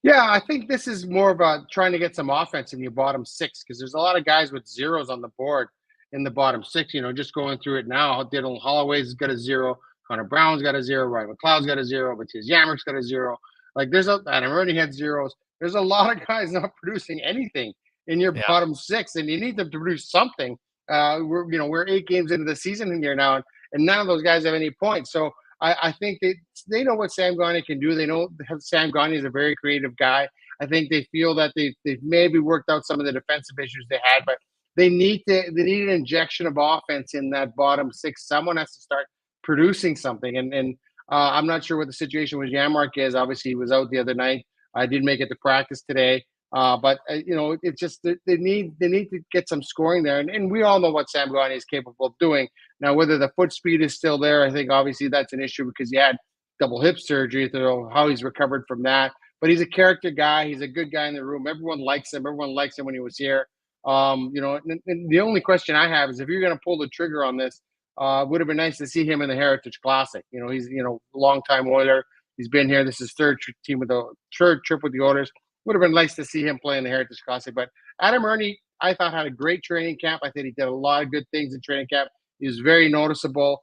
Yeah, I think this is more about trying to get some offense in your bottom six, because there's a lot of guys with zeros on the board in the bottom six. Just going through it now, Dylan Holloway's got a 0. Connor Brown's got a 0. Ryan McLeod's got a 0. Matthias Yammer's got a 0. Like Adam Ernie had zeros. There's a lot of guys not producing anything in your bottom six, and you need them to produce something. We're 8 games into the season here now, and none of those guys have any points. So I think they know what Sam Gagner can do. They know Sam Gagner is a very creative guy. I think they feel that they've maybe worked out some of the defensive issues they had, but they need an injection of offense in that bottom six. Someone has to start producing something. And I'm not sure what the situation with Janmark is. Obviously, he was out the other night. I did make it to practice today. But it's just they need to get some scoring there. And we all know what Sam Gagner is capable of doing. Now, whether the foot speed is still there, I think obviously that's an issue because he had double hip surgery. So how he's recovered from that. But he's a character guy. He's a good guy in the room. Everyone likes him. Everyone likes him when he was here. And the only question I have is if you're going to pull the trigger on this, it would have been nice to see him in the Heritage Classic. He's a long-time Oiler. He's been here. This is third trip with the Oilers. Would have been nice to see him play in the Heritage Classic. But Adam Ernie, I thought, had a great training camp. I think he did a lot of good things in training camp. He was very noticeable,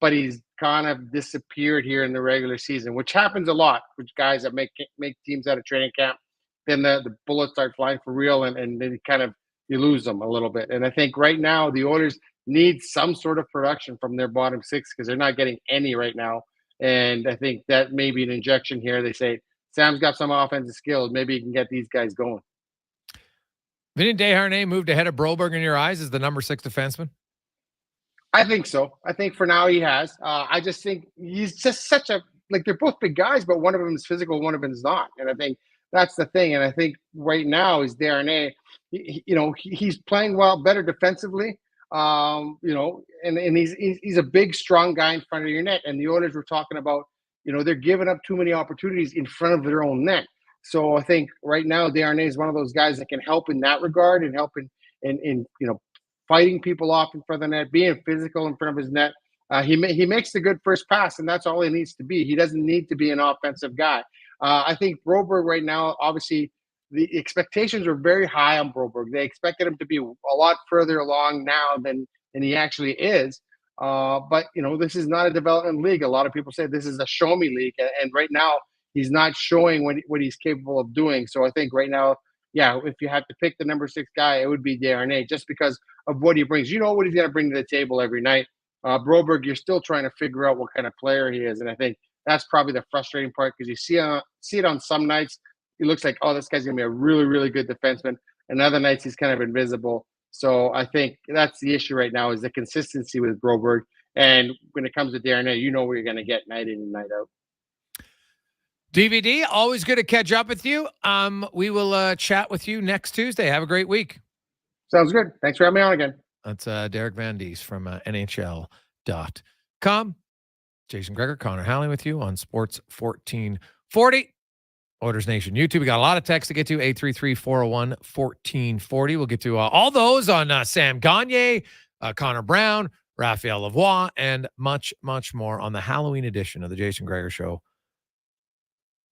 but he's kind of disappeared here in the regular season, which happens a lot with guys that make teams out of training camp. Then the bullets start flying for real, and then you lose them a little bit. And I think right now the Oilers need some sort of production from their bottom six because they're not getting any right now. And I think that may be an injection here. They say, Sam's got some offensive skills. Maybe he can get these guys going.
Vinny Desharnais moved ahead of Broberg in your eyes as the number 6 defenseman?
I think so. I think for now he has. I just think he's just such a – they're both big guys, but one of them is physical, one of them is not. And I think that's the thing. And I think right now is Desharnais, he's playing better defensively. And he's a big, strong guy in front of your net. And the Oilers were talking about, they're giving up too many opportunities in front of their own net. So I think right now Desharnais is one of those guys that can help in that regard and help in fighting people off in front of the net, being physical in front of his net. He makes the good first pass, and that's all he needs to be. He doesn't need to be an offensive guy. I think Broberg right now, obviously, the expectations were very high on Broberg. They expected him to be a lot further along now than he actually is. But this is not a development league. A lot of people say this is a show me league, and right now he's not showing what he's capable of doing. So I think right now, if you had to pick the number 6 guy, it would be Desharnais just because of what he brings. You know what he's going to bring to the table every night. Broberg, you're still trying to figure out what kind of player he is, and I think that's probably the frustrating part because you see it on some nights. It looks like, this guy's going to be a really, really good defenseman, and other nights he's kind of invisible. So I think that's the issue right now is the consistency with Broberg. And when it comes to Desharnais, you know what you're going to get night in and night out.
DVD, always good to catch up with you. We will chat with you next Tuesday. Have a great week.
Sounds good. Thanks for having me on again.
That's Derek Van Dies from NHL.com. Jason Gregor, Connor Halley with you on Sports 1440. Oilers Nation YouTube. We got a lot of texts to get to. 833-401-1440. We'll get to all those on Sam Gagner, Connor Brown, Raphael Lavoie, and much, much more on the Halloween edition of the Jason Gregor Show,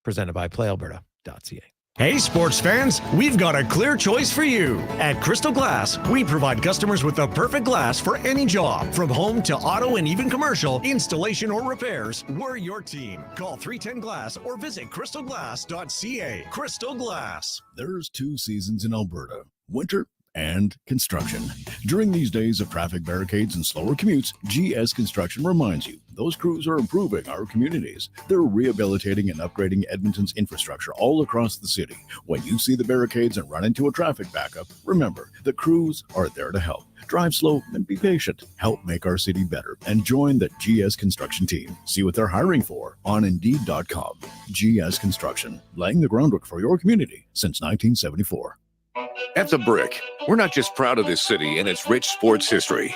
presented by PlayAlberta.ca.
Hey, sports fans, we've got a clear choice for you. At Crystal Glass, we provide customers with the perfect glass for any job. From home to auto and even commercial, installation or repairs, we're your team. Call 310-GLASS or visit crystalglass.ca. Crystal Glass.
There's 2 seasons in Alberta, winter and construction. During these days of traffic barricades and slower commutes, GS Construction reminds you, those crews are improving our communities. They're rehabilitating and upgrading Edmonton's infrastructure all across the city. When you see the barricades and run into a traffic backup, remember, the crews are there to help. Drive slow and be patient. Help make our city better and join the GS Construction team. See what they're hiring for on Indeed.com. GS Construction, laying the groundwork for your community since 1974.
At The Brick, we're not just proud of this city and its rich sports history.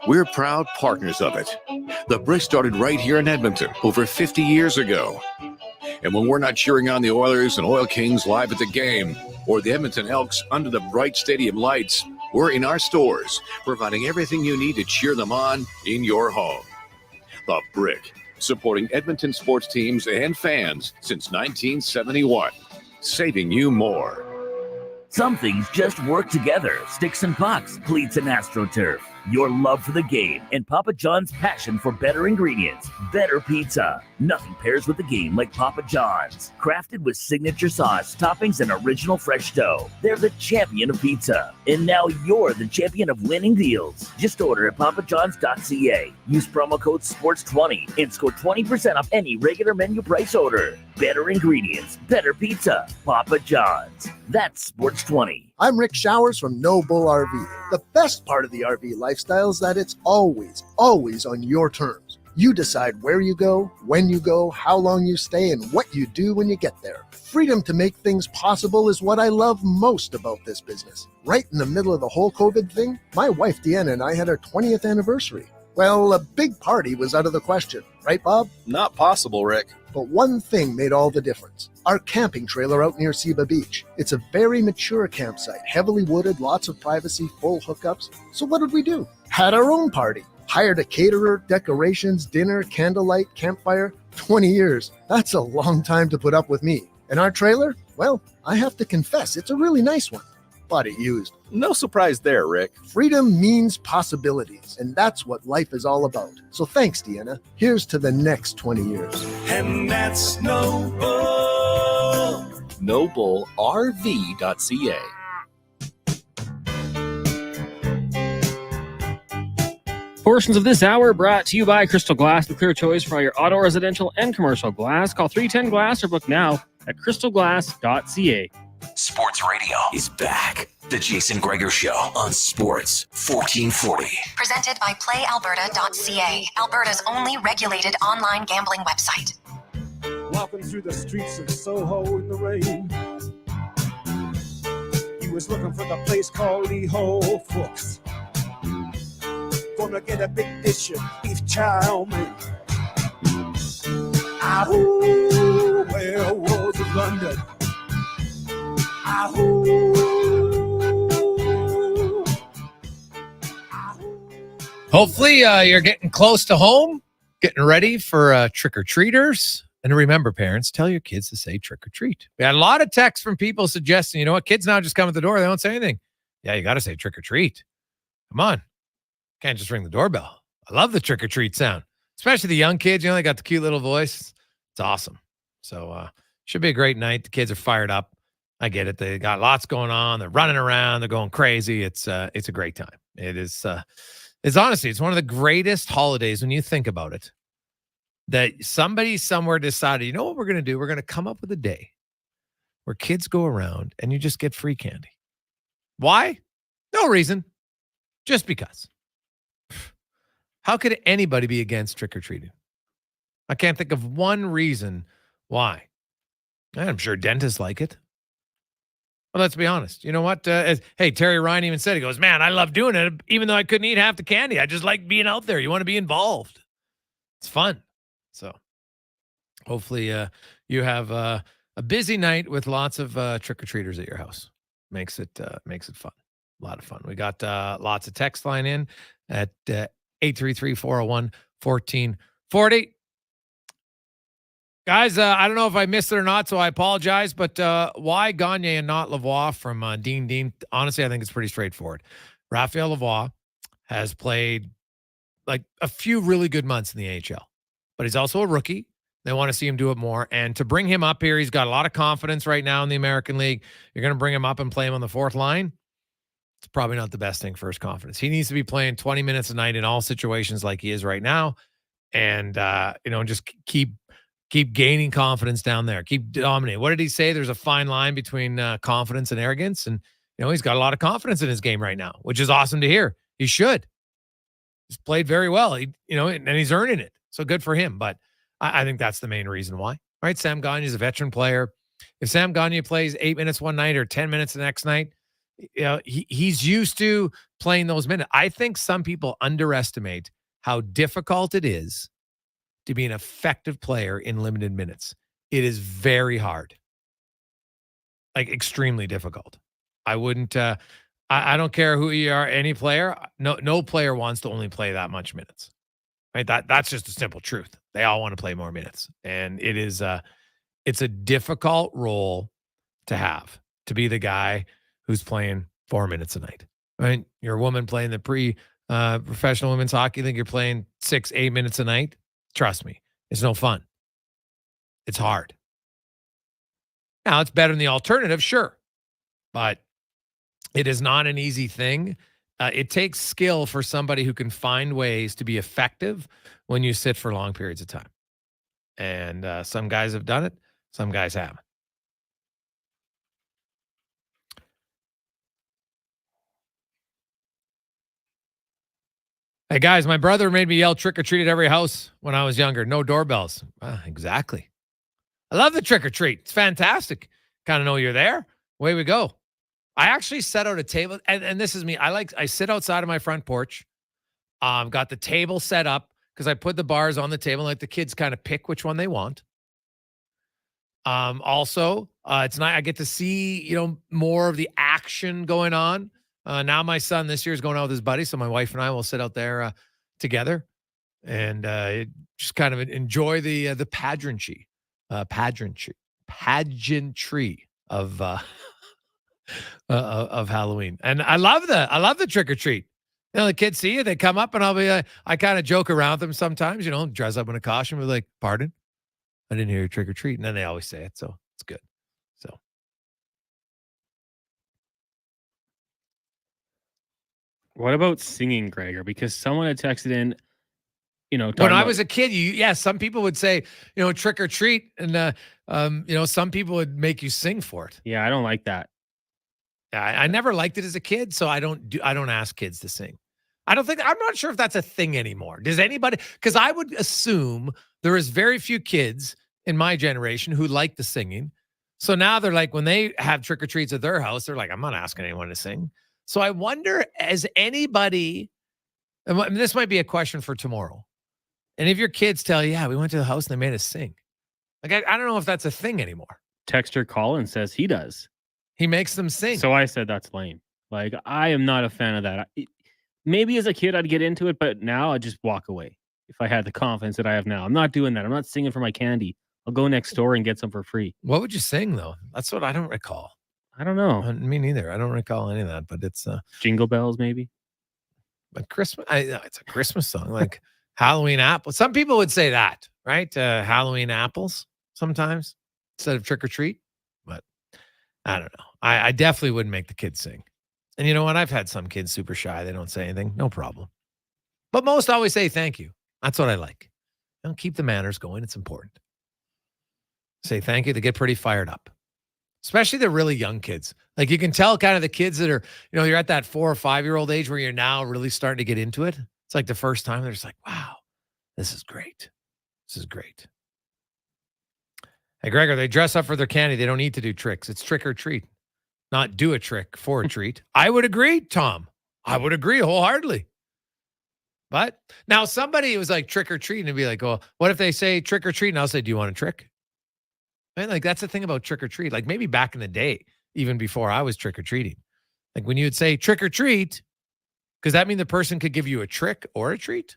We're proud partners of it. The Brick started right here in Edmonton over 50 years ago. And when we're not cheering on the Oilers and Oil Kings live at the game, or the Edmonton Elks under the bright stadium lights, we're in our stores, providing everything you need to cheer them on in your home. The Brick, supporting Edmonton sports teams and fans since 1971, saving you more.
Some things just work together. Sticks and pucks, cleats and AstroTurf. Your love for the game and Papa John's passion for better ingredients, better pizza. Nothing pairs with the game like Papa John's. Crafted with signature sauce, toppings, and original fresh dough. They're the champion of pizza. And now you're the champion of winning deals. Just order at papajohns.ca. Use promo code SPORTS20 and score 20% off any regular menu price order. Better ingredients, better pizza. Papa John's. That's Sports 20.
I'm Rick Showers from No Bull RV. The best part of the RV lifestyle is that it's always on your terms. You decide where you go, when you go, how long you stay, and what you do when you get there. Freedom to make things possible is what I love most about this business. Right in the middle of the whole COVID thing, my wife Deanna and I had our 20th anniversary. Well, a big party was out of the question, right, Bob?
Not possible, Rick.
But one thing made all the difference. Our camping trailer out near Seba Beach. It's a very mature campsite, heavily wooded, lots of privacy, full hookups. So what did we do? Had our own party. Hired a caterer, decorations, dinner, candlelight, campfire. 20 years. That's a long time to put up with me. And our trailer? Well, I have to confess, it's a really nice one. Bought it used.
No surprise there, Rick.
Freedom means possibilities, and that's what life is all about. So thanks, Deanna. Here's to the next 20 years.
And that's No Bull. NobleRV.ca.
Portions of this hour brought to you by Crystal Glass, the clear choice for all your auto, residential, and commercial glass. Call 310-GLASS or book now at crystalglass.ca.
Sports Radio is back. The Jason Gregor Show on Sports 1440.
Presented by PlayAlberta.ca, Alberta's only regulated online gambling website.
Walking through the streets of Soho in the rain. He was looking for the place called Lee Ho Fooks. Gonna get a big dish of beef chow mein. Ahoo, where was it, London?
Hopefully you're getting close to home, getting ready for trick-or-treaters. And remember, parents, tell your kids to say trick-or-treat. We had a lot of texts from people suggesting, you know what, kids now just come at the door. They don't say anything. Yeah, you got to say trick-or-treat. Come on. Can't just ring the doorbell. I love the trick-or-treat sound, especially the young kids. You know, they got the cute little voice. It's awesome. So should be a great night. The kids are fired up. I get it. They got lots going on. They're running around. They're going crazy. It's a great time. It is. It's honestly, it's one of the greatest holidays when you think about it. That somebody somewhere decided, you know what we're going to do? We're going to come up with a day where kids go around and you just get free candy. Why? No reason. Just because. How could anybody be against trick-or-treating? I can't think of one reason why. I'm sure dentists like it. Well, let's be honest. You know what? Hey, Terry Ryan even said, he goes, man, I love doing it, even though I couldn't eat half the candy. I just like being out there. You want to be involved. It's fun. So hopefully you have a busy night with lots of trick-or-treaters at your house. Makes it fun. A lot of fun. We got lots of text line in at 833-401-1440. Guys, I don't know if I missed it or not, so I apologize, but why Gagner and not Lavoie from Dean? Honestly, I think it's pretty straightforward. Raphael Lavoie has played like a few really good months in the AHL, but he's also a rookie. They want to see him do it more. And to bring him up here, he's got a lot of confidence right now in the American League. You're going to bring him up and play him on the fourth line. It's probably not the best thing for his confidence. He needs to be playing 20 minutes a night in all situations like he is right now. And, just keep gaining confidence down there. Keep dominating. What did he say? There's a fine line between confidence and arrogance. And, he's got a lot of confidence in his game right now, which is awesome to hear. He should. He's played very well. And he's earning it. So good for him. But I think that's the main reason why. All right, Sam Gagner is a veteran player. If Sam Gagner plays 8 minutes one night or 10 minutes the next night, he's used to playing those minutes. I think some people underestimate how difficult it is to be an effective player in limited minutes. It is very hard. Like extremely difficult. I wouldn't I don't care who you are, any player. No player wants to only play that much minutes. Right? That's just a simple truth. They all want to play more minutes. And it's a difficult role to have, to be the guy who's playing 4 minutes a night. Right? You're a woman playing the professional women's hockey. You think you're playing 6-8 minutes a night? Trust me, it's no fun. It's hard. Now, it's better than the alternative, sure. But it is not an easy thing. It takes skill for somebody who can find ways to be effective when you sit for long periods of time. And some guys have done it. Some guys have. Hey, guys, my brother made me yell trick or treat at every house when I was younger. No doorbells. Exactly. I love the trick or treat. It's fantastic. Kind of know you're there. Away we go. I actually set out a table, and this is me. I sit outside of my front porch. Got the table set up because I put the bars on the table and let the kids kind of pick which one they want. Also, it's nice. I get to see, more of the action going on. Now my son this year is going out with his buddy, so my wife and I will sit out there together and just kind of enjoy the pageantry of Halloween. And I love the trick or treat. The kids see you, they come up, and I'll be I kind of joke around with them sometimes, dress up in a costume, be like, "Pardon? I didn't hear your trick or treat," and then they always say it, so it's good. So.
What about singing, Gregor? Because someone had texted in,
when I was a kid, some people would say, trick or treat, and some people would make you sing for it.
Yeah, I don't like that.
I never liked it as a kid, so I don't ask kids to sing. I'm not sure if that's a thing anymore. Does anybody? Because I would assume there is very few kids in my generation who like the singing. So now they're like, when they have trick or treats at their house, they're like, I'm not asking anyone to sing. So I wonder, has anybody, and this might be a question for tomorrow, and if your kids tell you, yeah, we went to the house and they made us sing. Like, I don't know if that's a thing anymore.
Texter Colin says he does.
He makes them sing.
So I said that's lame. Like, I am not a fan of that. Maybe as a kid I'd get into it, but now I'd just walk away if I had the confidence that I have now. I'm not doing that. I'm not singing for my candy. I'll go next door and get some for free.
What would you sing, though? That's what I don't recall.
I don't know.
Me neither. I don't recall any of that, but it's
Jingle Bells, maybe.
But Christmas, it's a Christmas song, like Halloween apples. Some people would say that, right? Halloween apples sometimes instead of trick or treat. But I don't know. I definitely wouldn't make the kids sing. And you know what? I've had some kids super shy. They don't say anything. No problem. But most always say thank you. That's what I like. Don't keep the manners going. It's important. Say thank you. They get pretty fired up. Especially the really young kids. Like, you can tell kind of the kids that are, you're at that 4 or 5 year old age where you're now really starting to get into it. It's like the first time they're just like, wow, this is great. This is great. Hey, Gregor, they dress up for their candy. They don't need to do tricks. It's trick or treat, not do a trick for a treat. I would agree, Tom. I would agree wholeheartedly. But now somebody was like trick or treat and it'd be like, well, what if they say trick or treat? And I'll say, do you want a trick? And like, that's the thing about trick or treat. Like, maybe back in the day, even before I was trick or treating, like when you would say trick or treat, does that mean the person could give you a trick or a treat?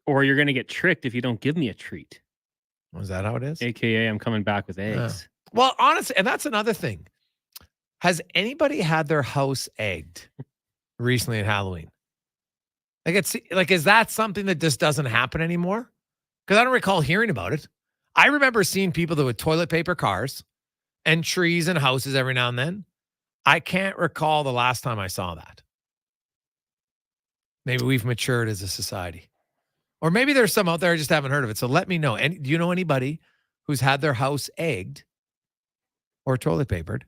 Or you're going to get tricked if you don't give me a treat.
Was that how it is?
AKA, I'm coming back with eggs.
Well, honestly, and that's another thing. Has anybody had their house egged recently at Halloween? Like, is that something that just doesn't happen anymore? Because I don't recall hearing about it. I remember seeing people that would toilet paper cars and trees and houses every now and then. I can't recall the last time I saw that. Maybe we've matured as a society. Or maybe there's some out there I just haven't heard of it. So let me know. And do you know anybody who's had their house egged or toilet papered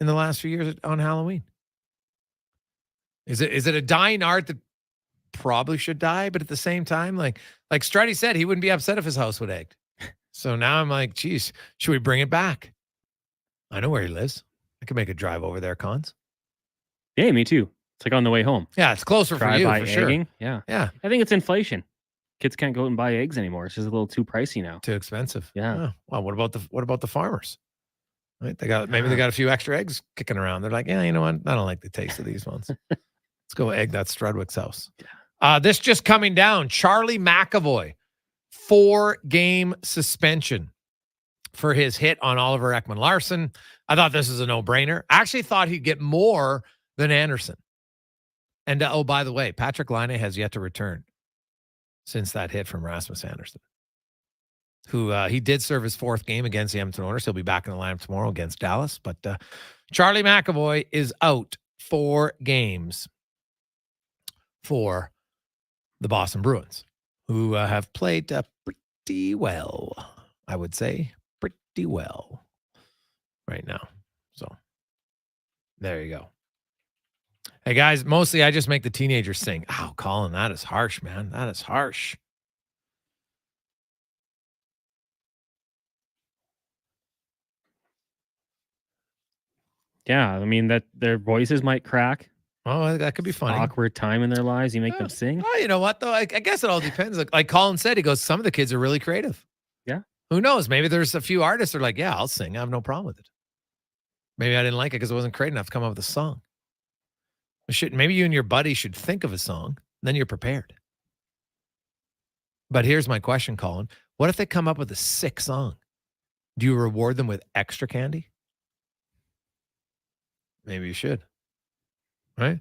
in the last few years on Halloween? Is it a dying art that probably should die, but at the same time, like Struddy said, he wouldn't be upset if his house would egged. So now I'm like, geez, should we bring it back? I know where he lives. I could make a drive over there, Cons.
Yeah, me too. It's like on the way home.
Yeah, it's closer for you, for sure.
Yeah.
Yeah.
I think it's inflation. Kids can't go out and buy eggs anymore. It's just a little too pricey now.
Too expensive.
Yeah.
Oh, well, what about the farmers? Right? They got a few extra eggs kicking around. They're like, yeah, you know what? I don't like the taste of these ones. Let's go egg that Strudwick's house. This just coming down. Charlie McAvoy, 4-game suspension for his hit on Oliver Ekman-Larsson. I thought this was a no-brainer. I actually thought he'd get more than Anderson. And oh, by the way, Patrick Laine has yet to return since that hit from Rasmus Anderson, who he did serve his 4th game against the Edmonton Oilers. He'll be back in the lineup tomorrow against Dallas. But Charlie McAvoy is out 4 games for the Boston Bruins, who have played pretty well I would say pretty well right now. So there you go. Hey, guys, mostly I just make the teenagers sing. Oh, Colin, that is harsh, man. That is harsh.
Yeah, I mean that their voices might crack.
Oh, that could be funny.
Awkward time in their lives. You make them sing.
Oh, you know what, though? I guess it all depends. Like Colin said, he goes, some of the kids are really creative.
Yeah.
Who knows? Maybe there's a few artists that are like, yeah, I'll sing. I have no problem with it. Maybe I didn't like it because it wasn't creative enough to come up with a song. Maybe you and your buddy should think of a song, then you're prepared. But here's my question, Colin. What if they come up with a sick song? Do you reward them with extra candy? Maybe you should. Right?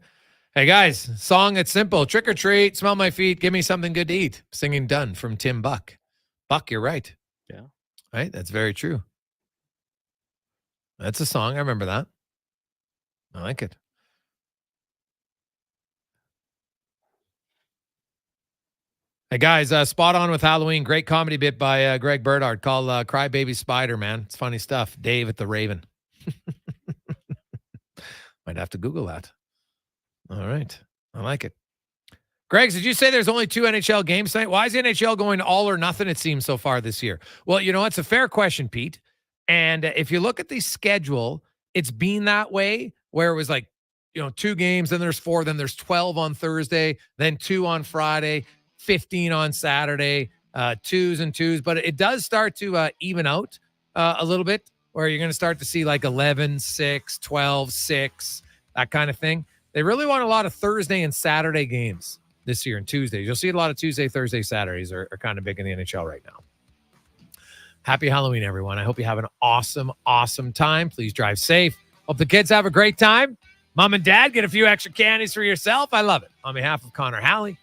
Hey, guys, song, it's simple. Trick or treat, smell my feet, give me something good to eat. Singing done from Tim Buck. Buck, you're right.
Yeah.
Right? That's very true. That's a song. I remember that. I like it. Hey, guys, spot on with Halloween. Great comedy bit by Greg Bernard called Crybaby Spider, man. It's funny stuff. Dave at the Raven. Might have to Google that. All right. I like it. Greggs, did you say there's only 2 NHL games tonight? Why is the NHL going all or nothing, it seems, so far this year? Well, you know, it's a fair question, Pete. And if you look at the schedule, it's been that way where it was like, 2 games, then there's 4, then there's 12 on Thursday, then 2 on Friday, 15 on Saturday, 2s and 2s. But it does start to even out a little bit, where you're going to start to see like 11, 6, 12, 6, that kind of thing. They really want a lot of Thursday and Saturday games this year and Tuesdays. You'll see a lot of Tuesday, Thursday, Saturdays are kind of big in the NHL right now. Happy Halloween, everyone. I hope you have an awesome, awesome time. Please drive safe. Hope the kids have a great time. Mom and Dad, get a few extra candies for yourself. I love it. On behalf of Connor Halley,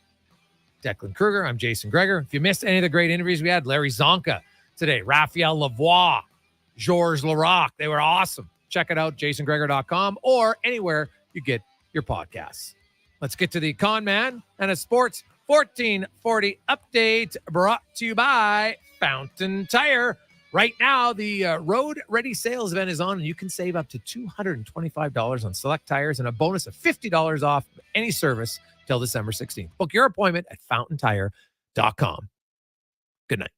Declan Kruger, I'm Jason Gregor. If you missed any of the great interviews we had, Larry Csonka today, Raphael Lavoie, George Laraque, they were awesome. Check it out, jasongregor.com or anywhere you get your podcasts. Let's get to the Con Man and a Sports 1440 update brought to you by Fountain Tire. Right now, the Road Ready Sales event is on, and you can save up to $225 on select tires and a bonus of $50 off any service till December 16th. Book your appointment at fountaintire.com. Good night.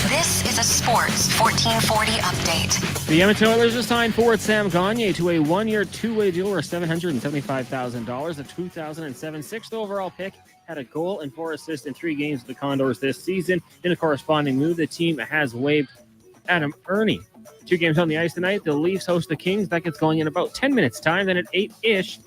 This is a Sports 1440 update.
The Edmonton Oilers have signed forward Sam Gagner to a 1-year, 2-way deal worth $775,000. The 2007 6th overall pick had a goal and 4 assists in 3 games with the Condors this season. In a corresponding move, the team has waived Adam Ernie. 2 games on the ice tonight. The Leafs host the Kings. That gets going in about 10 minutes' time. Then at 8-ish,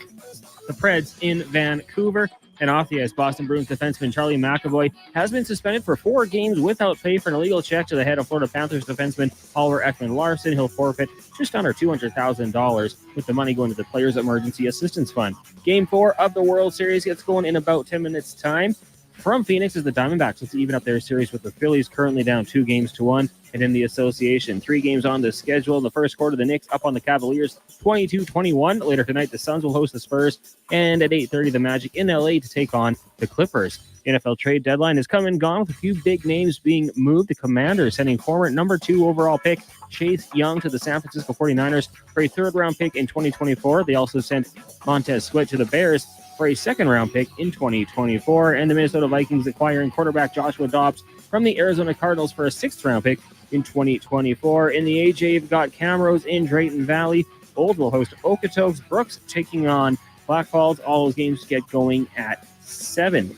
the Preds in Vancouver. And off the ice, Boston Bruins defenseman Charlie McAvoy has been suspended for 4 games without pay for an illegal check to the head of Florida Panthers defenseman Oliver Ekman-Larsson. He'll forfeit just under $200,000 with the money going to the Players Emergency Assistance Fund. Game 4 of the World Series gets going in about 10 minutes' time. From Phoenix is the Diamondbacks look to even up their series with the Phillies currently down 2-1. And in the association, 3 games on the schedule. In the first quarter, the Knicks up on the Cavaliers 22-21. Later tonight, the Suns will host the Spurs. And at 8:30, the Magic in LA to take on the Clippers. NFL trade deadline has come and gone with a few big names being moved. The Commanders sending former number 2 overall pick Chase Young to the San Francisco 49ers for a 3rd-round pick in 2024. They also sent Montez Sweat to the Bears for a 2nd-round pick in 2024. And the Minnesota Vikings acquiring quarterback Joshua Dobbs from the Arizona Cardinals for a 6th-round pick in 2024. In the AJ, you've got Camrose in Drayton Valley. Old will host Okotoks. Brooks taking on Black Falls. All those games get going at 7.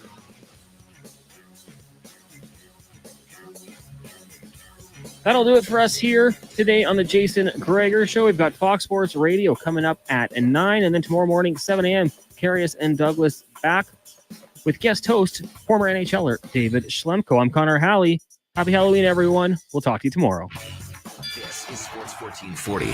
That'll do it for us here today on the Jason Gregor Show. We've got Fox Sports Radio coming up at 9, and then tomorrow morning, 7 a.m., Carius and Douglas back with guest host, former NHLer David Schlemko. I'm Connor Halley. Happy Halloween, everyone. We'll talk to you tomorrow.
This is Sports 1440.